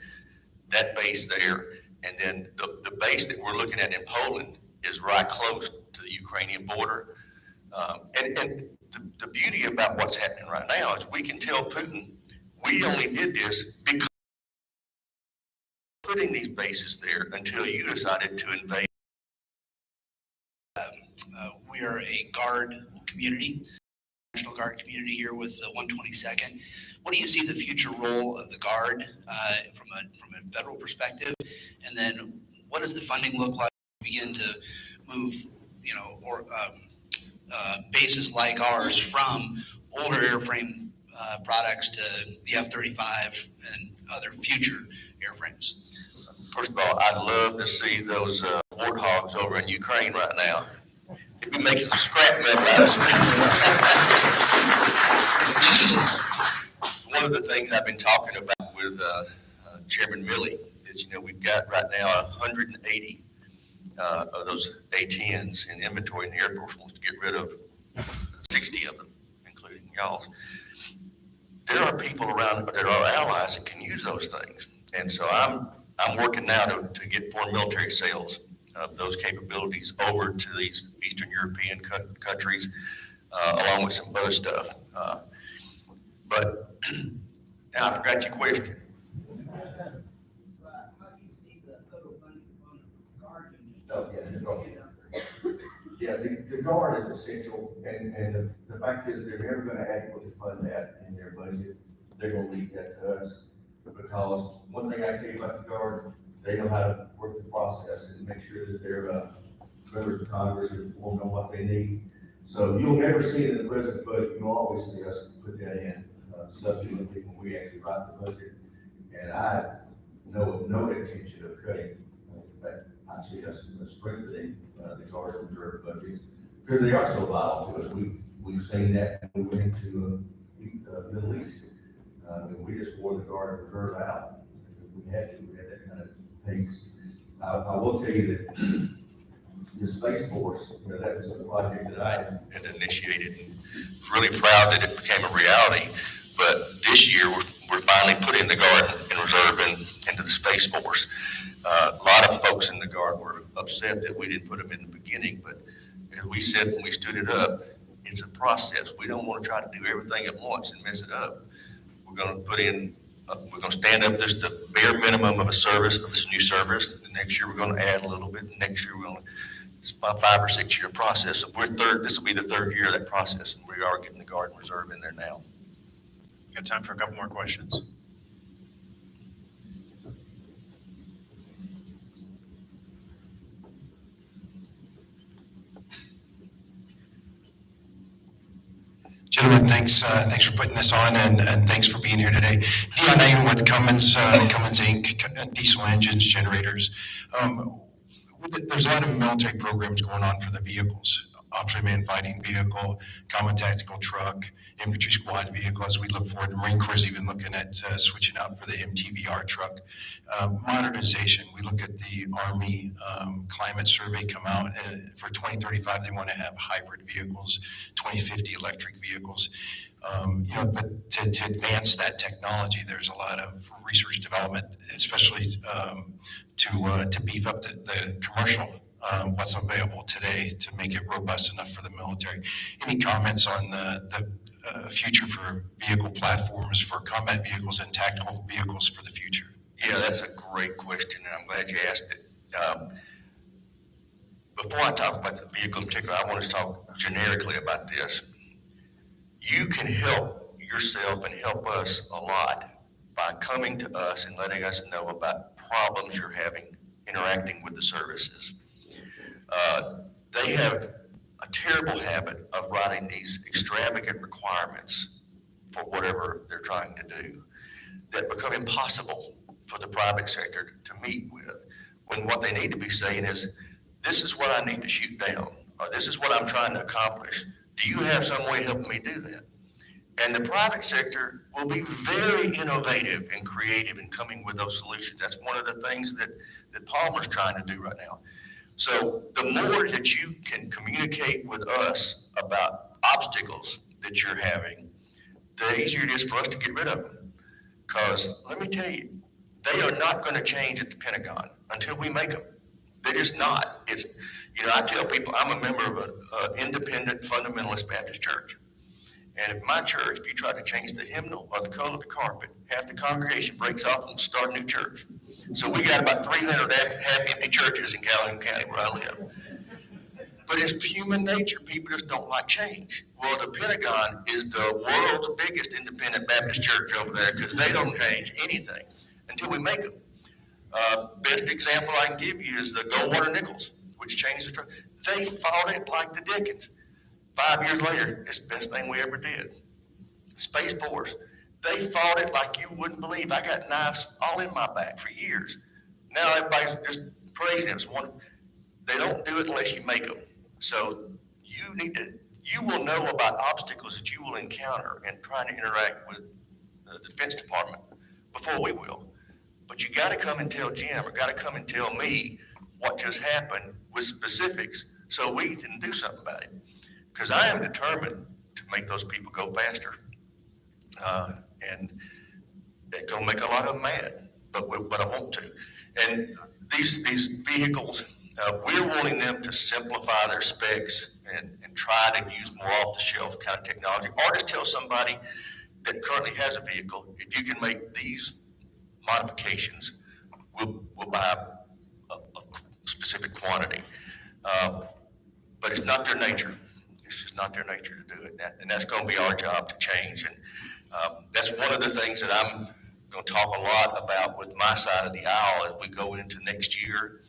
that base there. And then the base that we're looking at in Poland is right close to the Ukrainian border. And the beauty about what's happening right now is we can tell Putin, we only did this because putting these bases there until you decided to invade. We are a Guard community, National Guard community here with the 122nd. What do you see the future role of the Guard from a federal perspective? And then what does the funding look like to begin to move, bases like ours from older airframe products to the F-35 and other future airframes? First of all, I'd love to see those warthogs over in Ukraine right now. We make some scrap metal out of it. One of the things I've been talking about with Chairman Milley is, we've got right now 180 of those A-10s in inventory, and the Air Force wants to get rid of 60 of them, including y'all's. There are people around that are our allies that can use those things. And so I'm working now to get foreign military sales of those capabilities over to these Eastern European countries, along with some other stuff. But now I forgot your question. Yeah, the Guard is essential, and the fact is they're never going to adequately fund that in their budget. They're going to leave that to us, because one thing I tell you about the Guard, they know how to work the process and make sure that their members of Congress will know what they need. So you'll never see it in the president's budget. You'll always see us put that in subsequently when we actually write the budget. And I know no intention of cutting. In fact, I see us strengthening the Guard and Reserve budgets, because they are so vital to us. We've seen that when we went into the Middle East. And we just wore the Guard and Reserve out. We had that kind of pace. I will tell you that the Space Force, that was a project that I had initiated, and really proud that it became a reality. But this year, we're finally putting the Guard and Reserve into the Space Force. A lot of folks in the Guard were upset that we didn't put them in the beginning, but as we said when we stood it up, it's a process. We don't want to try to do everything at once and mess it up. We're going to stand up just the bare minimum of a service, of this new service. The next year, we're going to add a little bit. Next year, it's about a 5 or 6 year process. So this will be the third year of that process, and we are getting the Guard and Reserve in there now. Got time for a couple more questions. Gentlemen, thanks for putting this on, and thanks for being here today. Dion Ayen with Cummins Inc., diesel engines, generators. There's a lot of military programs going on for the vehicles. Operator fighting vehicle, common tactical truck, infantry squad vehicle, as we look forward. The Marine Corps is even looking at switching out for the MTVR truck. Modernization, we look at the Army climate survey come out, and for 2035, they want to have hybrid vehicles, 2050 electric vehicles. But to advance that technology, there's a lot of research development, especially to beef up the commercial what's available today to make it robust enough for the military. Any comments on the future for vehicle platforms for combat vehicles and tactical vehicles for the future? Yeah, that's a great question, and I'm glad you asked it. Before I talk about the vehicle in particular, I want to talk generically about this. You can help yourself and help us a lot by coming to us and letting us know about problems you're having interacting with the services. They have a terrible habit of writing these extravagant requirements for whatever they're trying to do that become impossible for the private sector to meet with, when what they need to be saying is, this is what I need to shoot down, or this is what I'm trying to accomplish. Do you have some way of helping me do that? And the private sector will be very innovative and creative in coming with those solutions. That's one of the things that Palmer's trying to do right now. So the more that you can communicate with us about obstacles that you're having, the easier it is for us to get rid of them. Because let me tell you, they are not going to change at the Pentagon until we make them. They're just not. It's, I tell people I'm a member of an independent fundamentalist Baptist church. And at my church, if you try to change the hymnal or the color of the carpet, half the congregation breaks off and start a new church. So we got about 300 half-empty churches in Calhoun County where I live. But it's human nature. People just don't like change. Well, the Pentagon is the world's biggest independent Baptist church over there because they don't change anything until we make them. Best example I can give you is the Goldwater Nichols, which changed the truck. They fought it like the Dickens. 5 years later, it's the best thing we ever did. Space Force, they fought it like you wouldn't believe. I got knives all in my back for years. Now everybody's just praising it. They don't do it unless you make them. So you will know about obstacles that you will encounter in trying to interact with the Defense Department before we will. But you got to come and tell Jim, or got to come and tell me what just happened with specifics so we can do something about it. Because I am determined to make those people go faster. And it's going to make a lot of them mad, but I want to. And these vehicles, we're wanting them to simplify their specs and try to use more off-the-shelf kind of technology, or just tell somebody that currently has a vehicle, if you can make these modifications, we'll buy a specific quantity. But it's not their nature. It's just not their nature to do it. And that's going to be our job to change. And that's one of the things that I'm going to talk a lot about with my side of the aisle as we go into next year,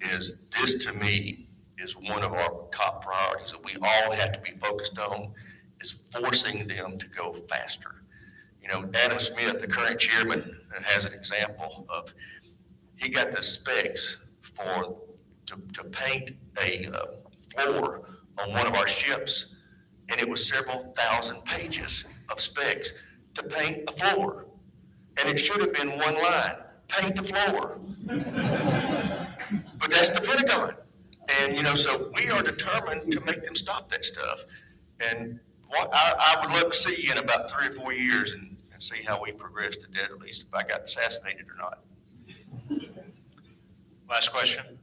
is this to me is one of our top priorities that we all have to be focused on, is forcing them to go faster. Adam Smith, the current chairman, has an example of, he got the specs to paint a floor on one of our ships, and it was several thousand pages of specs to paint a floor. And it should have been one line, paint the floor. But that's the Pentagon. And, so we are determined to make them stop that stuff. And what I would love to see you in about 3 or 4 years and see how we progress to dead release, if I got assassinated or not. Last question.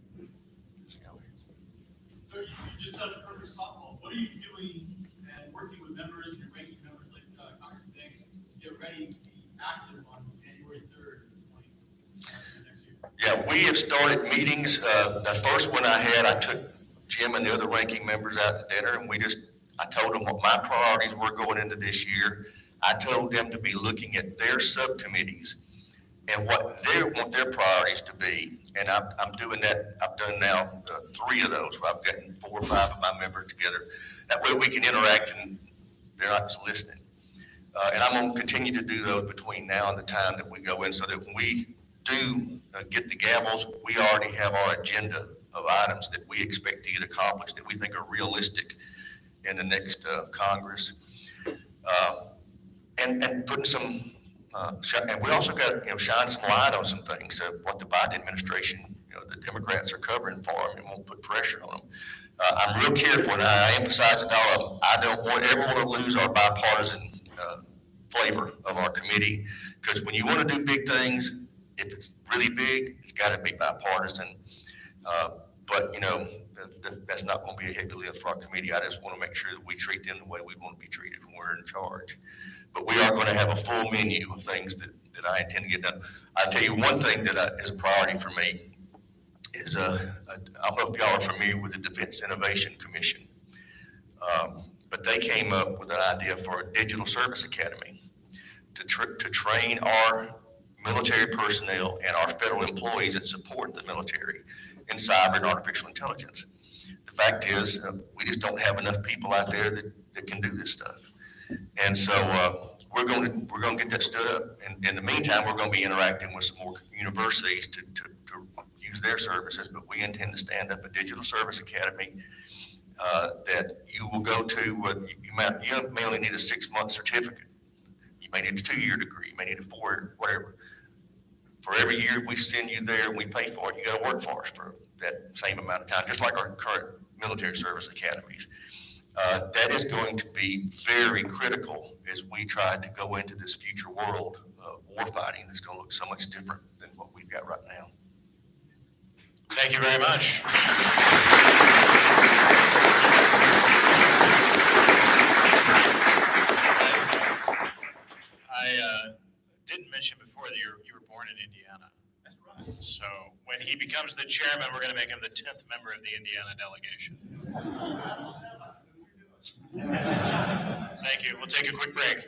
So you just said a perfect softball. What are you doing and working with members and your ranking members like Congressman Banks to get ready to be active on January 3rd, next year? Yeah, we have started meetings. The first one I had, I took Jim and the other ranking members out to dinner, and I told them what my priorities were going into this year. I told them to be looking at their subcommittees and what they want their priorities to be. And I'm doing that. I've done now 3 of those where I've gotten 4 or 5 of my members together. That way we can interact and they're not just listening. And I'm going to continue to do those between now and the time that we go in, so that when we do get the gavels, we already have our agenda of items that we expect to get accomplished that we think are realistic in the next Congress. And putting some, and we also got, shine some light on some things of what the Biden administration, the Democrats are covering for them and won't put pressure on them. I'm real careful, and I emphasize it all of them. I don't want everyone to lose our bipartisan flavor of our committee, because when you want to do big things, if it's really big, it's got to be bipartisan. But that's not going to be a heavy lift for our committee. I just want to make sure that we treat them the way we want to be treated when we're in charge. But we are going to have a full menu of things that I intend to get done. I'll tell you one thing that is a priority for me is, I don't know if y'all are familiar with the Defense Innovation Commission. But they came up with an idea for a digital service academy to train our military personnel and our federal employees that support the military in cyber and artificial intelligence. The fact is, we just don't have enough people out there that can do this stuff. And so we're going to get that stood up. And in the meantime, we're going to be interacting with some more universities to use their services. But we intend to stand up a digital service academy that you will go to. You may only need a 6-month certificate. You may need a 2-year degree. You may need a 4, whatever. For every year we send you there and we pay for it, you got to work for us for that same amount of time, just like our current military service academies. That is going to be very critical as we try to go into this future world of warfighting that's going to look so much different than what we've got right now. Thank you very much. I didn't mention before that you were born in Indiana. That's right. So when he becomes the chairman, we're going to make him the 10th member of the Indiana delegation. Thank you. We'll take a quick break.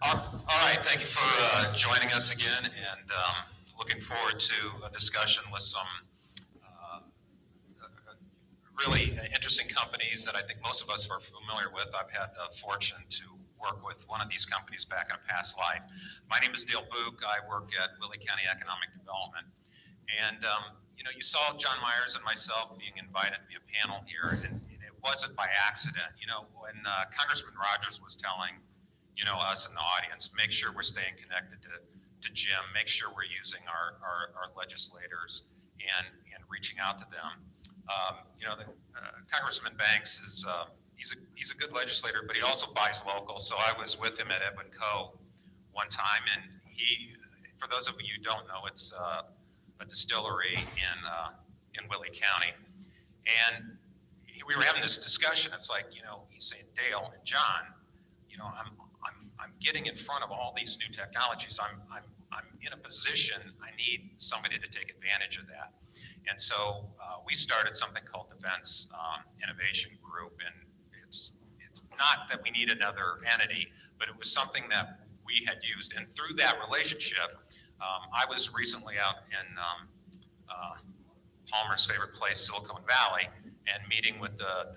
All right, thank you for joining us again, and looking forward to a discussion with some really interesting companies that I think most of us are familiar with. I've had the fortune to work with one of these companies back in a past life. My name is Dale Book. I work at Willie County Economic Development. And, you saw John Myers and myself being invited to be a panel here, and it wasn't by accident. When Congressman Rogers was telling, us in the audience, make sure we're staying connected to Jim, make sure we're using our legislators and reaching out to them. Congressman Banks is he's a good legislator, but he also buys local. So I was with him at Edwin Co. one time, and for those of you who don't know, it's a distillery in Willie County, and we were having this discussion. It's like, he's saying, Dale and John, I'm getting in front of all these new technologies. I'm in a position. I need somebody to take advantage of that. And so we started something called Defense Innovation Group, and it's not that we need another entity, but it was something that we had used. And through that relationship, I was recently out in Palmer's favorite place, Silicon Valley, and meeting with the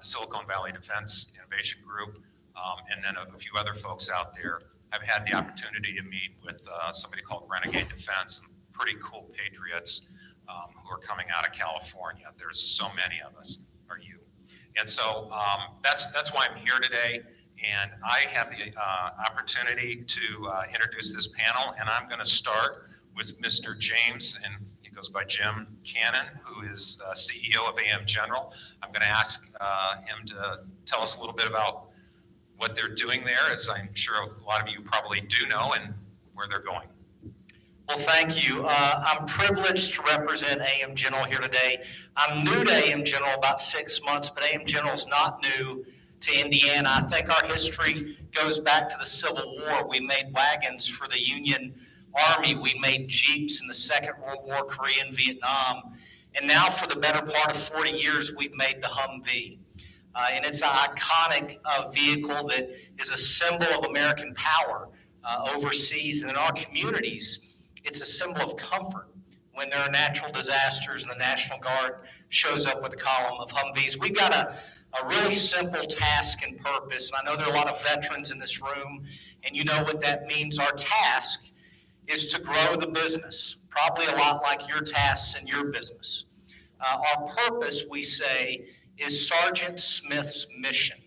Silicon Valley Defense Innovation Group, and then a few other folks out there. I've had the opportunity to meet with somebody called Renegade Defense, some pretty cool patriots who are coming out of California. There's so many of us, are you. And so that's why I'm here today. And I have the opportunity to introduce this panel. And I'm going to start with Mr. James, and he goes by Jim Cannon, who is CEO of AM General. I'm going to ask him to tell us a little bit about what they're doing there, as I'm sure a lot of you probably do know, and where they're going. Well, thank you. I'm privileged to represent AM General here today. I'm new to AM General, about 6 months, but AM General is not new to Indiana. I think our history goes back to the Civil War. We made wagons for the Union Army. We made Jeeps in the Second World War, Korea, and Vietnam. And now for the better part of 40 years, we've made the Humvee. And it's an iconic vehicle that is a symbol of American power overseas and in our communities. It's a symbol of comfort when there are natural disasters and the National Guard shows up with a column of Humvees. We've got a really simple task and purpose. And I know there are a lot of veterans in this room, and you know what that means. Our task is to grow the business, probably a lot like your tasks in your business. Our purpose, we say, is Sergeant Smith's mission.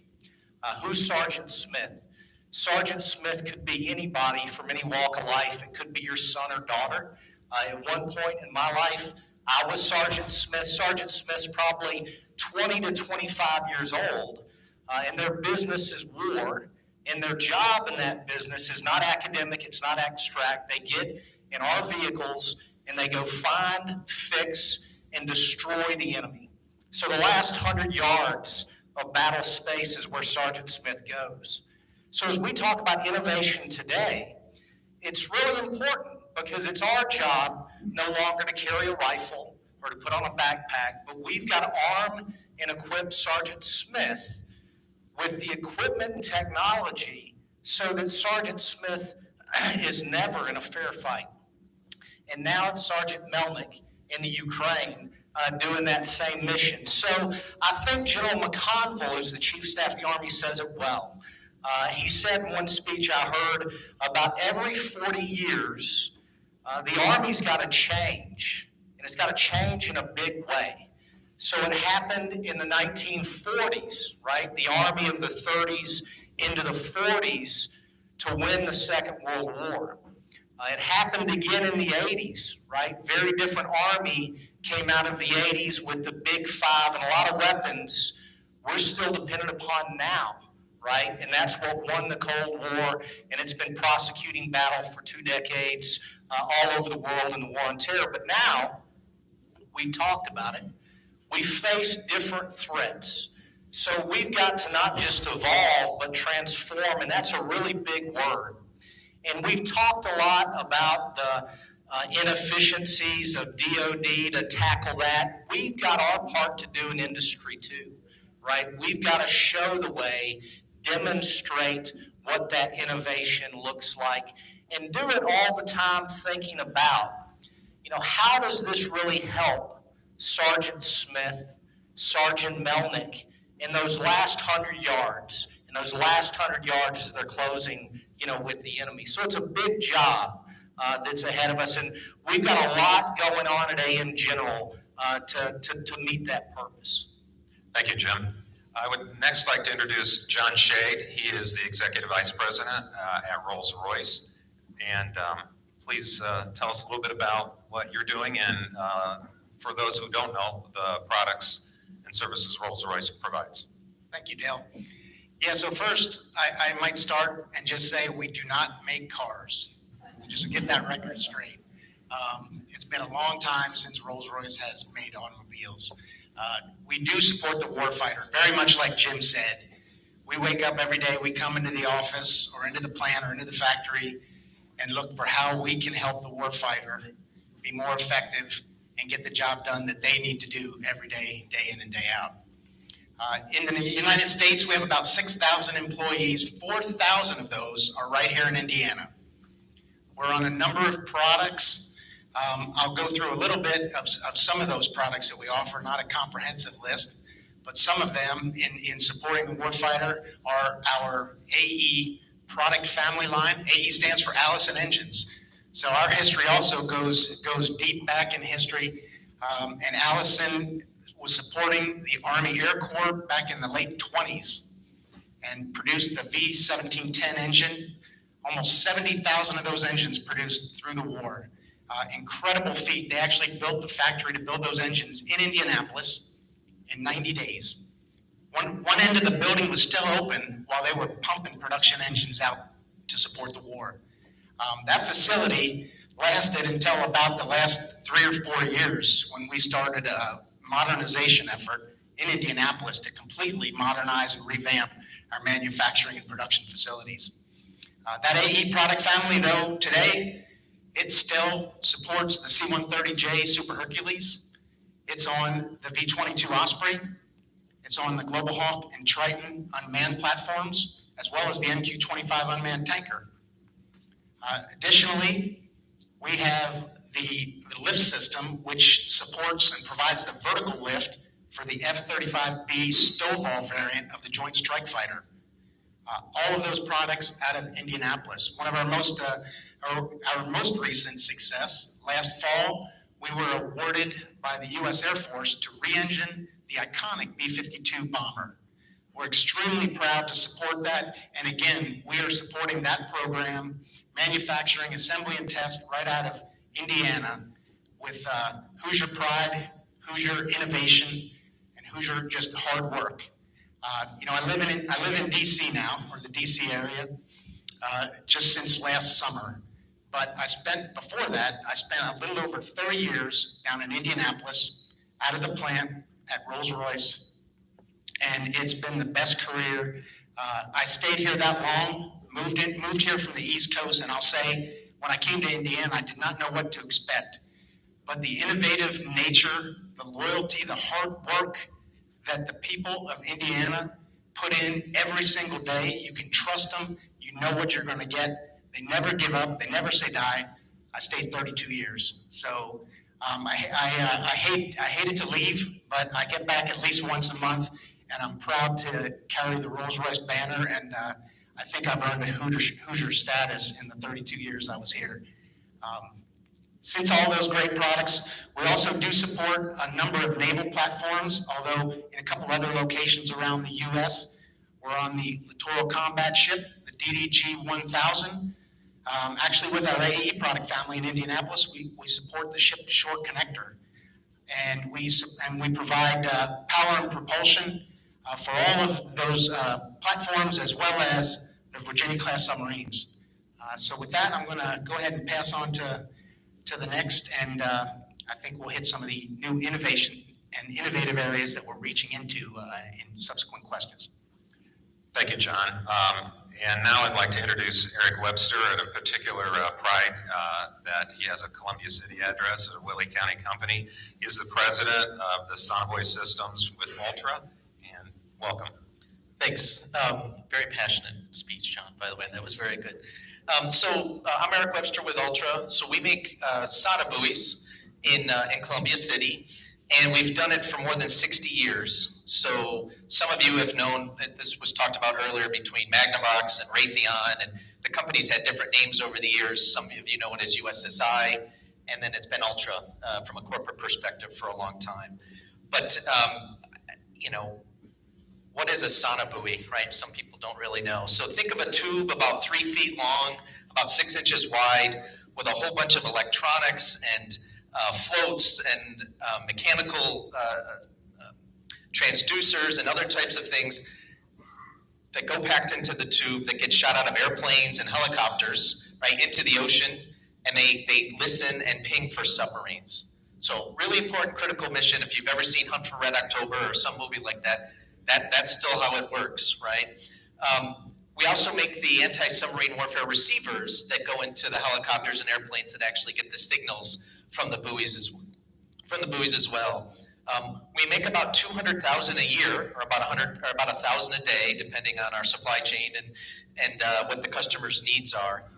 Who's Sergeant Smith? Sergeant Smith could be anybody from any walk of life. It could be your son or daughter. At one point in my life, I was Sergeant Smith. Sergeant Smith's probably 20 to 25 years old, and their business is war, and their job in that business is not academic, it's not abstract. They get in our vehicles, and they go find, fix, and destroy the enemy. So the last 100 yards of battle space is where Sergeant Smith goes. So as we talk about innovation today, it's really important because it's our job no longer to carry a rifle or to put on a backpack, but we've got to arm and equip Sergeant Smith with the equipment and technology so that Sergeant Smith is never in a fair fight. And now it's Sergeant Melnick in the Ukraine doing that same mission. So I think General McConville, who's the Chief of Staff of the Army, says it well. He said in one speech I heard, about every 40 years, the Army's got to change, and it's got to change in a big way. So it happened in the 1940s, right? The Army of the 30s into the 40s to win the Second World War. It happened again in the 80s, right? Very different Army came out of the 80s with the Big Five and a lot of weapons we're still dependent upon now, right? And that's what won the Cold War, and it's been prosecuting battle for 2 decades all over the world in the war on terror. But now, we've talked about it, we face different threats. So we've got to not just evolve, but transform, and that's a really big word. And we've talked a lot about the inefficiencies of DOD to tackle that. We've got our part to do in industry too, right? We've got to show the way, demonstrate what that innovation looks like, and do it all the time thinking about, how does this really help Sergeant Smith, Sergeant Melnick in those last 100 yards, as they're closing, with the enemy. So it's a big job that's ahead of us, and we've got a lot going on at AM General to meet that purpose. Thank you, Jim. I would next like to introduce John Shade. He is the Executive Vice President at Rolls-Royce. And please tell us a little bit about what you're doing and for those who don't know, the products and services Rolls-Royce provides. Thank you, Dale. Yeah, so first, I might start and just say we do not make cars. Just to get that record straight. It's been a long time since Rolls-Royce has made automobiles. We do support the warfighter, very much like Jim said. We wake up every day, we come into the office or into the plant or into the factory and look for how we can help the warfighter be more effective and get the job done that they need to do every day, day in and day out. In the United States, we have about 6,000 employees. 4,000 of those are right here in Indiana. We're on a number of products. I'll go through a little bit of some of those products that we offer, not a comprehensive list, but some of them in supporting the warfighter are our AE product family line. AE stands for Allison Engines. So our history also goes deep back in history. And Allison was supporting the Army Air Corps back in the late 20s and produced the V1710 engine. Almost 70,000 of those engines produced through the war. Incredible feat. They actually built the factory to build those engines in Indianapolis in 90 days. One end of the building was still open while they were pumping production engines out to support the war. That facility lasted until about the last 3 or 4 years when we started a modernization effort in Indianapolis to completely modernize and revamp our manufacturing and production facilities. That AE product family, though, today, it still supports the C-130J Super Hercules. It's on the V-22 Osprey. It's on the Global Hawk and Triton unmanned platforms, as well as the MQ-25 unmanned tanker. Additionally, we have the lift system, which supports and provides the vertical lift for the F-35B Stovall variant of the Joint Strike Fighter. All of those products out of Indianapolis. One of our most recent success, last fall, we were awarded by the U.S. Air Force to re-engine the iconic B-52 bomber. We're extremely proud to support that, and again, we are supporting that program, manufacturing, assembly, and test right out of Indiana with Hoosier pride, Hoosier innovation, and Hoosier just hard work. I live in DC now, or the DC area, just since last summer. But before that, I spent a little over 30 years down in Indianapolis, out of the plant at Rolls-Royce, and it's been the best career. I stayed here that long, moved here from the East Coast, and I'll say, when I came to Indiana, I did not know what to expect. But the innovative nature, the loyalty, the hard work that the people of Indiana put in every single day, you can trust them, you know what you're gonna get. They never give up, they never say die. I stayed 32 years. So I hated to leave, but I get back at least once a month, and I'm proud to carry the Rolls-Royce banner, and I think I've earned a Hoosier status in the 32 years I was here. Since all those great products, we also do support a number of naval platforms, although in a couple other locations around the U.S. We're on the Littoral Combat Ship, the DDG-1000. Actually, with our AE product family in Indianapolis, we support the Ship-to-Shore Connector. And we provide power and propulsion for all of those platforms, as well as the Virginia-class submarines. So with that, I'm going to go ahead and pass on to the next, and I think we'll hit some of the new innovation and innovative areas that we're reaching into in subsequent questions. Thank you, John. And now I'd like to introduce Eric Webster, and in particular pride that he has a Columbia City address at a Willie County company. He is the president of the Sonobuoy Systems with Ultra, and welcome. Thanks. Very passionate speech, John, by the way. That was very good. I'm Eric Webster with Ultra. So we make Sada buoys in Columbia City, and we've done it for more than 60 years. So some of you have known, this was talked about earlier, between Magnavox and Raytheon, and the company's had different names over the years. Some of you know it as USSI, and then it's been Ultra from a corporate perspective for a long time. But, what is a sonobuoy, right? Some people don't really know. So think of a tube about 3 feet long, about 6 inches wide, with a whole bunch of electronics and floats and mechanical transducers and other types of things that go packed into the tube that get shot out of airplanes and helicopters, right, into the ocean, and they listen and ping for submarines. So really important, critical mission. If you've ever seen Hunt for Red October or some movie like that, that's still how it works, right? We also make the anti-submarine warfare receivers that go into the helicopters and airplanes that actually get the signals from the buoys as well. We make about 200,000 a year, or about 1,000 a day, depending on our supply chain and what the customer's needs are.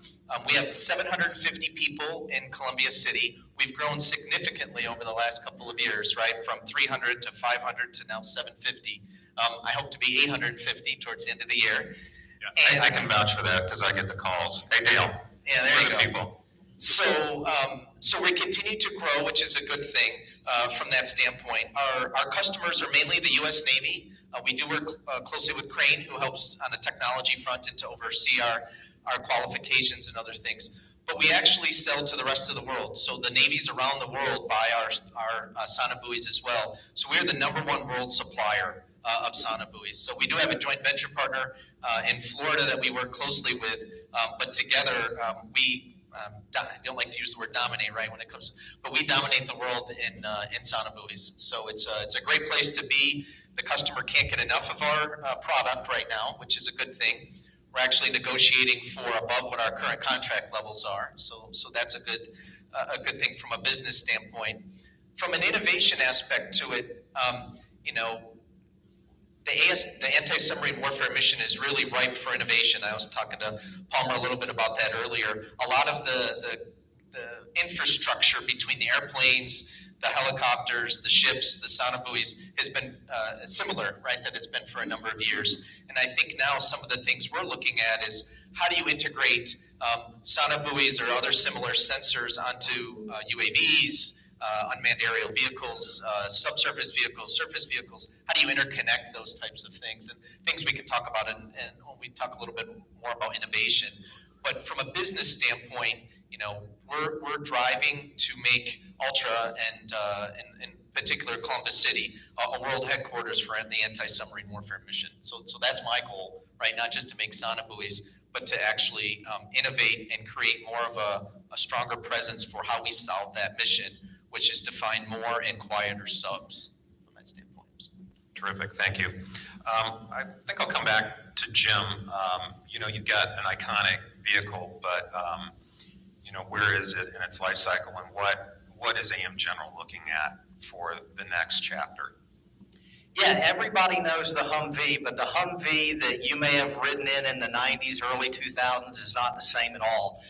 We have 750 people in Columbia City. We've grown significantly over the last couple of years, right? From 300 to 500 to now 750. I hope to be 850 towards the end of the year. Yeah, I can vouch for that because I get the calls. Hey, Dale. Yeah, there you go. People. So we continue to grow, which is a good thing from that standpoint. Our customers are mainly the U.S. Navy. We do work closely with Crane, who helps on the technology front and to oversee our qualifications and other things. But we actually sell to the rest of the world. So the navies around the world buy our sonobuoys as well. So we're the number 1 world supplier of sonobuoys. So we do have a joint venture partner in Florida that we work closely with, but together we I don't like to use the word dominate, right, when it comes, but we dominate the world in sonobuoys. So it's a great place to be. The customer can't get enough of our product right now, which is a good thing. We're actually negotiating for above what our current contract levels are. So that's a good thing from a business standpoint. From an innovation aspect to it, the anti-submarine warfare mission is really ripe for innovation. I was talking to Palmer a little bit about that earlier. A lot of the infrastructure between the airplanes, the helicopters, the ships, the sonobuoys has been similar, right, that it's been for a number of years. And I think now some of the things we're looking at is how do you integrate sonobuoys or other similar sensors onto UAVs, unmanned aerial vehicles, subsurface vehicles, surface vehicles. How do you interconnect those types of things? And things we can talk about, and we talk a little bit more about innovation. But from a business standpoint, we're driving to make Ultra and in particular Columbus City a world headquarters for the anti-submarine warfare mission. So that's my goal, right? Not just to make sonobuoys, but to actually innovate and create more of a stronger presence for how we solve that mission, which is to find more and quieter subs from that standpoint. Terrific, thank you. I think I'll come back to Jim. You've got an iconic vehicle, but where is it in its life cycle, and what is AM General looking at for the next chapter? Yeah, everybody knows the Humvee, but the Humvee that you may have ridden in the 90s, early 2000s is not the same at all.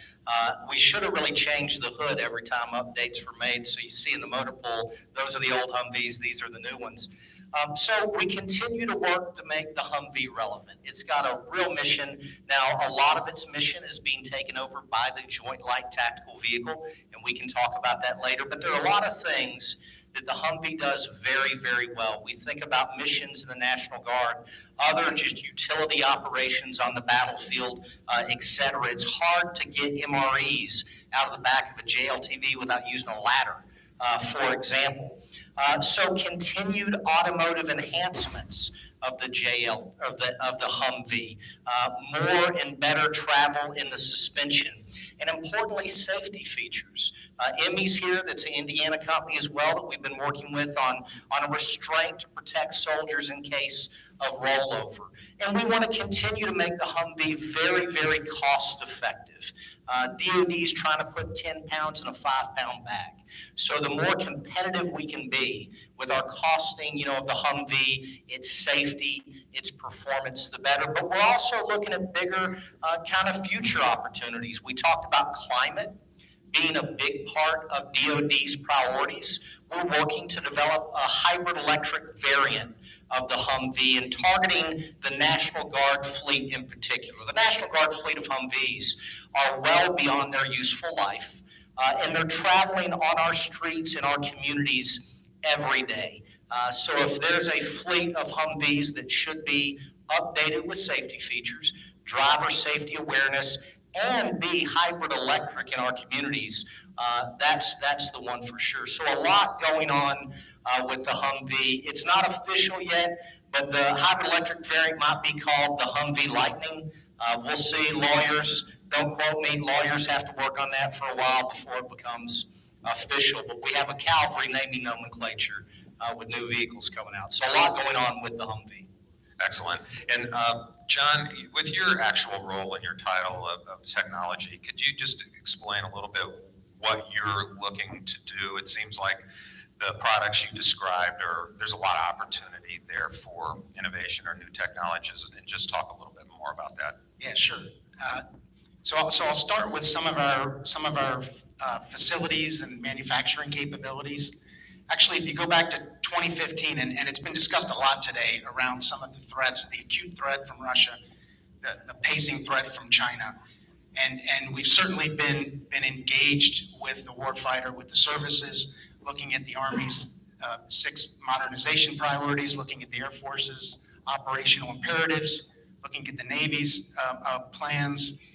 We should have really changed the hood every time updates were made. So you see in the motor pool, those are the old Humvees, these are the new ones. So we continue to work to make the Humvee relevant. It's got a real mission. Now, a lot of its mission is being taken over by the Joint Light Tactical Vehicle, and we can talk about that later. But there are a lot of things that the Humvee does very, very well. We think about missions in the National Guard, other just utility operations on the battlefield, et cetera. It's hard to get MREs out of the back of a JLTV without using a ladder, for example. So continued automotive enhancements of the Humvee, more and better travel in the suspension, and importantly, safety features. Emmy's here, that's an Indiana company as well that we've been working with on a restraint to protect soldiers in case of rollover. And we want to continue to make the Humvee very, very cost effective. DOD is trying to put 10 pounds in a 5-pound bag. So the more competitive we can be with our costing, of the Humvee, its safety, its performance, the better. But we're also looking at bigger kind of future opportunities. We talked about climate being a big part of DOD's priorities. We're working to develop a hybrid electric variant of the Humvee and targeting the National Guard fleet in particular. The National Guard fleet of Humvees are well beyond their useful life, and they're traveling on our streets in our communities every day. So if there's a fleet of Humvees that should be updated with safety features, driver safety awareness, and be hybrid electric in our communities, that's the one for sure. So a lot going on with the Humvee. It's not official yet, but the hybrid electric variant might be called the Humvee Lightning. We'll see. Lawyers, don't quote me, lawyers have to work on that for a while before it becomes official. But we have a Calvary naming nomenclature with new vehicles coming out. So a lot going on with the Humvee. Excellent. And John, with your actual role and your title of technology, could you just explain a little bit what you're looking to do? It seems like the products you described there's a lot of opportunity there for innovation or new technologies, and just talk a little bit more about that. Yeah, sure. So I'll start with some of our facilities and manufacturing capabilities. Actually, if you go back to 2015, and it's been discussed a lot today around some of the threats, the acute threat from Russia, the pacing threat from China, and we've certainly been engaged with the warfighter, with the services, looking at the Army's 6 modernization priorities, looking at the Air Force's operational imperatives, looking at the Navy's plans.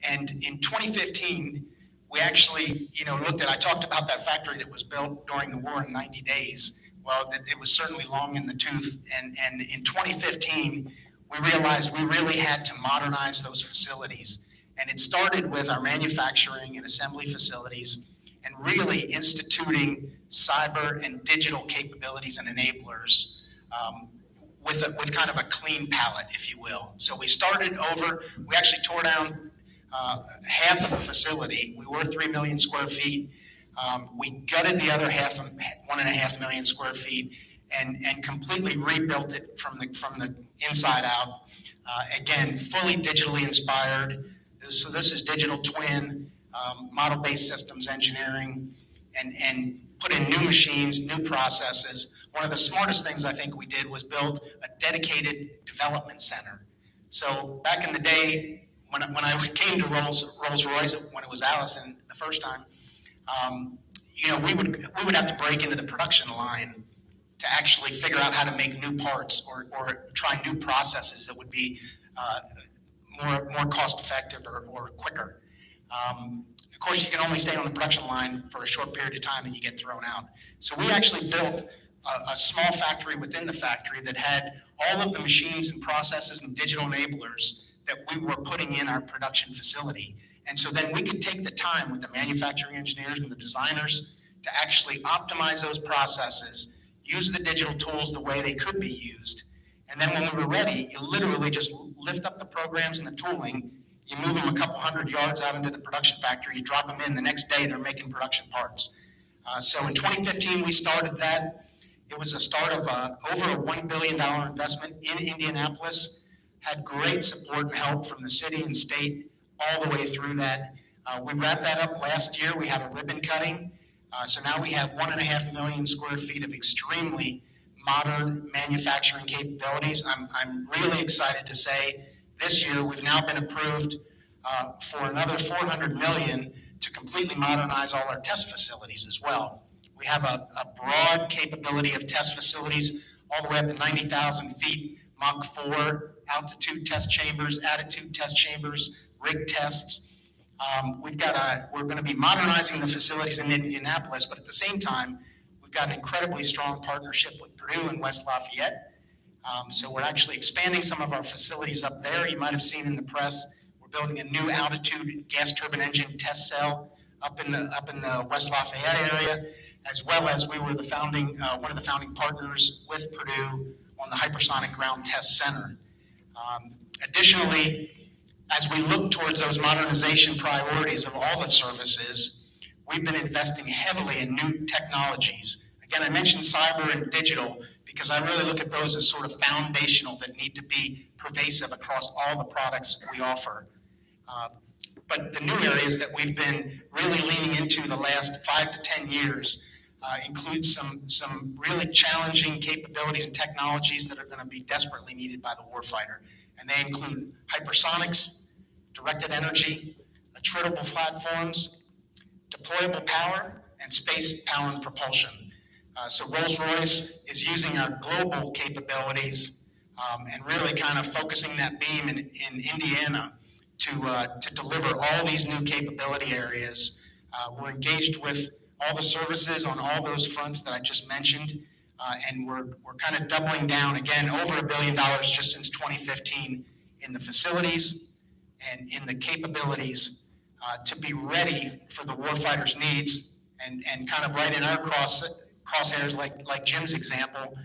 And in 2015, we actually, looked at, I talked about that factory that was built during the war in 90 days. Well, it was certainly long in the tooth. And in 2015, we realized we really had to modernize those facilities. And it started with our manufacturing and assembly facilities and really instituting cyber and digital capabilities and enablers with kind of a clean palette, if you will. So we started over, we actually tore down half of the facility. We were 3 million square feet. We gutted the other half, 1.5 million square feet, and completely rebuilt it from the inside out. Again, fully digitally inspired. So this is digital twin, model-based systems engineering, and put in new machines, new processes. One of the smartest things I think we did was build a dedicated development center. So back in the day, when I came to Rolls-Royce, when it was Allison the first time, we would have to break into the production line to actually figure out how to make new parts or try new processes that would be more cost effective or quicker. Of course, you can only stay on the production line for a short period of time and you get thrown out. So we actually built a small factory within the factory that had all of the machines and processes and digital enablers that we were putting in our production facility. And so then we could take the time with the manufacturing engineers and the designers to actually optimize those processes, use the digital tools the way they could be used. And then when we were ready, you literally just lift up the programs and the tooling, you move them a couple hundred yards out into the production factory, you drop them in, the next day they're making production parts. So in 2015, we started that. It was the start of over a $1 billion investment in Indianapolis. Had great support and help from the city and state all the way through that. We wrapped that up last year. We had a ribbon cutting. So now we have 1.5 million square feet of extremely modern manufacturing capabilities. I'm really excited to say this year we've now been approved for another $400 million to completely modernize all our test facilities as well. We have a broad capability of test facilities all the way up to 90,000 feet, Mach 4, altitude test chambers, attitude test chambers, rig tests. We're going to be modernizing the facilities in Indianapolis, but at the same time, we've got an incredibly strong partnership with Purdue and West Lafayette. So we're actually expanding some of our facilities up there. You might have seen in the press, we're building a new altitude gas turbine engine test cell up in the West Lafayette area, as well as we were one of the founding partners with Purdue, on the Hypersonic Ground Test Center. Additionally, as we look towards those modernization priorities of all the services, we've been investing heavily in new technologies. Again, I mentioned cyber and digital because I really look at those as sort of foundational that need to be pervasive across all the products we offer. But the new areas that we've been really leaning into the last 5 to 10 years include some really challenging capabilities and technologies that are going to be desperately needed by the warfighter. And they include hypersonics, directed energy, attritable platforms, deployable power, and space power and propulsion. So Rolls-Royce is using our global capabilities and really kind of focusing that beam in Indiana to deliver all these new capability areas. We're engaged with all the services on all those fronts that I just mentioned, and we're kind of doubling down, again, over $1 billion just since 2015 in the facilities and in the capabilities to be ready for the warfighter's needs and kind of right in our crosshairs like Jim's example.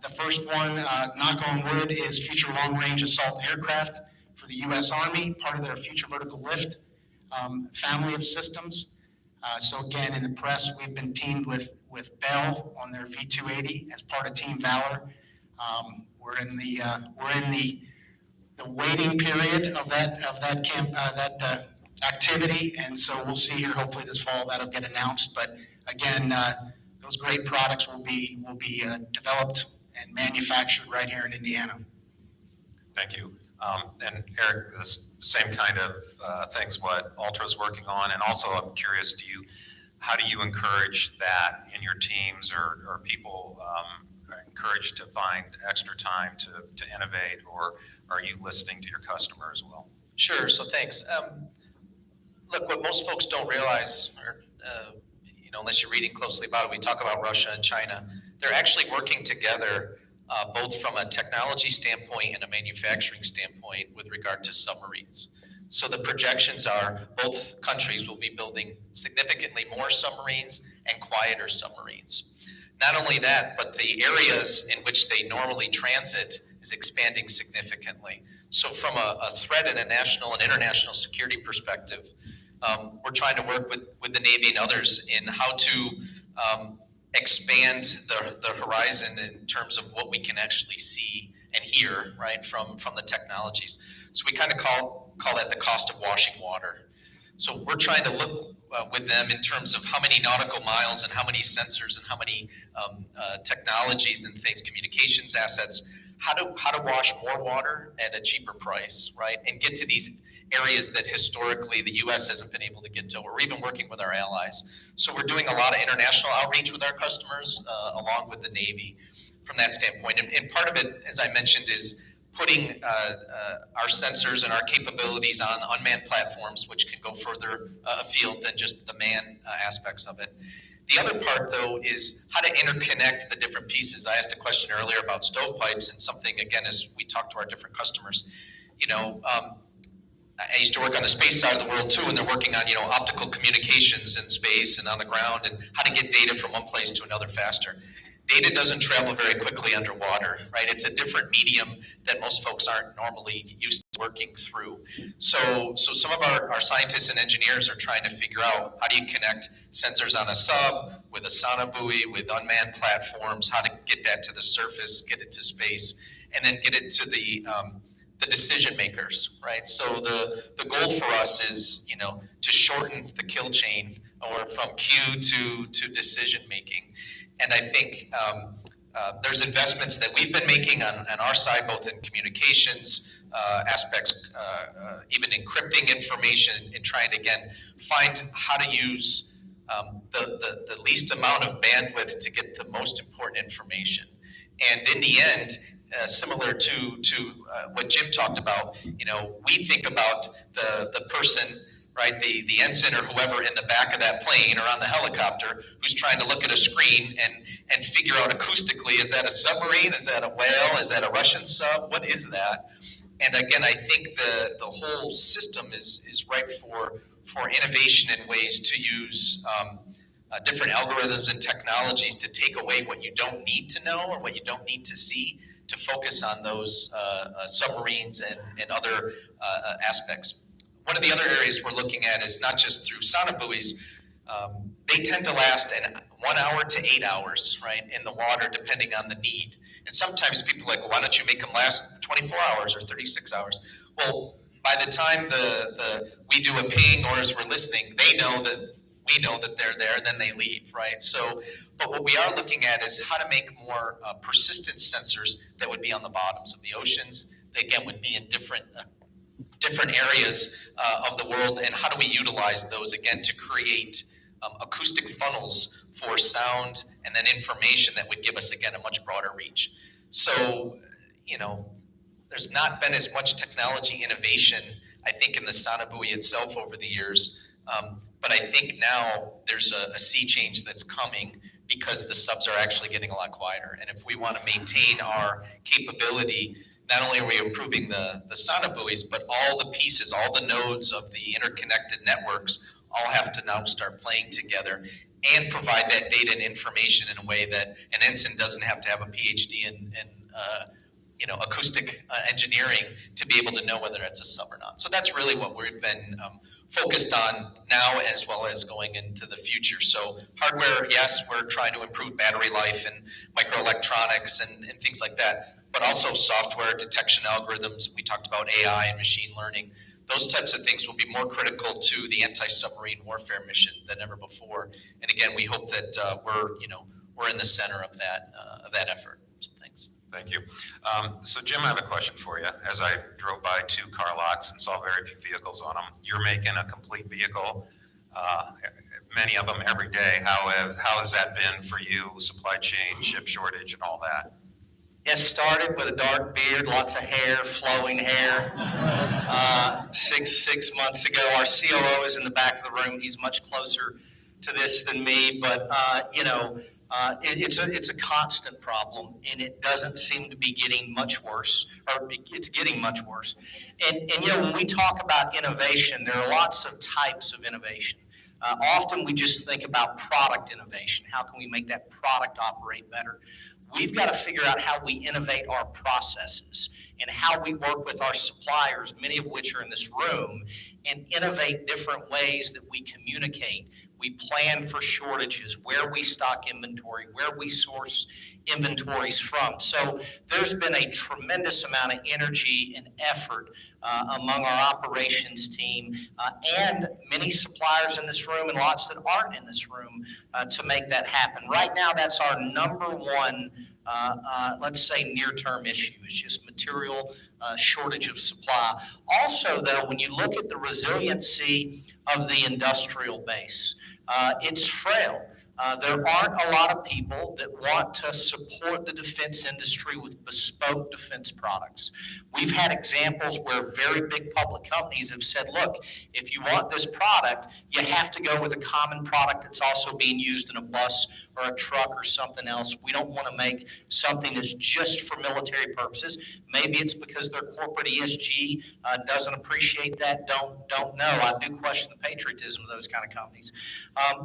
The first one, knock on wood, is Future Long-Range Assault Aircraft for the U.S. Army, part of their Future Vertical Lift family of systems. So again, in the press, we've been teamed with Bell on their V-280 as part of Team Valor. We're in the waiting period of that activity, and so we'll see here hopefully this fall that'll get announced. But again, those great products will be developed and manufactured right here in Indiana. Thank you. And Eric, the same kind of things what Ultra is working on, and also I'm curious, how do you encourage that in your teams, or are people encouraged to find extra time to innovate, or are you listening to your customer as well? Sure, so thanks. Look, what most folks don't realize, or unless you're reading closely about it, we talk about Russia and China. They're actually working together both from a technology standpoint and a manufacturing standpoint with regard to submarines. So the projections are both countries will be building significantly more submarines and quieter submarines. Not only that, but the areas in which they normally transit is expanding significantly. So from a threat and a national and international security perspective, we're trying to work with the Navy and others in how to expand the horizon in terms of what we can actually see and hear, right, from the technologies. So we kind of call that the cost of washing water. So we're trying to look with them in terms of how many nautical miles and how many sensors and how many technologies and things, communications assets, how to wash more water at a cheaper price, right, and get to these areas that historically the U.S. hasn't been able to get to, or even working with our allies. So we're doing a lot of international outreach with our customers, along with the Navy from that standpoint. And part of it, as I mentioned, is putting our sensors and our capabilities on unmanned platforms, which can go further afield than just the man aspects of it. The other part, though, is how to interconnect the different pieces. I asked a question earlier about stovepipes, and something, again, as we talk to our different customers, I used to work on the space side of the world too, and they're working on, optical communications in space and on the ground, and how to get data from one place to another faster. Data doesn't travel very quickly underwater, right? It's a different medium that most folks aren't normally used to working through. So some of our scientists and engineers are trying to figure out how do you connect sensors on a sub with a sonobuoy, with unmanned platforms, how to get that to the surface, get it to space, and then get it to the decision makers, right? So the goal for us is, to shorten the kill chain, or from cue to decision making. And I think there's investments that we've been making on our side, both in communications aspects, even encrypting information, and trying to, again, find how to use the least amount of bandwidth to get the most important information. And in the end, similar to what Jim talked about, we think about the person, right, the ensign or whoever in the back of that plane or on the helicopter who's trying to look at a screen and figure out acoustically, is that a submarine? Is that a whale? Is that a Russian sub? What is that? And again, I think the whole system is ripe for innovation in ways to use different algorithms and technologies to take away what you don't need to know or what you don't need to see, to focus on those submarines and other aspects. One of the other areas we're looking at is not just through sonobuoys. They tend to last 1 hour to 8 hours, right, in the water, depending on the need. And sometimes people are like, well, why don't you make them last 24 hours or 36 hours? Well, by the time we do a ping, or as we're listening, we know that they're there, and then they leave, right? So, but what we are looking at is how to make more persistence sensors that would be on the bottoms of the oceans. They, again, would be in different areas of the world, and how do we utilize those, again, to create acoustic funnels for sound and then information that would give us, again, a much broader reach. So, there's not been as much technology innovation, I think, in the sonobuoy itself over the years. But I think now there's a sea change that's coming because the subs are actually getting a lot quieter. And if we want to maintain our capability, not only are we improving the sonobuoys, but all the pieces, all the nodes of the interconnected networks all have to now start playing together and provide that data and information in a way that an ensign doesn't have to have a PhD in acoustic engineering to be able to know whether it's a sub or not. So that's really what we've been focused on now, as well as going into the future. So hardware, yes, we're trying to improve battery life and microelectronics and things like that, but also software detection algorithms. We talked about AI and machine learning. Those types of things will be more critical to the anti-submarine warfare mission than ever before. And again, we hope that we're in the center of that effort. So thanks. Thank you. So Jim, I have a question for you. As I drove by 2 car lots and saw very few vehicles on them, you're making a complete vehicle, many of them every day. How has that been for you, supply chain, chip shortage, and all that? It started with a dark beard, lots of hair, flowing hair. 6 months ago, our COO is in the back of the room. He's much closer to this than me, but it's a constant problem, and it doesn't seem to be getting much worse, or it's getting much worse. And when we talk about innovation, there are lots of types of innovation. Often we just think about product innovation. How can we make that product operate better? We've got to figure out how we innovate our processes and how we work with our suppliers, many of which are in this room, and innovate different ways that we communicate. We plan for shortages, where we stock inventory, where we source inventories from. So there's been a tremendous amount of energy and effort among our operations team and many suppliers in this room and lots that aren't in this room to make that happen. Right now, that's our number one, let's say, near-term issue. It's just material shortage of supply. Also, though, when you look at the resiliency of the industrial base, it's frail. There aren't a lot of people that want to support the defense industry with bespoke defense products. We've had examples where very big public companies have said, look, if you want this product, you have to go with a common product that's also being used in a bus or a truck or something else. We don't want to make something that's just for military purposes. Maybe it's because their corporate ESG doesn't appreciate that. Don't know. I do question the patriotism of those kind of companies.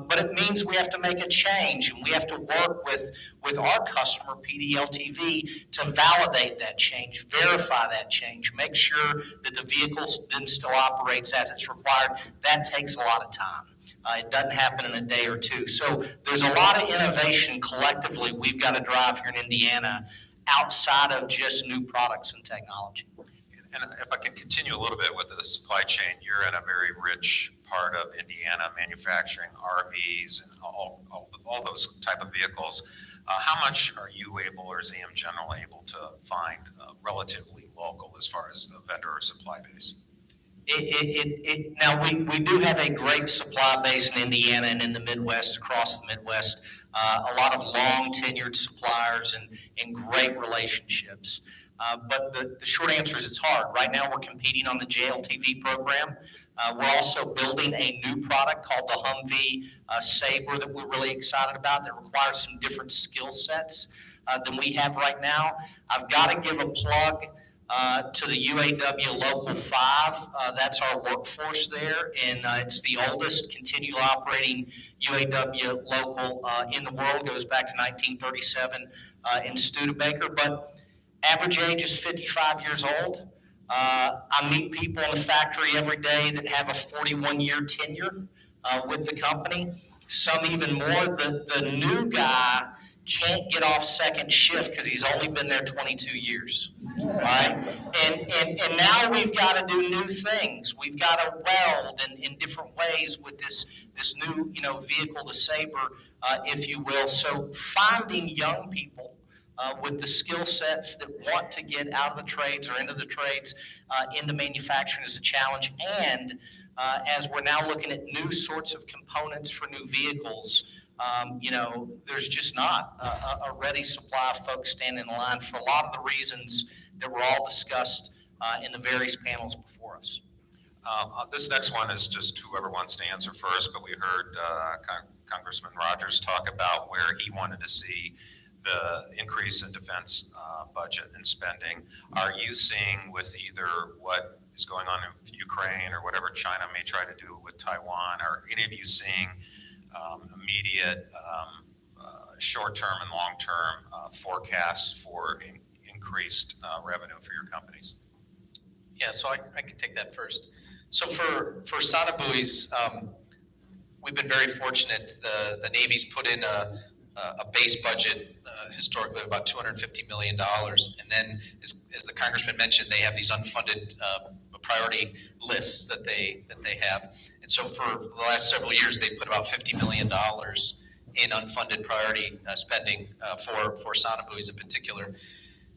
But it means we have to make a change, and we have to work with our customer, PDLTV, to validate that change, verify that change, make sure that the vehicle then still operates as it's required. That takes a lot of time. It doesn't happen in a day or two. So there's a lot of innovation collectively we've got to drive here in Indiana outside of just new products and technology. And if I can continue a little bit with the supply chain, you're in a very rich part of Indiana, manufacturing RVs and all those type of vehicles. How much are you able, or is AM General able to find relatively local as far as the vendor or supply base? Now, we do have a great supply base in Indiana and in the Midwest, across the Midwest. A lot of long tenured suppliers and great relationships. But the short answer is it's hard. Right now, we're competing on the JLTV program. We're also building a new product called the Humvee Sabre that we're really excited about that requires some different skill sets than we have right now. I've got to give a plug to the UAW Local 5. That's our workforce there, and it's the oldest continual operating UAW local in the world. Goes back to 1937 in Studebaker, but average age is 55 years old. I meet people in the factory every day that have a 41-year tenure with the company. Some even more. The new guy can't get off second shift because he's only been there 22 years, right? And now we've got to do new things. We've got to weld in different ways with this new vehicle, the Sabre, if you will. So finding young people with the skill sets that want to get out of the trades or into the trades into manufacturing is a challenge. And as we're now looking at new sorts of components for new vehicles, there's just not a ready supply of folks standing in line for a lot of the reasons that were all discussed in the various panels before us. This next one is just whoever wants to answer first, but we heard Congressman Rogers talk about where he wanted to see the increase in defense budget and spending. Are you seeing with either what is going on in Ukraine or whatever China may try to do with Taiwan, are any of you seeing immediate short-term and long-term forecasts for increased revenue for your companies? Yeah, so I can take that first. So for Sonobuoys, we've been very fortunate. The Navy's put in a base budget historically of about $250 million. And then as the Congressman mentioned, they have these unfunded priority lists that they have. And so for the last several years, they've put about $50 million in unfunded priority spending for Sonobuoys in particular.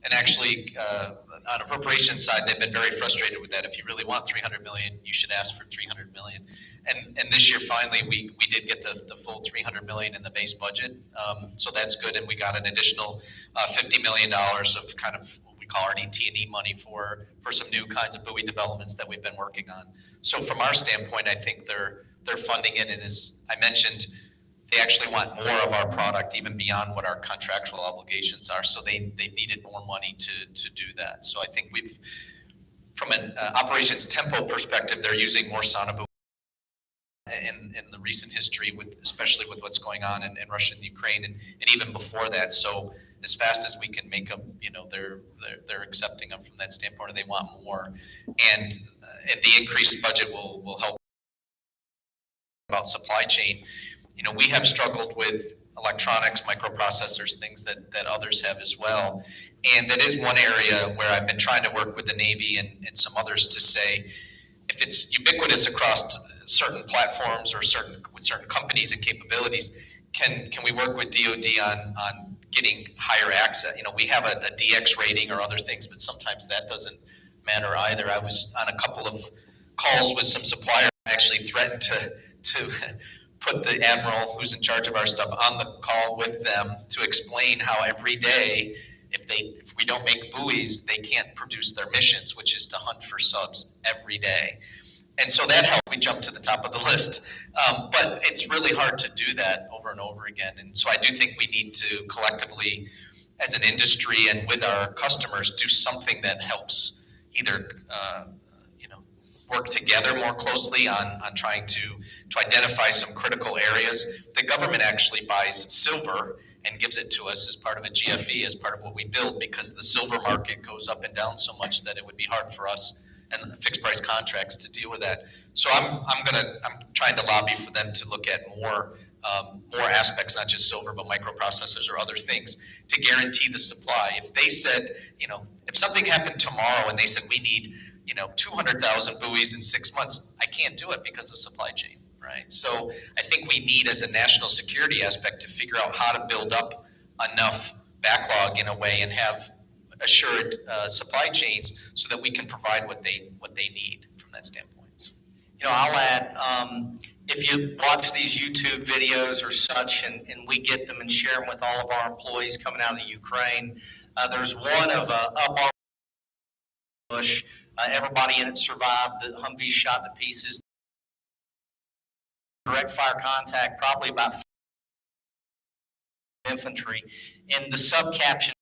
And actually, on appropriations side, they've been very frustrated with that. If you really want $300 million, you should ask for $300 million. And this year, finally, we did get the full $300 million in the base budget. So that's good. And we got an additional $50 million of kind of what we call RDT&E money for some new kinds of buoy developments that we've been working on. So from our standpoint, I think they're funding it. And as I mentioned, they actually want more of our product even beyond what our contractual obligations are. So they needed more money to do that. So I think from an operations tempo perspective, they're using more Sonobuoy in the recent history, especially with what's going on in Russia and Ukraine, and even before that. So as fast as we can make them, they're accepting them from that standpoint, and they want more. And the increased budget will help about supply chain. We have struggled with electronics, microprocessors, things that others have as well. And that is one area where I've been trying to work with the Navy and some others to say, if it's ubiquitous across certain platforms or with certain companies and capabilities, can we work with DoD on getting higher access? We have a DX rating or other things, but sometimes that doesn't matter either. I was on a couple of calls with some suppliers. I actually threatened to put the admiral who's in charge of our stuff on the call with them to explain how every day, if we don't make buoys, they can't produce their missions, which is to hunt for subs every day. And so that helped. We jumped to the top of the list. But it's really hard to do that over and over again. And so I do think we need to collectively, as an industry and with our customers, do something that helps either work together more closely on trying to identify some critical areas. The government actually buys silver and gives it to us as part of a GFE, as part of what we build, because the silver market goes up and down so much that it would be hard for us and fixed price contracts to deal with that. So I'm trying to lobby for them to look at more aspects, not just silver, but microprocessors or other things to guarantee the supply. If they said, if something happened tomorrow and they said we need 200,000 buoys in 6 months, I can't do it because of supply chain, right? So I think we need, as a national security aspect, to figure out how to build up enough backlog in a way and have assured supply chains so that we can provide what they need from that standpoint. I'll add, if you watch these YouTube videos or such, and we get them and share them with all of our employees coming out of the Ukraine, there's one of up our bush. Everybody in it survived. The Humvees shot to pieces. Direct fire contact, probably about infantry. And the sub caption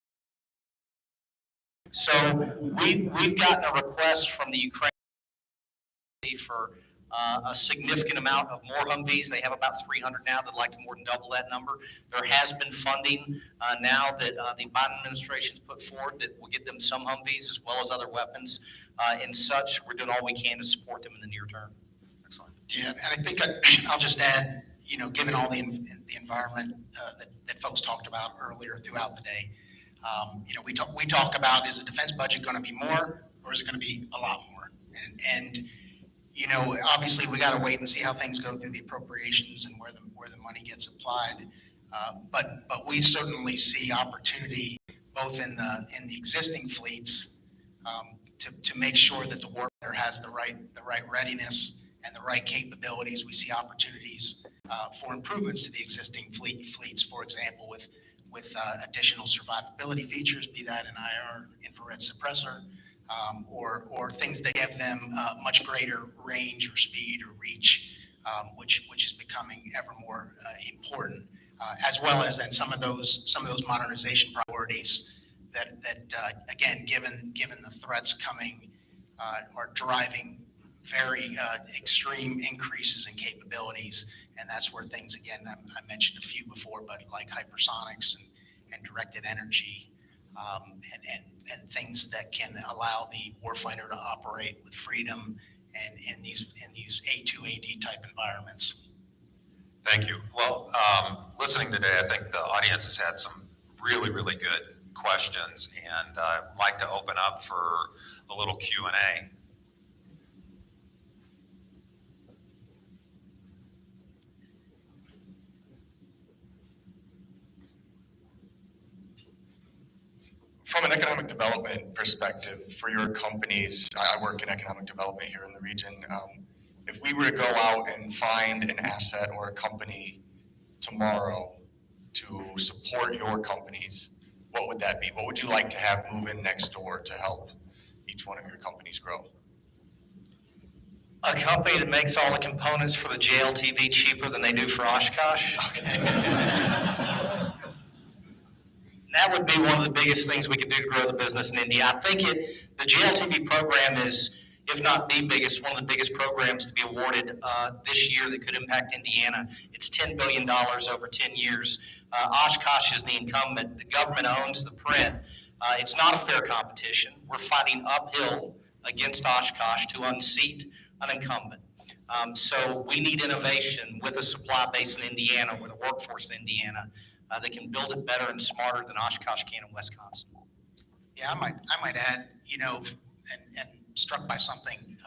So we've gotten a request from the Ukraine for a significant amount of more Humvees. They have about 300 now. They'd like to more than double that number. There has been funding now that the Biden administration's put forward that will get them some Humvees as well as other weapons and such. We're doing all we can to support them in the near term. Excellent. Yeah, and I think I'll just add, given all the environment that folks talked about earlier throughout the day, we talk about, is the defense budget going to be more or is it going to be a lot more? And obviously we got to wait and see how things go through the appropriations and where the money gets applied. But we certainly see opportunity both in the existing fleets to make sure that the warfighter has the right readiness and the right capabilities. We see opportunities for improvements to the existing fleets, for example, with additional survivability features, be that an IR infrared suppressor, or things that give them much greater range or speed or reach, which is becoming ever more important, as well as then some of those modernization priorities that again, given the threats coming, are driving very extreme increases in capabilities. And that's where things, again, I mentioned a few before, but like hypersonics and directed energy, and things that can allow the warfighter to operate with freedom and in these A2AD type environments. Thank you. Well, listening today, I think the audience has had some really, really good questions, and I'd like to open up for a little Q&A. From an economic development perspective for your companies, I work in economic development here in the region. If we were to go out and find an asset or a company tomorrow to support your companies, what would that be? What would you like to have move in next door to help each one of your companies grow? A company that makes all the components for the JLTV cheaper than they do for Oshkosh. That would be one of the biggest things we could do to grow the business in India. I think the JLTV program is, if not the biggest, one of the biggest programs to be awarded this year that could impact Indiana. It's $10 billion over 10 years. Oshkosh is the incumbent. The government owns the print. It's not a fair competition. We're fighting uphill against Oshkosh to unseat an incumbent. So we need innovation with a supply base in Indiana, with a workforce in Indiana, that can build it better and smarter than Oshkosh can in Wisconsin. Yeah, I might add, and struck by something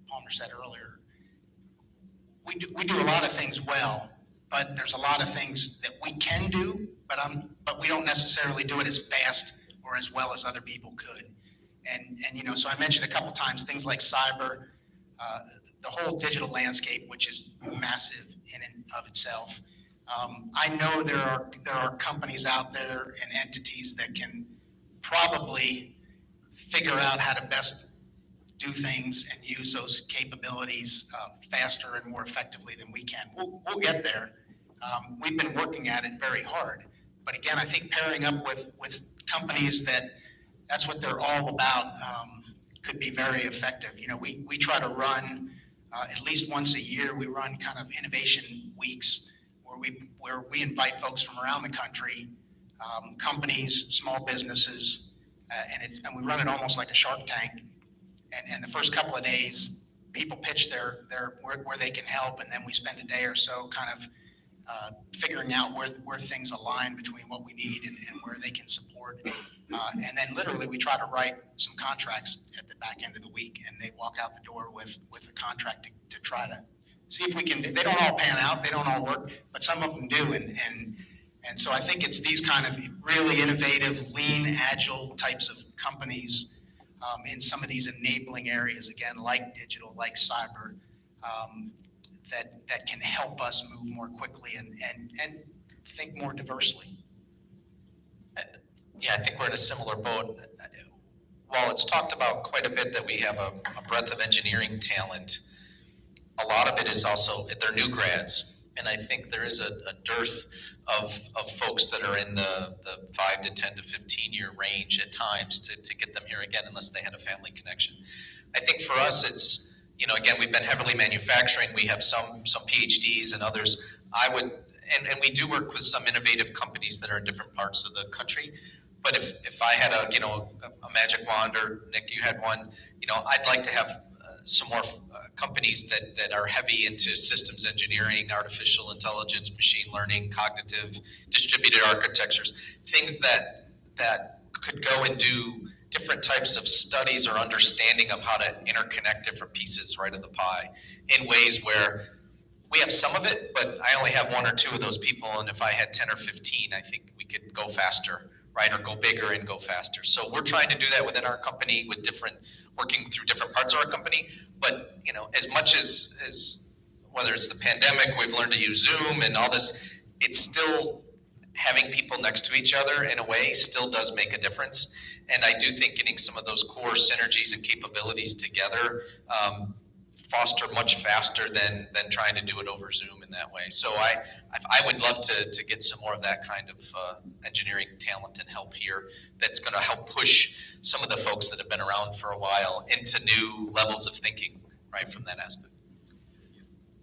Palmer said earlier. We do a lot of things well, but there's a lot of things that we can do, but we don't necessarily do it as fast or as well as other people could. And so I mentioned a couple times things like cyber, the whole digital landscape, which is massive in and of itself. I know there are companies out there and entities that can probably figure out how to best do things and use those capabilities faster and more effectively than we can. We'll get there. We've been working at it very hard. But again, I think pairing up with companies that's what they're all about, could be very effective. We try to run at least once a year. We run kind of innovation weeks where we invite folks from around the country, companies, small businesses, and we run it almost like a Shark Tank. And the first couple of days, people pitch their where they can help, and then we spend a day or so kind of figuring out where things align between what we need and where they can support. And then literally we try to write some contracts at the back end of the week, and they walk out the door with a contract to try to see if we can. They don't all pan out, they don't all work, but some of them do. And so I think it's these kind of really innovative, lean, agile types of companies in some of these enabling areas, again, like digital, like cyber, that can help us move more quickly and think more diversely. Yeah, I think we're in a similar boat. While it's talked about quite a bit that we have a breadth of engineering talent, a lot of it is also, they're new grads, And I think there is a dearth of folks that are in the 5 to 10 to 15 year range at times to get them here again, unless they had a family connection. I think for us, it's, again, we've been heavily manufacturing. We have some PhDs and others. And we do work with some innovative companies that are in different parts of the country. But if I had a magic wand, or Nick, you had one, I'd like to have some more companies that are heavy into systems engineering, artificial intelligence, machine learning, cognitive, distributed architectures, things that could go and do different types of studies or understanding of how to interconnect different pieces, right, of the pie in ways where we have some of it, but I only have 1 or 2 of those people. And if I had 10 or 15, I think we could go faster, right? Or go bigger and go faster. So we're trying to do that within our company with working through different parts of our company. But, as much as whether it's the pandemic, we've learned to use Zoom and all this, it's still having people next to each other in a way still does make a difference. And I do think getting some of those core synergies and capabilities together foster much faster than trying to do it over Zoom in that way. So I would love to get some more of that kind of engineering talent and help here that's going to help push some of the folks that have been around for a while into new levels of thinking, right, from that aspect.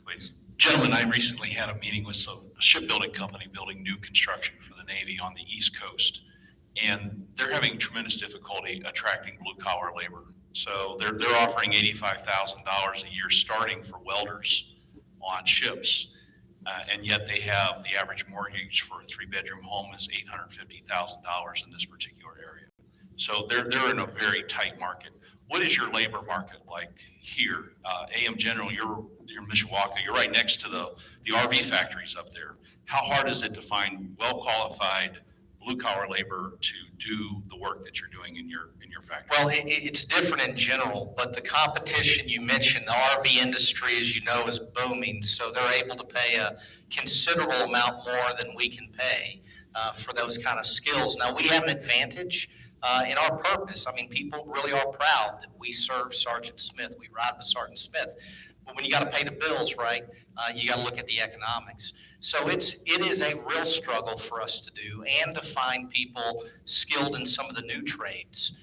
Please. Gentlemen, I recently had a meeting with a shipbuilding company building new construction for the Navy on the East Coast. And they're having tremendous difficulty attracting blue collar labor. So they're offering $85,000 a year starting for welders on ships. And yet they have the average mortgage for a 3-bedroom home is $850,000 in this particular area. So they're in a very tight market. What is your labor market like here? AM General, you're in Mishawaka, you're right next to the RV factories up there. How hard is it to find well-qualified blue-collar labor to do the work that you're doing in your factory? Well, it's different in general, but the competition you mentioned, the RV industry, as you know, is booming. So they're able to pay a considerable amount more than we can pay for those kind of skills. Now, we have an advantage in our purpose. I mean, people really are proud that we serve Sergeant Smith. We ride with Sergeant Smith. But when you got to pay the bills, right, you got to look at the economics. So it is a real struggle for us to do and to find people skilled in some of the new trades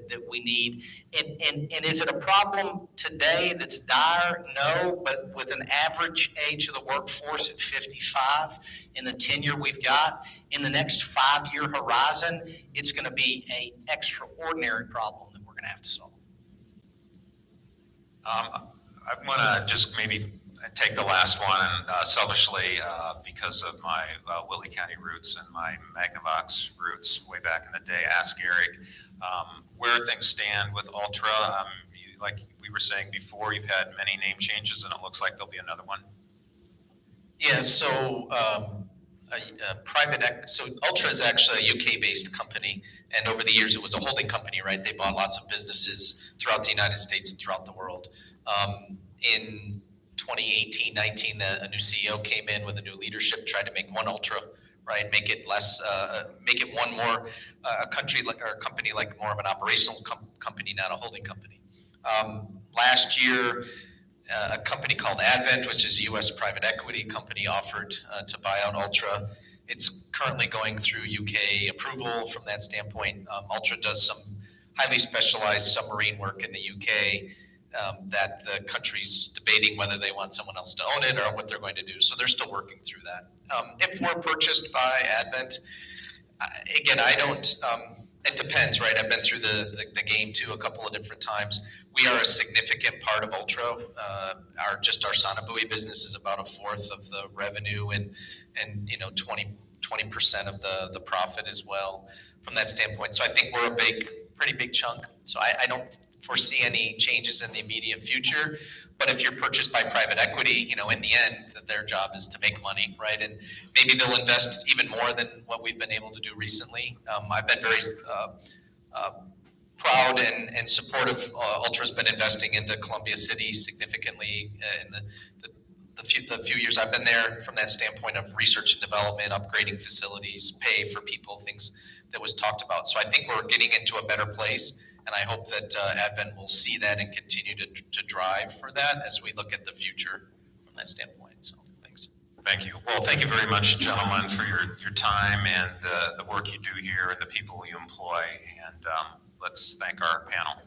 that we need. And is it a problem today that's dire? No, but with an average age of the workforce at 55 in the tenure we've got, in the next 5-year horizon, it's going to be an extraordinary problem that we're going to have to solve. I want to just maybe take the last one selfishly because of my Willie County roots and my Magnavox roots way back in the day. Ask Eric where things stand with Ultra. Like we were saying before, you've had many name changes, and it looks like there'll be another one. Yeah, so so Ultra is actually a UK-based company, and over the years it was a holding company, right? They bought lots of businesses throughout the United States and throughout the world. In 2018-19, a new CEO came in with a new leadership, tried to make one Ultra, right? Make it less, make it one more a country like, or a company like more of an operational company, not a holding company. Last year, a company called Advent, which is a U.S. private equity company, offered to buy out Ultra. It's currently going through UK approval from that standpoint. Ultra does some highly specialized submarine work in the UK. That the country's debating whether they want someone else to own it or what they're going to do. So they're still working through that. If we're purchased by Advent, again, I don't, it depends, right? I've been through the game too a couple of different times. We are a significant part of Ultra. Our Sonobui business is about 1/4 of the revenue and 20% of the profit as well from that standpoint. So I think we're a pretty big chunk. So I don't foresee any changes in the immediate future. But if you're purchased by private equity, in the end, their job is to make money, right? And maybe they'll invest even more than what we've been able to do recently. I've been very proud and supportive. Ultra's been investing into Columbia City significantly in the few years I've been there from that standpoint of research and development, upgrading facilities, pay for people, things that was talked about. So I think we're getting into a better place. And I hope that Advent will see that and continue to drive for that as we look at the future from that standpoint. So thanks. Thank you. Well, thank you very much, gentlemen, for your time and the work you do here and the people you employ. And let's thank our panel.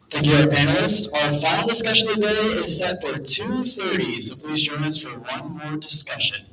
Thank you, our panelists. Our final discussion of the day is set for 2:30, so please join us for one more discussion.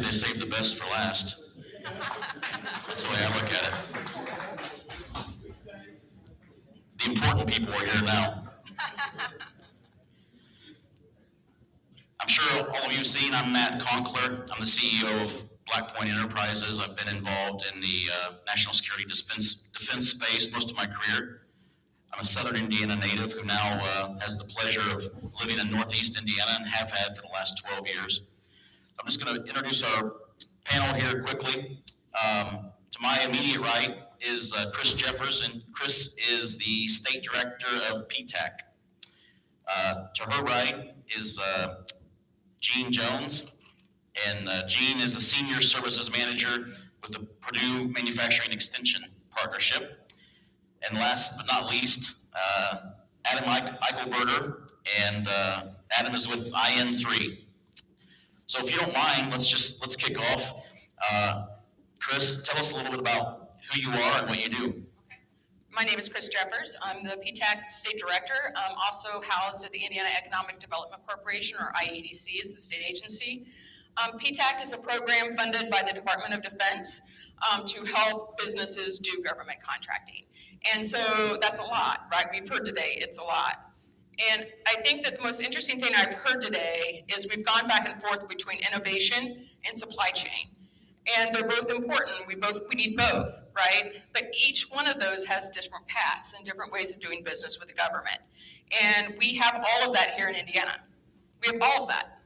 they save the best for last. That's the way I look at it. The important people are here now. I'm sure all of you have seen, I'm Matt Conkler. I'm the CEO of Black Point Enterprises. I've been involved in the national security defense space most of my career. I'm a Southern Indiana native who now has the pleasure of living in Northeast Indiana and have had for the last 12 years. I'm just going to introduce our panel here quickly. To my immediate right is Chris Jeffers, and Chris is the State Director of PTAC. To her right is Gene Jones, and Gene is a Senior Services Manager with the Purdue Manufacturing Extension Partnership. And last but not least, Adam Eichelberger, and Adam is with IN3. So if you don't mind, let's kick off. Chris, tell us a little bit about who you are and what you do. My name is Chris Jeffers. I'm the PTAC State Director. I'm also housed at the Indiana Economic Development Corporation, or IEDC is the state agency. PTAC is a program funded by the Department of Defense to help businesses do government contracting. And so that's a lot, right? We've heard today it's a lot. And I think that the most interesting thing I've heard today is we've gone back and forth between innovation and supply chain. And they're both important. We need both, right? But each one of those has different paths and different ways of doing business with the government. And we have all of that here in Indiana. We have all of that.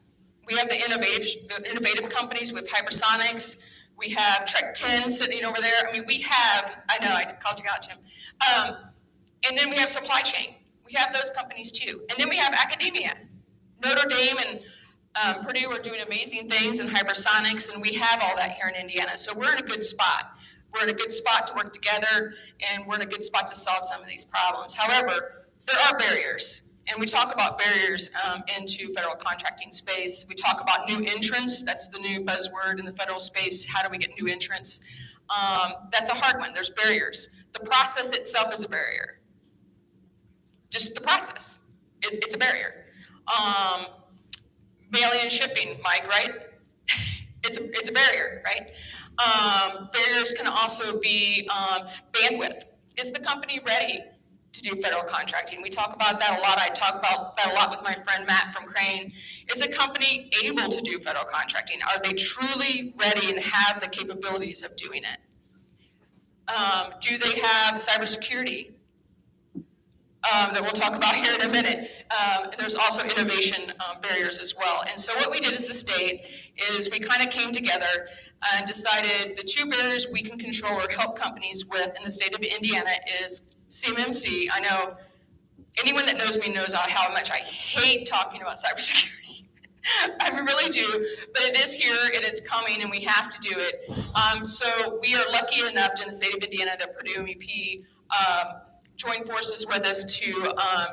We have the innovative companies with hypersonics. We have Trek 10 sitting over there. I mean, we have, I know, I called you out, Jim. And then we have supply chain. We have those companies too. And then we have academia. Notre Dame and Purdue are doing amazing things in hypersonics, and we have all that here in Indiana. So we're in a good spot. We're in a good spot to work together, and we're in a good spot to solve some of these problems. However, there are barriers, and we talk about barriers into federal contracting space. We talk about new entrants. That's the new buzzword in the federal space. How do we get new entrants? That's a hard one. There's barriers. The process itself is a barrier. Just the process. It's a barrier. Mailing and shipping, Mike, right? It's a barrier, right? Barriers can also be bandwidth. Is the company ready to do federal contracting? We talk about that a lot. I talk about that a lot with my friend Matt from Crane. Is a company able to do federal contracting? Are they truly ready and have the capabilities of doing it? Do they have cybersecurity? That we'll talk about here in a minute. There's also innovation barriers as well. And so what we did as the state is we kind of came together and decided the two barriers we can control or help companies with in the state of Indiana is CMMC. I know anyone that knows me knows how much I hate talking about cybersecurity. I really do, but it is here and it's coming and we have to do it. So we are lucky enough in the state of Indiana that Purdue MEP join forces with us to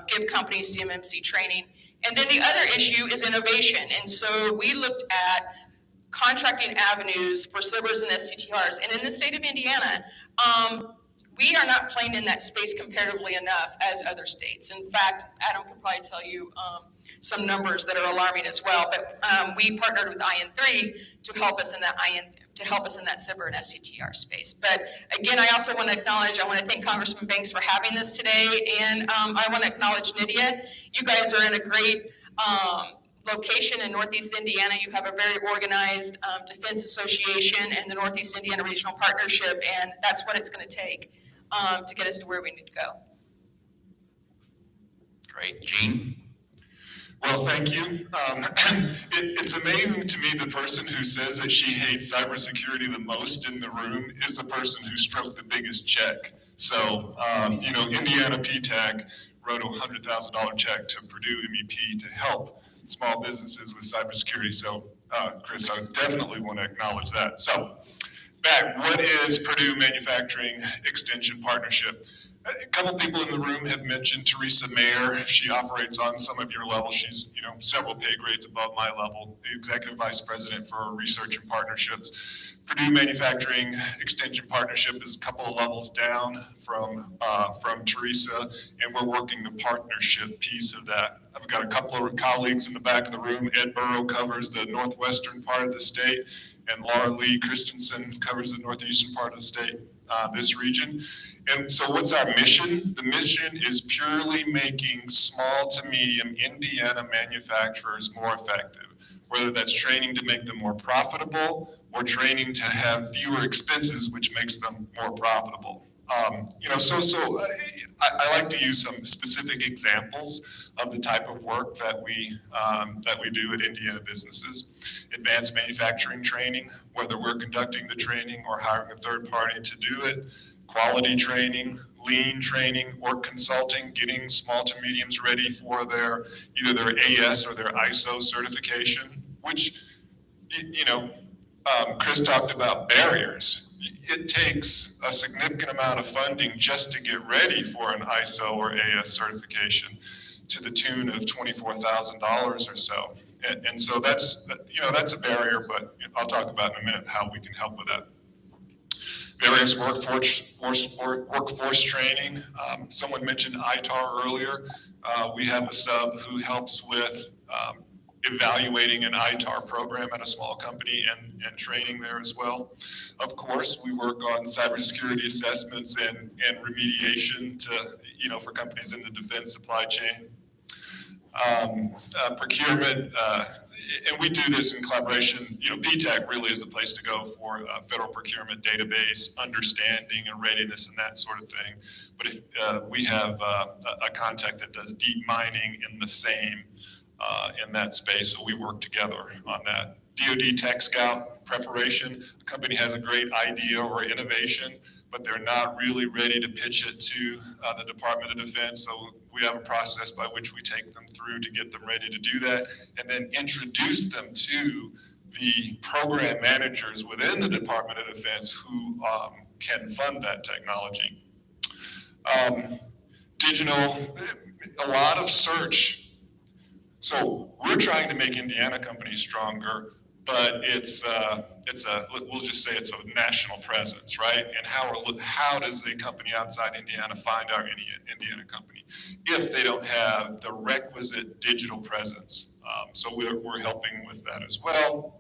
give companies CMMC training. And then the other issue is innovation. And so we looked at contracting avenues for SBIRs and STTRs. And in the state of Indiana, we are not playing in that space comparatively enough as other states. In fact, Adam can probably tell you some numbers that are alarming as well. But we partnered with IN3 to help us in that SBIR and STTR space. But again, I also want to acknowledge, I want to thank Congressman Banks for having this today, and I want to acknowledge Nydia. You guys are in a great location in Northeast Indiana. You have a very organized defense association and the Northeast Indiana Regional Partnership, and that's what it's going to take to get us to where we need to go. Great. Gene? Well, thank you. It's amazing to me the person who says that she hates cybersecurity the most in the room is the person who stroked the biggest check. So, Indiana PTAC wrote a $100,000 check to Purdue MEP to help small businesses with cybersecurity. So, Chris, I definitely want to acknowledge that. So, back, what is Purdue Manufacturing Extension Partnership? A couple people in the room have mentioned Teresa Mayer. She operates on some of your levels. She's, several pay grades above my level, the Executive Vice President for Research and Partnerships. Purdue Manufacturing Extension Partnership is a couple of levels down from Teresa, and we're working the partnership piece of that. I've got a couple of colleagues in the back of the room. Ed Burrow covers the northwestern part of the state, and Laura Lee Christensen covers the northeastern part of the state, this region. And so what's our mission? The mission is purely making small to medium Indiana manufacturers more effective, whether that's training to make them more profitable or training to have fewer expenses, which makes them more profitable. I like to use some specific examples of the type of work that we do at Indiana businesses. Advanced manufacturing training, whether we're conducting the training or hiring a third party to do it. Quality training, lean training, or consulting, getting small to mediums ready for either their AS or their ISO certification, which, Chris talked about barriers. It takes a significant amount of funding just to get ready for an ISO or AS certification, to the tune of $24,000 or so. And so that's a barrier, but I'll talk about in a minute how we can help with that. Various workforce training. Someone mentioned ITAR earlier. We have a sub who helps with evaluating an ITAR program at a small company and training there as well. Of course, we work on cybersecurity assessments and remediation for companies in the defense supply chain. Procurement, and we do this in collaboration. PTAC really is the place to go for federal procurement database, understanding and readiness and that sort of thing. But if we have a contact that does deep mining in the same, in that space, so we work together on that. DoD Tech Scout preparation. A company has a great idea or innovation, but they're not really ready to pitch it to the Department of Defense. So we have a process by which we take them through to get them ready to do that, and then introduce them to the program managers within the Department of Defense who can fund that technology. Digital, a lot of search. So we're trying to make Indiana companies stronger, but we'll just say it's a national presence, right? And how does a company outside Indiana find our Indiana company if they don't have the requisite digital presence? So we're helping with that as well.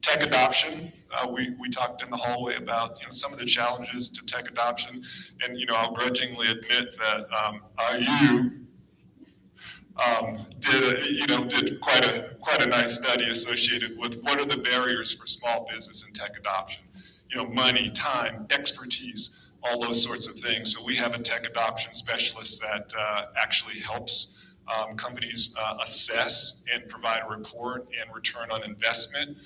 Tech adoption. We talked in the hallway about some of the challenges to tech adoption, and I'll grudgingly admit that IU did quite a nice study associated with what are the barriers for small business and tech adoption. Money, time, expertise, all those sorts of things. So we have a tech adoption specialist that actually helps companies assess and provide a report and return on investment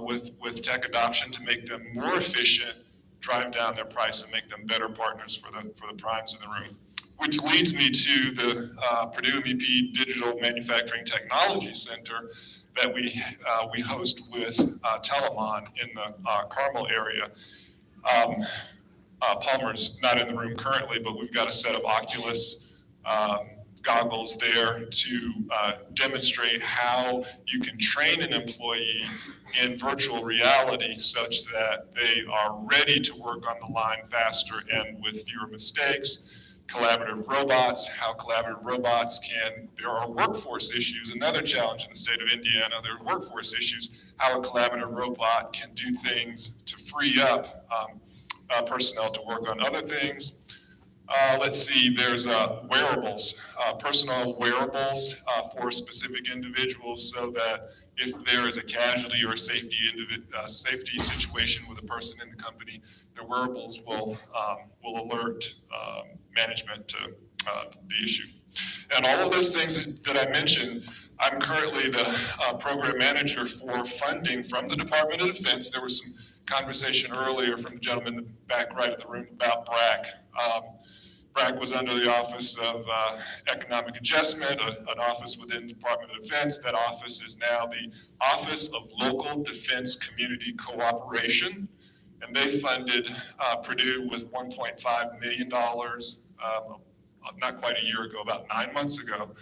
with tech adoption to make them more efficient, drive down their price, and make them better partners for the primes in the room. Which leads me to the Purdue MEP Digital Manufacturing Technology Center that we host with Telamon in the Carmel area. Palmer's not in the room currently, but we've got a set of Oculus goggles there to demonstrate how you can train an employee in virtual reality such that they are ready to work on the line faster and with fewer mistakes. Collaborative robots, how collaborative robots there are workforce issues, another challenge in the state of Indiana, there are workforce issues, how a collaborative robot can do things to free up personnel to work on other things. Let's see, there's wearables, personal wearables for specific individuals so that if there is a casualty or a safety situation with a person in the company, the wearables will alert management to the issue. And all of those things that I mentioned, I'm currently the program manager for funding from the Department of Defense. There was some conversation earlier from the gentleman in the back right of the room about BRAC. BRAC was under the Office of Economic Adjustment, an office within the Department of Defense. That office is now the Office of Local Defense Community Cooperation. And they funded Purdue with $1.5 million, not quite a year ago, about 9 months ago.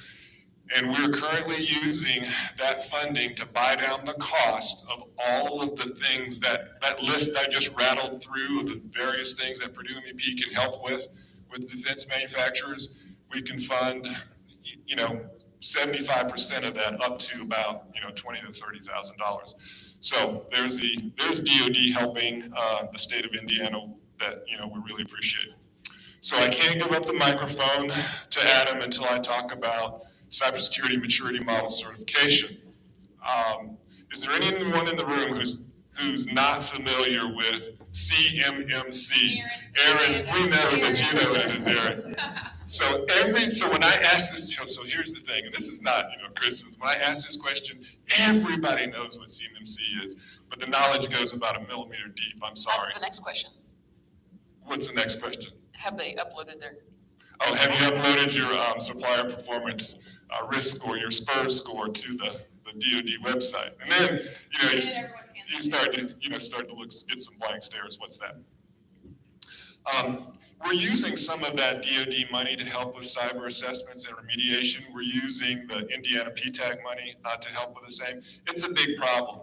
And we're currently using that funding to buy down the cost of all of the things that list I just rattled through, of the various things that Purdue MEP can help with defense manufacturers. We can fund, 75% of that up to about, $20,000 to $30,000. So there's DOD helping the state of Indiana that, we really appreciate. So I can't give up the microphone to Adam until I talk about cybersecurity maturity model certification. Is there anyone in the room who's not familiar with CMMC? Aaron, we know that you know what it is, Aaron. So when I ask this, so here's the thing, and this is not, Kristen's, when I ask this question, everybody knows what CMMC is, but the knowledge goes about a millimeter deep. I'm sorry. That's the next question. What's the next question? Have they uploaded their? Oh, have you uploaded your supplier performance risk score, your SPURS score to the DoD website? And then, you start to get some blank stares. What's that? We're using some of that DoD money to help with cyber assessments and remediation. We're using the Indiana PTAC money to help with the same. It's a big problem.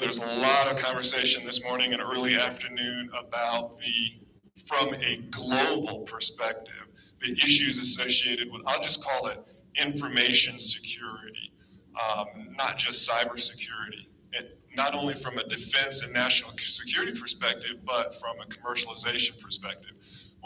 There's a lot of conversation this morning and early afternoon about from a global perspective, the issues associated with, I'll just call it information security, not just cyber security. Not only from a defense and national security perspective, but from a commercialization perspective.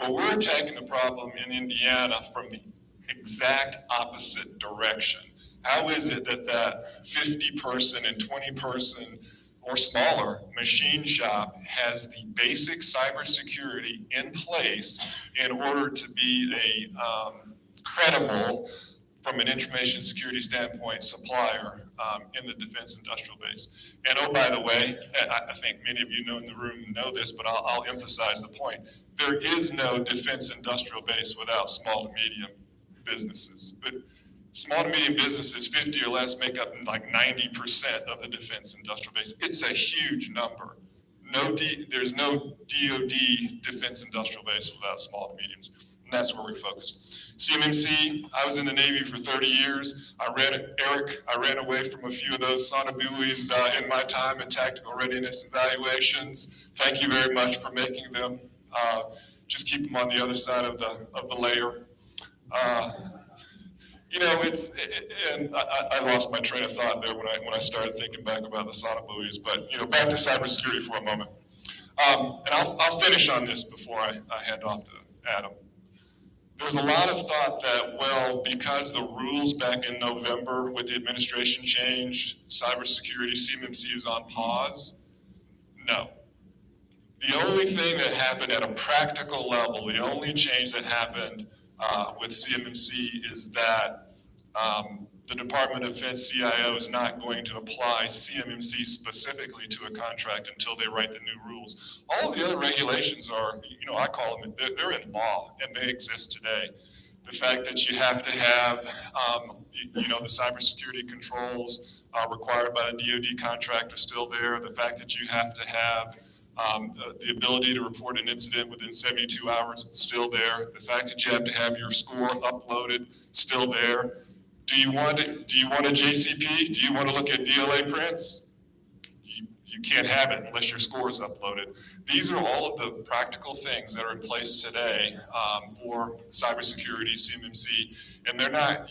Well, we're attacking the problem in Indiana from the exact opposite direction. How is it that 50-person and 20-person or smaller machine shop has the basic cybersecurity in place in order to be a credible, from an information security standpoint, supplier in the defense industrial base? And oh, by the way, I think many of you know in the room know this, but I'll emphasize the point. There is no defense industrial base without small to medium businesses. But small to medium businesses, 50 or less, make up like 90% of the defense industrial base. It's a huge number. There's no DoD defense industrial base without small to mediums. And that's where we focus. CMMC, I was in the Navy for 30 years. I ran away from a few of those sonobuoys in my time in tactical readiness evaluations. Thank you very much for making them. Just keep them on the other side of the layer. And I lost my train of thought there when I started thinking back about the sonobuoys. But back to cybersecurity for a moment. And I'll finish on this before I hand off to Adam. There's a lot of thought that, well, because the rules back in November with the administration changed, cybersecurity, CMMC is on pause. No. The only thing that happened at a practical level, the only change that happened with CMMC is that the Department of Defense CIO is not going to apply CMMC specifically to a contract until they write the new rules. All of the other regulations are, I call them, they're in law and they exist today. The fact that you have to have, the cybersecurity controls required by the DoD contract are still there. The fact that you have to have the ability to report an incident within 72 hours, still there. The fact that you have to have your score uploaded, still there. Do you want a JCP? Do you want to look at DLA prints? You can't have it unless your score is uploaded. These are all of the practical things that are in place today for cybersecurity, CMMC, and they're not,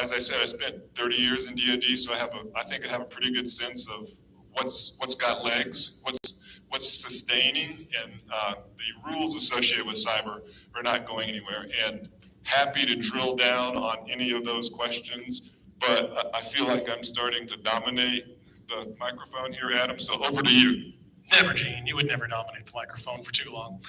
as I said, I spent 30 years in DoD, so I think I have a pretty good sense of what's got legs, what's sustaining, and the rules associated with cyber are not going anywhere. And happy to drill down on any of those questions, but I feel like I'm starting to dominate the microphone here, Adam, so over to you. Never, Gene. You would never dominate the microphone for too long.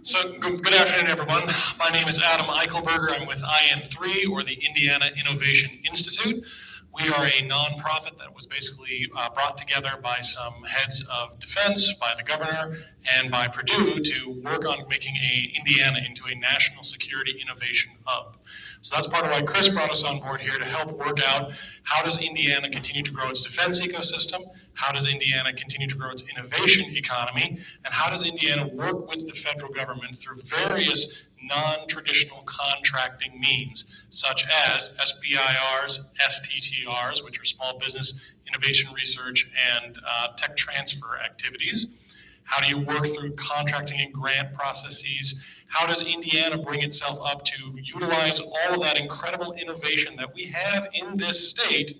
So good afternoon, everyone. My name is Adam Eichelberger. I'm with IN3, or the Indiana Innovation Institute. We are a nonprofit that was basically brought together by some heads of defense, by the governor, and by Purdue to work on making Indiana into a national security innovation hub. So that's part of why Chris brought us on board here to help work out how does Indiana continue to grow its defense ecosystem, how does Indiana continue to grow its innovation economy, and how does Indiana work with the federal government through various non-traditional contracting means, such as SBIRs, STTRs, which are small business innovation research and tech transfer activities. How do you work through contracting and grant processes? How does Indiana bring itself up to utilize all of that incredible innovation that we have in this state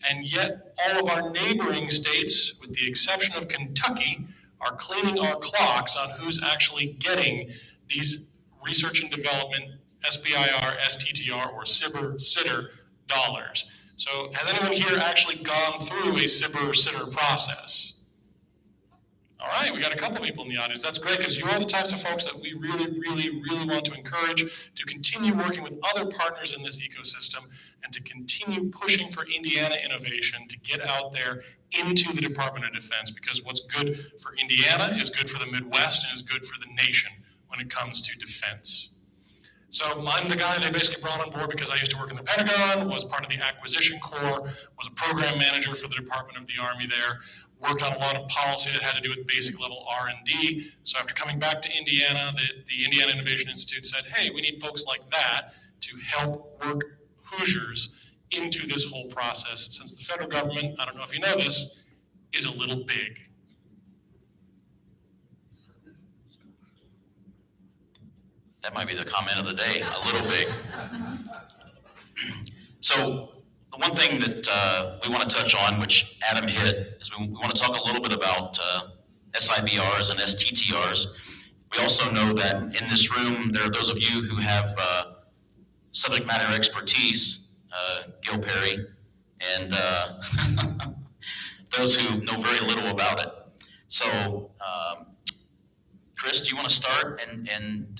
And yet all of our neighboring states, with the exception of Kentucky, are cleaning our clocks on who's actually getting these research and development SBIR, STTR, or SBIR SITR dollars. So has anyone here actually gone through a SBIR SITR process? All right, we got a couple people in the audience. That's great, because you're the types of folks that we really, really, really want to encourage to continue working with other partners in this ecosystem and to continue pushing for Indiana innovation to get out there into the Department of Defense, because what's good for Indiana is good for the Midwest and is good for the nation when it comes to defense. So I'm the guy they basically brought on board because I used to work in the Pentagon, was part of the acquisition corps, was a program manager for the Department of the Army there, worked on a lot of policy that had to do with basic level R&D. So after coming back to Indiana, the Indiana Innovation Institute said, hey, we need folks like that to help work Hoosiers into this whole process, since the federal government, I don't know if you know this, is a little big. That might be the comment of the day, a little big. So the one thing that we want to touch on, which Adam hit, is we want to talk a little bit about SIBRs and STTRs. We also know that in this room, there are those of you who have subject matter expertise, Gil Perry, and those who know very little about it. So Chris, do you want to start and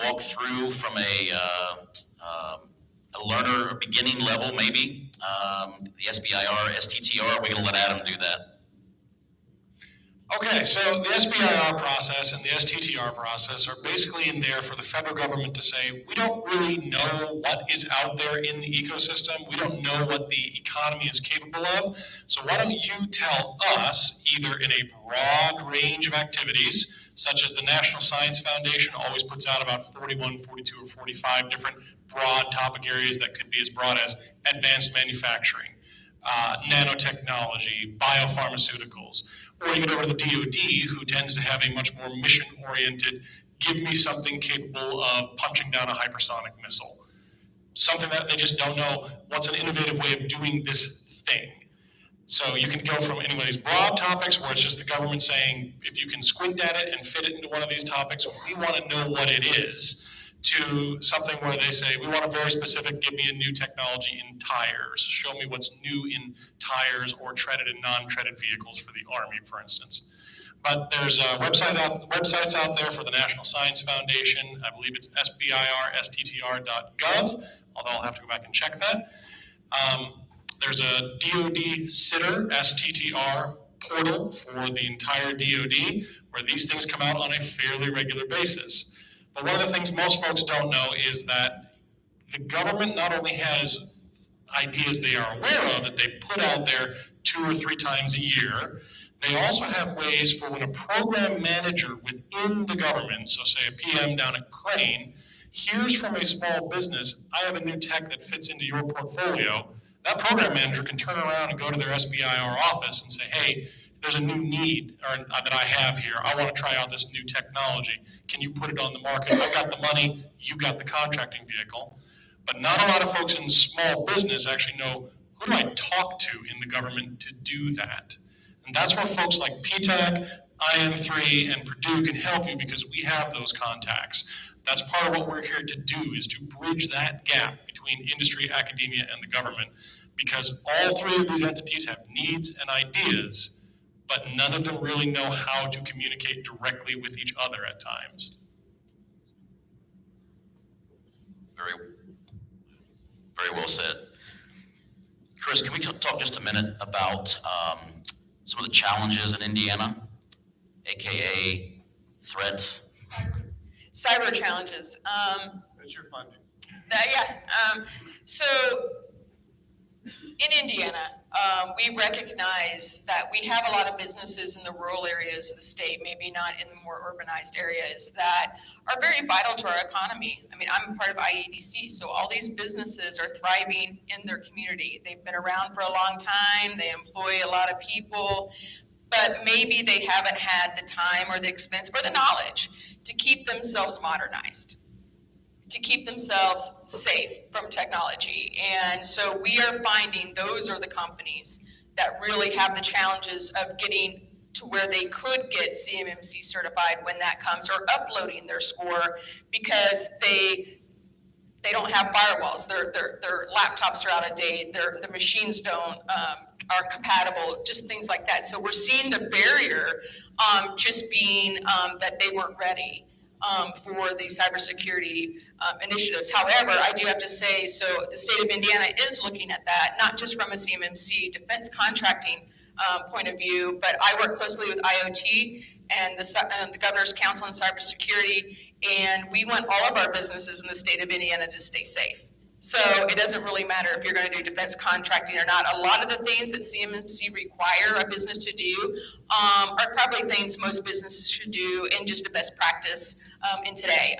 walk through from a learner, a beginning level maybe, the SBIR, STTR? We're going to let Adam do that. Okay, so the SBIR process and the STTR process are basically in there for the federal government to say, we don't really know what is out there in the ecosystem. We don't know what the economy is capable of. So why don't you tell us, either in a broad range of activities, such as the National Science Foundation always puts out about 41, 42, or 45 different broad topic areas that could be as broad as advanced manufacturing, nanotechnology, biopharmaceuticals. Or you get over to the DoD, who tends to have a much more mission-oriented, give me something capable of punching down a hypersonic missile. Something that they just don't know what's an innovative way of doing this thing. So you can go from any of these broad topics where it's just the government saying, if you can squint at it and fit it into one of these topics, we want to know what it is, to something where they say, we want a very specific, give me a new technology in tires. Show me what's new in tires or treaded and non-treaded vehicles for the Army, for instance. But there's websites out there for the National Science Foundation. I believe it's sbirstttr.gov, although I'll have to go back and check that. There's a DoD SITR, STTR portal for the entire DoD, where these things come out on a fairly regular basis. But one of the things most folks don't know is that the government not only has ideas they are aware of that they put out there 2 or 3 times a year, they also have ways for when a program manager within the government, so say a PM down at Crane, hears from a small business, I have a new tech that fits into your portfolio, that program manager can turn around and go to their SBIR office and say, hey, there's a new need that I have here. I want to try out this new technology. Can you put it on the market? I've got the money, you've got the contracting vehicle. But not a lot of folks in small business actually know, who do I talk to in the government to do that? And that's where folks like PTAC, IN3, and Purdue can help you, because we have those contacts. That's part of what we're here to do, is to bridge that gap between industry, academia, and the government, because all 3 of these entities have needs and ideas, but none of them really know how to communicate directly with each other at times. Very well said. Chris, can we talk just a minute about some of the challenges in Indiana, AKA threats? Cyber challenges. That's your funding. So in Indiana, we recognize that we have a lot of businesses in the rural areas of the state, maybe not in the more urbanized areas, that are very vital to our economy. I mean, I'm part of IEDC, so all these businesses are thriving in their community. They've been around for a long time, they employ a lot of people, but maybe they haven't had the time or the expense or the knowledge to keep themselves modernized. to keep themselves safe from technology. And so we are finding those are the companies that really have the challenges of getting to where they could get CMMC certified when that comes, or uploading their score, because they don't have firewalls. Their laptops are out of date. The machines aren't compatible, just things like that. So we're seeing the barrier just being that they weren't ready for the cybersecurity initiatives. However, I do have to say, so the state of Indiana is looking at that, not just from a CMMC defense contracting point of view, but I work closely with IoT and the Governor's Council on Cybersecurity, and we want all of our businesses in the state of Indiana to stay safe. So it doesn't really matter if you're going to do defense contracting or not. A lot of the things that CMMC require a business to do are probably things most businesses should do and just a best practice in today.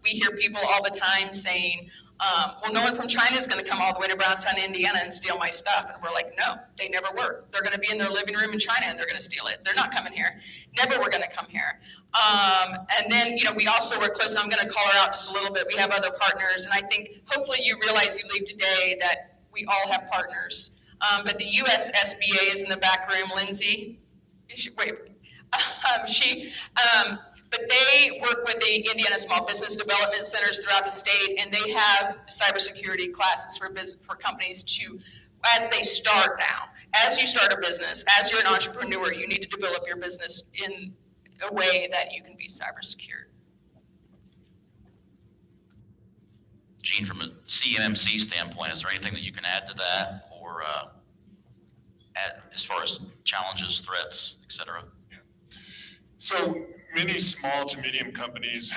We hear people all the time saying, well, no one from China is going to come all the way to Brownstown, Indiana and steal my stuff. And we're like, no, they never were. They're going to be in their living room in China and they're going to steal it. They're not coming here. Never were going to come here. And then, we also work closely. I'm going to call her out just a little bit. We have other partners. And I think hopefully you realize you leave today that we all have partners. But the US SBA is in the back room. Lindsay, but they work with the Indiana Small Business Development Centers throughout the state, and they have cybersecurity classes for companies to, as they start now. As you start a business, as you're an entrepreneur, you need to develop your business in a way that you can be cyber secure. Gene, from a CMMC standpoint, is there anything that you can add to that, or add as far as challenges, threats, et cetera? So many small to medium companies,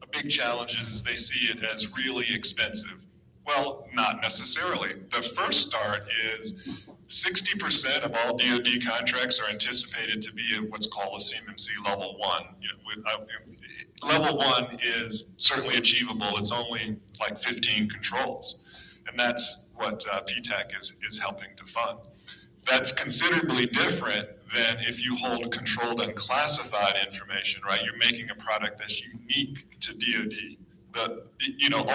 a big challenge is they see it as really expensive. Well, not necessarily. The first start is 60% of all DoD contracts are anticipated to be at what's called a CMMC level 1. Level 1 is certainly achievable. It's only like 15 controls. And that's what PTAC is helping to fund. That's considerably different than if you hold controlled and classified information, right? You're making a product that's unique to DoD.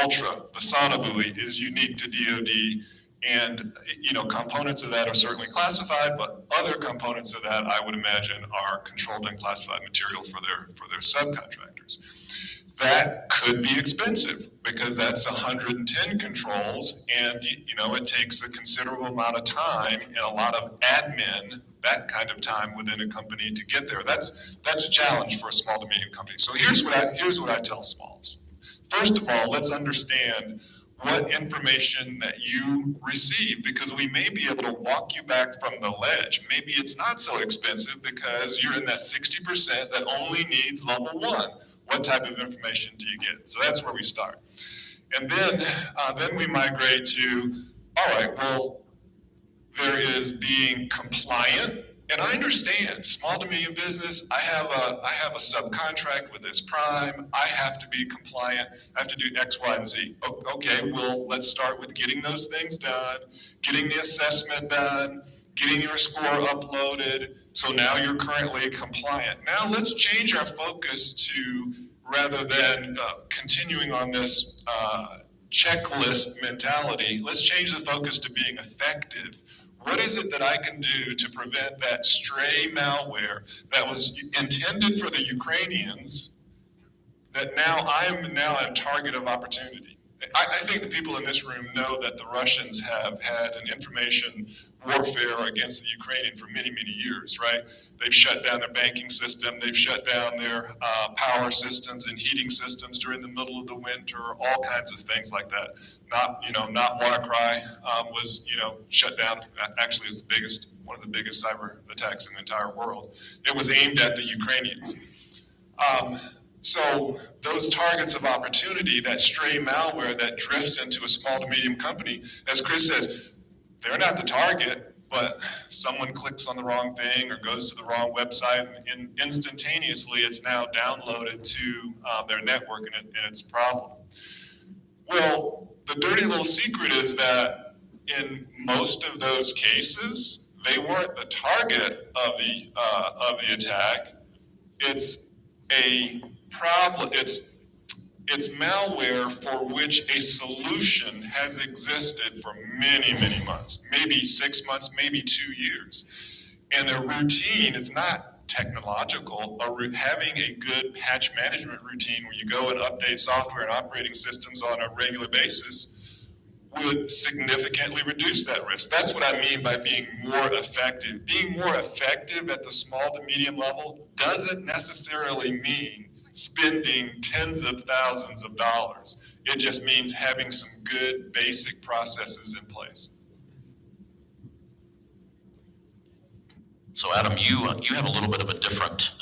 Ultra, the Sonobuoy is unique to DoD, and components of that are certainly classified, but other components of that I would imagine are controlled and classified material for their subcontractors. That could be expensive because that's 110 controls, and it takes a considerable amount of time and a lot of admin, that kind of time within a company to get there. That's a challenge for a small to medium company. So here's what I tell smalls. First of all, let's understand what information that you receive, because we may be able to walk you back from the ledge. Maybe it's not so expensive because you're in that 60% that only needs level 1. What type of information do you get? So that's where we start. And then we migrate to, all right, well, there is being compliant. And I understand, small to medium business, I have a subcontract with this prime, I have to be compliant, I have to do X, Y, and Z. Okay, well, let's start with getting those things done, getting the assessment done, getting your score uploaded, so now you're currently compliant. Now let's change our focus to, rather than continuing on this checklist mentality, let's change the focus to being effective. What is it that I can do to prevent that stray malware that was intended for the Ukrainians, that now I'm a target of opportunity? I think the people in this room know that the Russians have had an information warfare against the Ukrainian for many, many years, right? They've shut down their banking system, they've shut down their power systems and heating systems during the middle of the winter, all kinds of things like that. Not WannaCry was, shut down. Actually, it was one of the biggest cyber attacks in the entire world. It was aimed at the Ukrainians. So those targets of opportunity, that stray malware that drifts into a small to medium company, as Chris says, they're not the target, but someone clicks on the wrong thing or goes to the wrong website, and instantaneously it's now downloaded to their network, and it's a problem. Well, the dirty little secret is that in most of those cases, they weren't the target of the attack. It's a problem. It's malware for which a solution has existed for many, many months, maybe 6 months, maybe 2 years. And a routine is not technological. Having a good patch management routine where you go and update software and operating systems on a regular basis would significantly reduce that risk. That's what I mean by being more effective. Being more effective at the small to medium level doesn't necessarily mean spending tens of thousands of dollars. It just means having some good basic processes in place. So Adam, you have a little bit of a different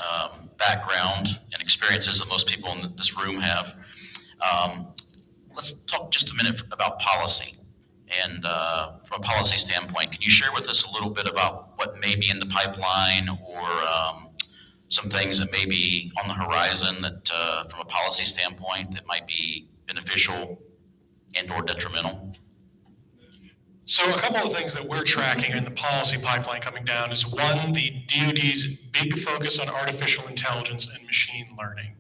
background and experiences that most people in this room have. Let's talk just a minute about policy. And from a policy standpoint, can you share with us a little bit about what may be in the pipeline or some things that may be on the horizon that from a policy standpoint that might be beneficial and or detrimental? So a couple of things that we're tracking in the policy pipeline coming down is one, the DoD's big focus on artificial intelligence and machine learning.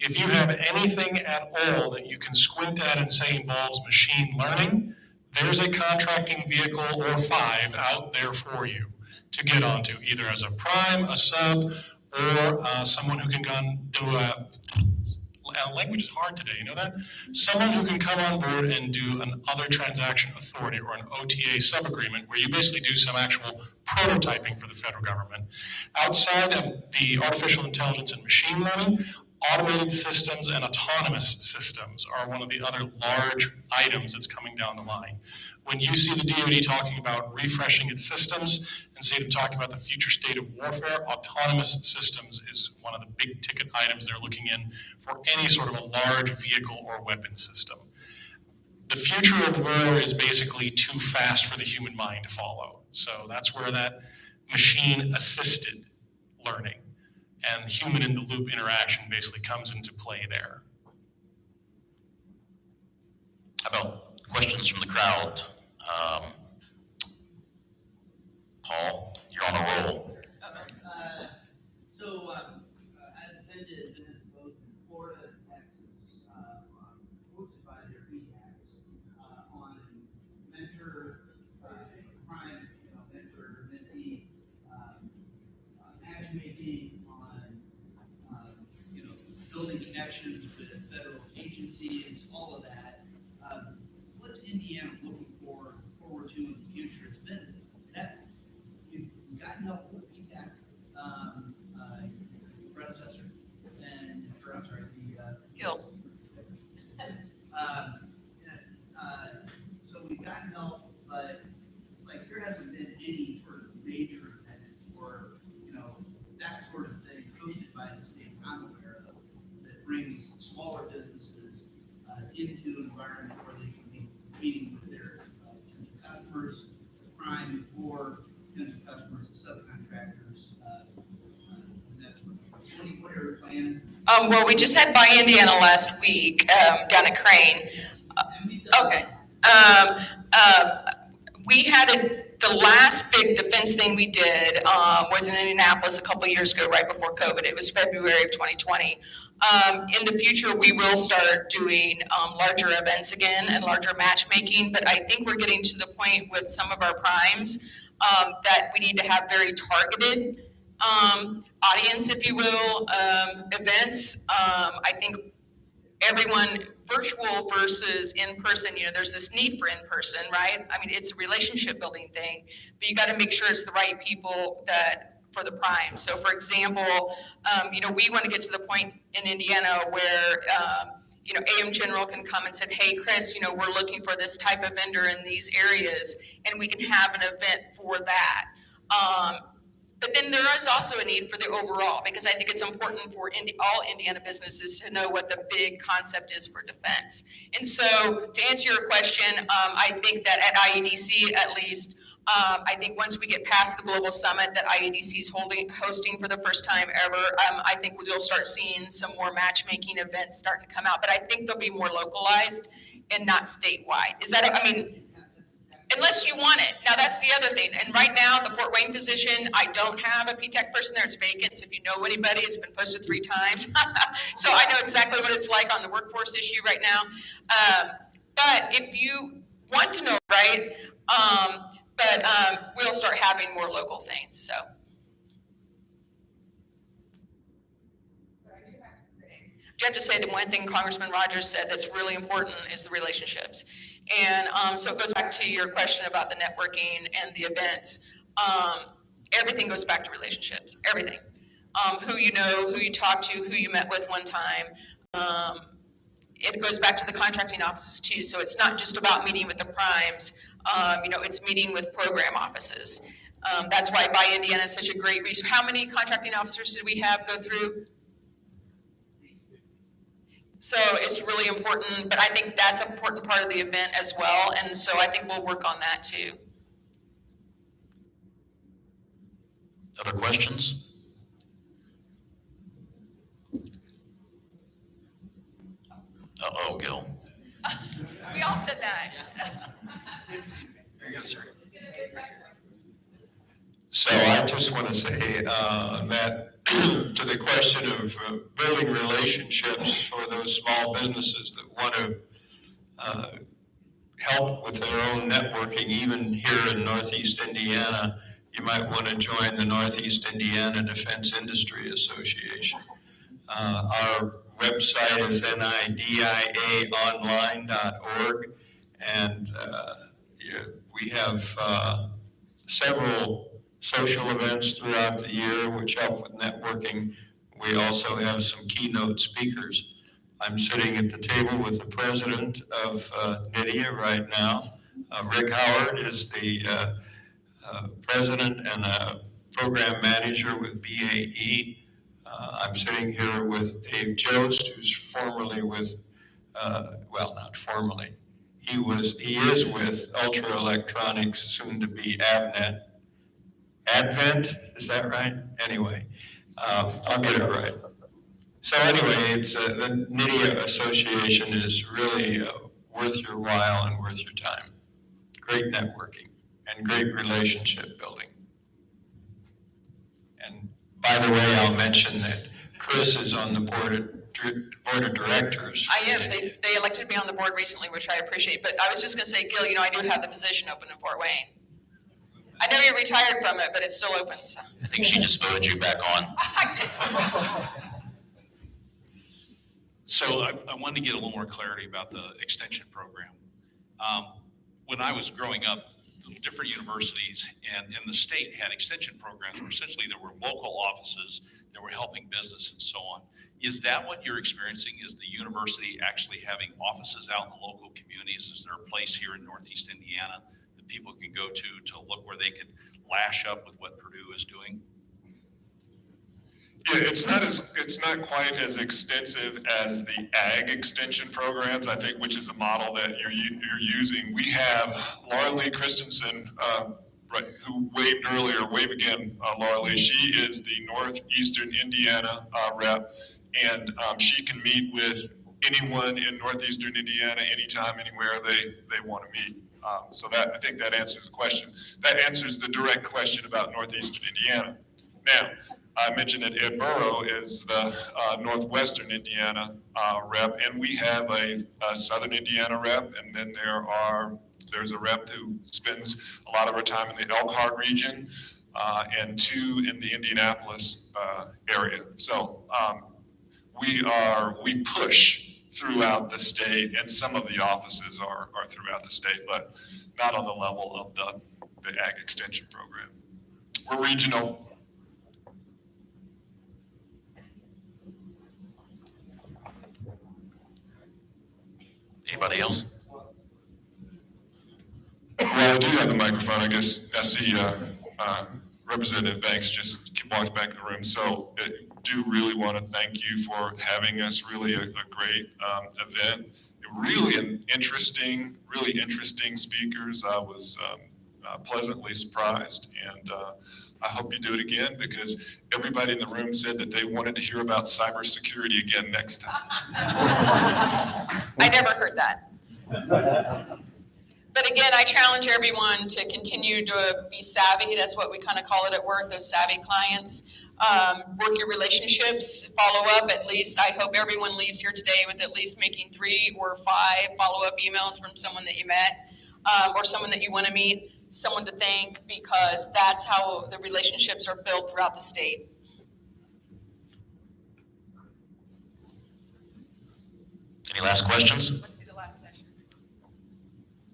If you have anything at all that you can squint at and say involves machine learning, there's a contracting vehicle or 5 out there for you to get onto, either as a prime, a sub, or someone who can do language is hard today, you know that? Someone who can come on board and do an other transaction authority or an OTA sub-agreement where you basically do some actual prototyping for the federal government. Outside of the artificial intelligence and machine learning, automated systems and autonomous systems are one of the other large items that's coming down the line. When you see the DoD talking about refreshing its systems and see them talking about the future state of warfare, autonomous systems is one of the big ticket items they're looking in for any sort of a large vehicle or weapon system. The future of war is basically too fast for the human mind to follow. So that's where that machine-assisted learning and human-in-the-loop interaction basically comes into play there. How about questions from the crowd? Paul, you're on a roll. So I attended events both in Florida and Texas, hosted by their BHACs, on mentor, prime, mentor, mentee, matchmaking, on, building connections with federal agencies, all of that. What's Indiana looking forward to in the future? It's been that you've gotten help with BTAC, predecessor, or I'm sorry, Gil. So we've gotten help, but there hasn't been any sort of major event or, that sort of thing hosted by the state I'm aware of that brings smaller businesses into an environment where they can be meeting with their potential customers, primes, or potential customers and subcontractors. And that's what are your plans? Well, we just had Buy Indiana last week down at Crane. Okay. We had the last big defense thing we did was in Indianapolis a couple of years ago, right before COVID. It was February of 2020. In the future, we will start doing larger events again and larger matchmaking, but I think we're getting to the point with some of our primes that we need to have very targeted audience, if you will, events. I think everyone virtual versus in person, there's this need for in person, right? I mean, it's a relationship building thing, but you got to make sure it's the right people for the prime. So for example, we want to get to the point in Indiana where, AM General can come and say, hey, Chris, we're looking for this type of vendor in these areas, and we can have an event for that. But then there is also a need for the overall, because I think it's important for all Indiana businesses to know what the big concept is for defense. And so to answer your question, I think that at IEDC at least, I think once we get past the global summit that IEDC is hosting for the first time ever, I think you'll start seeing some more matchmaking events starting to come out. But I think they'll be more localized and not statewide. Is that, Unless you want it. Now, that's the other thing. And right now, the Fort Wayne position, I don't have a PTAC person there. It's vacant. So if you know anybody, it's been posted 3 times. So I know exactly what it's like on the workforce issue right now. But if you want to know, right, we'll start having more local things, so. I do have to say that one thing Congressman Rogers said that's really important is the relationships. And so it goes back to your question about the networking and the events. Everything goes back to relationships, everything. Who you know, who you talk to, who you met with one time. It goes back to the contracting offices too. So it's not just about meeting with the primes, it's meeting with program offices. That's why Buy Indiana is such a great resource. How many contracting officers did we have go through? So it's really important, but I think that's an important part of the event as well. And so I think we'll work on that too. Other questions? Uh-oh, Gil. We all said that. There you go, sir. So I just want to say that to the question of building relationships for those small businesses that want to help with their own networking, even here in Northeast Indiana, you might want to join the Northeast Indiana Defense Industry Association. Our website is nidiaonline.org, and we have several social events throughout the year which help with networking. We also have some keynote speakers. I'm sitting at the table with the president of NIDIA right now. Rick Howard is the president and program manager with BAE. I'm sitting here with Dave Jost, who's formerly with, well, not formerly, he is with Ultra Electronics, soon to be Avnet. Advent, is that right? Anyway, I'll get it right. So anyway, it's the NIDIA Association is really worth your while and worth your time. Great networking and great relationship building. And by the way, I'll mention that Chris is on the board of directors. I am. They elected me on the board recently, which I appreciate. But I was just going to say, Gil, I do have the position open in Fort Wayne. I never even retired from it, but it's still open. So. I think she just voted you back on. I did. So I wanted to get a little more clarity about the extension program. When I was growing up, the different universities and the state had extension programs where essentially there were local offices that were helping business and so on. Is that what you're experiencing? Is the university actually having offices out in the local communities? Is there a place here in Northeast Indiana that people can go to look where they could lash up with what Purdue is doing? Yeah, it's not quite as extensive as the ag extension programs, I think, which is a model that you're using. We have Laura Lee Christensen, who waved earlier. Wave again, Laura Lee. She is the Northeastern Indiana rep, and she can meet with anyone in Northeastern Indiana anytime, anywhere they want to meet. So that, I think that answers the question. That answers the direct question about Northeastern Indiana. Now, I mentioned that Ed Burrow is the Northwestern Indiana rep, and we have a Southern Indiana rep, and then there's a rep who spends a lot of her time in the Elkhart region, and 2 in the Indianapolis area. So we push throughout the state, and some of the offices are throughout the state, but not on the level of the Ag Extension Program. We're regional. Anybody else? Well, I do have the microphone. I guess I see Representative Banks just walked back in the room. So I do really want to thank you for having us. Really a great event. Really interesting speakers. I was pleasantly surprised, and I hope you do it again, because everybody in the room said that they wanted to hear about cybersecurity again next time. I never heard that. But again, I challenge everyone to continue to be savvy. That's what we kind of call it at work, those savvy clients. Work your relationships, follow up at least. I hope everyone leaves here today with at least making 3 or 5 follow-up emails from someone that you met or someone that you want to meet, someone to thank, because that's how the relationships are built throughout the state. Any last questions? Must be the last session.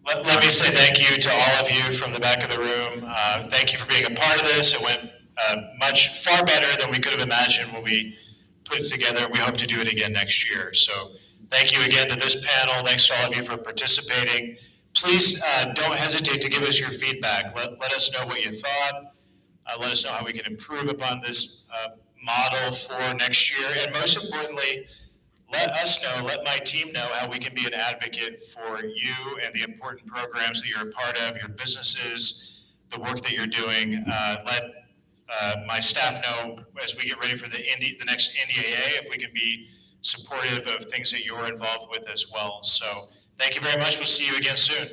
Let me say thank you to all of you from the back of the room. Thank you for being a part of this. It went much far better than we could have imagined when we put it together. We hope to do it again next year. So thank you again to this panel. Thanks to all of you for participating. Please don't hesitate to give us your feedback. Let us know what you thought. Let us know how we can improve upon this model for next year. And most importantly, let us know, let my team know how we can be an advocate for you and the important programs that you're a part of, your businesses, the work that you're doing. Let my staff know as we get ready for the next NDAA, if we can be supportive of things that you're involved with as well. So thank you very much. We'll see you again soon.